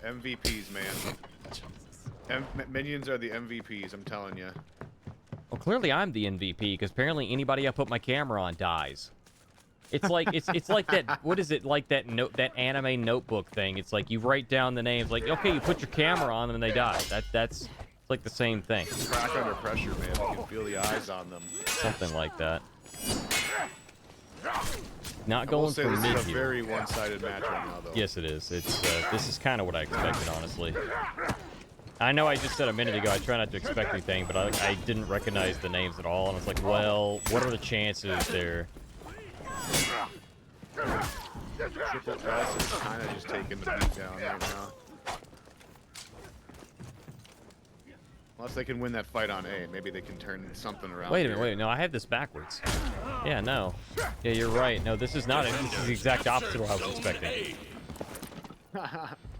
MVPs, man. Minions are the MVPs, I'm telling you. Well, clearly I'm the MVP because apparently anybody I put my camera on dies. It's like it's like that. What is it like that anime notebook thing? It's like you write down the names. Like okay, you put your camera on them and they die. That's like the same thing. Crack under pressure, man. You can feel the eyes on them. Something like that. Not going for mid here. This is a here. very one-sided match right now, though. Yes, it is. It's this is kind of what I expected, honestly. I know I just said a minute ago I try not to expect anything, but I didn't recognize the names at all, and I was like, well, what are the chances there? Triple S is kind of just taking the beat down right now. Unless they can win that fight on A, maybe they can turn something around. Wait a minute, wait. No, I have this backwards. Yeah, no. Yeah, you're right. No, this is not it. This is the exact opposite of what I was expecting.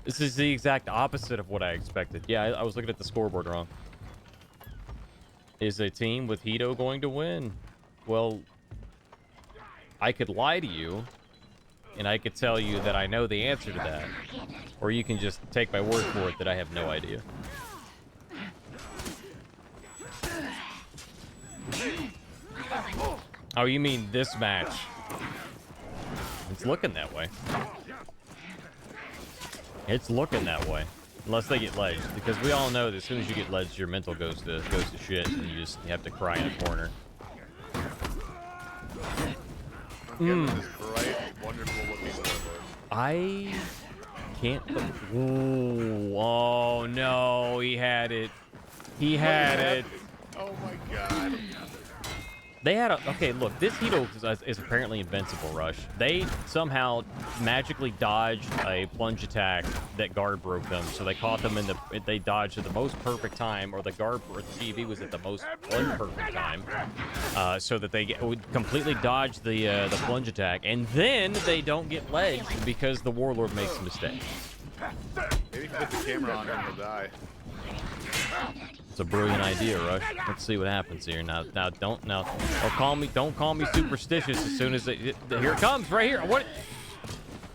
This is the exact opposite of what I expected. Yeah, I was looking at the scoreboard wrong. Is a team with Hito going to win? Well, I could lie to you, and I could tell you that I know the answer to that. Or you can just take my word for it that I have no idea. Oh, you mean this match? It's looking that way. It's looking that way. Unless they get ledged. Because we all know that as soon as you get ledged, your mental goes to shit, and you have to cry in a corner. This bright, wonderful looking scoreboard. I can't. Ooh, oh no, he had it. He had it. Oh my god. They had a. Okay, look, this Hito is apparently invincible, Rush. They somehow magically dodged a plunge attack that guard broke them, so they caught them in the. They dodged at the most perfect time, or the guard or the TV was at the most imperfect time, so that they would completely dodge the plunge attack, and then they don't get ledged because the Warlord makes a mistake. Maybe if you put the camera on him, he'll die. It's a brilliant idea, Rush. Let's see what happens here. Now, don't call me superstitious. As soon as here it comes, right here. What?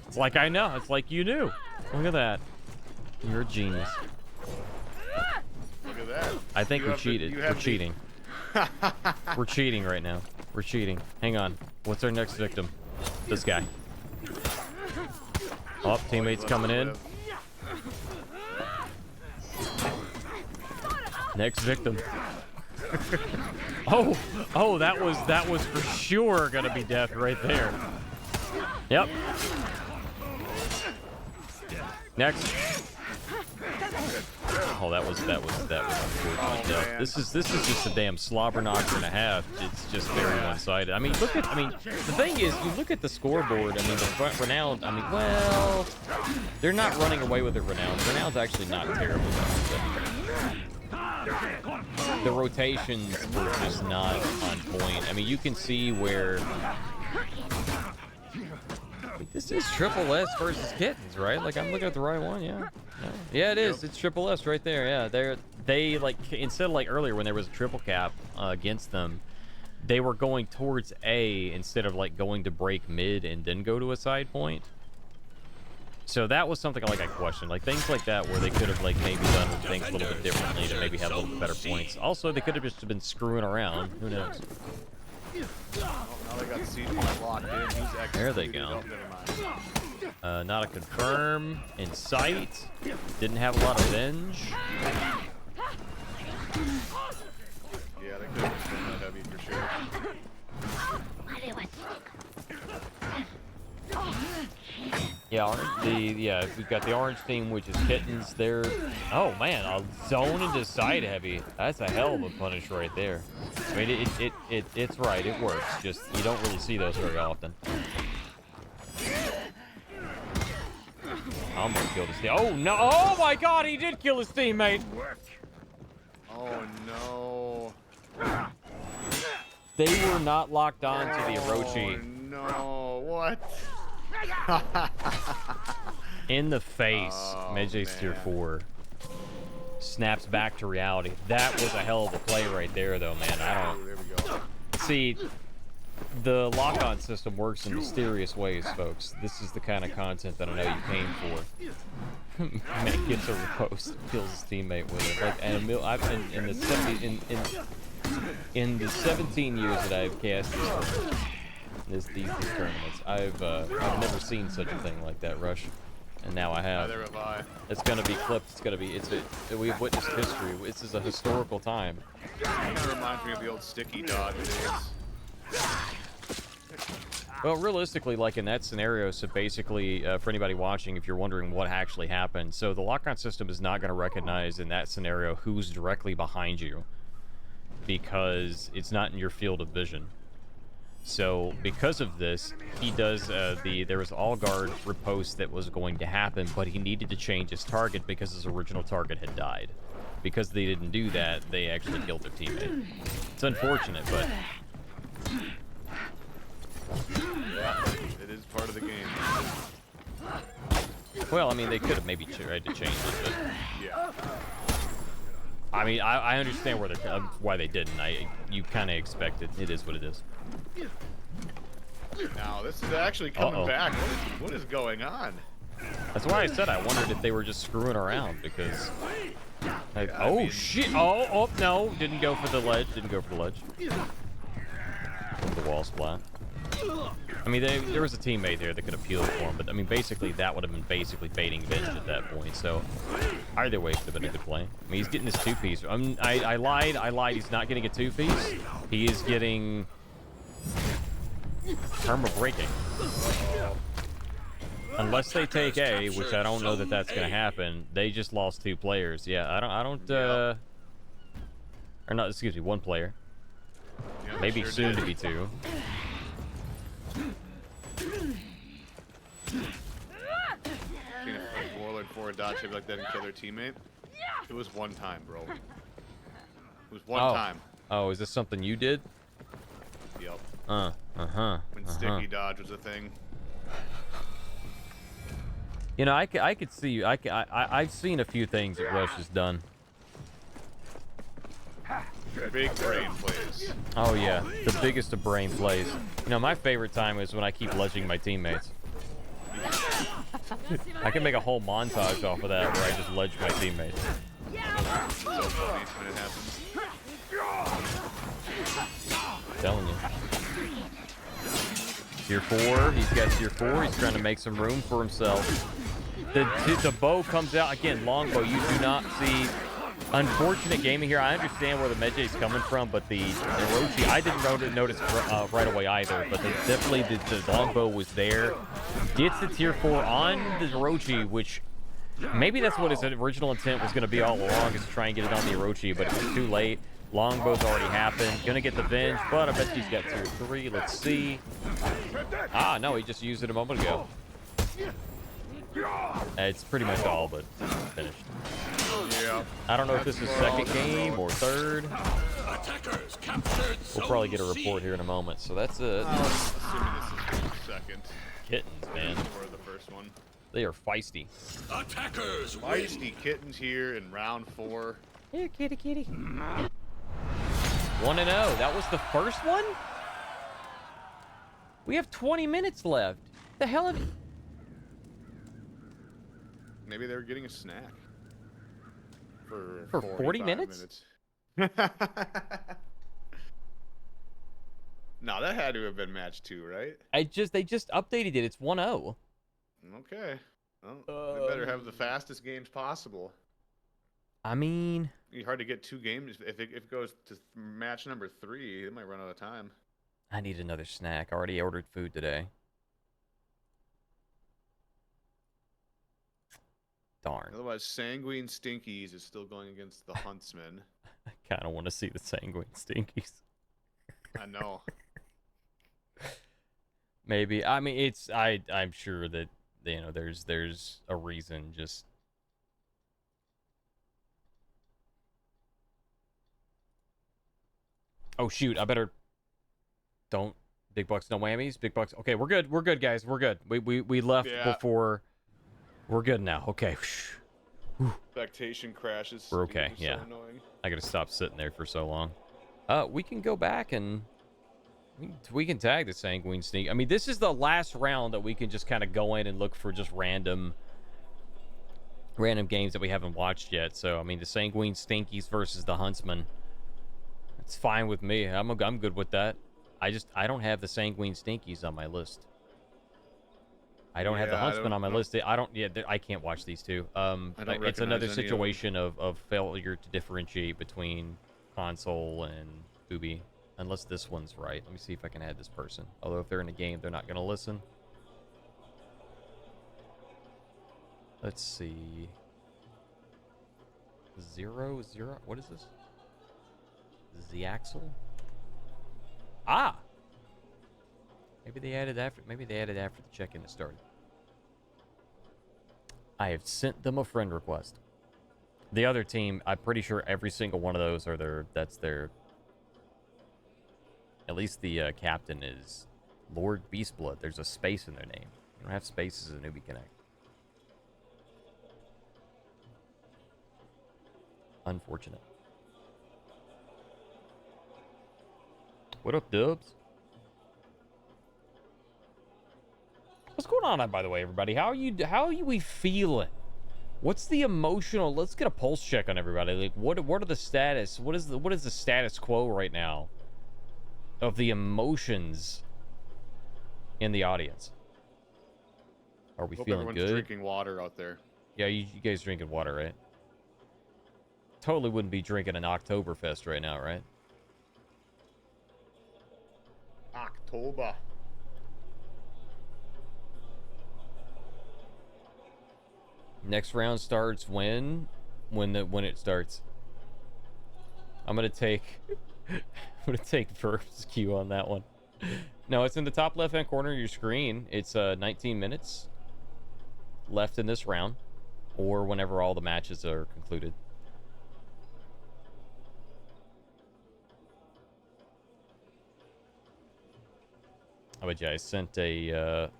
It's like I know. It's like you knew. Look at that. You're a genius. Look at that. I think we cheated. We're cheating. We're cheating right now. We're cheating. Hang on. What's our next victim? This guy. Oh, teammates coming in. Next victim. Oh, that was for sure gonna be death right there. Yep. Next. Oh, that was unfortunate death. This is just a damn slobber knocker and a half. It's just very one-sided. I mean, the thing is, you look at the scoreboard. I mean, the Renowned. I mean, well, they're not running away with it. Renowned's actually not terrible. The rotations were just not on point. I mean, you can see where this is Triple S versus Kittens, right? Like I'm looking at the right one, yeah. Yeah, it is. It's Triple S right there. Yeah, they like instead of like earlier when there was a triple cap against them, they were going towards A instead of like going to break mid and then go to a side point. So that was something like I questioned, like things like that where they could have like maybe done things a little bit differently to maybe have a little bit better points. Also, they could have just been screwing around. Who knows? Now they got CG locked in. He's There they go. Not a confirm in sight. Didn't have a lot of venge. Yeah, they could have been that heavy for sure. Yeah, we've got the orange team, which is Kittens. They're, oh man, a zone into side heavy. That's a hell of a punish right there. I mean, it's right, it works. Just you don't really see those very often. Almost killed his team. Oh no! Oh my God, he did kill his teammate. Oh no. They were not locked on to the Orochi. Oh no, what? In the face, Oh, Medjay's tier man. 4. Snaps back to reality. That was a hell of a play right there, though, man. I Oh, there we go. don't see. The lock-on system works in mysterious ways, folks. This is the kind of content that I know you came for. Man gets a riposte, kills his teammate with it. Like, and I've been in the 70, in the 17 years that I've cast these tournaments, I've never seen such a thing like that, Rush, and now I have. Neither have I. It's gonna be clipped. It's gonna be. We've witnessed history. This is a historical time. Kind of reminds me of the old sticky dodge days. Well, realistically, like in that scenario, so basically, for anybody watching, if you're wondering what actually happened, so the lock-on system is not going to recognize in that scenario who's directly behind you, because it's not in your field of vision. So because of this, he does there was all guard riposte that was going to happen, but he needed to change his target because his original target had died. Because they didn't do that, they actually killed their teammate. It's unfortunate, but It is part of the game. well, I mean, they could have maybe tried to change it, but Yeah. I mean, I understand where they're why they didn't. You kind of expected. It is what it is. Now this is actually coming Uh-oh. back. What is going on? That's why I said I wondered if they were just screwing around because. I Oh mean- shit! Oh no! Didn't go for the ledge. Didn't go for the ledge. The wall splat. I mean, there was a teammate there that could have peeled for him, but I mean, basically that would have been basically baiting Vinge at that point. So either way, it could have been a good play. I mean, he's getting his 2-piece. I lied. He's not getting a 2-piece. He is getting Karma breaking. Unless they take A, which I don't know that that's going to happen. They just lost 2 players. Yeah, I don't. Or not. Excuse me, 1 player. Yeah, Maybe sure soon did. to be 2. Seen a warlord for a dodge hit like that and kill their teammate. It was one time, bro. It was one time. Oh, is this something you did? Yep. When sticky dodge was a thing. You know, I could see. I've seen a few things that Rush has done. Big brain plays. Oh yeah, the biggest of brain plays. You know, my favorite time is when I keep ledging my teammates. I can make a whole montage off of that where I just ledge my teammates. So funny when it happens. I'm telling you. Tier 4, he's got tier 4. He's trying to make some room for himself. The bow comes out again. Longbow. You do not see. Unfortunate gaming here. I understand where the Medjay's coming from, but the Orochi, I didn't notice right away either. But definitely the longbow was there. Gets the tier 4 on the Orochi, which maybe that's what his original intent was going to be all along, is to try and get it on the Orochi, but it was too late. Longbow's already happened. Gonna get the Venge, but I bet he's got tier 3. Let's see. Ah, no, he just used it a moment ago. It's pretty much all but finished. Yeah. I don't know if this is second game or third. Attackers captured We'll probably get a Zone C. report here in a moment. So that's it. Assuming this is second Kittens, man. or the first one. They are feisty. Attackers win. Feisty kittens here in round 4. Here, kitty, kitty. 1-0. That was the first one? We have 20 minutes left. The hell have you... Maybe they were getting a snack. For 40 45 minutes? No, that had to have been match 2, right? They just updated it. It's 1-0. Okay. Well, they better have the fastest games possible. I mean... It's hard to get 2 games. If it goes to match number 3, it might run out of time. I need another snack. I already ordered food today. Darn. Otherwise, Sanguine Stinkies is still going against the Huntsman. I kind of want to see the Sanguine Stinkies. I know. Maybe. I mean, it's I'm sure that there's a reason. Just oh shoot, I better don't big bucks, no whammies. Big bucks. Okay, we're good. We're good, guys. We're good. We left before. We're good now. Okay. Expectation crashes. We're okay. So Yeah. annoying. I gotta stop sitting there for so long. We can go back and we can tag the Sanguine Sneak. I mean, this is the last round that we can just kind of go in and look for just random games that we haven't watched yet. So I mean, the Sanguine Stinkies versus the Huntsman. It's fine with me. I'm good with that. I don't have the Sanguine Stinkies on my list. I don't have the Huntsman on my list. I can't watch these two. It's another situation of failure to differentiate between console and Ubi, unless this one's right. Let me see if I can add this person. Although if they're in a game, they're not going to listen. Let's see. 0, 0. What is this? Axel? Ah! Maybe they added after the check-in has started. I have sent them a friend request. The other team, I'm pretty sure every single one of those are that's their. At least the captain is Lord Beastblood. There's a space in their name. You don't have spaces in Newbie Connect. Unfortunate. What up, Dubs? What's going on, by the way, everybody? How are we feeling? What's the emotional? Let's get a pulse check on everybody. Like, what are the status? What is the status quo right now of the emotions in the audience? Are we feeling everyone's good? Drinking water out there. Yeah, you guys drinking water, right? Totally wouldn't be drinking an Oktoberfest right now, right? October. Next round starts when it starts. I'm gonna take Verb's Q on that one. No, it's in the top left hand corner of your screen. It's 19 minutes left in this round, or whenever all the matches are concluded. Oh, but yeah, I sent a.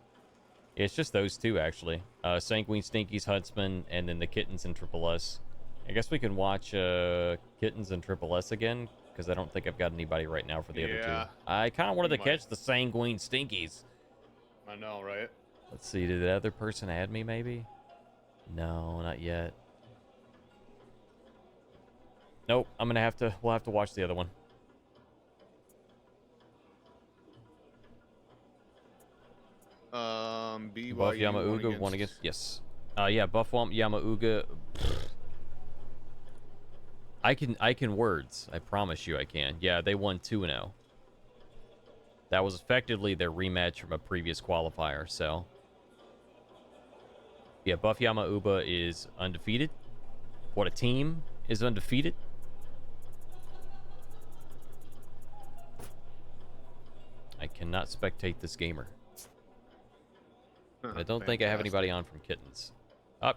It's just those two, actually. Sanguine Stinkies, Huntsman, and then the Kittens and Triple S. I guess we can watch Kittens and Triple S again, because I don't think I've got anybody right now for the other two. I kind of wanted to catch the Sanguine Stinkies. I know, right? Let's see, did the other person add me, maybe? No, not yet. Nope, we'll have to watch the other one. Buff Yamauga won against. Yes. Yeah, Buff Yamauga. I can words. I promise you I can. Yeah, they won 2-0. That was effectively their rematch from a previous qualifier, so. Yeah, Buff Yamauga is undefeated. What a team is undefeated. I cannot spectate this gamer. I don't think I have anybody on from Kittens.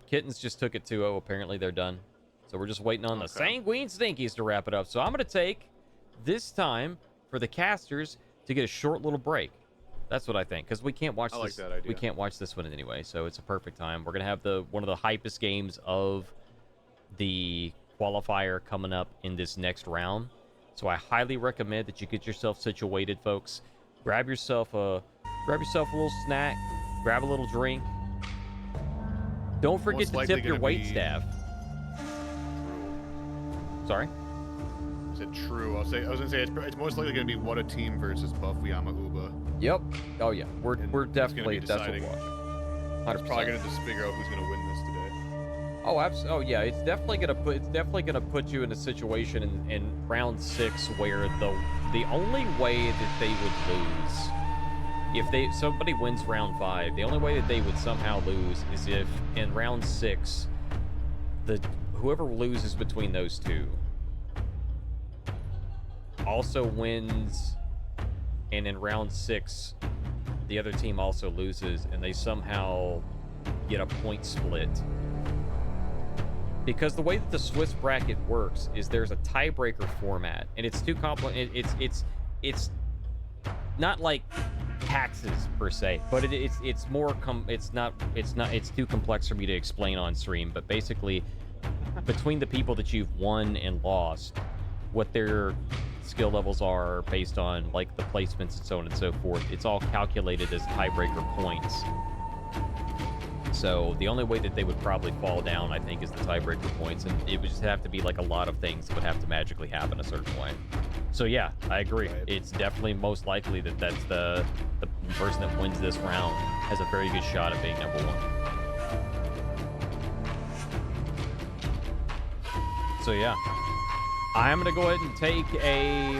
Kittens just took it 2-0. Apparently they're done. So we're just waiting on the Sanguine Stinkies to wrap it up. So I'm going to take this time for the casters to get a short little break. That's what I think, because we can't watch this. like that idea. We can't watch this one anyway, so it's a perfect time. We're going to have one of the hypest games of the qualifier coming up in this next round. So I highly recommend that you get yourself situated, folks. Grab yourself a little snack. Grab a little drink. Don't forget to tip your wait staff. Sorry? I said true. I was gonna say it's most likely gonna be What a Team versus Buff Yamauga. Yep. Oh yeah. We're definitely that's what we're watching. 100%. Probably gonna just figure out who's gonna win this today. Oh, absolutely. Oh yeah. It's definitely gonna put you in a situation in round 6 where the only way that they would lose. If somebody wins round 5, the only way that they would somehow lose is if in round 6 whoever loses between those two also wins, and in round 6 the other team also loses, and they somehow get a point split. Because the way that the Swiss bracket works is there's a tiebreaker format, and it's too complicated. It's not like taxes per se, but it's more it's too complex for me to explain on stream. But basically, between the people that you've won and lost, what their skill levels are based on like the placements and so on and so forth, it's all calculated as tiebreaker points. So the only way that they would probably fall down, I think, is the tiebreaker points, and it would just have to be like a lot of things that would have to magically happen a certain way. So yeah, I agree. Right. It's definitely most likely that that's the person that wins this round has a very good shot at being number 1. So yeah, I'm gonna go ahead and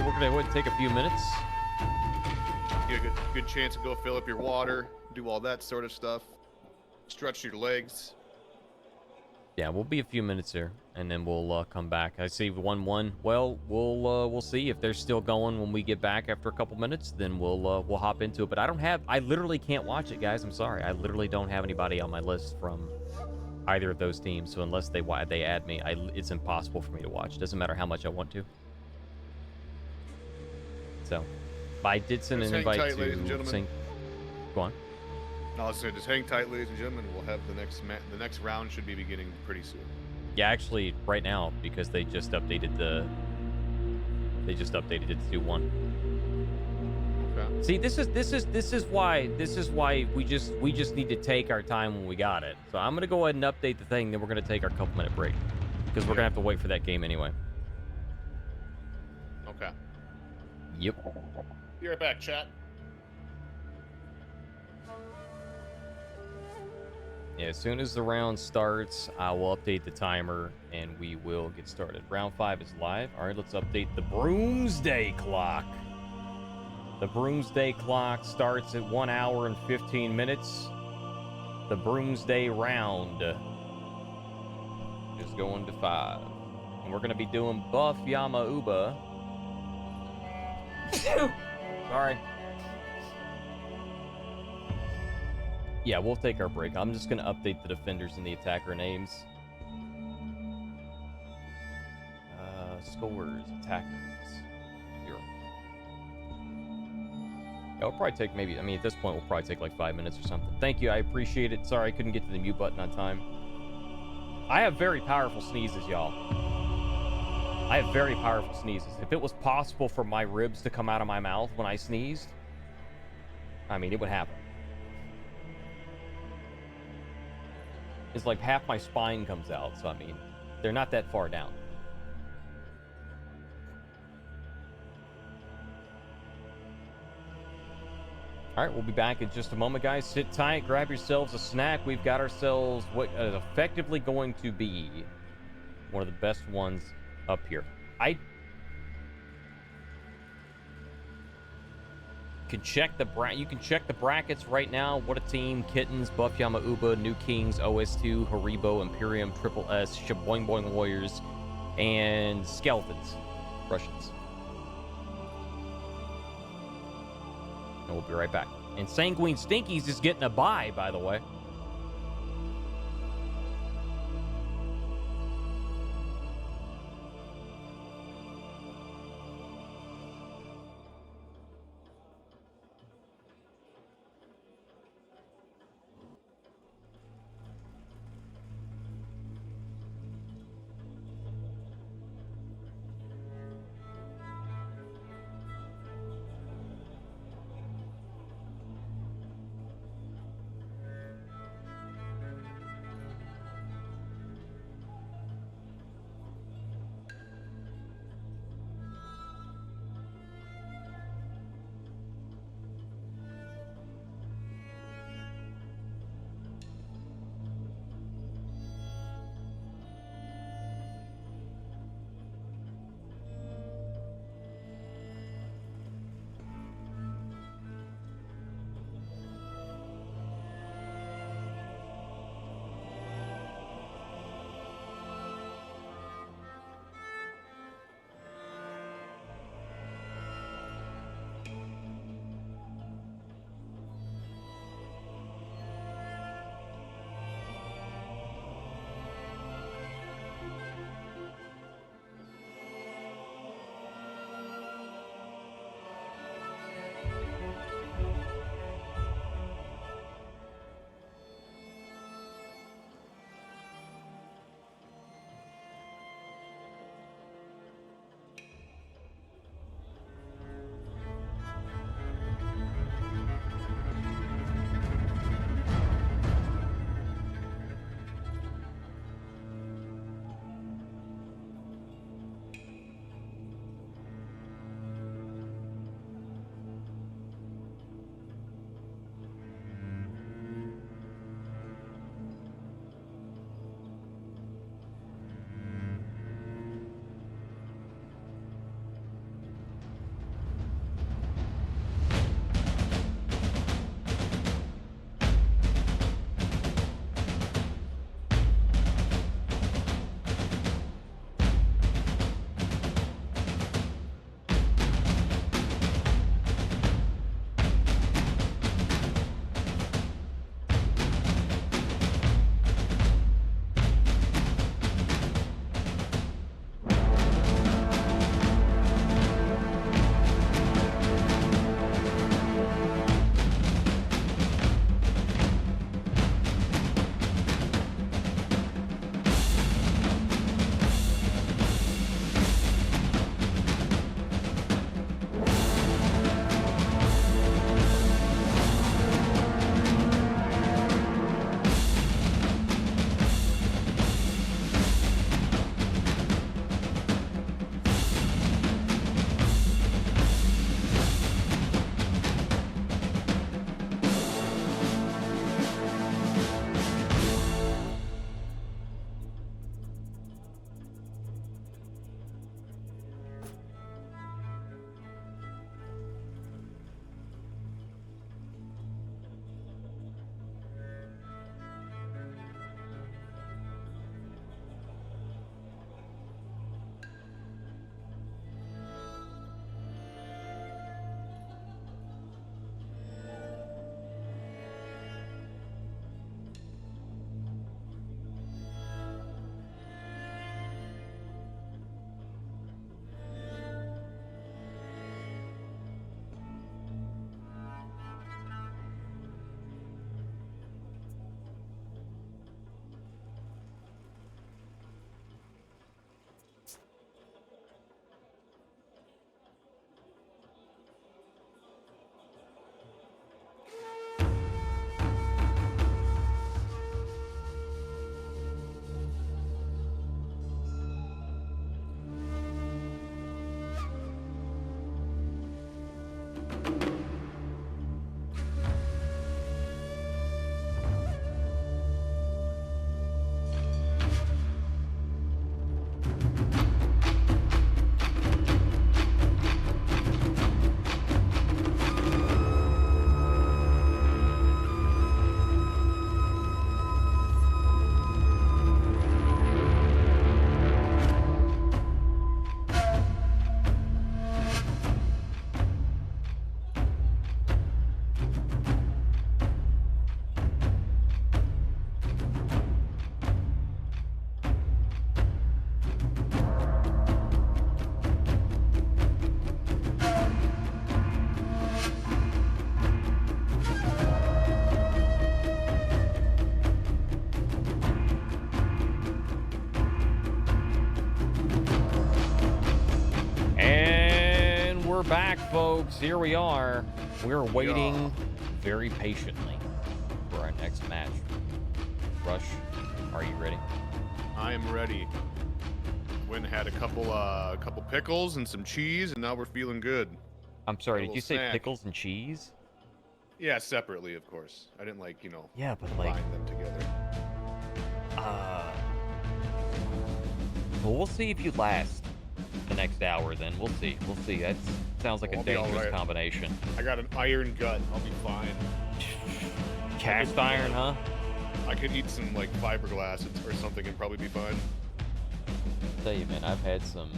we're gonna go ahead and take a few minutes. Get a good chance to go fill up your water, do all that sort of stuff. Stretch your legs. Yeah, we'll be a few minutes here, and then we'll come back. I see 1-1. Well, we'll see if they're still going when we get back after a couple minutes. Then we'll hop into it. But I literally can't watch it, guys. I'm sorry. I literally don't have anybody on my list from either of those teams. So unless they add me, it's impossible for me to watch. Doesn't matter how much I want to. So, I did send an invite tight, ladies and to gentlemen. Go on. I'll say, just hang tight, ladies and gentlemen. We'll have the next round should be beginning pretty soon. Yeah, actually, right now, because they just updated it to 2-1. Okay. See, this is why we just need to take our time when we got it. So I'm gonna go ahead and update the thing, then we're gonna take our couple-minute break because we're gonna have to wait for that game anyway. Okay. Yep. Be right back, chat. Yeah, as soon as the round starts, I will update the timer and we will get started. Round 5 is live. All right, let's update the Broomsday clock. The Broomsday clock starts at 1 hour and 15 minutes. The Broomsday round is going to 5. And we're going to be doing Buff Yama Uba. Sorry. Yeah, we'll take our break. I'm just going to update the defenders and the attacker names. Scores, attackers, 0. Yeah, we'll probably take at this point, we'll probably take like 5 minutes or something. Thank you, I appreciate it. Sorry, I couldn't get to the mute button on time. I have very powerful sneezes, y'all. I have very powerful sneezes. If it was possible for my ribs to come out of my mouth when I sneezed, it would happen. It's like half my spine comes out, so they're not that far down. All right, we'll be back in just a moment, guys. Sit tight, grab yourselves a snack. We've got ourselves what is effectively going to be one of the best ones up here. You can check the brackets right now. What a team: Kittens, Buff Yama Uba, New Kings, OS2, Haribo, Imperium, Triple S, Shaboing Boing Warriors, and Skeletons, Russians. And we'll be right back. And Sanguine Stinkies is getting a bye, by the way. we're back, folks. Here we are. We're waiting very patiently for our next match. Rush, are you ready? I am ready. Went and had a couple pickles and some cheese, and now we're feeling good. I'm sorry, did you say snack. pickles and cheese? Yeah, separately, of course. I didn't like, Yeah, but like, bind them together. well, we'll see if you last the next hour. Then we'll see. We'll see. That sounds like a I'll be all dangerous right. combination. I got an iron gut. I'll be fine. Cast iron, huh? I could eat some like fiberglass or something and probably be fine. I'll tell you, man, I've had some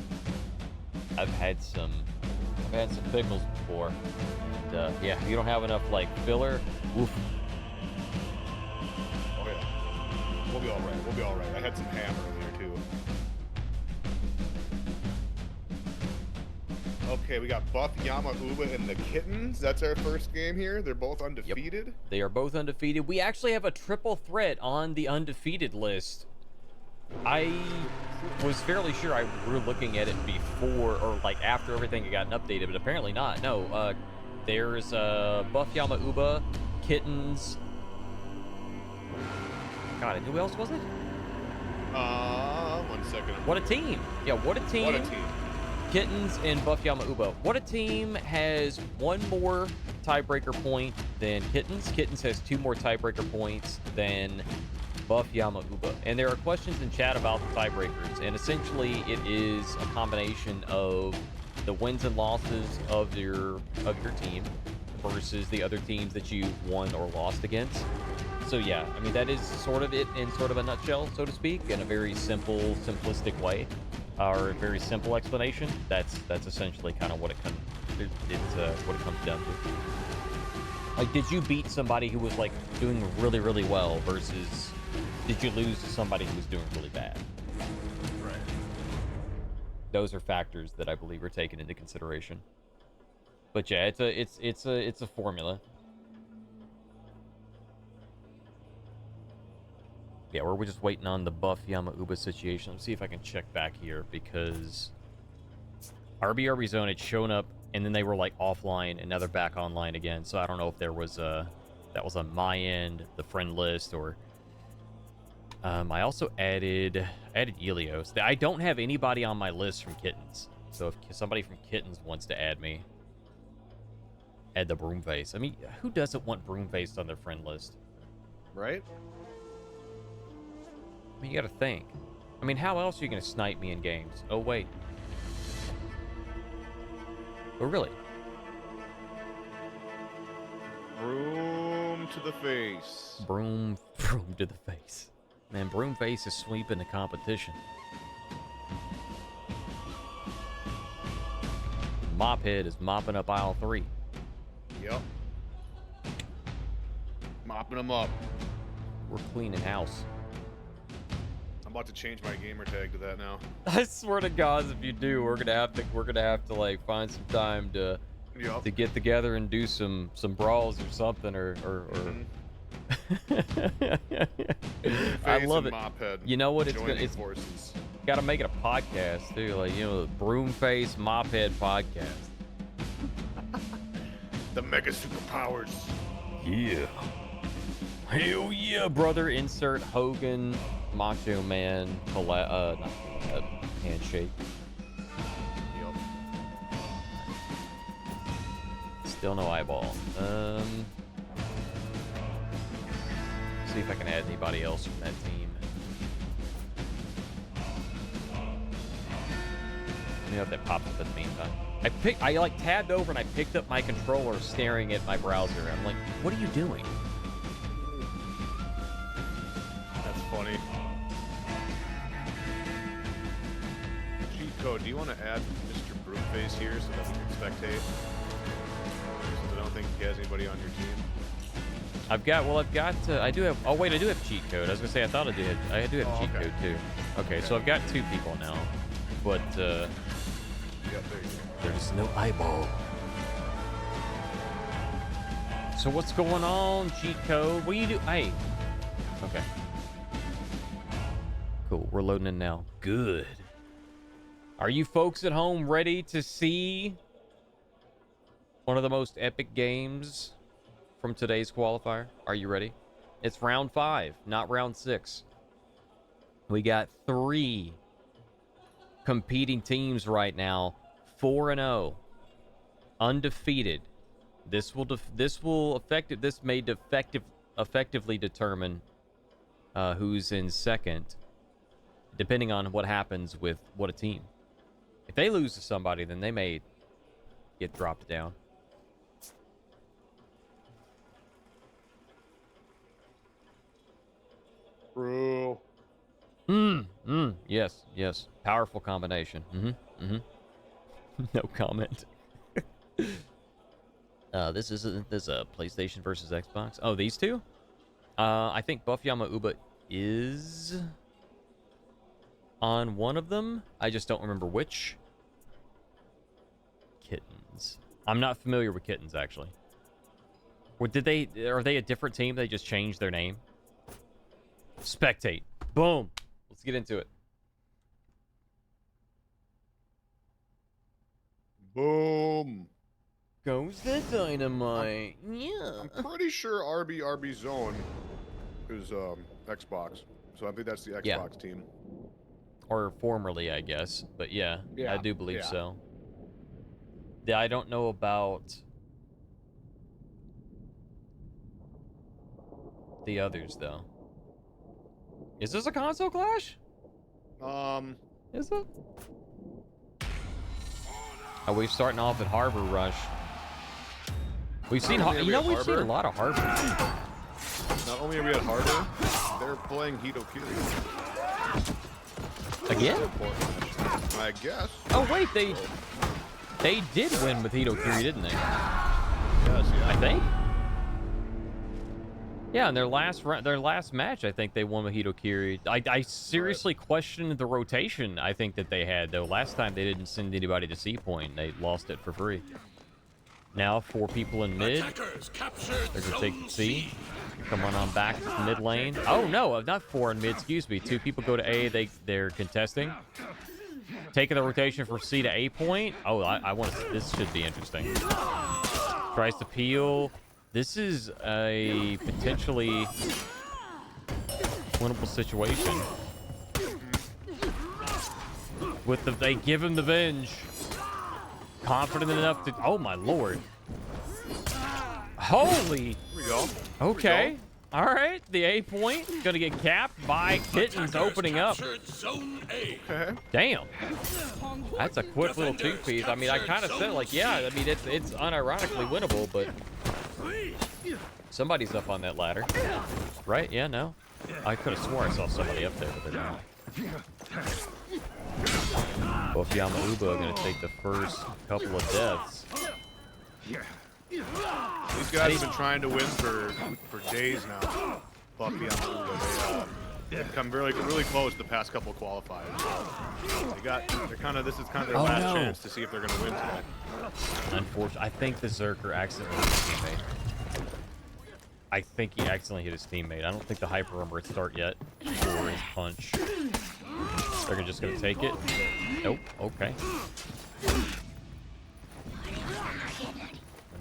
pickles before. And, yeah, if you don't have enough like filler, oof. Oh yeah. We'll be all right. We'll be all right. I had some ham earlier too. Okay, we got Buff, Yama, Uba, and the Kittens. That's our first game here. They're both undefeated. Yep. They are both undefeated. We actually have a triple threat on the undefeated list. I was fairly sure we were looking at it before or like after everything had gotten updated, but apparently not. No, there's Buff, Yama, Uba, Kittens. God, and who else was it? 1 second. What a team! Yeah, what a team! What a team. Kittens and Buff Yama Uba. What a team has one more tiebreaker point than Kittens. Kittens has 2 more tiebreaker points than Buff Yama Uba. And there are questions in chat about the tiebreakers, and essentially it is a combination of the wins and losses of your team versus the other teams that you won or lost against. So yeah, I mean that is sort of it in sort of a nutshell, so to speak, in a very simple, simplistic way. Or a very simple explanation. That's essentially kind of what it comes. What it comes down to. Like, did you beat somebody who was like doing really, really well versus did you lose to somebody who was doing really bad? Right. Those are factors that I believe are taken into consideration. But yeah, it's a formula. Yeah, we're just waiting on the Buff Yama Uba situation. Let's see if I can check back here because RBRB Zone had shown up and then they were like offline and now they're back online again. So I don't know if there was that was on my end, the friend list, or I also added Elios. I don't have anybody on my list from Kittens. So if somebody from Kittens wants to add me, add the Broomface. I mean, who doesn't want Broomface on their friend list? Right? I mean, you gotta think. I mean, how else are you gonna snipe me in games? Oh, wait. Oh, really? Broom to the face. Broom to the face. Man, Broomface is sweeping the competition. Mophead is mopping up aisle 3. Yep. Mopping them up. We're cleaning house. I'm about to change my gamer tag to that now. I swear to God, if you do, we're gonna have to like find some time to Yep. to get together and do some brawls or something or I love it. Mophead. You know what? It's forces. got to make it a podcast too, like, you know, the Broomface Mophead podcast. The mega superpowers. Yeah. Hell yeah, brother. Insert Hogan, Macho Man, not handshake. Yep. Still no eyeball. See if I can add anybody else from that team. Let me know if that pops up in the meantime. I like tabbed over and I picked up my controller staring at my browser. I'm like, what are you doing? That's funny. Cheat code. Do you want to add Mr. Broomface here so that we can spectate? Since I don't think he has anybody on your team. I do have, oh wait, I do have cheat code. I was gonna say, I do have cheat okay. code too. Okay, so I've got 2 people now, but Yep, there you go. there's no eyeball. So what's going on, cheat code? What do you do? Hey. Okay. Cool, we're loading in now. Good. Are you folks at home ready to see One of the most epic games from today's qualifier. Are you ready? It's round 5, not round 6. We got 3 competing teams right now, 4-0, undefeated. This may effectively determine who's in second, depending on what happens with what a team. If they lose to somebody, then they may get dropped down. Bro. Yes. Powerful combination. No comment. This is a PlayStation versus Xbox. Oh, these two? I think Buff Yamauba is on one of them. I just don't remember which. Kittens. I'm not familiar with Kittens, actually. Or are they a different team? They just changed their name? Spectate. Boom. Let's get into it. Boom. Goes the dynamite. Yeah. I'm pretty sure RB Zone is Xbox. So I think that's the Xbox team. Or formerly, I guess. But yeah, Yeah, I do believe yeah. so. Yeah, I don't know about the others, though. Is this a console clash? Is it? Are we starting off at Harbor Rush? We've seen, we've seen a lot of Harbor. Not only are we at Harbor, they're playing Hito Kiri. Again? I guess. Oh wait, they did win with Hito Kiri, didn't they? Yes, yeah. I think. Yeah, in their last match, I think they won with Hito Kiri. I seriously questioned the rotation I think that they had, though. Last time they didn't send anybody to C point. They lost it for free. Now 4 people in mid. They're gonna take C. Come on back to mid lane. Oh no, not 4 in mid. Excuse me. 2 people go to A. They're contesting. Taking the rotation from C to A point. Oh, I want to. This should be interesting. Tries to peel. This is a potentially winnable situation. They give him the venge. Confident enough to. Oh my lord! Holy! Here we go. Okay. All right. The A point gonna get capped by Kittens opening up. Okay. Damn. That's a quick little 2-piece. I mean, I kind of said like, yeah. I mean, it's unironically winnable, but somebody's up on that ladder, right? Yeah. No. I could have swore I saw somebody up there, but they're not. Both Yamauba are gonna take the first couple of deaths. These guys have been trying to win for days now. Buffy Yamauba. They've come really close the past couple of qualifiers. This is kind of their last chance to see if they're gonna win today. Unfortunately, I think the Zerker accidentally hit his teammate. I think he accidentally hit his teammate. I don't think the Hyper Armor would start yet for his punch. They're just gonna take it. Nope. Okay.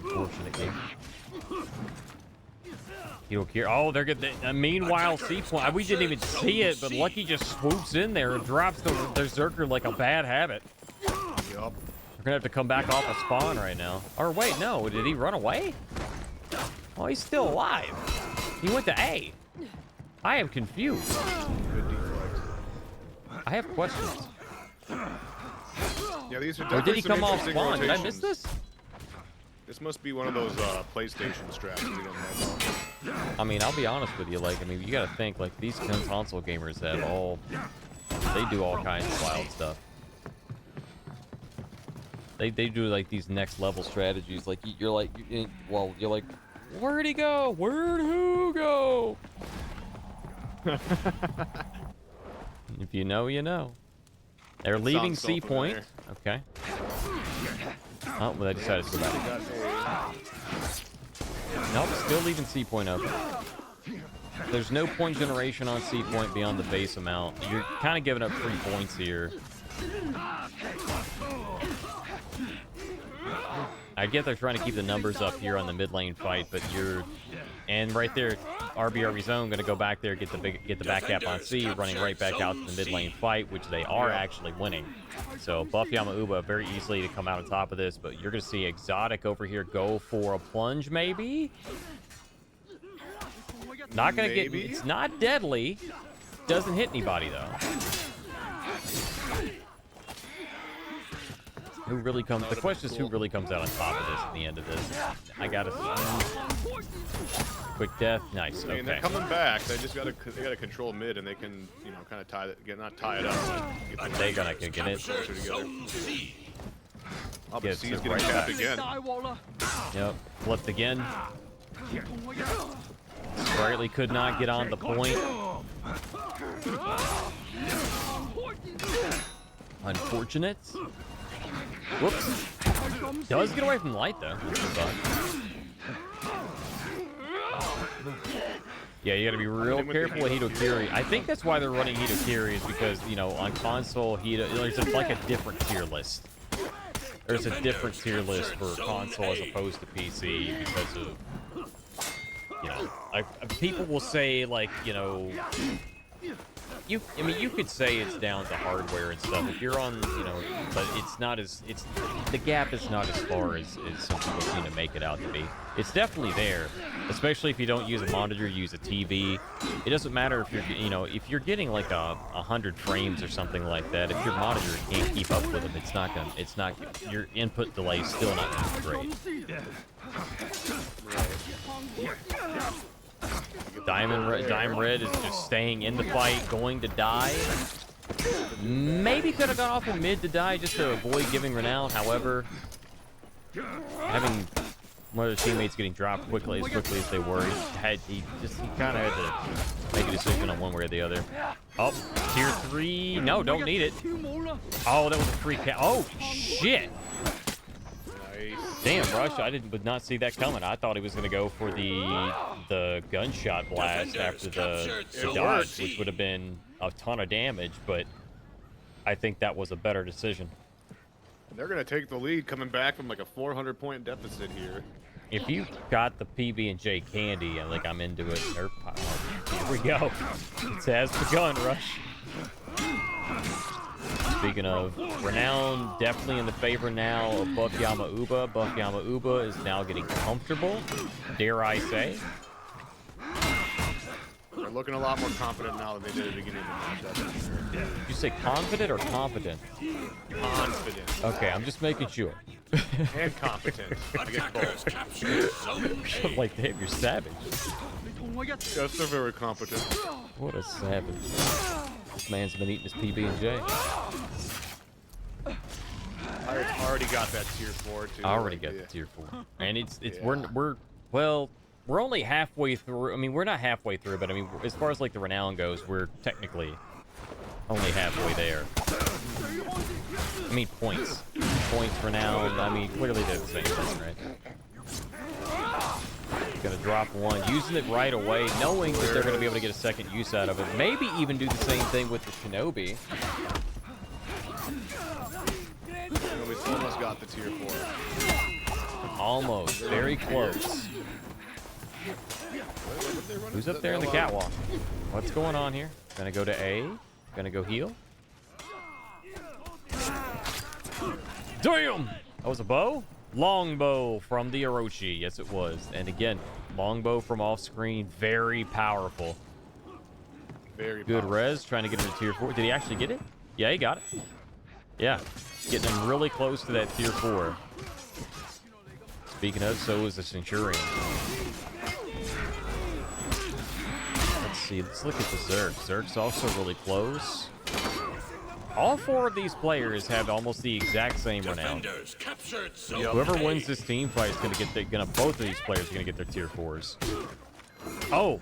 Unfortunate game. Oh, they're good. Meanwhile, C point. We didn't even see it, but Lucky just swoops in there and drops their Zerker like a bad habit. Yup. We're gonna have to come back off a spawn right now. Or wait, no. Did he run away? Oh, he's still alive. He went to A. I am confused. Good deflect. I have questions. Yeah, these are Or did he come off interesting spawn? Did I miss rotations. this? This must be one of those PlayStation straps we don't know about. I mean, I'll be honest with you. Like, I mean, you gotta think, like, these console gamers have they do all kinds of wild stuff. They do, like, these next level strategies. Like, you're like, where'd he go? Where'd who go? If you know, you know. They're leaving sounds C point. Okay. Oh, well, they decided to go back. Nope, still leaving C point open. There's no point generation on C point beyond the base amount. You're kind of giving up 3 points here. I get they're trying to keep the numbers up here on the mid lane fight, but and right there, RB zone going to go back there, get the back cap on C, running right back out to the mid lane fight, which they are actually winning. So buff Yamauba very easily to come out on top of this, but you're going to see Exotic over here go for a plunge, maybe. Not going to get. It's not deadly. Doesn't hit anybody though. Who really comes? The question is, who really comes out on top of this at the end of this? I gotta. Quick death, nice. I mean, they're coming back. They just gotta control mid, and they can, you know, kind of not tie it up. But they're gonna get it. Oh, but C's getting capped again. Yep, flipped again. Sprightly could not get on the point. Unfortunate. Whoops. Does get away from light though. Yeah, you gotta be real careful with Hitokiri. I think that's why they're running Hitokiri, is because, you know, on console, there's like a different tier list. There's a different tier list for console as opposed to PC because of, you know, people will say, like, you know, I mean, you could say it's down to hardware and stuff. If you're on, you know, but it's not as, the gap is not as far as some people seem to make it out to be. It's definitely there, especially if you don't use a monitor, you use a TV. It doesn't matter if you're, you know, if you're getting like 100 frames or something like that. If your monitor can't keep up with them, your input delay is still not gonna be great. Diamond Red is just staying in the fight, going to die. Maybe could have gone off in mid to die just to avoid giving Renown. However, having one of the teammates getting dropped as quickly as they were, he kind of had to make a decision on one way or the other. Oh, tier 3. No, don't need it. Oh, that was a free cap. Oh, shit. Damn, Rush, I would not see that coming. I thought he was going to go for the gunshot blast after the dodge, which would have been a ton of damage, but I think that was a better decision. They're going to take the lead coming back from like a 400-point deficit here. If you got the PB&J candy, and like I'm into it, here we go. It has begun, Rush. Speaking of, Renown definitely in the favor now of Buff Yamauba. Buff Yamauba is now getting comfortable, dare I say. They're looking a lot more confident now than they did at the beginning of the match, that's for sure. Did you say confident or competent? Confident. Okay, I'm just making sure. And competent. I'm like, damn, you're savage. Yes, they're very competent. What a savage. This man's been eating his PB&J. I already got that tier 4 too. I already got the tier 4, and we're only halfway through. I mean, we're not halfway through, but I mean, as far as like the Renown goes, we're technically only halfway there. I mean, points, Renown. I mean, clearly they're the same thing, right? Gonna drop one, using it right away, knowing that they're gonna be able to get a second use out of it. Maybe even do the same thing with the Kenobi. We almost got the tier 4. Almost, very close. Who's up there in the catwalk? What's going on here? Gonna go to A? Gonna go heal? Damn! That was a bow? Longbow from the Orochi. Yes, it was. And again, longbow from off screen. Very powerful. Very good powerful. res. Trying to get him to tier 4. Did he actually get it? Yeah, he got it. Yeah. Getting him really close to that tier 4. Speaking of, so is the Centurion. Let's see. Let's look at the Zerg. Zerg's also really close. All 4 of these players have almost the exact same renown. Whoever wins this team fight is going to get both of these players are going to get their tier 4s. Oh.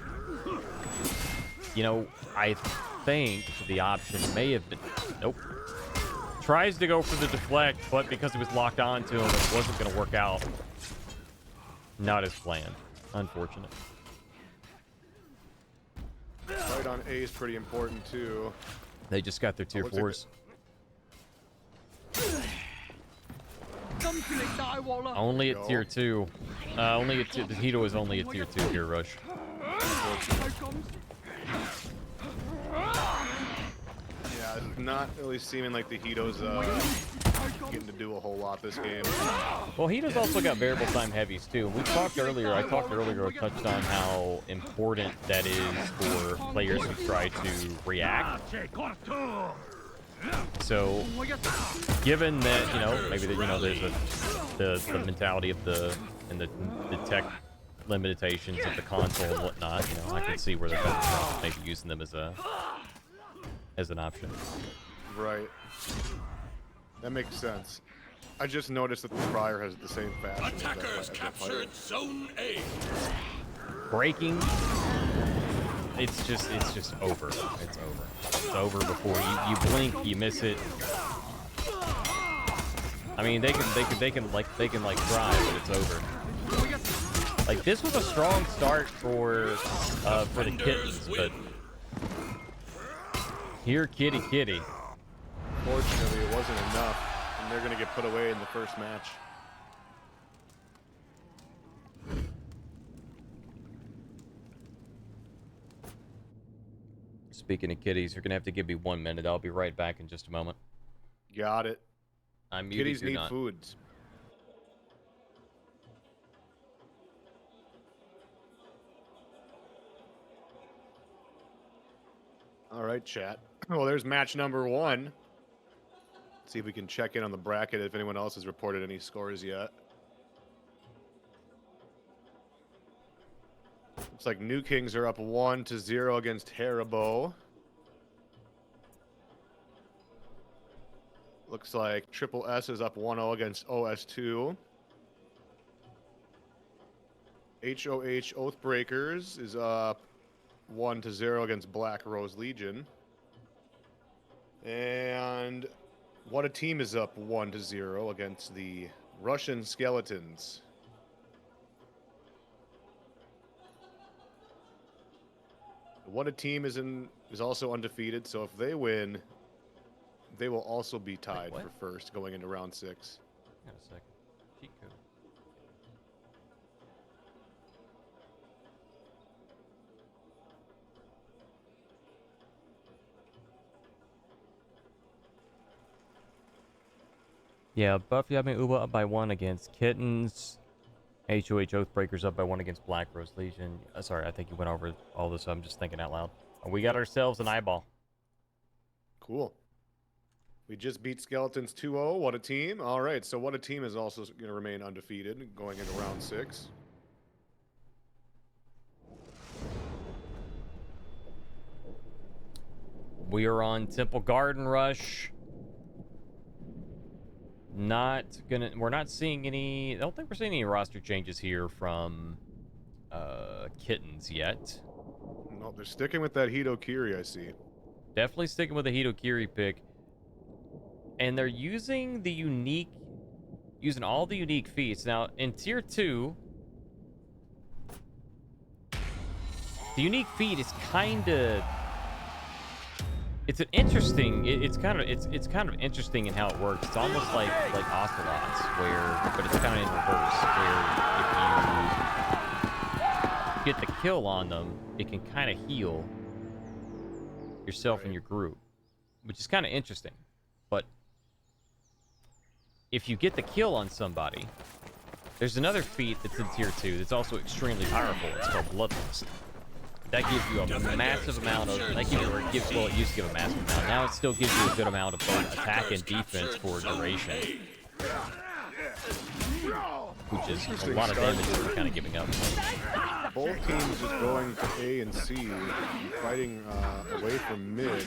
You know, I think the option may have been... Nope. Tries to go for the deflect, but because it was locked on to him, it wasn't going to work out. Not as planned. Unfortunate. Right on A is pretty important, too. They just got their tier 4s. Only at tier 2. Only at the Hito is only at tier 2 here, Rush. Yeah, it's not really seeming like the Hito's getting to do a whole lot this game. Well, Hito's also got variable time heavies too. We talked earlier. I touched on how important that is for players who try to react. So, given that maybe that there's the mentality of the tech limitations of the console and whatnot, I can see where they're coming from, maybe using them as an option. Right. That makes sense. I just noticed that the Prior has the same fashion. Attackers captured Zone A. Breaking. It's just over. It's over. It's over before you blink, you miss it. I mean, they can try, but it's over. Like, this was a strong start for the kittens, but here, kitty. Fortunately, it wasn't enough, and they're gonna get put away in the first match. Speaking of kitties, you're gonna have to give me 1 minute. I'll be right back in just a moment. Got it. I'm muted. Kitties You're need not. foods. All right, chat. Well, there's match number 1. Let's see if we can check in on the bracket if anyone else has reported any scores yet. Looks like New Kings are up 1-0 against Haribo. Looks like Triple S is up 1-0 against OS2. HOH Oathbreakers is up 1-0 against Black Rose Legion. And What a Team is up 1-0 against the Russian Skeletons. What a Team is also undefeated, so if they win, they will also be tied for first going into round 6. Hang on a second. Cheat code. Yeah, Buffy Uba up by 1 against Kittens. HOH Oathbreakers up by 1 against Black Rose Legion. Sorry, I think you went over all this, so I'm just thinking out loud. We got ourselves an eyeball. Cool. We just beat Skeletons 2-0. What a Team. All right, so What a Team is also going to remain undefeated going into round 6. We are on Temple Garden Rush. We're not seeing any. I don't think we're seeing any roster changes here from Kittens yet. No, they're sticking with that Hitokiri, I see. Definitely sticking with the Hitokiri pick. And they're using all the unique feats. Now, in tier 2, the unique feat is kind of. It's an interesting. It's kind of interesting in how it works. It's almost like Ocelots, but it's kind of in reverse. Where if you get the kill on them, it can kind of heal yourself and your group, which is kind of interesting. But if you get the kill on somebody, there's another feat that's in tier 2 that's also extremely powerful. It's called Bloodlust. That gives you a massive amount of. It used to give a massive amount. Now it still gives you a good amount of both attack and defense for duration, which is a lot of damage that we're kind of giving up. Both teams just going to A and C, fighting away from mid.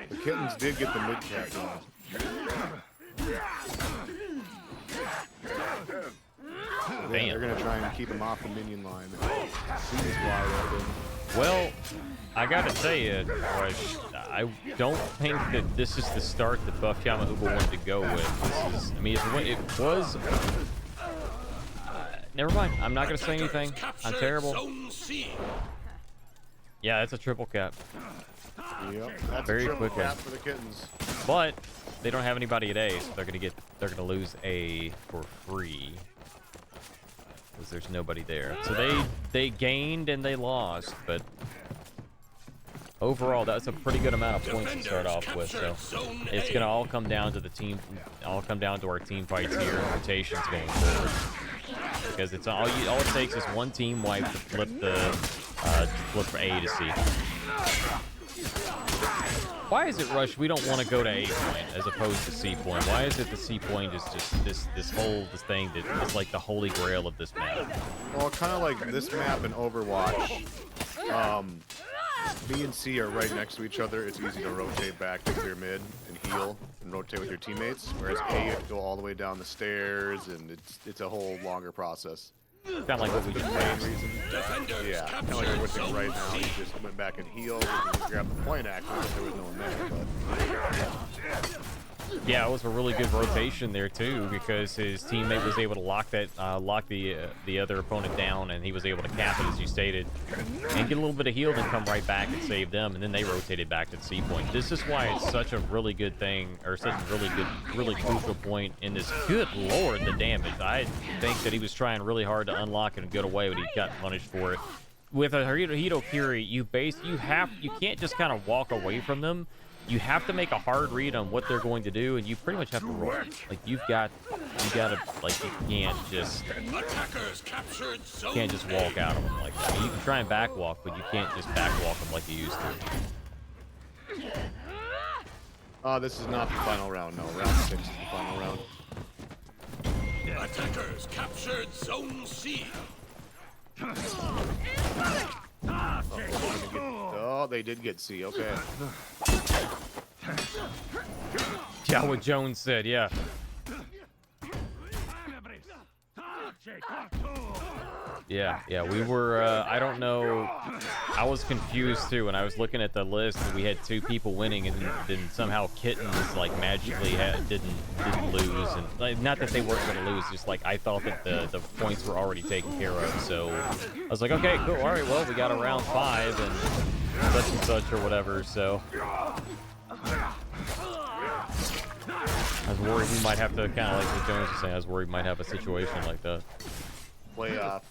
The Kittens did get the mid cap now. They're going to try and keep him off the minion line. He's wide open. Well, I gotta tell you, Rush, I don't think that this is the start that Buff Yamahuba wanted to go with. It was. Never mind. I'm not gonna say anything. I'm terrible. Yeah, that's a triple cap. Yep, that's Very a triple quickly. cap for the kittens. But they don't have anybody at A, so they're gonna lose A for free. Because there's nobody there. So they gained and they lost, but overall that's a pretty good amount of points to start off with. So it's gonna all come down to our team fights here and rotations going forward. Because it's all it takes is one team wipe to flip from A to C. Why is it, Rush, we don't want to go to A point as opposed to C point? Why is it the C point is just this thing that is like the holy grail of this map? Well, kind of like this map in Overwatch. B and C are right next to each other. It's easy to rotate back to clear mid and heal and rotate with your teammates. Whereas A, you have to go all the way down the stairs, and it's a whole longer process. Kind of like what we The just main played. reason. Yeah, kind of like you're witnessing right now. You just went back and healed and you grabbed the point action, but there was no one there. But Yeah, it was a really good rotation there too, because his teammate was able to lock the other opponent down, and he was able to cap it as you stated, and get a little bit of heal and come right back and save them, and then they rotated back to the C point. This is why it's such a really good thing, or such a really crucial point in this. Good lord, the damage! I think that he was trying really hard to unlock it and get away, but he got punished for it. With a Hitokiri, you can't just kind of walk away from them. You have to make a hard read on what they're going to do, and you pretty much have to roll. Like you gotta, like you can't just walk out of them like that. I mean, you can try and back walk, but you can't just back walk them like you used to. this is not the final round. No, round 6 is the final round. Attackers captured Zone C. Oh, they did get C. Okay. Yeah, what Jones said. Yeah. Yeah, we were, I don't know, I was confused too when I was looking at the list and we had 2 people winning, and then somehow Kittens like magically didn't lose, and like, not that they weren't going to lose, just like I thought that the points were already taken care of, so I was like, okay, cool, all right, well, we got a round 5 and such or whatever, so I was worried we might have to, kind of like what Jones was saying, I was worried we might have a situation like that. Playoff.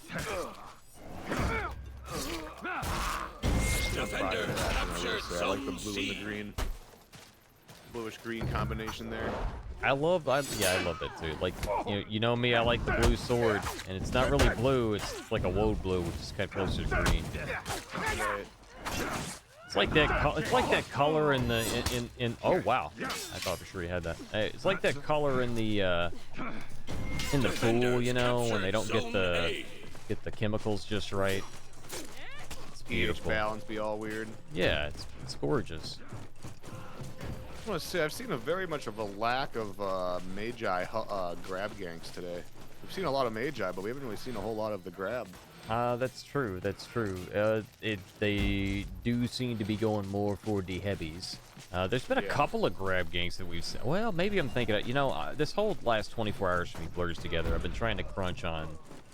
Defenders captured I like the Zone blue and the C. green. Bluish green combination there. I love that too. Like, you know me, I like the blue sword, and it's not really blue, it's like a woad blue, which is kind of closer to green. Right. It's like that color in the in oh wow, I thought for sure you had that. Hey, it's like that color in the pool, you know, when they don't get the chemicals just right. It's pH beautiful. balance be all weird. Yeah, it's gorgeous. I want to say I've seen a very much of a lack of Magi grab ganks today. We've seen a lot of Magi, but we haven't really seen a whole lot of the grab. That's true. That's true. They do seem to be going more for the heavies. There's been a couple of grab ganks that we've seen. Well, maybe I'm thinking, this whole last 24 hours for me blurs together. I've been trying to crunch on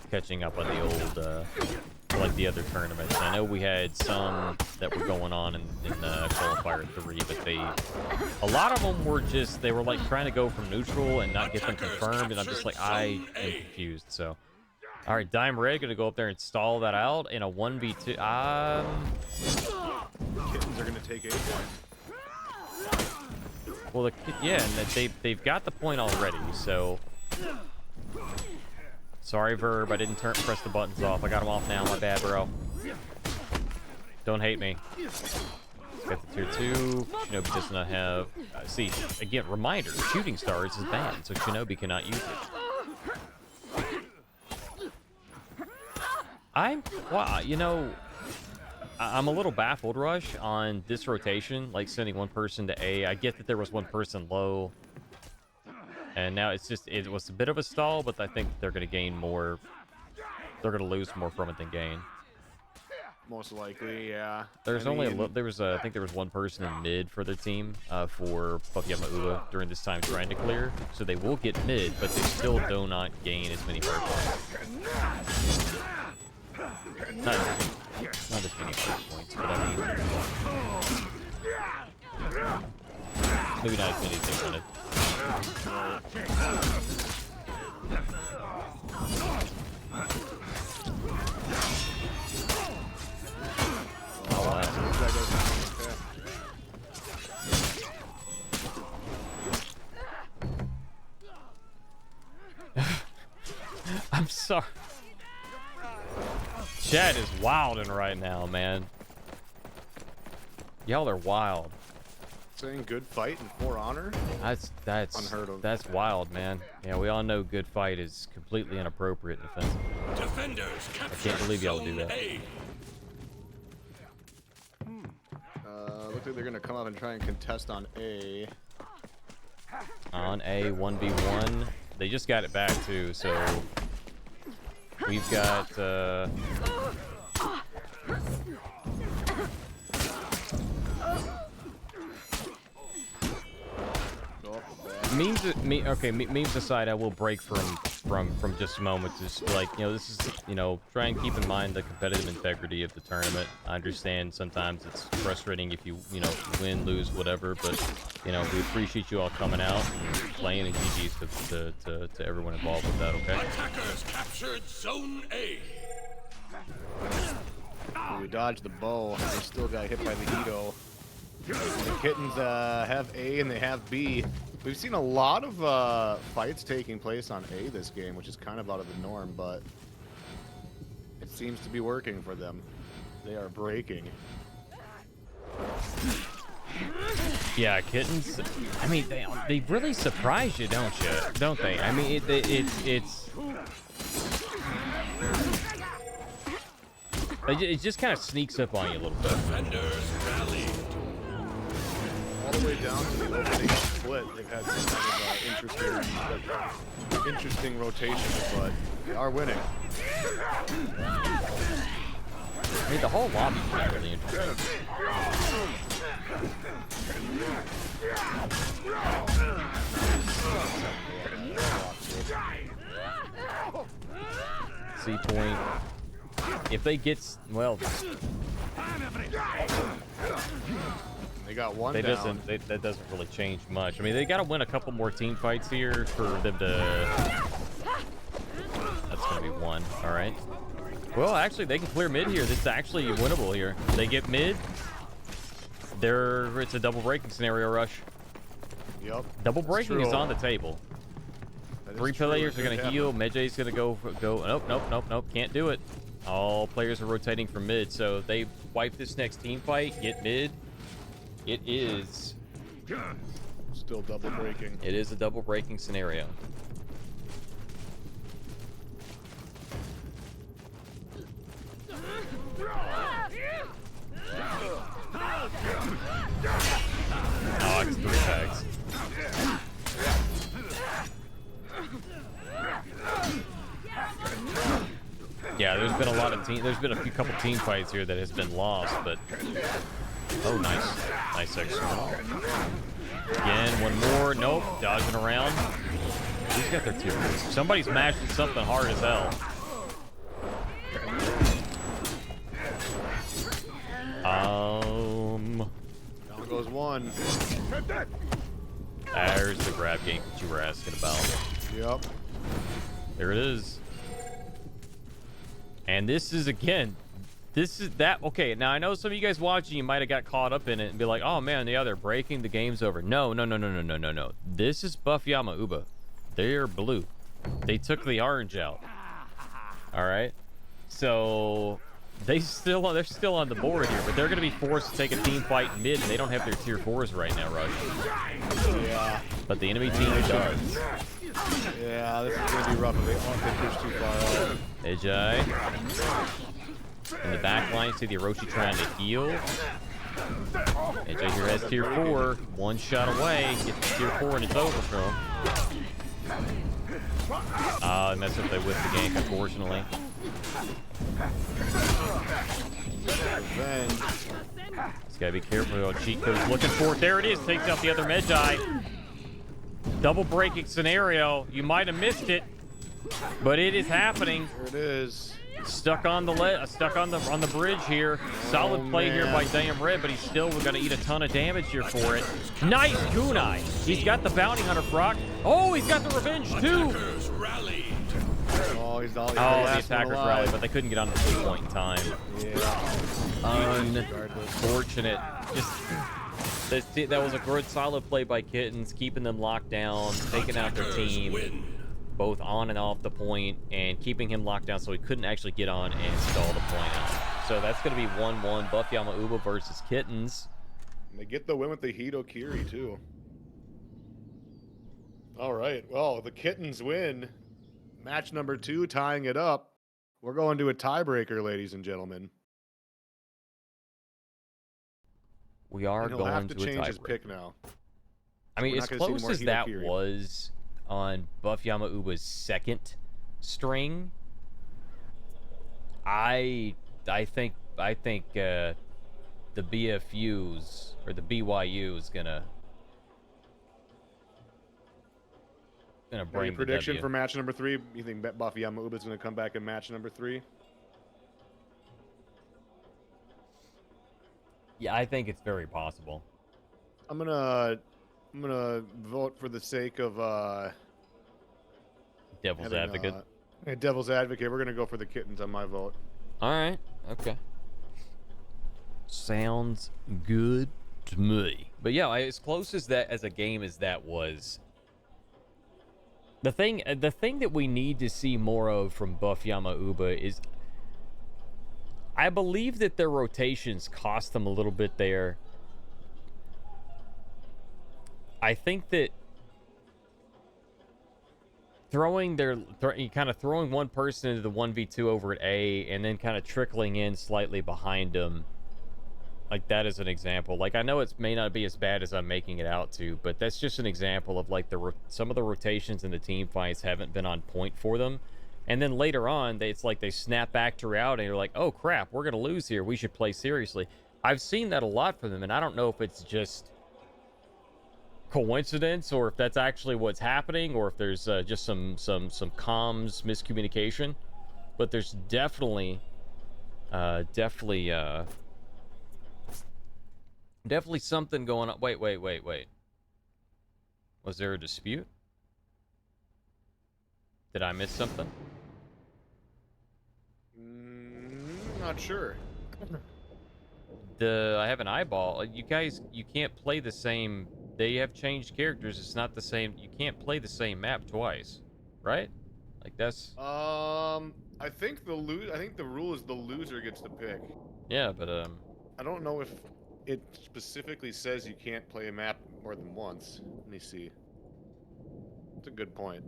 catching up on the old, like the other tournaments. I know we had some that were going on in Qualifier 3, but a lot of them were just, they were like trying to go from neutral and not get them confirmed, and I'm just like, I am confused, so. All right, Dime Red gonna go up there and stall that out in a 1v2. Kittens are gonna take 8 points. Well, yeah, and they've got the point already. So, sorry, Verb, I didn't press the buttons off. I got them off now. My bad, bro. Don't hate me. Got the tier 2. Shinobi does not have. See, again, reminder: shooting stars is banned, so Shinobi cannot use it. I'm a little baffled, Rush, on this rotation, like sending one person to A. I get that there was one person low, and now it was a bit of a stall, but I think they're going to gain more. They're going to lose more from it than gain. Most likely, yeah. There's only I think there was one person in mid for their team for Pokemon Ula during this time trying to clear, so they will get mid, but they still do not gain as many points. Not as many points, but I mean, Maybe not as many as they wanted. Oh, wow. I'm sorry. Chat is wilding right now, man. Y'all are wild. Saying good fight and For Honor? That's Unheard of. That's wild, man. Yeah, we all know good fight is completely inappropriate and offensive. Defenders I capture can't believe y'all do Zone that. A. Looks like they're gonna come up and try and contest on A. On A, 1v1. They just got it back too, so we've got memes aside, I will break from just a moment. Just like, you know, this is, you know, try and keep in mind the competitive integrity of the tournament. I understand sometimes it's frustrating if you win, lose, whatever, but you know, we appreciate you all coming out and playing, and GG's to everyone involved with that. Okay. Attackers captured Zone A. We dodged the bow. They still got hit by the Edo. The Kittens have A and they have B. We've seen a lot of fights taking place on A this game, which is kind of out of the norm, but it seems to be working for them. They are breaking. Yeah, Kittens. I mean, they really surprise you, don't they? I mean, it just kind of sneaks up on you a little bit. Defenders rallied. All the way down to the opening split, they've had some kind of interesting rotations, but they are winning. I mean, the whole lobby's been really interesting. C point. If they get, well, They got one that down. doesn't really change much. I mean, they got to win a couple more team fights here for them to. That's gonna be one. All right. Well, actually, they can clear mid here. This is actually winnable here. They get mid. It's a double breaking scenario, Rush. Yep. Double That's breaking true. is on the table. That is 3 true. players It are going could to heal. happen. Medjay's going to go. Nope. Can't do it. All players are rotating from mid. So if they wipe this next team fight, get mid. It is Still double breaking. a double breaking scenario. Oh, it's 3 tags. Yeah, there's been a lot of there's been a couple team fights here that has been lost, but oh, nice extra. Again, one more. Nope, dodging around. Who's got their tier? Somebody's mashing something hard as hell. Down goes one. There's the grab gank that you were asking about. Yep. There it is. And this is, again, okay, now I know some of you guys watching, you might have got caught up in it and be like, oh man, yeah, they're breaking, the game's over. No. This is Buff Yama Uba. They're blue. They took the orange out. All right? So they're still on the board here, but they're going to be forced to take a team fight in mid, and they don't have their tier 4s right now, Rush. Yeah. But the enemy team does. Yeah, this is going to be rough if they push too far out. Medjay. In the back line, see the Orochi trying to heal. Medjay here has tier 4. One shot away. Gets to tier 4 and it's over for him. They messed up with the gank, unfortunately. Just gotta be careful on cheat codes. Looking for it. There it is. Takes out the other Medjay. Double breaking scenario. You might have missed it, but it is happening. There it is. Stuck on the bridge here. Solid play here by Damn Red, but he's still going to eat a ton of damage here for it. Nice kunai. He's got the bounty hunter proc. Oh, he's got the revenge too. Attackers rally. Oh, he's all. Oh, the attackers rally, but they couldn't get on at this point in time. Yeah. Unfortunate. That was a good, solid play by Kittens, keeping them locked down, taking out their team, both on and off the point, and keeping him locked down so he couldn't actually get on and stall the point out. So that's going to be 1-1, Buff Yamauba versus Kittens. They get the win with the Hito Kiri, too. All right. Well, the Kittens win. Match number 2, tying it up. We're going to a tiebreaker, ladies and gentlemen. We are And he'll going have to to a change his tiebreaker. pick now. I mean, We're as not gonna see close more as Hito that Kiri. was on Buff Yamauba's second string, I think the BFUs or the BYU is gonna bring Any the prediction W. for match number 3? You think Buffy Yamauba is going to come back in match number 3? Yeah, I think it's very possible. I'm gonna vote for the sake of Devil's having, advocate. Devil's advocate. We're gonna go for the Kittens on my vote. All right. Okay. Sounds good to me. But yeah, as close as a game as that was. The thing that we need to see more of from Buff Yamauba is, I believe that their rotations cost them a little bit there. I think that throwing one person into the 1v2 over at A and then kind of trickling in slightly behind them, like that is an example. Like, I know it may not be as bad as I'm making it out to, but that's just an example of like some of the rotations in the team fights haven't been on point for them. And then later on, it's like they snap back to reality and you're like, oh crap, we're going to lose here. We should play seriously. I've seen that a lot from them, and I don't know if it's just coincidence or if that's actually what's happening or if there's just some comms miscommunication. But there's definitely something going on. Wait. Was there a dispute? Did I miss something? Not sure. I have an eyeball. You guys, you can't play the same. They have changed characters. It's not the same. You can't play the same map twice, right? Like that's. I think the rule is the loser gets to pick. Yeah, but I don't know if it specifically says you can't play a map more than once. Let me see. That's a good point.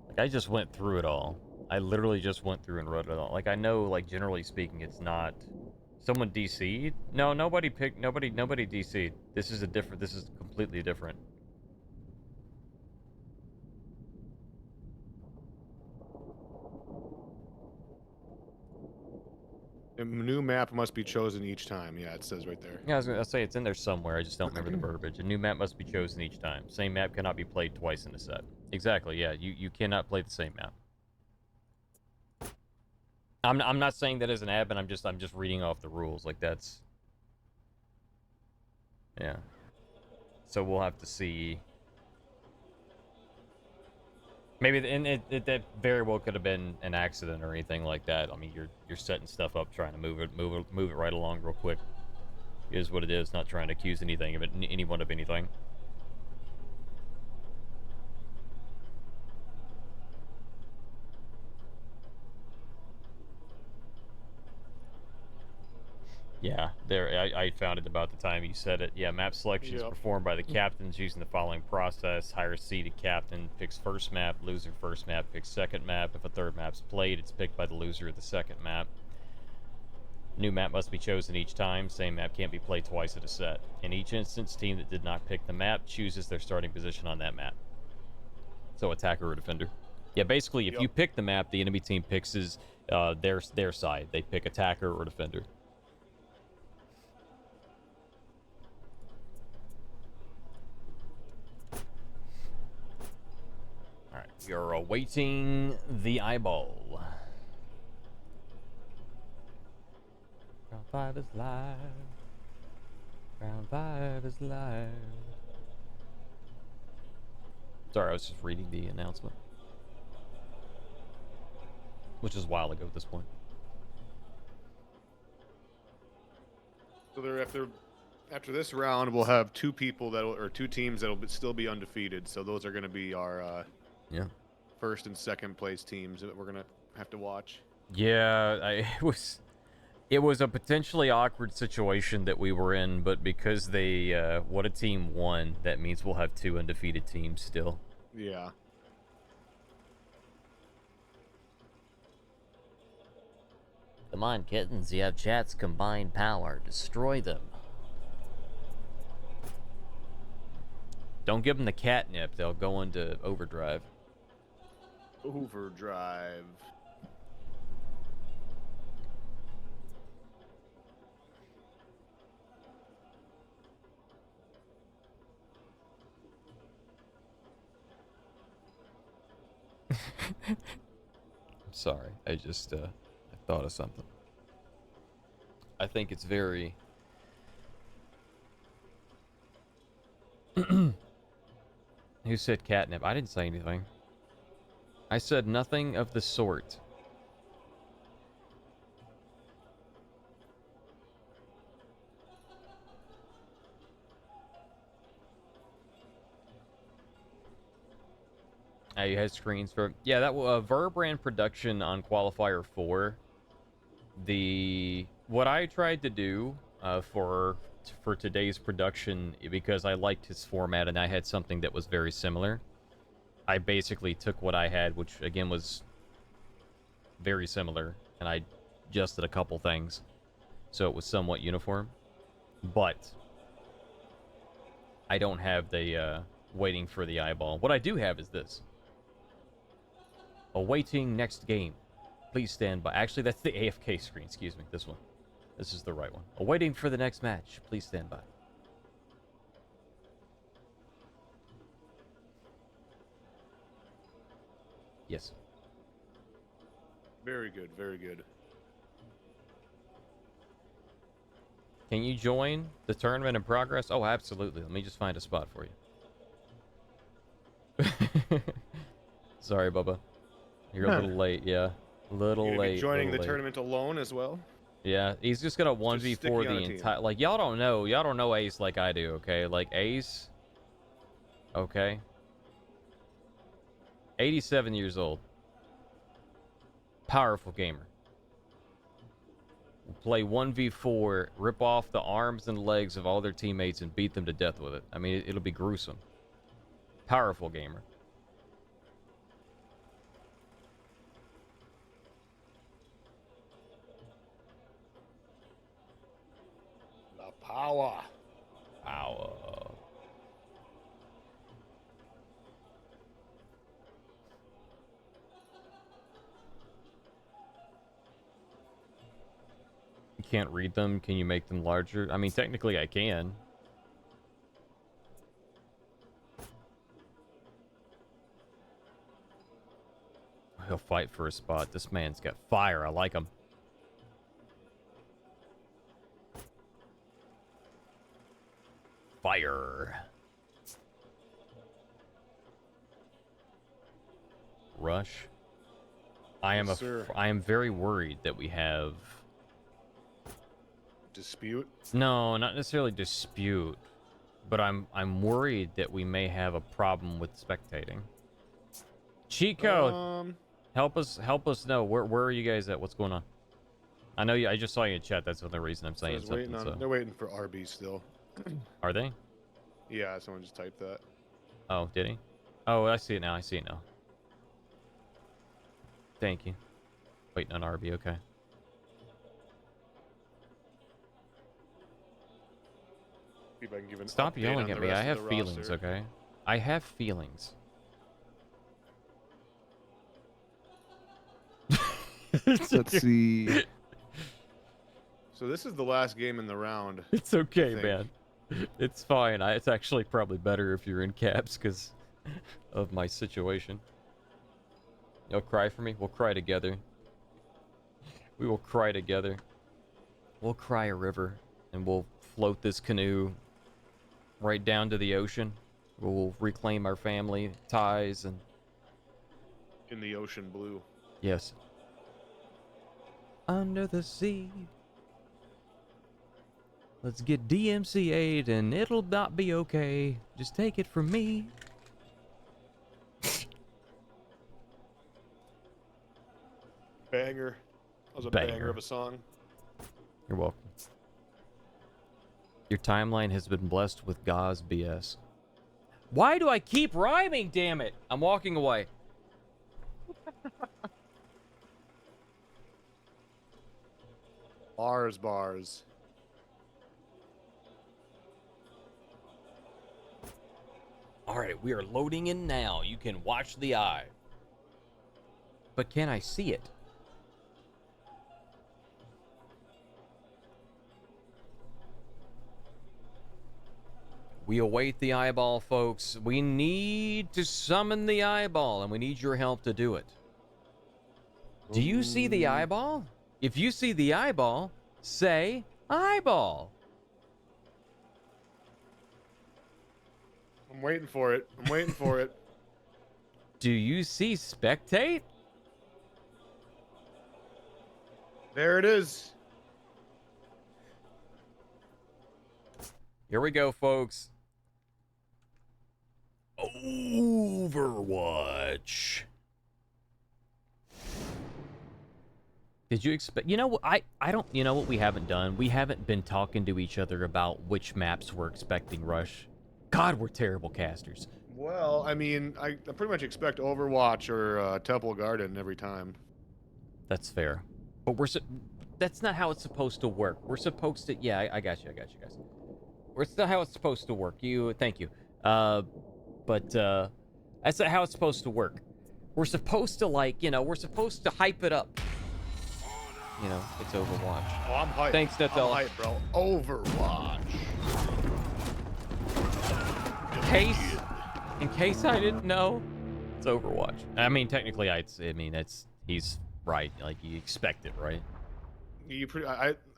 Like, I just went through it all. I literally just went through and wrote it all. Like, I know, like, generally speaking, it's not. Someone DC'd? No, nobody DC'd. This is completely different. A new map must be chosen each time. Yeah, it says right there. Yeah, I was gonna say it's in there somewhere. I just don't remember the verbiage. A new map must be chosen each time. Same map cannot be played twice in a set. Exactly. Yeah, you cannot play the same map. I'm not saying that as an admin. I'm just reading off the rules. Like that's. Yeah. So we'll have to see. Maybe that very well could have been an accident or anything like that. I mean, you're setting stuff up, trying to move it right along real quick. It is what it is. Not trying to accuse anyone of anything. Yeah, I found it about the time you said it. Yeah, map selection is performed by the captains using the following process. Higher seeded captain picks first map, loser first map picks second map. If a third map's played, it's picked by the loser of the second map. New map must be chosen each time. Same map can't be played twice at a set. In each instance, team that did not pick the map chooses their starting position on that map. So attacker or defender. Yeah, basically, if you pick the map, the enemy team picks their side. They pick attacker or defender. You're awaiting the eyeball. Round 5 is live. Round 5 is live. Sorry, I was just reading the announcement. Which is a while ago at this point. So after this round, we'll have two teams that'll still be undefeated. So those are going to be our Yeah. first and second place teams that we're going to have to watch. Yeah, it was a potentially awkward situation that we were in, but because what a team won, that means we'll have 2 undefeated teams still. Yeah. Come on, kittens. You have chat's combined power. Destroy them. Don't give them the catnip. They'll go into overdrive. Overdrive. I'm sorry. I just I thought of something. I think it's very Who said catnip? I didn't say anything. I said nothing of the sort. You had screens for... Yeah, that Verb ran production on Qualifier 4. What I tried to do for today's production, because I liked his format and I had something that was very similar, I basically took what I had, which again was very similar, and I adjusted a couple things so it was somewhat uniform. But I don't have the waiting for the eyeball. What I do have is this. Awaiting next game. Please stand by. Actually, that's the AFK screen. Excuse me. This one. This is the right one. Awaiting for the next match. Please stand by. Yes. Very good. Very good. Can you join the tournament in progress? Oh, absolutely. Let me just find a spot for you. Sorry, Bubba. You're a little late, yeah. A little You're late. joining the late. tournament alone as well? Yeah, he's just gonna 1v4 the entire... Like, y'all don't know Ace like I do, okay? Like, Ace... Okay. 87 years old. Powerful gamer. Play 1v4, rip off the arms and legs of all their teammates and beat them to death with it. I mean, it'll be gruesome. Powerful gamer. Power. Power. You can't read them. Can you make them larger? I mean, technically I can. He'll fight for a spot. This man's got fire. I like him. Fire. Rush. I am very worried that we have dispute. No, not necessarily dispute, but I'm worried that we may have a problem with spectating. Chico, help us know where are you guys at? What's going on? I know I just saw you in chat. That's the only reason I'm saying something. They're waiting for RB still. Are they? Yeah, someone just typed that. Oh, did he? Oh, I see it now. Thank you. Waiting on RB, okay. Stop yelling at me. I have feelings, okay? I have feelings. Let's see. So this is the last game in the round. It's okay, man. It's fine. It's actually probably better if you're in caps because of my situation. You'll cry for me? We'll cry together. We will cry together. We'll cry a river, and we'll float this canoe right down to the ocean. We'll reclaim our family ties and... In the ocean blue. Yes. Under the sea. Let's get DMCA'd and it'll not be okay. Just take it from me. Banger. That was a Banger. banger of a song. You're welcome. Your timeline has been blessed with Gauze BS. Why do I keep rhyming, damn it? I'm walking away. Bars. Alright, we are loading in now. You can watch the eye. But can I see it? We await the eyeball, folks. We need to summon the eyeball, and we need your help to do it. Do you see the eyeball? If you see the eyeball, say eyeball. I'm waiting for it. Do you see spectate? There it is. Here we go, folks. Overwatch. Did you expect... You know what? I don't... You know what we haven't done? We haven't been talking to each other about which maps we're expecting Rush. God, we're terrible casters. Well, I mean, I pretty much expect Overwatch or Temple Garden every time. That's fair. But that's not how it's supposed to work. We're supposed to... Yeah, I got you guys. It's not how it's supposed to work. Thank you. But that's not how it's supposed to work. We're supposed to, like, you know, we're supposed to hype it up. You know, it's Overwatch. Oh, I'm hyped. Thanks, Netel. I'm hyped, bro. Overwatch. In case I didn't know, it's Overwatch. I mean, technically, he's right. Like, you expect it, right?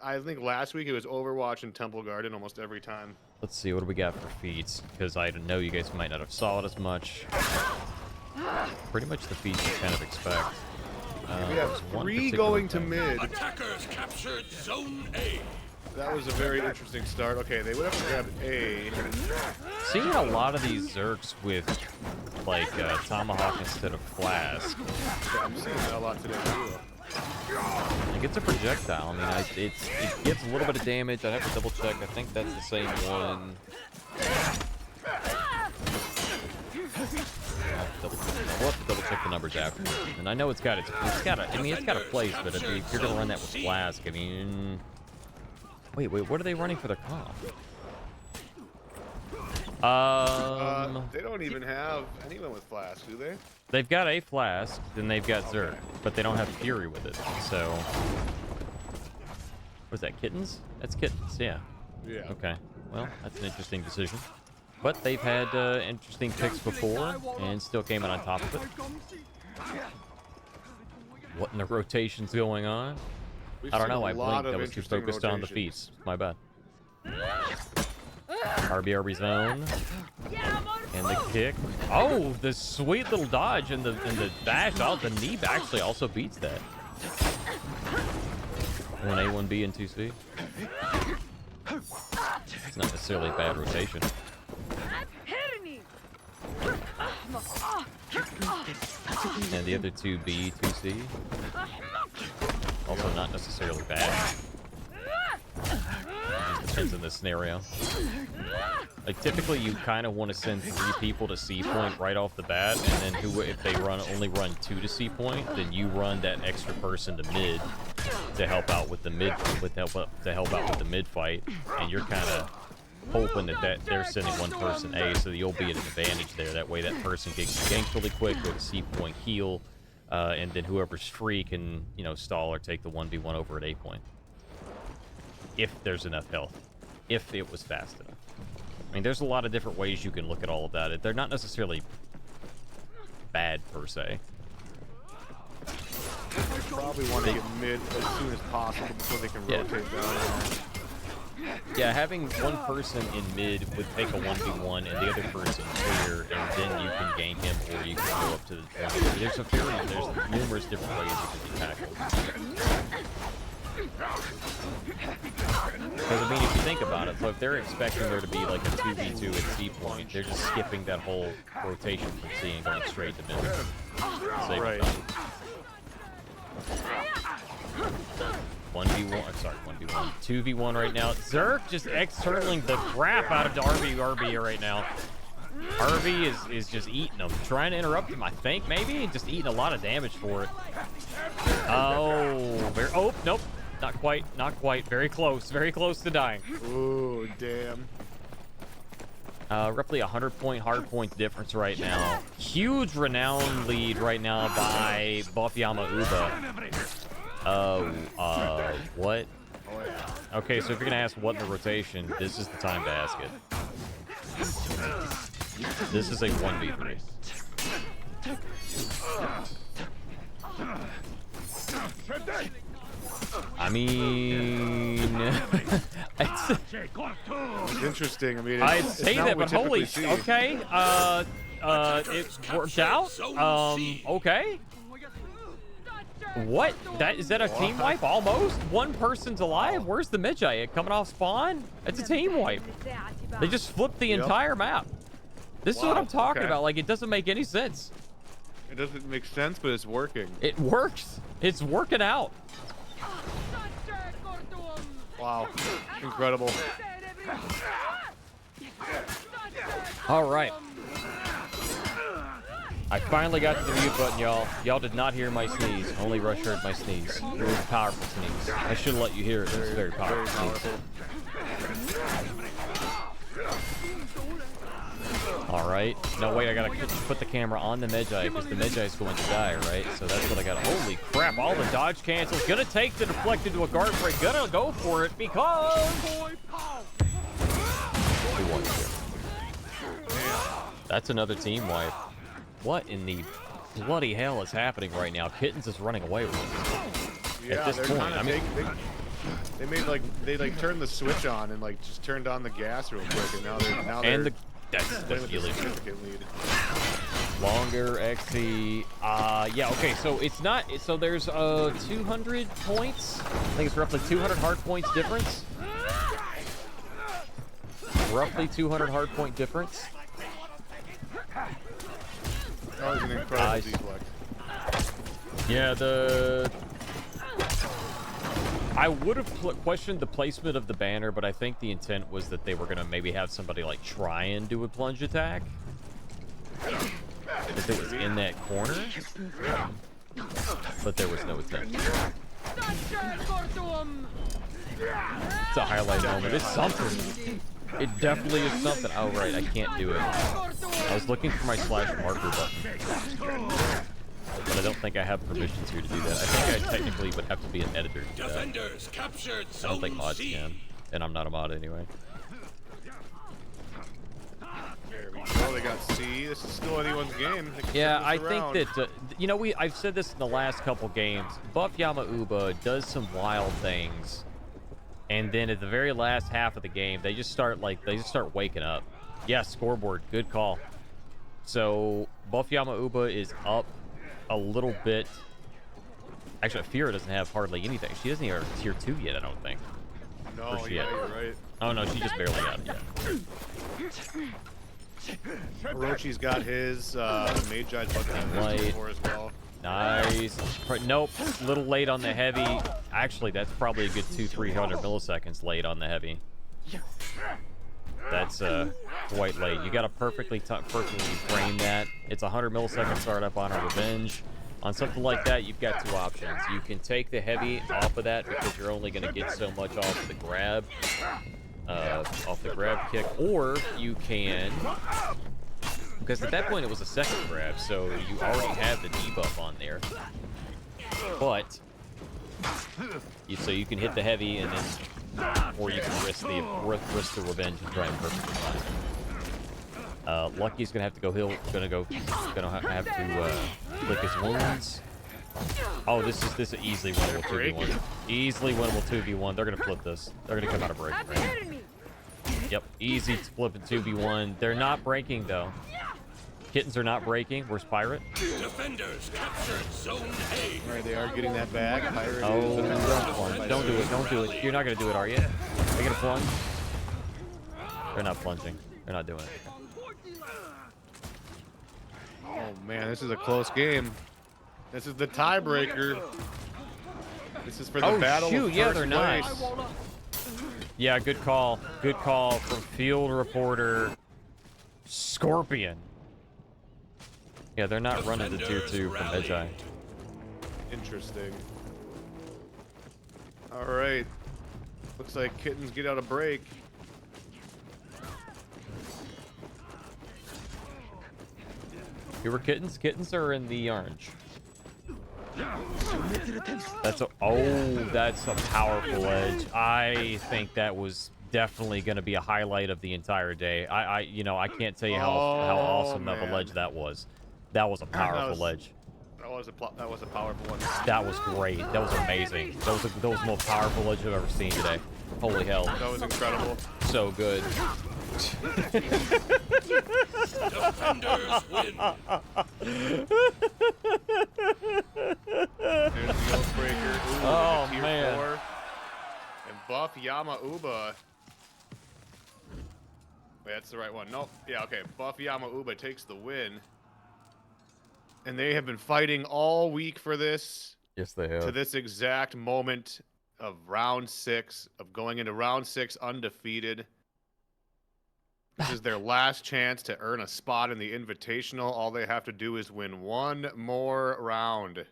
I think last week it was Overwatch and Temple Garden almost every time. Let's see, what do we got for feats? Because I know you guys might not have saw it as much. Pretty much the feats you kind of expect. We have 3 going to mid. Attackers captured Zone A. That was a very interesting start. Okay, they would have to grab A. Seeing a lot of these Zerks with, like, Tomahawk instead of Flask. Yeah, I'm seeing that a lot today, too. Like, it's a projectile. I mean, it gives a little bit of damage. I'd have to double check. I think that's the same one. We'll have to double check the numbers after. And I know it's got a place, but if you're gonna run that with Flask, I mean... Wait, what are they running for their comp? They don't even have anyone with Flask, do they? They've got a Flask, then they've got Zerk, but they don't have Fury with it, so... Was that Kittens? That's Kittens, yeah. Yeah. Okay, well, that's an interesting decision. But they've had interesting picks before, and still came in on top of it. What in the rotation's going on? I don't know, I blinked. I was too focused on the feats. My bad. RB zone. And the kick. Oh, the sweet little dodge and the dash. Oh, the knee actually also beats that. 1A, 1B, and 2C. It's not necessarily a bad rotation. And the other 2B, 2C. Also not necessarily bad. It depends on the scenario. Like, typically you kind of want to send 3 people to C point right off the bat, and then if they only run 2 to C point, then you run that extra person to mid to help out with the mid fight, and you're kind of hoping that they're sending one person A, so you'll be at an advantage there. That way that person gets ganked really quick, go to C point, heal, and then whoever's free can, you know, stall or take the 1v1 over at A point. If there's enough health. If it was fast enough. I mean, there's a lot of different ways you can look at all of that. They're not necessarily bad, per se. Probably want to get mid as soon as possible before they can rotate down there. Yeah, having one person in mid would take a 1v1 and the other person clear, and then you can gain him or you can go up to the point. There's numerous different ways it can be tackled. Because, I mean, if you think about it, so if they're expecting there to be like a 2v2 at C point, they're just skipping that whole rotation from C and going straight to mid. Right. 1v1, I'm sorry, 1v1. 2v1 right now. Zerk just externalling the crap out of RB right now. RB is just eating them. Trying to interrupt him, I think, maybe? Just eating a lot of damage for it. Oh, nope. Not quite. Very close to dying. Ooh, damn. Roughly 100-point hard point difference right now. Huge renown lead right now by Bofyama Uba. What? Okay, so if you're gonna ask what in the rotation, this is the time to ask it. This is a 1v3. I mean, It's interesting. I mean, I'd say that, but holy, okay. It worked out. Okay. What? Is that a team wipe? Almost. One person's alive. Where's the Midgiant coming off spawn? It's a team wipe. They just flipped the entire map. This is what I'm talking about. Like, it doesn't make any sense. It doesn't make sense, but it's working. It works. It's working out. Wow. Incredible. All right. I finally got to the mute button, y'all. Y'all did not hear my sneeze. Only Rush heard my sneeze. It was a powerful sneeze. I should let you hear it. It was a very powerful sneeze. All right. No, wait. I got to put the camera on the Medjay because the Medjay is going to die, right? So that's what I got. Holy crap. All the dodge cancels. Going to take the deflect into a guard break. Going to go for it because... Who won here? That's another team wipe. What in the bloody hell is happening right now? Kittens is running away with it. Yeah, at this point, I mean, they turned the switch on and like just turned on the gas real quick, and now they're that's really significant lead. Longer XC. Yeah. Okay. So it's not. So there's 200 points. I think it's roughly 200 hard points difference. Roughly 200 hard point difference. That was an incredible deflect. Yeah, I would have questioned the placement of the banner, but I think the intent was that they were going to maybe have somebody like try and do a plunge attack. If it was in that corner. But there was no attempt. It's a highlight moment. It's something. It definitely is something. Oh, right. I can't do it. I was looking for my slash marker button. But I don't think I have permissions here to do that. I think I technically would have to be an editor to do that. Defenders captured I don't think Zone mods C. can. And I'm not a mod anyway. There we go. They got C. This is still anyone's game. Yeah, I think that, you know, I've said this in the last couple games. Buff Yama Uba does some wild things. And then at the very last half of the game, they just start waking up. Yeah, scoreboard. Good call. So, Buff Yama Uba is up a little bit. Actually, Fira doesn't have hardly anything. She doesn't even have tier 2 yet, I don't think. No, yeah, you're right. Oh, no, she just barely got it yet. Orochi's got his Magi button before as well. Nice. Nope. A little late on the heavy. Actually, that's probably a good 200-300 milliseconds late on the heavy. That's quite late. You got to perfectly frame that. It's 100 millisecond startup on a revenge. On something like that, you've got two options. You can take the heavy off of that because you're only going to get so much off of the grab, kick, or you can, because at that point it was a second grab, so you already have the debuff on there. But so you can hit the heavy and then. Or you can risk the revenge and try and perfectly find. Lucky's gonna have to go heal. Gonna have to flick his wounds. Oh, this is easily winnable 2v1. breaking. Easily winnable 2v1. They're gonna flip this. They're gonna come out of break. Right? Yep, easy to flip in 2v1. They're not breaking though. Kittens are not breaking. Where's Pirate? Defenders captured Zone A. All right, they are getting that back. Pirate Oh, is, don't plunge. Don't do it. Don't do it. You're not gonna do it, are you? Are you gonna plunge? They're not plunging. They're not doing it. Oh man, this is a close game. This is the tiebreaker. This is for the battle. Shoot, of yeah, first they're not. place. Yeah, good call. Good call from field reporter Scorpion. Yeah, they're not running the tier 2 from Edgeye. Interesting. All right. Looks like Kittens get out a break. Here were Kittens. Kittens are in the orange. That's a powerful edge. I think that was definitely going to be a highlight of the entire day. I can't tell you how awesome of a ledge that was. That was a powerful edge. That was a powerful one. That was great. That was amazing. That was the most powerful edge I've ever seen today. Holy hell. That was incredible. So good. Defenders win. There's the Oathbreaker. Ooh, Oh, tier man. 4. And Buff Yama Uba. Wait, that's the right one. Nope. Yeah, okay. Buff Yama Uba takes the win. And they have been fighting all week for this. Yes, they To this exact moment of round 6, of going into round 6 undefeated. This is their last chance to earn a spot in the Invitational. All they have to do is win one more round.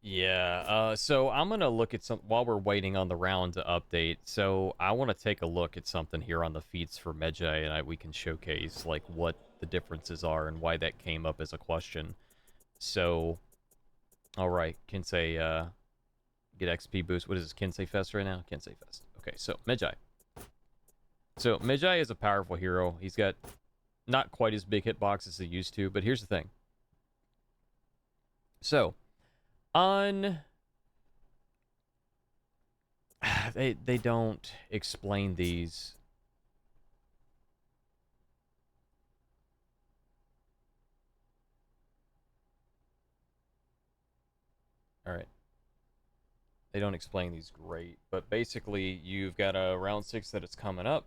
Yeah, so I'm going to look at some, while we're waiting on the round to update, so I want to take a look at something here on the feats for Medjay, and we can showcase, like, what the differences are and why that came up as a question. So, alright, Kinsei, get XP boost. What is this, Kinsei Fest right now? Kinsei Fest. Okay, so, Medjay. So, Medjay is a powerful hero. He's got not quite as big hitbox as he used to, but here's the thing. So, they don't explain these. All right. They don't explain these great, but basically you've got a round 6 that it's coming up.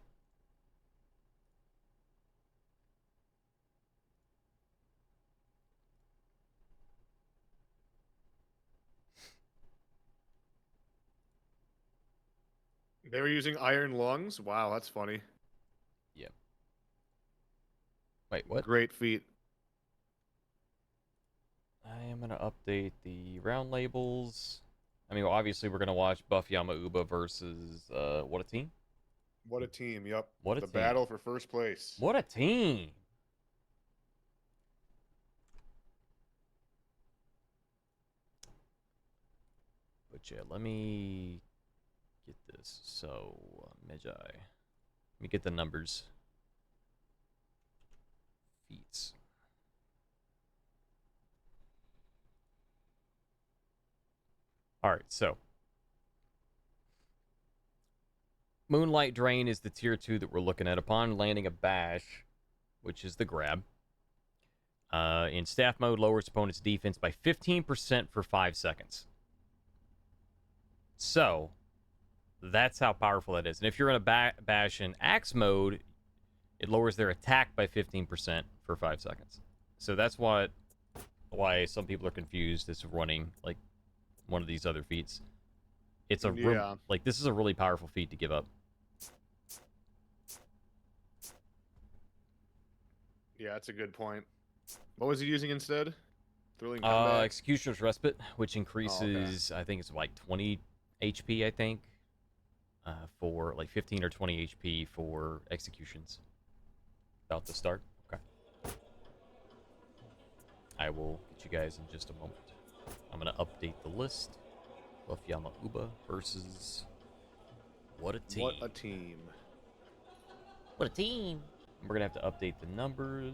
They were using Iron Lungs? Wow, that's funny. Yep. Wait, what? Great feat. I am going to update the round labels. I mean, well, obviously we're going to watch Buff Yama Uba versus, what a team? What a team, yep. What a the team. battle for first place. What a team! But yeah, let me get this. So, Medjay. Let me get the numbers. Feats. Alright, so. Moonlight Drain is the tier 2 that we're looking at. Upon landing a bash, which is the grab, in staff mode, lowers opponent's defense by 15% for 5 seconds. So, that's how powerful that is. And if you're in a bash in axe mode, it lowers their attack by 15% for 5 seconds. So that's why some people are confused as to running like one of these other feats. It's a like this is a really powerful feat to give up. Yeah, that's a good point. What was he using instead? Thrilling Combat? Executioner's Respite, which increases, I think it's like 20 HP, I think, for like 15 or 20 HP for executions. About to start. Okay. I will get you guys in just a moment. I'm going to update the list. Buff Yama Uba versus What a Team. What a team. What a team. We're going to have to update the numbers.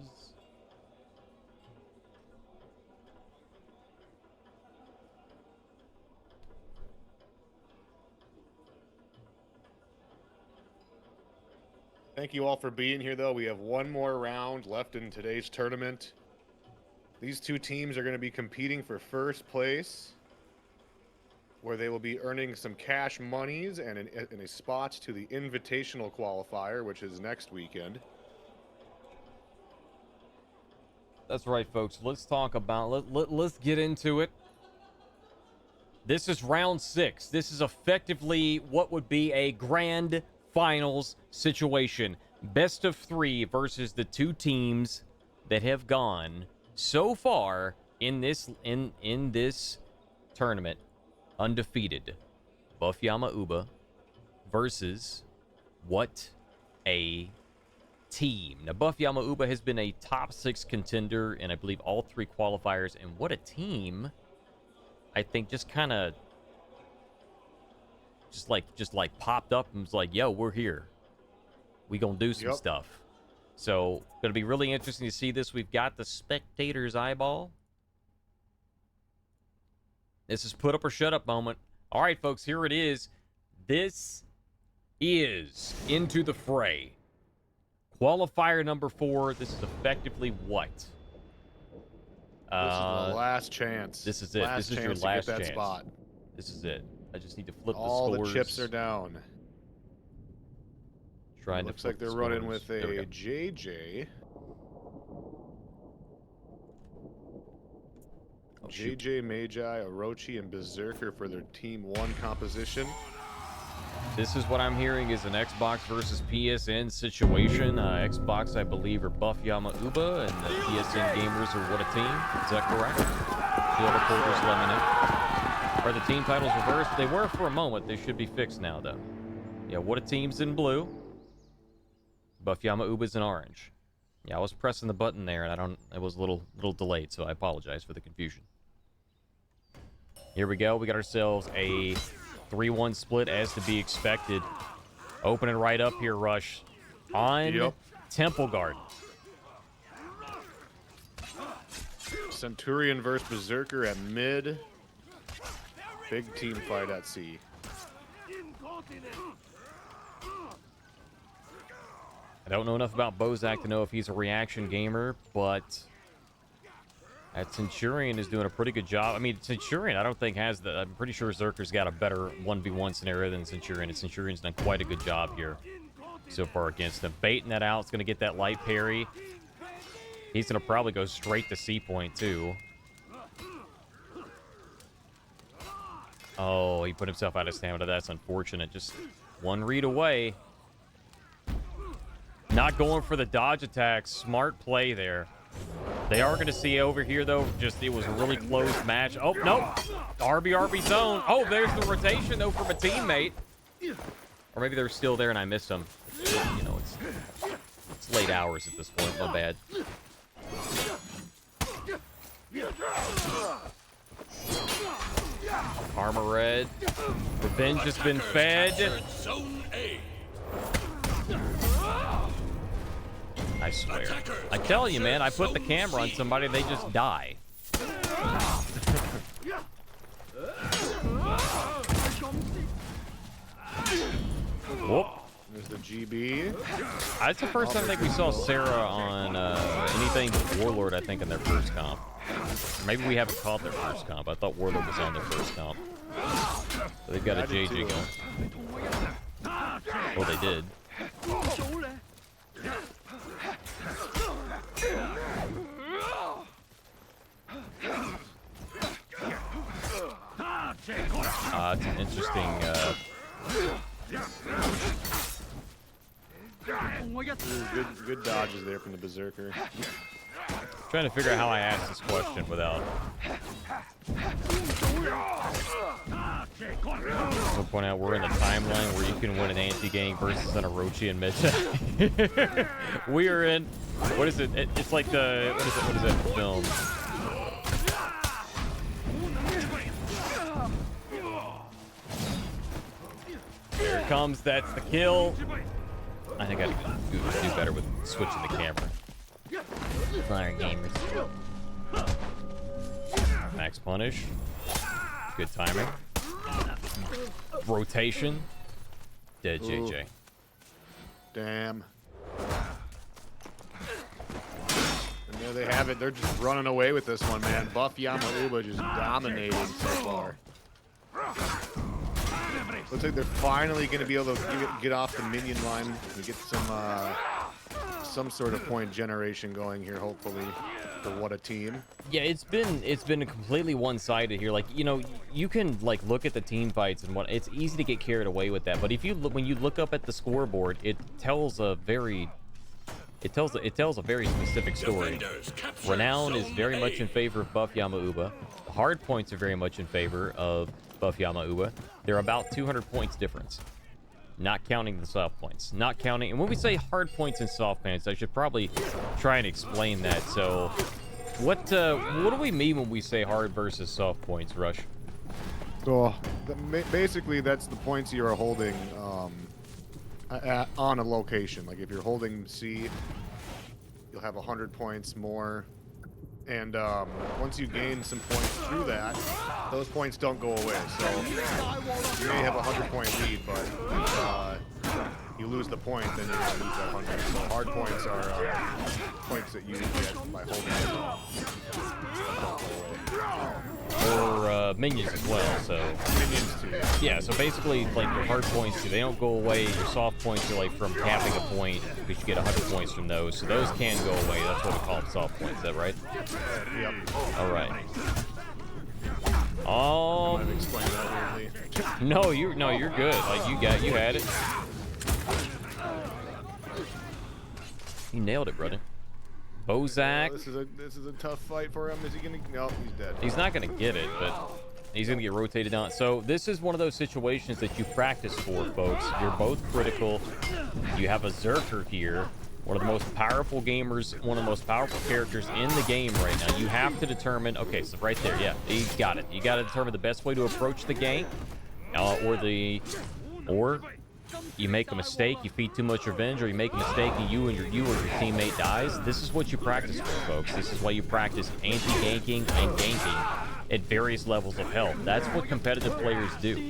Thank you all for being here, though. We have one more round left in today's tournament. These two teams are going to be competing for first place, where they will be earning some cash monies and in a spot to the Invitational Qualifier, which is next weekend. That's right, folks. Let's talk about let's get into it. This is round 6. This is effectively what would be a grand finals situation. Best of 3 versus the two teams that have gone so far in this tournament undefeated. Buff Yama Uba versus What a Team. Now, Buff Yama Uba has been a top 6 contender in, I believe, all 3 qualifiers. And What a Team, I think, just kind of just like popped up and was like, yo, we're here. We gonna do some stuff. So, gonna be really interesting to see this. We've got the spectator's eyeball. This is put up or shut up moment. All right, folks, here it is. This is Into the Fray. Qualifier number 4. This is effectively what? This is the last chance. This is it. This is your last chance. Spot. This is it. I just need to flip all the scores. All the chips are down. Looks like they're running with a JJ. JJ, Magi, Orochi, and Berserker for their Team 1 composition. This is what I'm hearing is an Xbox versus PSN situation. Xbox, I believe, are Buff Yama Uba, and the PSN gamers are What a Team. Is that correct? The other quarters, let me know. Are the team titles reversed? They were for a moment. They should be fixed now, though. Yeah, What a Team's in blue. Buff Yama Uba's in orange. Yeah, I was pressing the button there, and it was a little delayed, so I apologize for the confusion. Here we go. We got ourselves a 3-1 split as to be expected. Opening right up here, Rush. On Temple Garden. Centurion versus Berserker at mid. Big team fight at C. I don't know enough about Bozak to know if he's a reaction gamer, but that Centurion is doing a pretty good job. I mean, Centurion, I don't think has the... I'm pretty sure Zerker's got a better 1v1 scenario than Centurion, and Centurion's done quite a good job here so far against him. Baiting that out. It's going to get that light parry. He's going to probably go straight to C point, too. Oh, he put himself out of stamina. That's unfortunate. Just one read away. Not going for the dodge attack. Smart play there. They are going to see over here, though. Just it was a really close match. Oh, nope. RB zone. Oh, there's the rotation, though, from a teammate. Or maybe they're still there and I missed them. You know, it's late hours at this point. My bad. Armor red. Revenge has been fed. Zone A. I swear. I tell you, man, I put the camera on somebody, they just die. Whoop. There's the GB. That's the first time I think we saw Sarah on anything but Warlord, I think, in their first comp. Maybe we haven't caught their first comp. I thought Warlord was on their first comp. So they've got a JJ going. Oh, they did. It's an interesting good dodges there from the Berserker. Trying to figure out how I asked this question without. I'll point out we're in the timeline where you can win an anti-gang versus an Orochi and Mecha. We are in. What is it? It's like the what is that film? Here it comes. That's the kill. I think I do better with switching the camera. Fire gamers. Max punish. Good timing. Rotation. Dead JJ. Damn. they have it. They're just running away with this one, man. Buff Yamauba just dominating so far. Looks like they're finally going to be able to get off the minion line and get some sort of point generation going here, hopefully, for what a team. Yeah, it's been completely one-sided here. Like, you know, you can like look at the team fights and what it's easy to get carried away with that. But if you when you look up at the scoreboard, it tells a very specific story. Renown is very much in favor of Buff Yamauba. The hard points are very much in favor of Buff Yamauba. They're about 200 points difference. Not counting the soft points. Not counting... And when we say hard points and soft points, I should probably try and explain that. So, what do we mean when we say hard versus soft points, Rush? So, basically, that's the points you are holding on a location. Like, if you're holding C, you'll have 100 points more. And once you gain some points through that, those points don't go away. So you may have a 100-point lead, but if you lose the point, then you're going to lose that 100. So hard points are points that you get by holding it. Or minions as well. So Minions too. yeah. So basically, like your hard points, they don't go away. Your soft points are like from capping a point, because you get 100 points from those. So those can go away. That's what we call them, soft points. Is that right? Yep. All right. I've explained that weirdly. No, you're good. Like you had it. You nailed it, brother. Bozak. This is a tough fight for him. Is he gonna? No, he's dead. He's not gonna get it, but he's gonna get rotated down. So this is one of those situations that you practice for, folks. You're both critical. You have a Zerker here, one of the most powerful gamers, one of the most powerful characters in the game right now. You have to determine. Okay, so right there, yeah, you got it. You got to determine the best way to approach the gank, or you make a mistake, you feed too much revenge, or you make a mistake and you or your teammate dies. This is what you practice for, folks. This is why you practice anti-ganking and ganking at various levels of health. That's what competitive players do.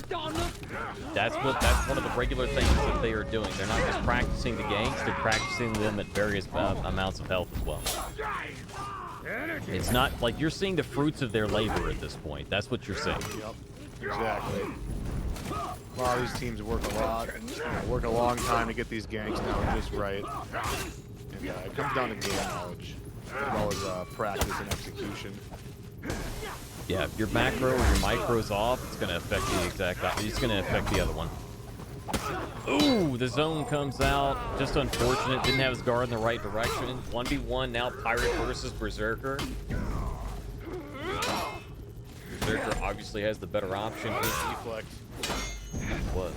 That's one of the regular things that they are doing. They're not just practicing the ganks, they're practicing them at various amounts of health as well. It's not like you're seeing the fruits of their labor at this point. That's what you're seeing. Yep, exactly. A lot of these teams work a lot, work a long time to get these ganks down just right. And it comes down to game knowledge, as well as practice and execution. Yeah, if your macro or your micro's off, it's going to affect the exact opposite. It's going to affect the other one. Ooh, the zone comes out. Just unfortunate. Didn't have his guard in the right direction. 1v1 now, Pirate versus Berserker. Berserker obviously has the better option. Deflect. What?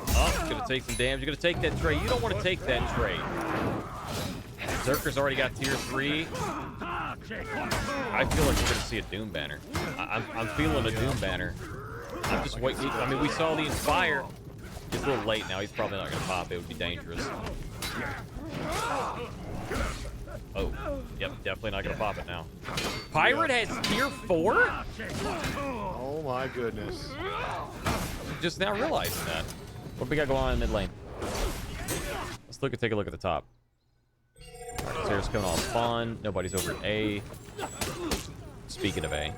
Oh, gonna take some damage. You're gonna take that trade. You don't want to take that trade. Berserker's already got tier 3. I feel like we're gonna see a Doom banner. I'm feeling a Doom banner. I'm just waiting. I mean, we saw the Inspire. He's a little late now. He's probably not gonna pop. It would be dangerous. Oh, yep, definitely not gonna pop it now. Pirate has tier 4? Oh my goodness. Just now realizing that. What we got going on in mid lane? Let's take a look at the top. Alright, Sarah's coming off spawn. Nobody's over at A. Speaking of A.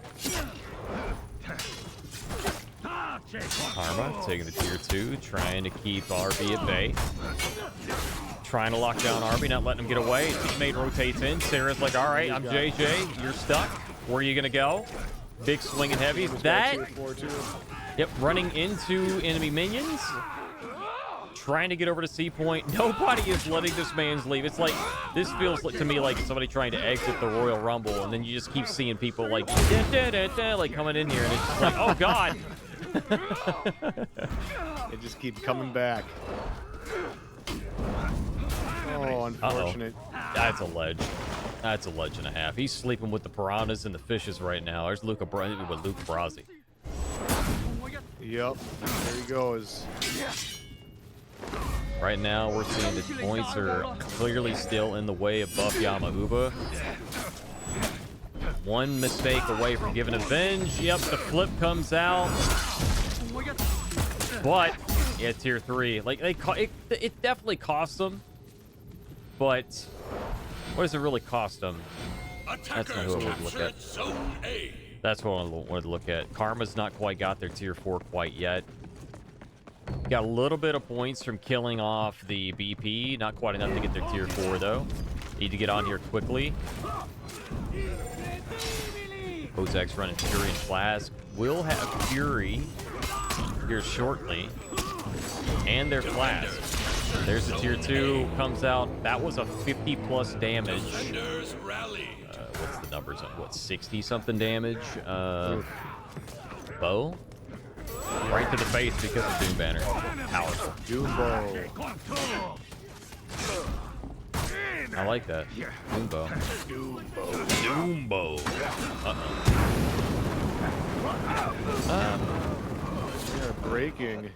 Karma taking the tier 2, trying to keep RB at bay. Trying to lock down RB, not letting him get away. Teammate rotates in. Sarah's like, all right, I'm JJ. You're stuck. Where are you going to go? Big swinging heavies. That... Yep, running into enemy minions. Trying to get over to C point. Nobody is letting this man's leave. It's like, this feels like, to me like somebody trying to exit the Royal Rumble, and then you just keep seeing people like, like coming in here, and it's just like, oh God. It just keeps coming back. Oh, unfortunate. That's a ledge. That's a ledge and a half. He's sleeping with the piranhas and the fishes right now. There's Luca Brasi. Yep, there he goes. Right now, we're seeing the points are clearly still in the way of Buff Yamauba. One mistake away from giving avenge. Yep, the flip comes out. But, yeah, tier 3. Like, it definitely costs them. But What does it really cost them? That's not Attackers who I would look captured at. Zone A. That's what I wanted to look at. Karma's not quite got their tier 4 quite yet. Got a little bit of points from killing off the BP. Not quite enough to get their tier 4, though. Need to get on here quickly. Ozak's running Fury and Flask. Will have Fury here shortly. And their Flask. There's the tier 2. Comes out. That was a 50+ damage. Defenders rally. What's the numbers on what, 60-something damage? Bow? Right to the face because of Doom Banner. Powerful. Doombo. I like that. Doombo. Doombo. They're breaking.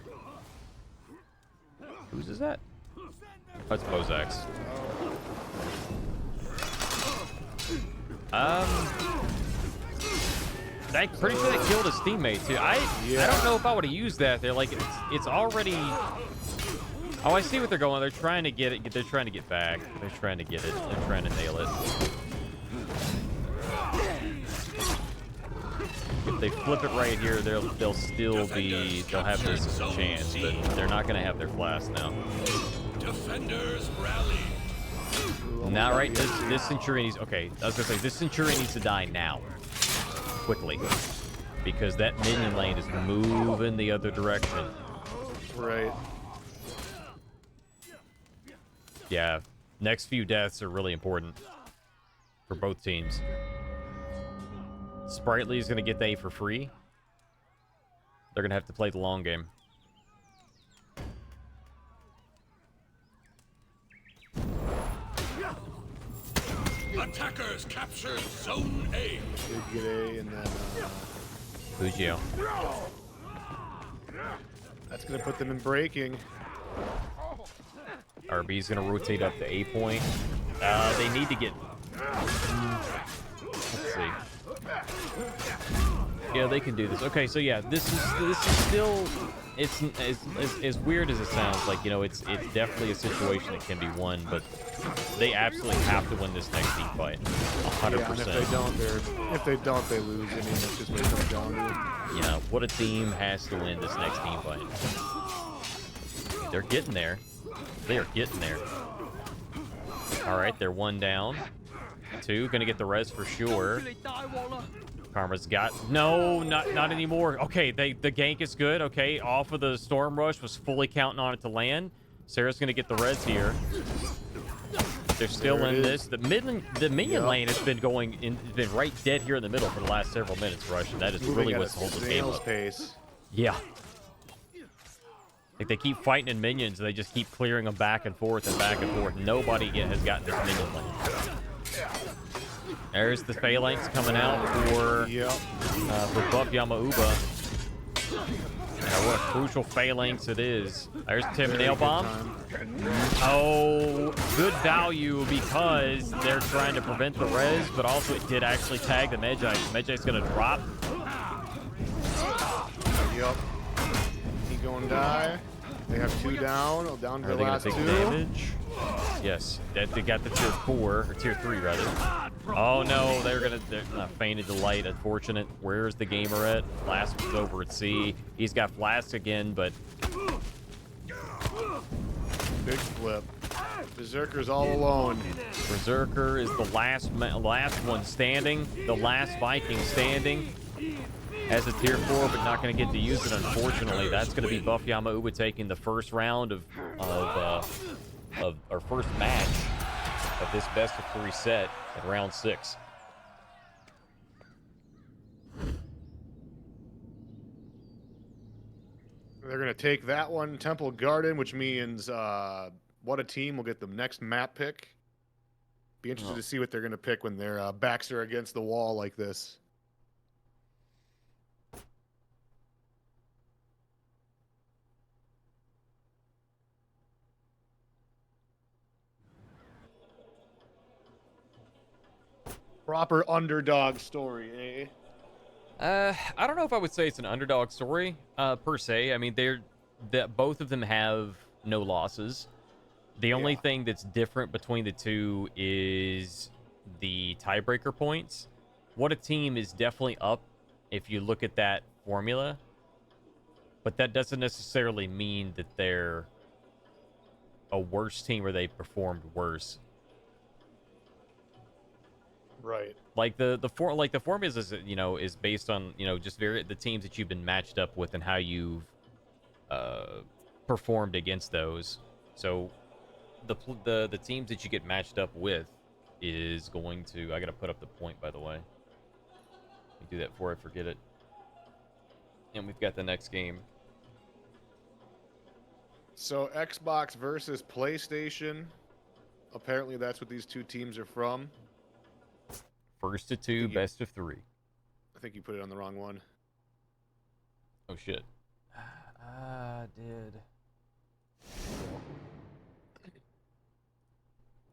Whose is that? That's Bozak's. I'm pretty sure they killed his teammate too. I don't know if I would have used that. They're like it's already. Oh, I see what they're going. They're trying to get it. They're trying to get back. They're trying to get it. They're trying to nail it. If they flip it right here, they'll still be. They'll have this chance, but they're not going to have their Flask now. Defenders rally. Now, right? This Centurion needs. Okay, I was gonna say this Centurion needs to die now, quickly, because that minion lane is moving the other direction. Right. Yeah, next few deaths are really important for both teams. Sprightly is gonna get the A for free. They're gonna have to play the long game. Attackers captured Zone A. Did get A, and then Fujio. that's gonna put them in breaking. RB's gonna rotate up to A point. They need to get. Let's see. Yeah, they can do this. Okay, so yeah, this is still. It's as weird as it sounds. Like, you know, it's definitely a situation that can be won, but they absolutely have to win this next team fight. 100%. Yeah, and if they don't, they lose. I mean, that's just what it comes down to. You know, what a team has to win this next team fight. They're getting there. They are getting there. All right, they're 1 down. 2, gonna get the res for sure. Karma's got no, not anymore. Okay, the gank is good. Okay, off of the storm rush, was fully counting on it to land. Sarah's gonna get the res here. They're still in this. The minion lane has been been right dead here in the middle for the last several minutes, Rush, and that is really what's holding the game up. Pace. Yeah. Like, they keep fighting in minions, and they just keep clearing them back and forth and back and forth. Nobody has gotten this minion lane. There's the phalanx coming out for Buff Yamauba. Yeah, what a crucial phalanx it is. There's Tim Nail Bomb. Oh, good value because they're trying to prevent the res, but also it did actually tag the Medjay. Medjay's gonna drop. Yep. He gonna die. They have 2 down. Down to Are the they gonna last take 2. damage? Yes, they got the tier 4 or tier 3 rather. Oh no, they're fainted to light. Unfortunate. Where's the gamer at? Flask was over at C. He's got Flask again, but Big flip. Berserker's all alone. Berserker is the last one standing. The last Viking standing. Has a tier 4, but not going to get to use it, unfortunately. That's going to be Buff Yamauba taking the first round of our first match of this best of 3 set at round 6. They're going to take that one, Temple Garden, which means what a team will get the next map pick. Be interested to see what they're going to pick when their backs are against the wall like this. Proper underdog story, eh? I don't know if I would say it's an underdog story, per se. I mean, both of them have no losses. The only thing that's different between the two is the tiebreaker points. What a team is definitely up if you look at that formula, but that doesn't necessarily mean that they're a worse team or they performed worse. Right. Like the formulas is, you know, is based on, you know, just the teams that you've been matched up with and how you've performed against those. So the teams that you get matched up with is going to, I gotta put up the point, by the way. Let me do that before I forget it. And we've got the next game. So Xbox versus PlayStation. Apparently that's what these two teams are from. First to two, best of three. I think you put it on the wrong one. Oh shit. I did.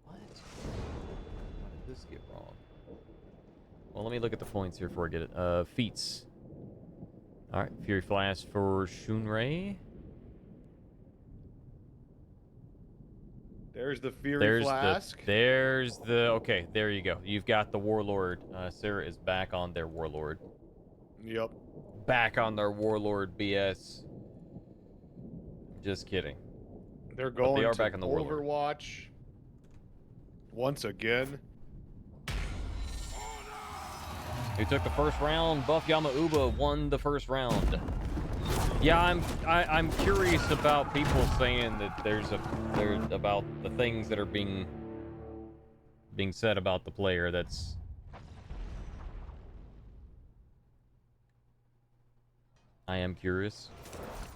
What? How did this get wrong? Well, let me look at the points here before I get it. Feats. Alright, Fury Flash for Shunrei. There's the Fury Flask. Okay, there you go. You've got the Warlord. Sarah is back on their Warlord. Yep. Back on their Warlord BS. Just kidding. They're going they are to back on the Warlord. Overwatch once again. Who took the first round? Buff Yamauba won the first round. Yeah, I'm curious about people saying that there's about the things that are being said about the player. That's I am curious.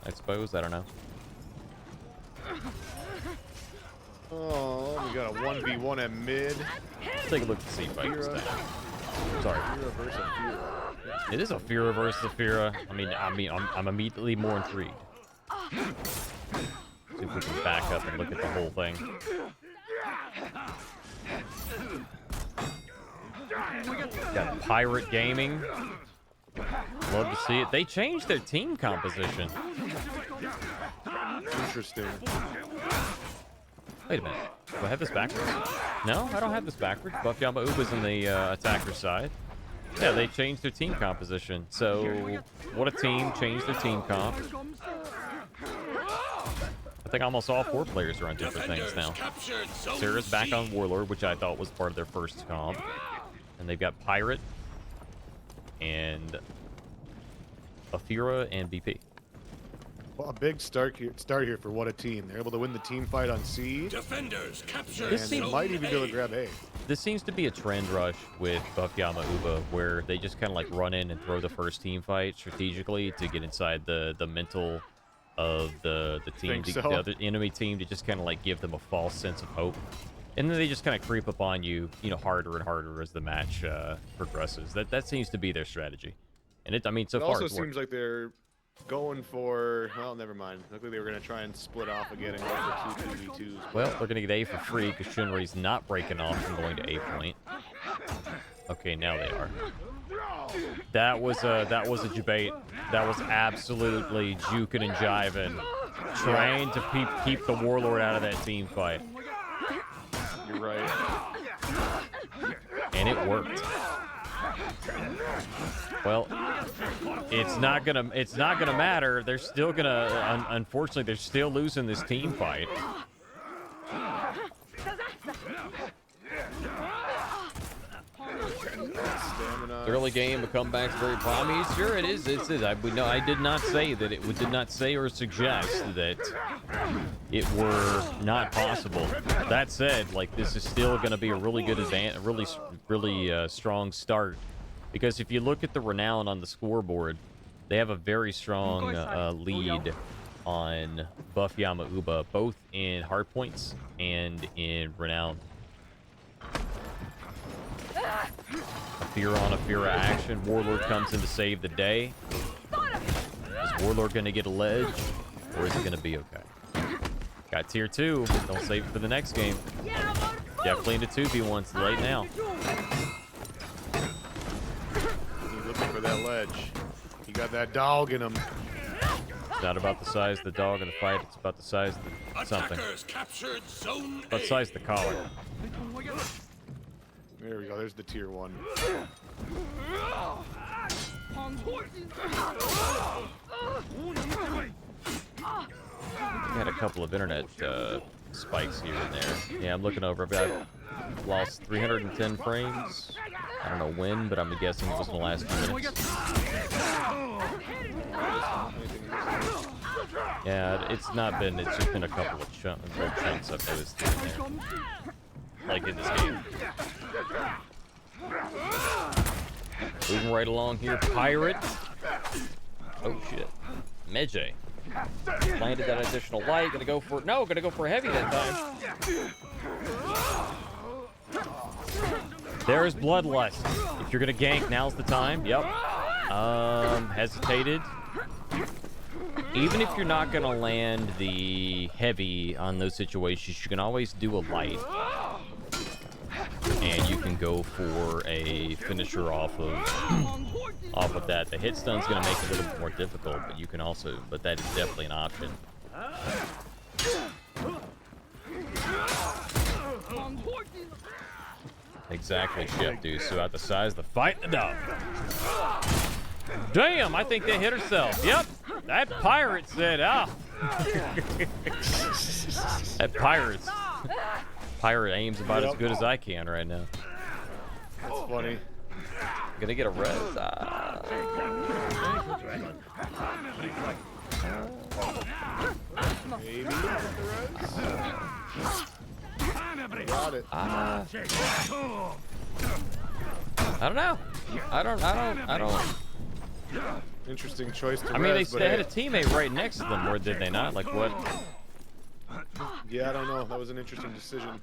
I suppose, I don't know. Oh, we got a 1v1 at mid. Let's take a look at the seed fight. Sorry. Fira versus Fira. It is a Fira versus a Fira. I'm immediately more intrigued. See if we can back up and look at the whole thing. Got Pirate Gaming. Love to see it. They changed their team composition. Interesting. Wait a minute. Do I have this backwards? No, I don't have this backwards. Buff Yamauba's in the attacker side. Yeah, they changed their team composition. So, what a team changed their team comp. I think almost all 4 players are on different things now. Sarah's back on Warlord, which I thought was part of their first comp. And they've got Pirate and Afira and BP. Well, a big start here for What a Team. They're able to win the team fight on C. Defenders captured. This And seems- they might even be able to grab A. This seems to be a trend rush with Buff Yamauba, where they just kind of like run in and throw the first team fight strategically to get inside the mental of the team, Think so? the other enemy team, to just kind of like give them a false sense of hope, and then they just kind of creep up on you, harder and harder as the match progresses. That seems to be their strategy, and so It far also it's worked. seems like they're going for, well, never mind. Looked like they were going to try and split off again and go for 2 2v2s. Well, they're gonna get A for free because Shunrei's not breaking off and going to A point. Okay, now they are. That was a debate. That was absolutely juking and jiving, trying to keep the Warlord out of that team fight, You're right. and it worked. Well, it's not gonna matter. They're still gonna, unfortunately, they're still losing this team fight. Stamina. Early game, a comeback's very promising. Sure, it is. I did not say that it did not say or suggest that it were not possible. That said, like, this is still going to be a really good really strong start, because if you look at the renown on the scoreboard, they have a very strong lead on Buff Yamauba, both in hardpoints and in renown. Afira on Afira action. Warlord comes in to save the day. Is Warlord going to get a ledge, or is it going to be okay? Got tier 2. Don't save it for the next game. Definitely into 2v1s late now. He's looking for that ledge. He got that dog in him. It's not about the size of the dog in the fight. It's about the size of the something. Attackers captured Zone About the size of the collar. There we go. There's the tier 1. We had a couple of internet spikes here and there. Yeah, I'm looking over. I've lost 310 frames. I don't know when, but I'm guessing it was in the last few minutes. Yeah, it's not been. It's just been a couple of chunks I've noticed here and there. Like in this game. Moving right along here. Pirate. Oh shit. Medjay. Landed that additional light. Gonna go for no. Gonna go for a heavy that time. There's Bloodlust. If you're gonna gank, now's the time. Yep. Hesitated. Even if you're not gonna land the heavy on those situations, you can always do a light. And you can go for a finisher off of that. The hit stun's gonna make it a little bit more difficult, but you can also, but that is definitely an option. Exactly, Chef Deuce. So at the size of the fight, the dog. Damn, I think they hit herself. Yep, that pirate said, ah. That pirate aims about as good as I can right now. That's funny. Gonna get a res. Maybe get the res. Got it. I don't know. I don't. Interesting choice to I mean, res, they had a teammate right next to them, or did they not? Like what? Yeah, I don't know. That was an interesting decision.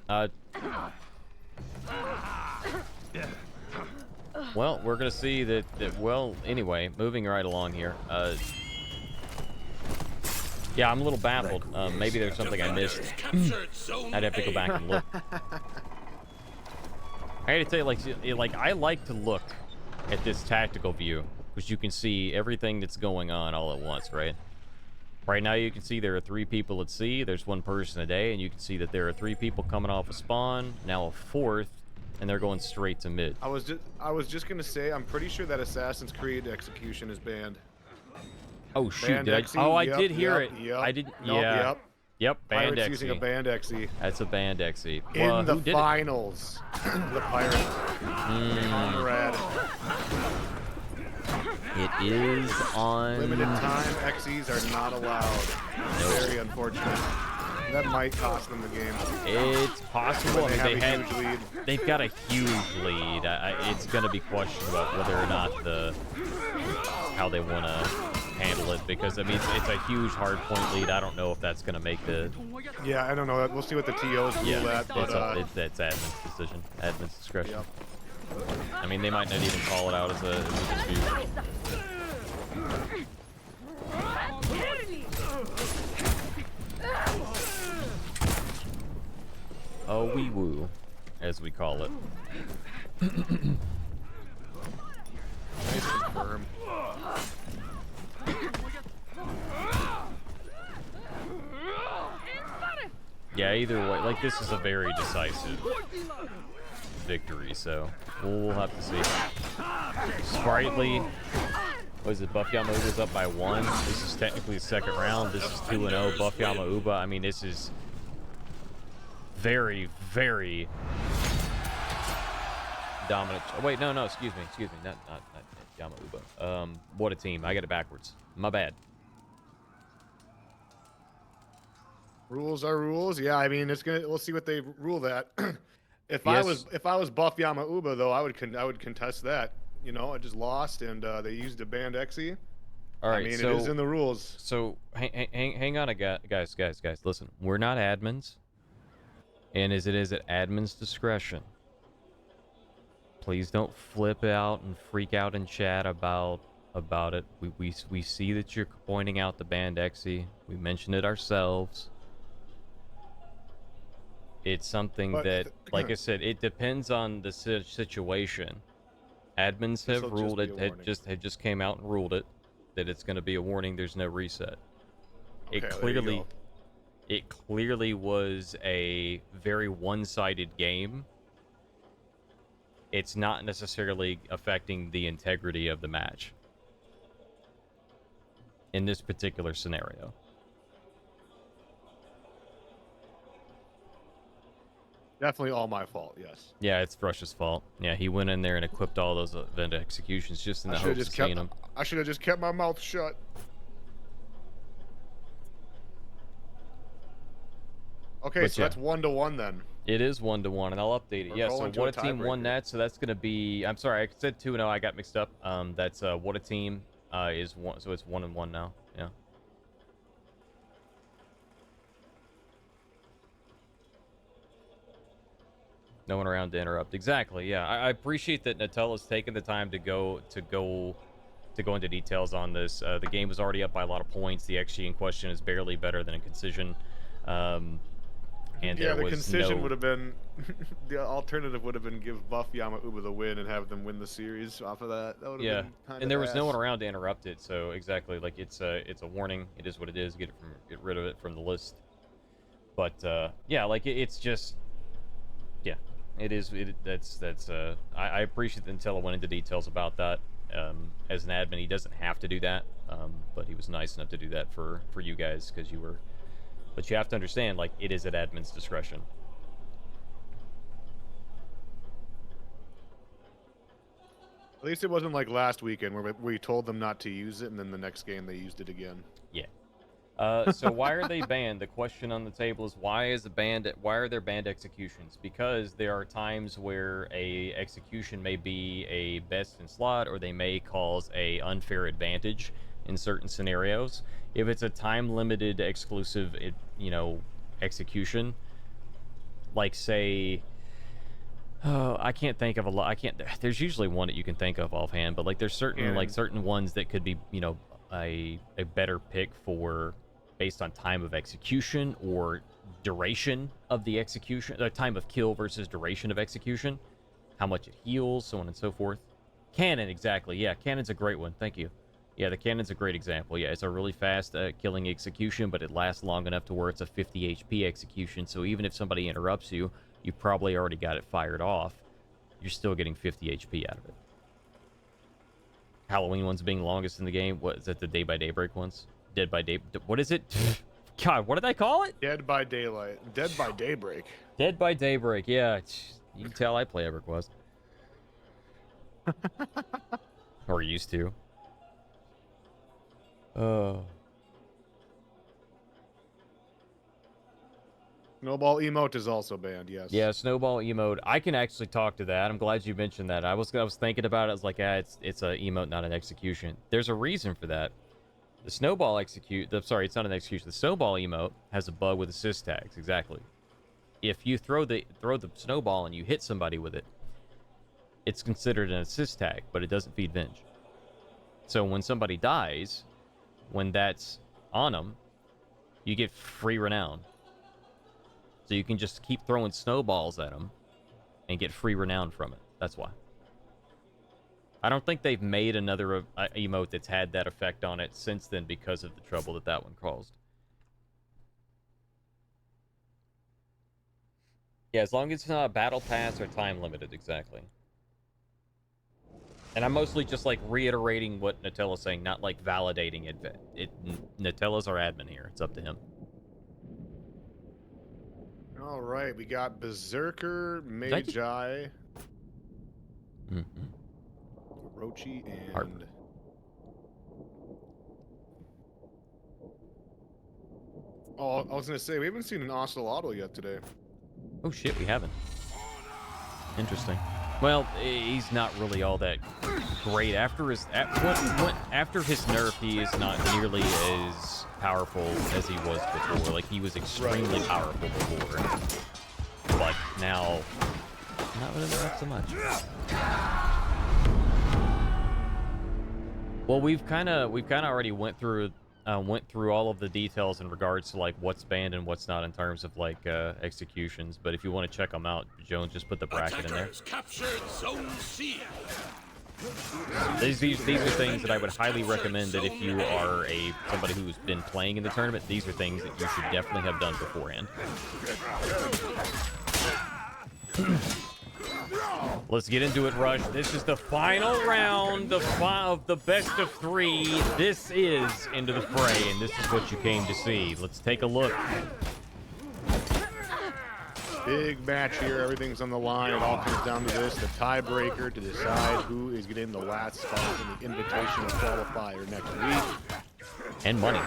Well, we're gonna see that. Well, anyway, moving right along here. Yeah, I'm a little baffled. Maybe there's something I missed. I'd have to go back and look. I had to tell you, like I like to look at this tactical view, because you can see everything that's going on all at once, right? Right now you can see there are 3 people at sea, there's 1 person a day, and you can see that there are 3 people coming off a spawn, now a 4th, and they're going straight to mid. I was just gonna say, I'm pretty sure that Assassin's Creed execution is banned. Oh shoot! Banned Did I? XE, Oh, I yep, did hear yep, it. Yep. I did. Nope, Yeah. Yep. Banned Pirates XE. using a banned XE. That's a banned XE. In Well, the who did finals. The Pirates. Conrad. It is on. Limited time XEs are not allowed. Very unfortunate. That might cost them the game. It's possible. I They mean, have a huge lead. they've got a huge lead. It's going to be questioned about whether or not how they want to handle it, because I mean it's a huge hard point lead. I don't know if that's going to make the. Yeah, I don't know. We'll see what the TOs rule that, but it's admin's decision, admin's discretion. Yep. I mean, they might not even call it out as a dispute. A wee woo, as we call it. Nice confirm. Yeah, either way, like this is a very decisive victory, so we'll have to see. Sprightly, what is it? Buff Yama Uba's up by 1. This is technically the second round. This is 2-0. Buff Yama Uba. I mean, this is very, very dominant. Oh, wait, no, excuse me, not Yama Uba. What a team! I got it backwards. My bad. Rules are rules. Yeah, I mean we'll see what they rule that. If Yes. I was Buff Yama Uba though, I would contest that. You know, I just lost and they used a banned XE. All right, I mean, so it is in the rules. So hang on, guys. Listen, we're not admins, and as it is at admin's discretion, please don't flip out and freak out in chat about it. We see that you're pointing out the banned XE. We mentioned it ourselves. It's something that, like I said, it depends on the situation. Admins have This'll ruled just it. be a warning. Had just came out and ruled it that it's going to be a warning. There's no reset. It Okay, there you clearly, go. it clearly was a very one-sided game. It's not necessarily affecting the integrity of the match in this particular scenario. Definitely all my fault. Yes. Yeah, it's Rush's fault. Yeah, he went in there and equipped all those event executions just in the I should have hopes just of kept. seeing them. I should have just kept my mouth shut. Okay, But so yeah. that's 1-1 then. It is 1-1, and I'll update it. We're Yeah, so going to what a a team won tiebreaker. that, so that's going to be... I'm sorry, I said 2-0, I got mixed up. That's what a team is 1, so it's 1-1 now. Yeah. No one around to interrupt. Exactly, yeah. I appreciate that Nutella's taken the time to go into details on this. The game was already up by a lot of points. The XG in question is barely better than a concision. And Yeah, there the was concision no... would have been the alternative would have been give Buff Yamauba the win and have them win the series off of that. That would have Yeah, been kind and there was no one around to interrupt it, so exactly, like it's a warning. It is what it is. Get rid of it from the list. But yeah, like it's just, yeah, it is. I appreciate that Nutella went into details about that. As an admin, he doesn't have to do that, but he was nice enough to do that for you guys because you were. But you have to understand, like, it is at admin's discretion. At least it wasn't like last weekend where we told them not to use it, and then the next game they used it again. Yeah. So why are they banned? The question on the table is why are there banned executions? Because there are times where a execution may be a best in slot, or they may cause a unfair advantage in certain scenarios. If it's a time limited exclusive, execution, like say, I can't think of a lot. There's usually one that you can think of offhand, but like there's certain ones that could be a better pick for based on time of execution or duration of the execution, the time of kill versus duration of execution, how much it heals, so on and so forth. Cannon, exactly. Yeah, cannon's a great one. Thank you. Yeah, the cannon's a great example. Yeah, it's a really fast killing execution, but it lasts long enough to where it's a 50 HP execution, so even if somebody interrupts you, you probably already got it fired off. You're still getting 50 HP out of it. Halloween ones being longest in the game. What is that? The Day by Daybreak ones? Dead by Day... What is it? God, what did I call it? Dead by Daylight. Dead by Daybreak. Dead by Daybreak, yeah. You can tell I play EverQuest. Or used to. Snowball emote is also banned, yes. Yeah, snowball emote. I can actually talk to that. I'm glad you mentioned that. I was thinking about it. I was like, it's a emote, not an execution. There's a reason for that. The snowball sorry, it's not an execution. The snowball emote has a bug with assist tags. Exactly. If you throw the snowball and you hit somebody with it, it's considered an assist tag, but it doesn't feed Venge. So when somebody dies, when that's on them, you get free renown. So you can just keep throwing snowballs at them and get free renown from it. That's why. I don't think they've made another emote that's had that effect on it since then because of the trouble that one caused. Yeah, as long as it's not a battle pass or time limited, exactly. And I'm mostly just like reiterating what Nutella's saying, not like validating it. Nutella's our admin here. It's up to him. All right, we got Berserker, Magi, Orochi, and Harp. Oh, I was gonna say we haven't seen an Ocelotl yet today. Oh shit, we haven't. Interesting. Well, he's not really all that great. After his nerf, he is not nearly as powerful as he was before. Like, he was extremely powerful before, but now not really nerfed so much. Well, we've kind of already went through all of the details in regards to like what's banned and what's not in terms of like executions. But if you want to check them out, Jones just put the bracket in there. Attackers captured Zone C. These are things that I would highly recommend that if you are somebody who's been playing in the tournament, these are things that you should definitely have done beforehand. Let's get into it, Rush. This is the final round of the best of 3. This is Into the Fray, and this is what you came to see. Let's take a look. Big match here. Everything's on the line. It all comes down to this, the tiebreaker to decide who is getting the last spot in the Invitational Qualifier next week. And money.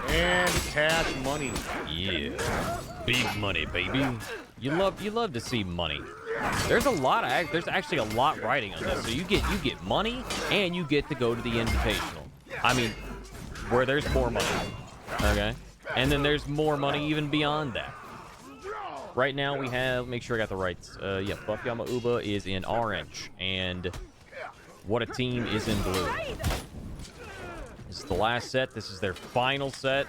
And cash money. Yeah. Big money, baby. You love to see money. There's actually a lot riding on this. So you get money and you get to go to the Invitational. I mean, where there's more money. Okay? And then there's more money even beyond that. Right now we have, make sure I got the rights. Yeah, Buff Yama Uba is in orange, and What a Team is in blue. This is the last set. This is their final set.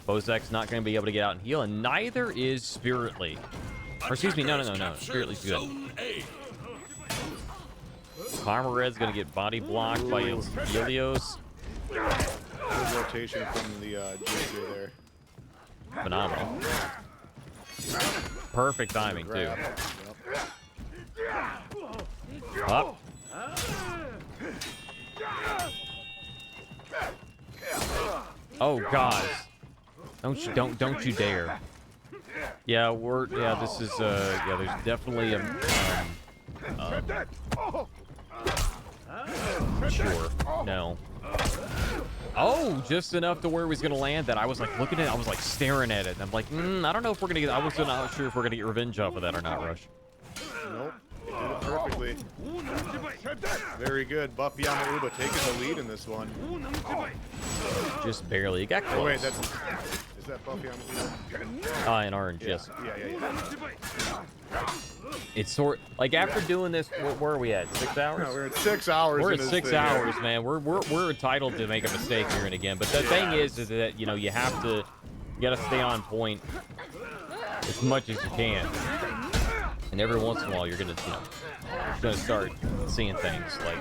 Bozek's not going to be able to get out and heal, and neither is Spiritly. Or excuse me, no. Spiritly's good. Pomered's going to get body blocked by Helios. Good rotation from the JJ there. Phenomenal. Perfect timing, too. Up. Oh, God. Don't you dare. Yeah, this is, there's definitely sure. No. Oh, just enough to where he was going to land that. I was like looking at it. I was like staring at it. And I'm like, I don't know if we're going to get, I was not sure if we're going to get revenge off of that or not, Rush. Nope. It did it perfectly. Very good. Buff Yama Uba taking the lead in this one. Just barely. He got close. Oh, wait, is that Buff Yama Uba? In orange, yes. Yeah. It's like after doing this, where are we at? 6 hours? No, we're at 6 hours. We're at 6 hours, man. We're entitled to make a mistake here and again. But the thing is that you gotta stay on point as much as you can. And every once in a while, you're gonna start seeing things like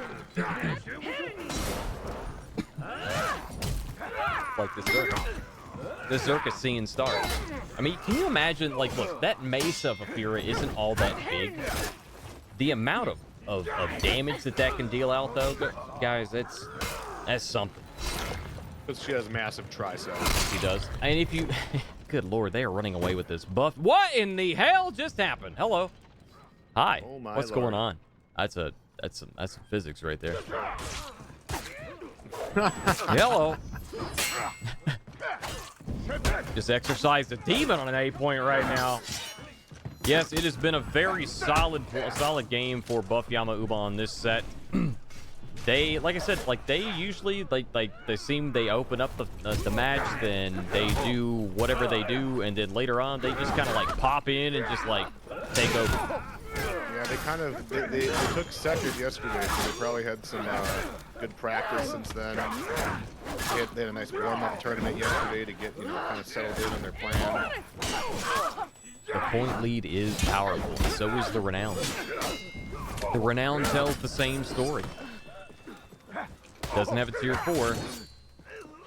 this circus. The circus seeing stars. I mean, can you imagine, look, that mace of Afira isn't all that big. The amount of damage that can deal out, though, guys, that's something. Because she has massive triceps. She does. And if you... Good Lord, they are running away with this buff. What in the hell just happened? Hello. Hi. Oh my What's Lord. going on? That's some physics right there. Hello. Just exercised a demon on an 8-point right now. Yes, it has been a very solid game for Buff Yama Uba on this set. They, like I said, they usually they open up the match, then they do whatever they do, and then later on they just kind of pop in and just take over. Yeah, they took second yesterday, so they probably had some good practice since then. They had a nice warm-up tournament yesterday to get kind of settled in on their plan. The point lead is powerful, and so is the Renown. The Renown tells the same story. Doesn't have a tier 4.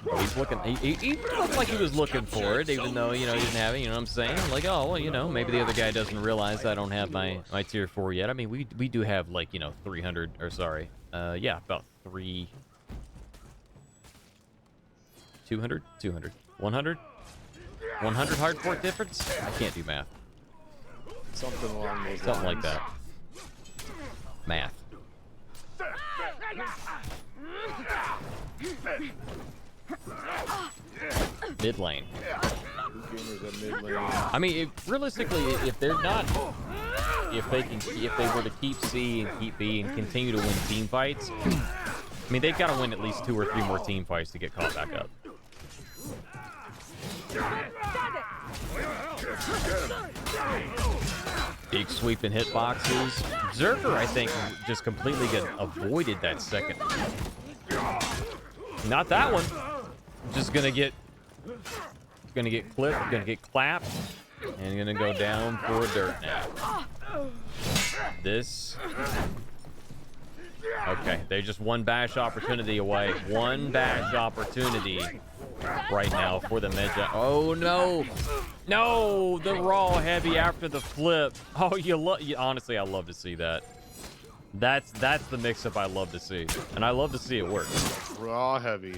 But he's looking. He looked like he was looking for it, even though he didn't have it. You know what I'm saying? Like, oh well, maybe the other guy doesn't realize I don't have my tier 4 yet. I mean, we do have 300 or sorry, about 200, 100 hardcore difference. I can't do math. Something along those lines. Something like that. Math. Mid lane. I mean, realistically, if they were to keep C and keep B and continue to win team fights, I mean, they've got to win at least 2 or 3 more team fights to get caught back up. Big sweeping hitboxes. Berserker, I think, just completely avoided that second. Not that one. Just gonna get clipped, gonna get clapped, and gonna go down for a dirt nap. This Okay, they're just one bash opportunity away. One bash opportunity right now for the mid-jump. Oh, no. No, the raw heavy after the flip. Oh, honestly, I love to see that. That's the mix-up I love to see. And I love to see it work. Raw heavy.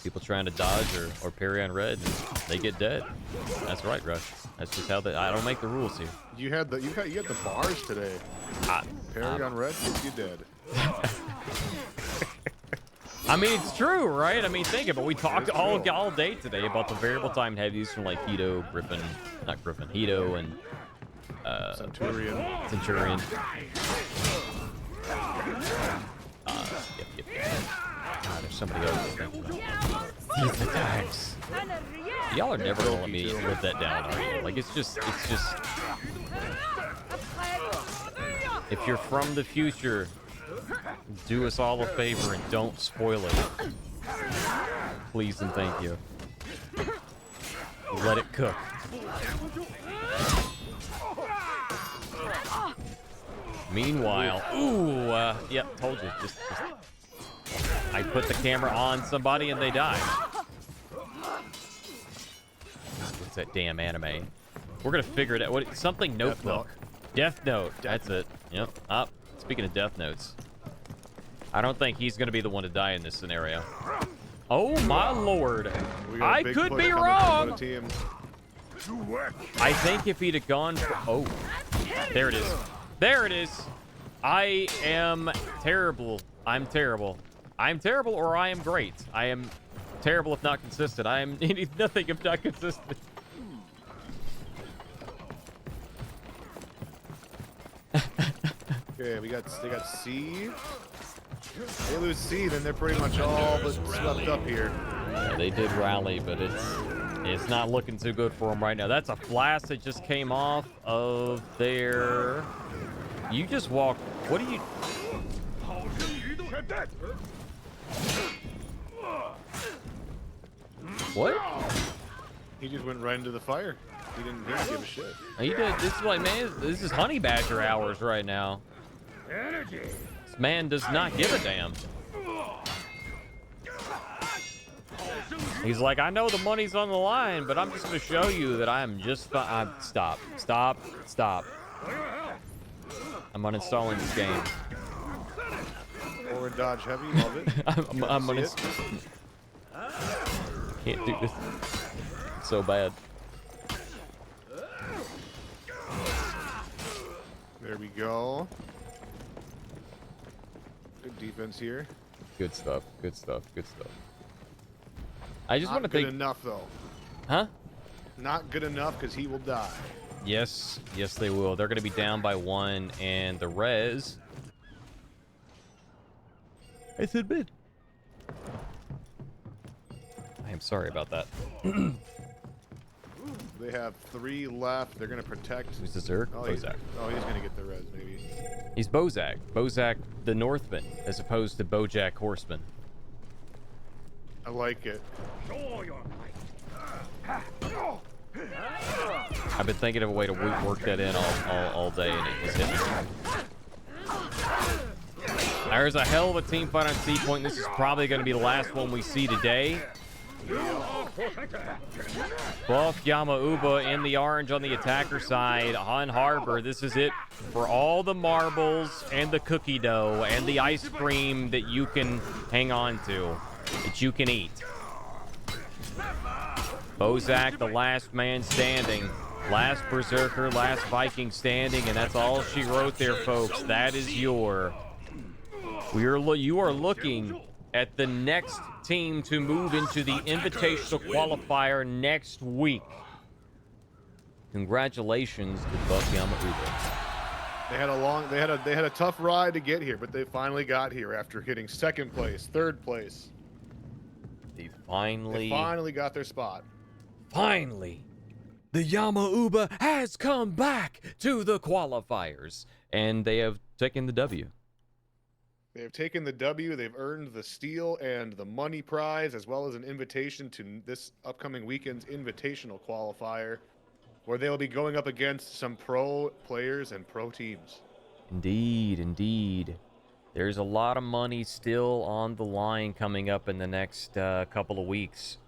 People trying to dodge or parry on red, they get dead. That's right, Rush. That's just how I don't make the rules here. You had the bars today. Parry on red, gets you dead. I mean, it's true, right? I mean, think about it. We talked all day today about the variable time heavies from like Hito, Hito, and Centurion. Yep. God, there's somebody else. These attacks. Y'all are never gonna let me live that down, are you? Like, it's just. If you're from the future, do us all a favor and don't spoil it. Please and thank you. Let it cook. Meanwhile, yep, told you. Just I put the camera on somebody and they die. What's that damn anime? We're gonna figure it out. Something notebook. Death Note. That's it. Yep. Speaking of Death Notes, I don't think he's gonna be the one to die in this scenario. Oh my lord! I could be wrong. I think if he'd have gone for, there it is. There it is. I am terrible. I'm terrible. I'm terrible, or I am great. I am terrible if not consistent. I am nothing if not consistent. Okay, they got C. They lose C, then they're pretty much all but swept up here. Yeah, they did rally, but it's not looking too good for them right now. That's a blast that just came off of their. You just walked. What are you? What? He just went right into the fire. He didn't give a shit. He did. This is like, man, this is honey badger hours right now. This man does not give a damn. He's like, I know the money's on the line, but I'm just going to show you that I am just fine. Stop. I'm uninstalling this game. Forward dodge heavy, love it. I'm gonna. Can't do this. It's so bad. There we go. Good defense here. Good stuff. I just want to think. Not good enough though. Huh? Not good enough because he will die. Yes, they will. They're going to be down by 1, and the res. I said mid. I am sorry about that. They have 3 left. They're going to protect. Who's the Zerg? Oh, Bozak. He's going to get the res, maybe. He's Bozak. Bozak the Northman, as opposed to Bojack Horseman. I like it. I've been thinking of a way to work that in all day, and it just hit me. There's a hell of a team fight on C point. This is probably going to be the last one we see today. Buff Yamauba in the orange on the attacker side. On Harbor, this is it for all the marbles and the cookie dough and the ice cream that you can hang on to, that you can eat. Bozak, the last man standing. Last Berserker, last Viking standing, and that's all she wrote there, folks. That is you are looking at the next team to move into the Invitational Qualifier next week. Congratulations to Buff Yamauba. They had a tough ride to get here, but they finally got here after getting 2nd place, 3rd place. They finally got their spot. Finally, the Yamauba has come back to the qualifiers, and they have taken the W. They have taken the W. They've earned the steel and the money prize, as well as an invitation to this upcoming weekend's Invitational Qualifier, where they will be going up against some pro players and pro teams. Indeed. There's a lot of money still on the line coming up in the next couple of weeks.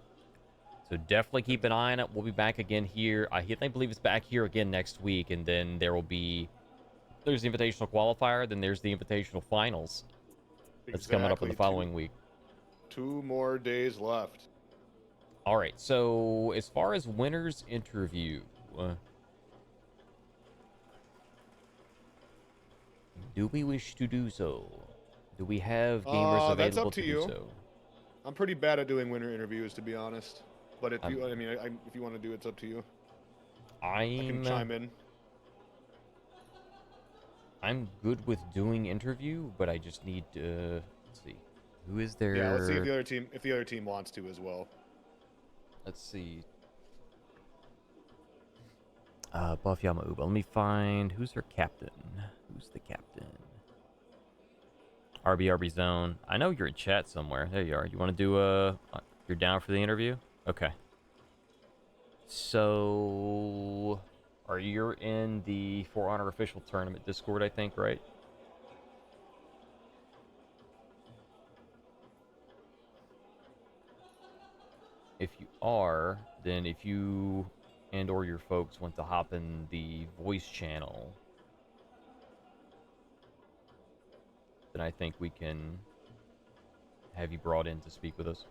So definitely keep an eye on it. We'll be back again here. I believe it's back here again next week, and then there will be... There's the Invitational Qualifier, then there's the Invitational Finals. That's coming up in the following week. 2 more days left. All right, so as far as winners interview, do we wish to do so? Do we have gamers That's available up to do you. so? I'm pretty bad at doing winner interviews, to be honest. But if you, if you want to do it, it's up to you. I can chime in. I'm good with doing interview, but I just need to let's see. Who is there? Yeah, let's see if the other team wants to as well. Let's see. Buff Yamauba. Let me find who's their captain. Who's the captain? RB Zone. I know you're in chat somewhere. There you are. You want to do you're down for the interview? Okay. So you're in the For Honor official tournament Discord, I think, right? If you are, then if you and or your folks want to hop in the voice channel, then I think we can have you brought in to speak with us.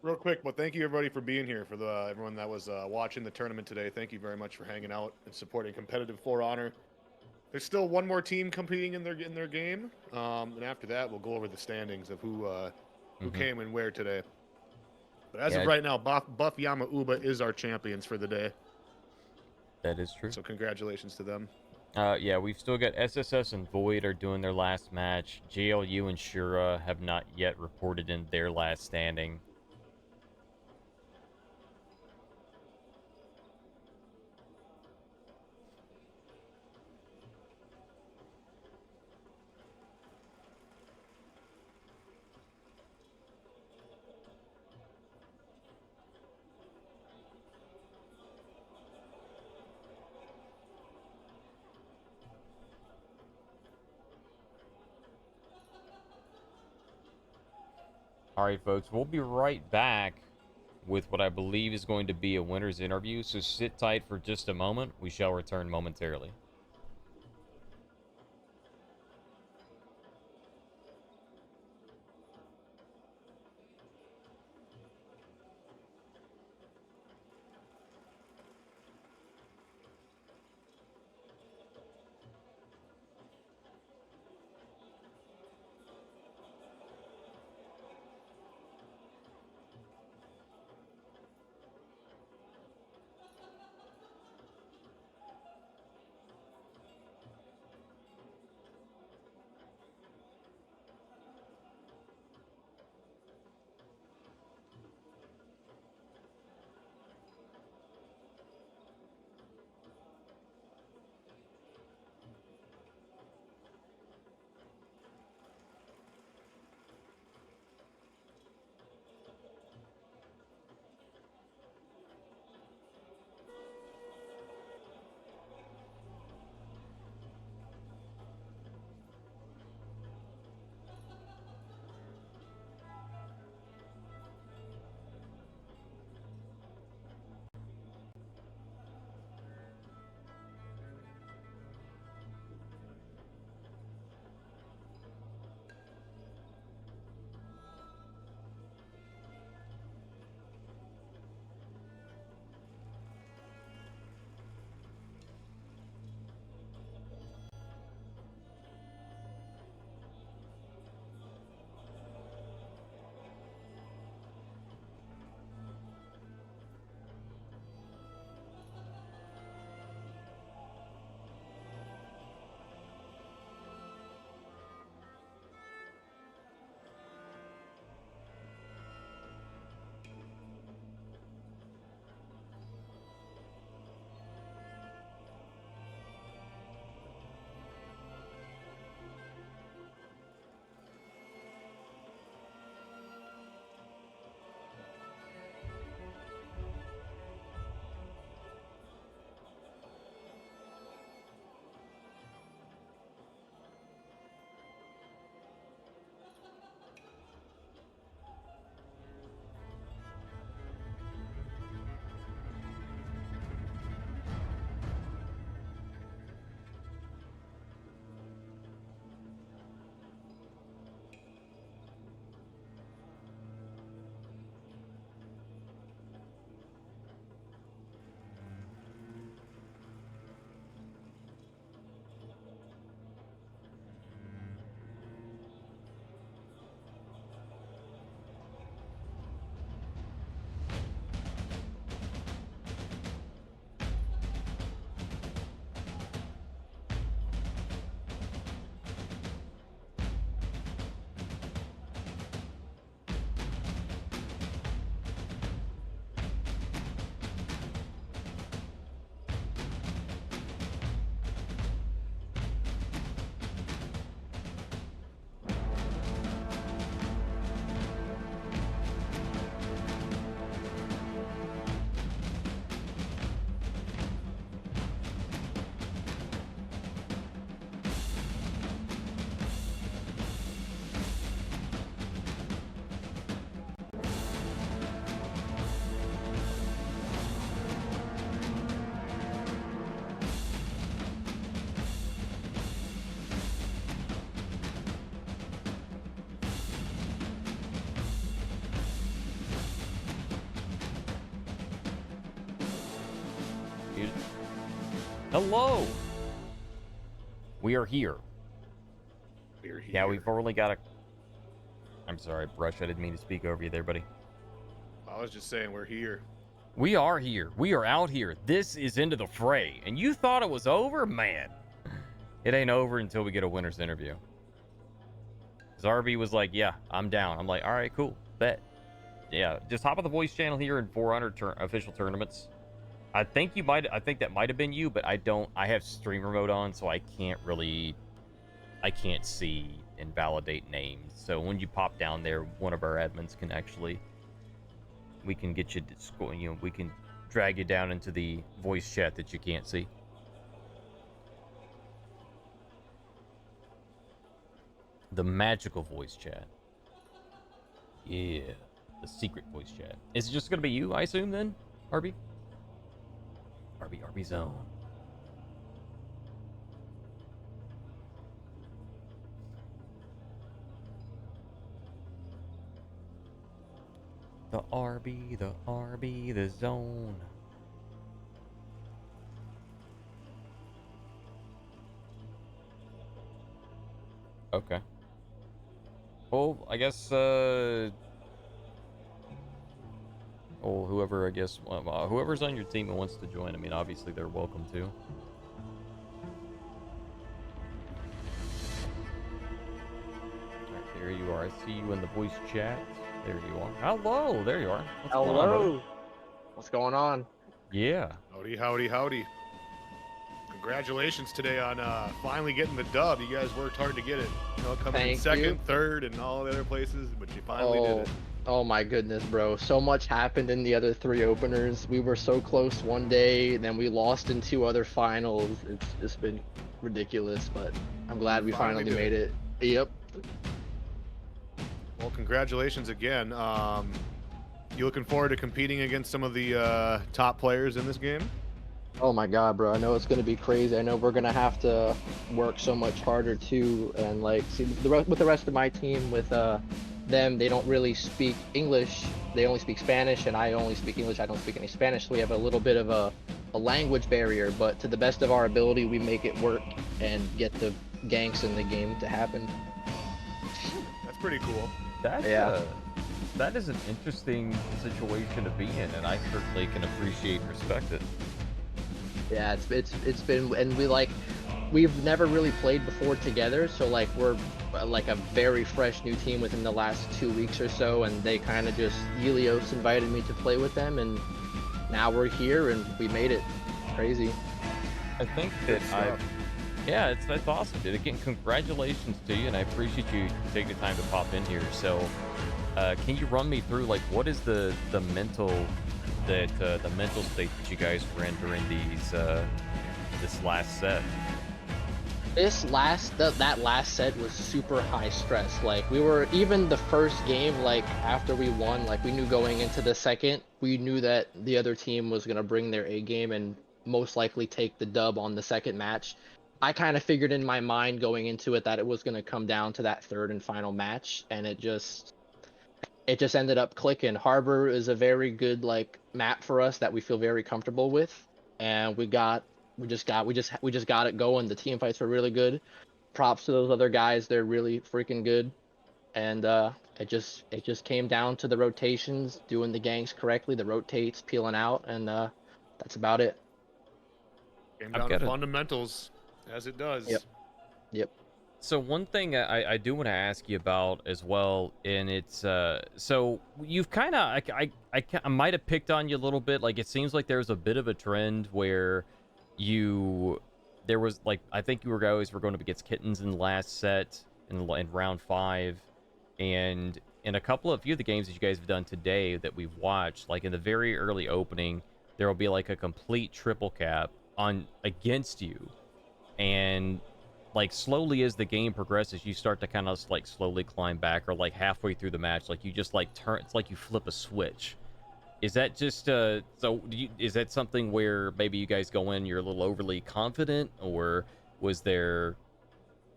Real quick, well, thank you everybody for being here. For everyone that was watching the tournament today, thank you very much for hanging out and supporting competitive For Honor. There's still one more team competing in their game, and after that, we'll go over the standings of who came and where today. But as of right now, Buff Yamauba is our champions for the day. That is true. So congratulations to them. Yeah, we've still got SSS and Void are doing their last match. JLU and Shura have not yet reported in their last standing. All right, folks, we'll be right back with what I believe is going to be a winner's interview, so sit tight for just a moment. We shall return momentarily. muted. Hello. We are here. We're here. Yeah, we've only got a... I'm sorry, Brush. I didn't mean to speak over you there, buddy. I was just saying we're here. We are here. We are out here. This is Into the Fray. And you thought it was over? Man. It ain't over until we get a winner's interview. Zarby was like, yeah, I'm down. I'm like, all right, cool. Bet. Yeah, just hop on the voice channel here in 400 official tournaments. I think that might have been you, but I have streamer mode on, so I can't see and validate names. So when you pop down there, one of our admins can actually, we can get you, we can drag you down into the voice chat that you can't see. The magical voice chat. Yeah, the secret voice chat. Is it just gonna be you, I assume, then, RB? RB zone. The RB, the zone. Okay. Well, I guess, whoever, I guess, whoever's on your team and wants to join, I mean, obviously they're welcome to. Alright, there you are. I see you in the voice chat. There you are. Hello, there you are. What's going on, brother? Hello. What's going on? Yeah. Howdy, howdy, howdy. Congratulations today on finally getting the dub. You guys worked hard to get it. You know, coming in Thank second, you. third, and all the other places, but you finally did it. Oh my goodness, bro. So much happened in the other 3 openers. We were so close one day, then we lost in 2 other finals. It's been ridiculous, but I'm glad we finally made it. Yep. Well, congratulations again. You looking forward to competing against some of the top players in this game? Oh my god, bro. I know it's going to be crazy. I know we're going to have to work so much harder too, and like see with the rest of my team with them, they don't really speak English. They only speak Spanish, and I only speak English. I don't speak any Spanish, so we have a little bit of a language barrier, but to the best of our ability, we make it work and get the ganks in the game to happen. That's pretty cool. That is an interesting situation to be in, and I certainly can appreciate and respect it. Yeah, it's been, and we've never really played before together, so like we're like a very fresh new team within the last 2 weeks or so, and they kind of just, Helios invited me to play with them, and now we're here and we made it. Crazy. I think that that's awesome, dude. Again, congratulations to you, and I appreciate you taking the time to pop in here. So, can you run me through, like, what is the mental state that you guys were in during this last set? That last set was super high stress. Like, we were, even the first game, like after we won, like we knew going into the second, we knew that the other team was gonna bring their A game and most likely take the dub on the second match. I kind of figured in my mind going into it that it was gonna come down to that third and final match, and it just ended up clicking. Harbor is a very good like map for us that we feel very comfortable with, and we just got it going. The team fights were really good. Props to those other guys; they're really freaking good. And it just came down to the rotations, doing the ganks correctly, the rotates, peeling out, and that's about it. Came down to fundamentals, as it does. Yep. So one thing I do want to ask you about as well, and it's so you've kind of I might have picked on you a little bit. Like, it seems like there's a bit of a trend where there was like, I think you guys were going up against Kittens in the last set in round 5, and in a few of the games that you guys have done today that we've watched, like in the very early opening, there will be like a complete triple cap against you, and like slowly as the game progresses, you start to kind of like slowly climb back, or like halfway through the match, like you just like turn, it's like you flip a switch. Is that just is that something where maybe you guys go in, you're a little overly confident, or was there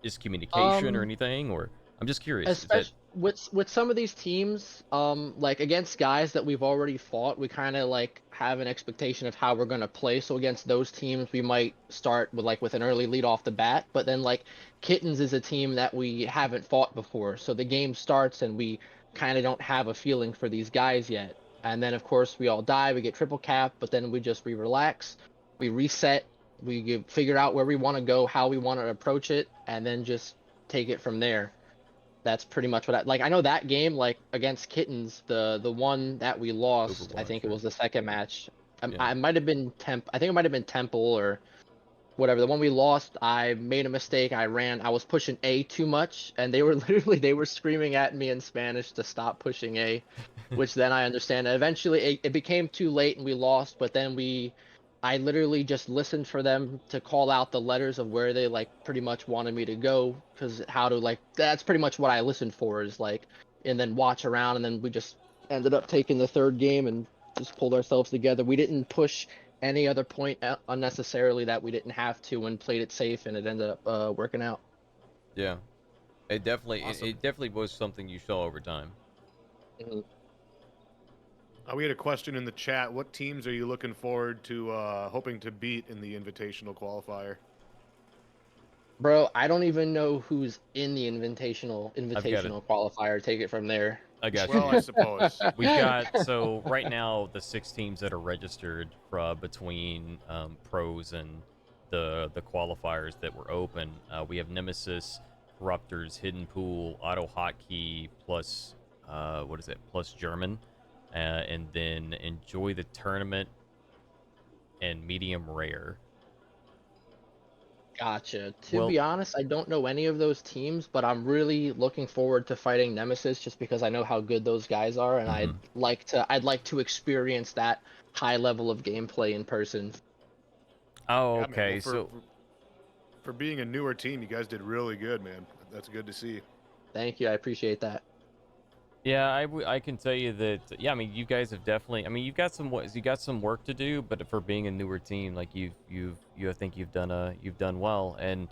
miscommunication or anything, or? I'm just curious. Is that Especially with some of these teams, like against guys that we've already fought, we kind of like have an expectation of how we're gonna play. So against those teams, we might start with an early lead off the bat. But then like Kittens is a team that we haven't fought before, so the game starts and we kind of don't have a feeling for these guys yet. And then of course we all die, we get triple cap, but then we relax, we reset, figure out where we want to go, how we want to approach it, and then just take it from there. That's pretty much what I like. I know that game, like against Kittens, the one that we lost, I Overwatch, think it right? was the second match. Yeah. I might have been I think it might have been Temple or whatever. The one we lost, I made a mistake. I was pushing A too much, and they were they were screaming at me in Spanish to stop pushing A, which then I understand. And eventually, it became too late, and we lost. But then I literally just listened for them to call out the letters of where they like pretty much wanted me to go, because how to like that's pretty much what I listened for is like, and then watch around, and then we just ended up taking the third game and just pulled ourselves together. We didn't push any other point unnecessarily that we didn't have to, and played it safe, and it ended up working out. Yeah. It definitely Awesome. it definitely was something you saw over time. Mhm. We had a question in the chat. What teams are you looking forward to hoping to beat in the Invitational Qualifier? Bro, I don't even know who's in the invitational got it. qualifier. Take it from there. I got Well, you. I suppose. We've got so right now the 6 teams that are registered between pros and the qualifiers that were open. We have Nemesis, Corruptors, Hidden Pool, Auto Hotkey, plus what is it? Plus German, and then Enjoy the Tournament and Medium Rare. Gotcha. To Well, be honest, I don't know any of those teams, but I'm really looking forward to fighting Nemesis just because I know how good those guys are, and Mhm. I'd like to experience that high level of gameplay in person. Oh, Yeah, man. okay. Well, So for being a newer team, you guys did really good, man. That's good to see. Thank you, I appreciate that. yeah, I can tell you that. Yeah, I mean, you guys have definitely. I mean, you got some work to do, but for being a newer team, like I think you've done well. And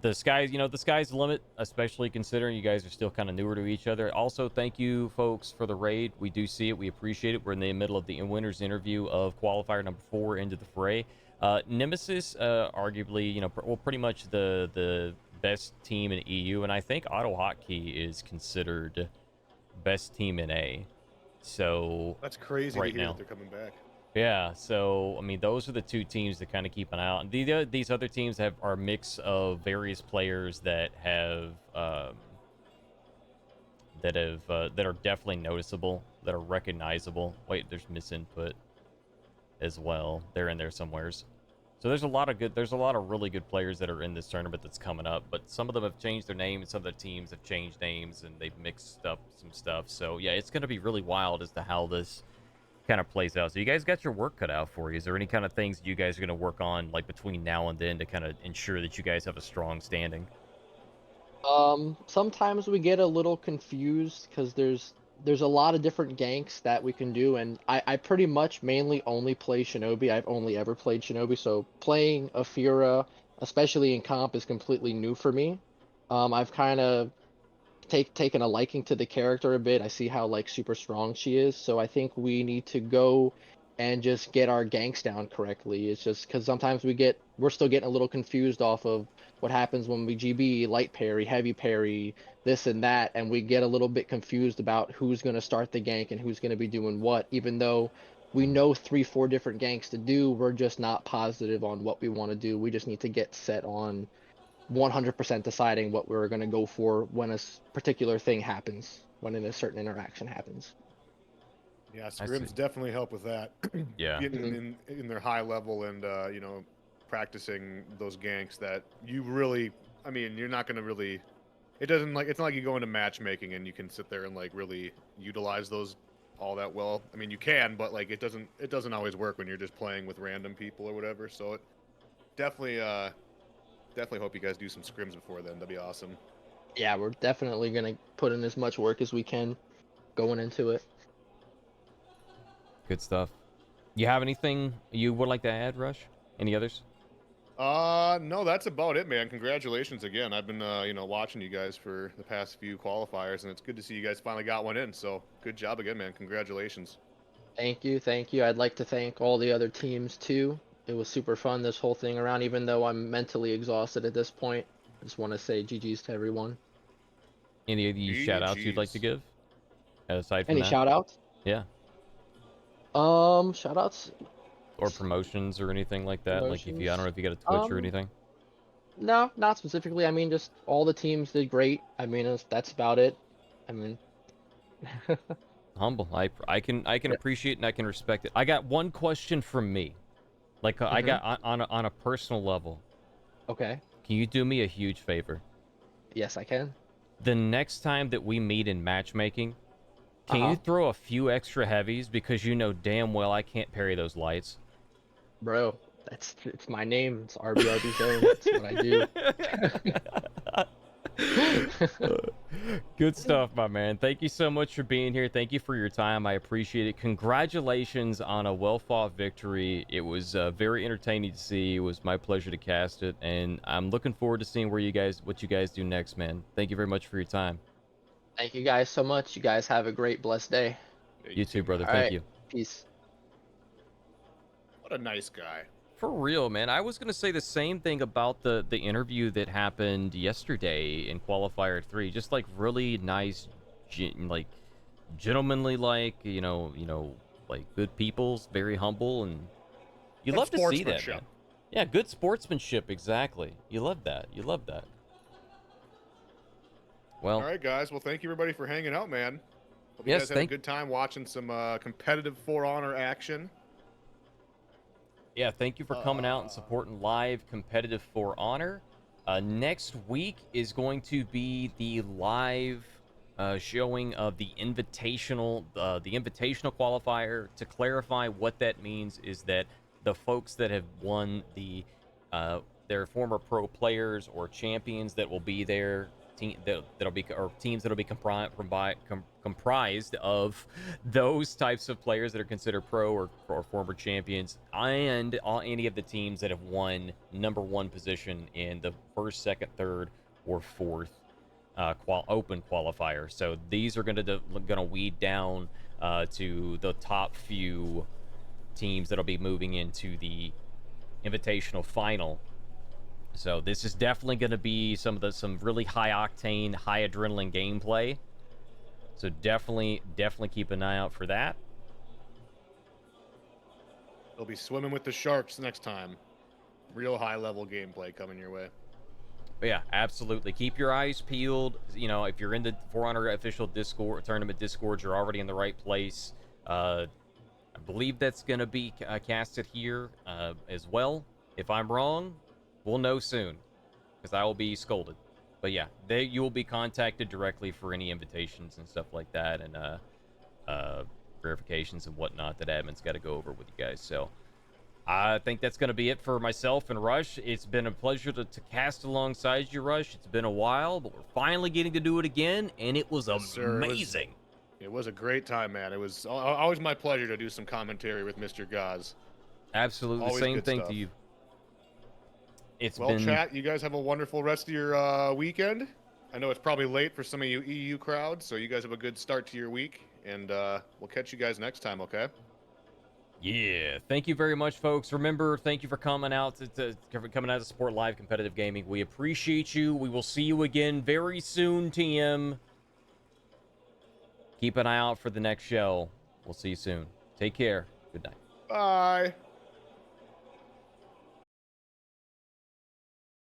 the sky's the limit, especially considering you guys are still kind of newer to each other. Also, thank you folks for the raid. We do see it, we appreciate it. We're in the middle of the winners interview of qualifier number 4 into the fray. Nemesis, arguably, pretty much the best team in EU, and I think Auto Hotkey is considered best team in A. So That's crazy right to hear now, that they're coming back. yeah. So I mean, those are the 2 teams to kind of keep an eye out. And these other teams are a mix of various players that that are definitely noticeable, that are recognizable. Wait, there's misinput as well. They're in there somewheres. So there's a lot of really good players that are in this tournament that's coming up, but some of them have changed their names, some of the teams have changed names, and they've mixed up some stuff. So yeah, it's going to be really wild as to how this kind of plays out. So you guys got your work cut out for you. Is there any kind of things you guys are going to work on like between now and then to kind of ensure that you guys have a strong standing? Sometimes we get a little confused because there's a lot of different ganks that we can do, and I pretty much mainly only play Shinobi. I've only ever played Shinobi, so playing Afira, especially in comp, is completely new for me. I've kind of taken a liking to the character a bit. I see how like super strong she is, so I think we need to go and just get our ganks down correctly. It's just because sometimes we're still getting a little confused off of what happens when we GB light parry, heavy parry, this and that, and we get a little bit confused about who's going to start the gank and who's going to be doing what. Even though we know 3-4 different ganks to do, we're just not positive on what we want to do. We just need to get set on 100% deciding what we're going to go for when a particular thing happens, when a certain interaction happens. Yeah, I see. scrims definitely help with that. Yeah. Getting in their high level and practicing those ganks that you really. I mean, you're not gonna really. It's not like you go into matchmaking and you can sit there and like really utilize those all that well. I mean, you can, but like it doesn't always work when you're just playing with random people or whatever. So it definitely hope you guys do some scrims before then. That'd be awesome. Yeah, we're definitely going to put in as much work as we can going into it. Good stuff. You have anything you would like to add, Rush? Any others? No, that's about it, man. Congratulations again. I've been, watching you guys for the past few qualifiers, and it's good to see you guys finally got one in. So good job again, man. Congratulations. Thank you, thank you. I'd like to thank all the other teams too. It was super fun this whole thing around, even though I'm mentally exhausted at this point. I just want to say GG's to everyone. Any of the shout outs you'd like to GGs. give? Aside from Any that? shout outs? Yeah. Shout outs? Or promotions or anything like that. Like if you, I don't know if you got a Twitch or anything. No, not specifically. I mean, just all the teams did great. I mean, that's about it. I mean, Humble. I can appreciate and I can respect it. I got one question from me. Like I got on a personal level. okay. Can you do me a huge favor? Yes, I can. The next time that we meet in matchmaking, can you throw a few extra heavies because you know damn well I can't parry those lights? Bro, it's my name. It's RBRB Zone. That's what I do. Good stuff, my man. Thank you so much for being here. Thank you for your time. I appreciate it. Congratulations on a well-fought victory. It was very entertaining to see. It was my pleasure to cast it, and I'm looking forward to seeing what you guys do next, man. Thank you very much for your time. Thank you guys so much. You guys have a great, blessed day. You too, brother. All Thank right. you. Peace. What a nice guy. For real, man. I was gonna say the same thing about the interview that happened yesterday in Qualifier 3. Just like really nice, like gentlemanly, like like good people's, very humble, and you Good love to see that, sportsmanship. man. Yeah, good sportsmanship, exactly. You love that. You love that. Well, All right, guys. Well, thank you everybody for hanging out, man. Hope you Yes, guys had a good time watching some competitive For Honor action. yeah, thank you for coming out and supporting live competitive For Honor. Next week is going to be the live showing of the invitational qualifier. To clarify, what that means is that the folks that have won their former pro players or champions that will be there, teams that'll be comprised of those types of players that are considered pro or former champions, and any of the teams that have won #1 position in the first, second, third, or fourth open qualifier. So these are gonna weed down to the top few teams that'll be moving into the invitational final. So this is definitely going to be some really high octane, high adrenaline gameplay. So definitely keep an eye out for that. They'll be swimming with the sharks next time. Real high level gameplay coming your way. But yeah, absolutely. Keep your eyes peeled. You know, if you're in the For Honor official Discord tournament Discord, you're already in the right place. I believe that's going to be casted here as well. If I'm wrong, we'll know soon, because I will be scolded. But yeah, you will be contacted directly for any invitations and stuff like that, and verifications and whatnot that admin's got to go over with you guys. So I think that's going to be it for myself and Rush. It's been a pleasure to cast alongside you, Rush. It's been a while, but we're finally getting to do it again, and it was amazing. It was a great time, man. It was always my pleasure to do some commentary with Mr. Gaz. Absolutely. Always Same good thing stuff. to you. Well, chat, you guys have a wonderful rest of your weekend. I know it's probably late for some of you EU crowd, so you guys have a good start to your week, and we'll catch you guys next time, okay? Yeah, thank you very much, folks. Remember, thank you for coming out to support live competitive gaming. We appreciate you. We will see you again very soon, TM. Keep an eye out for the next show. We'll see you soon. Take care. Good night. Bye.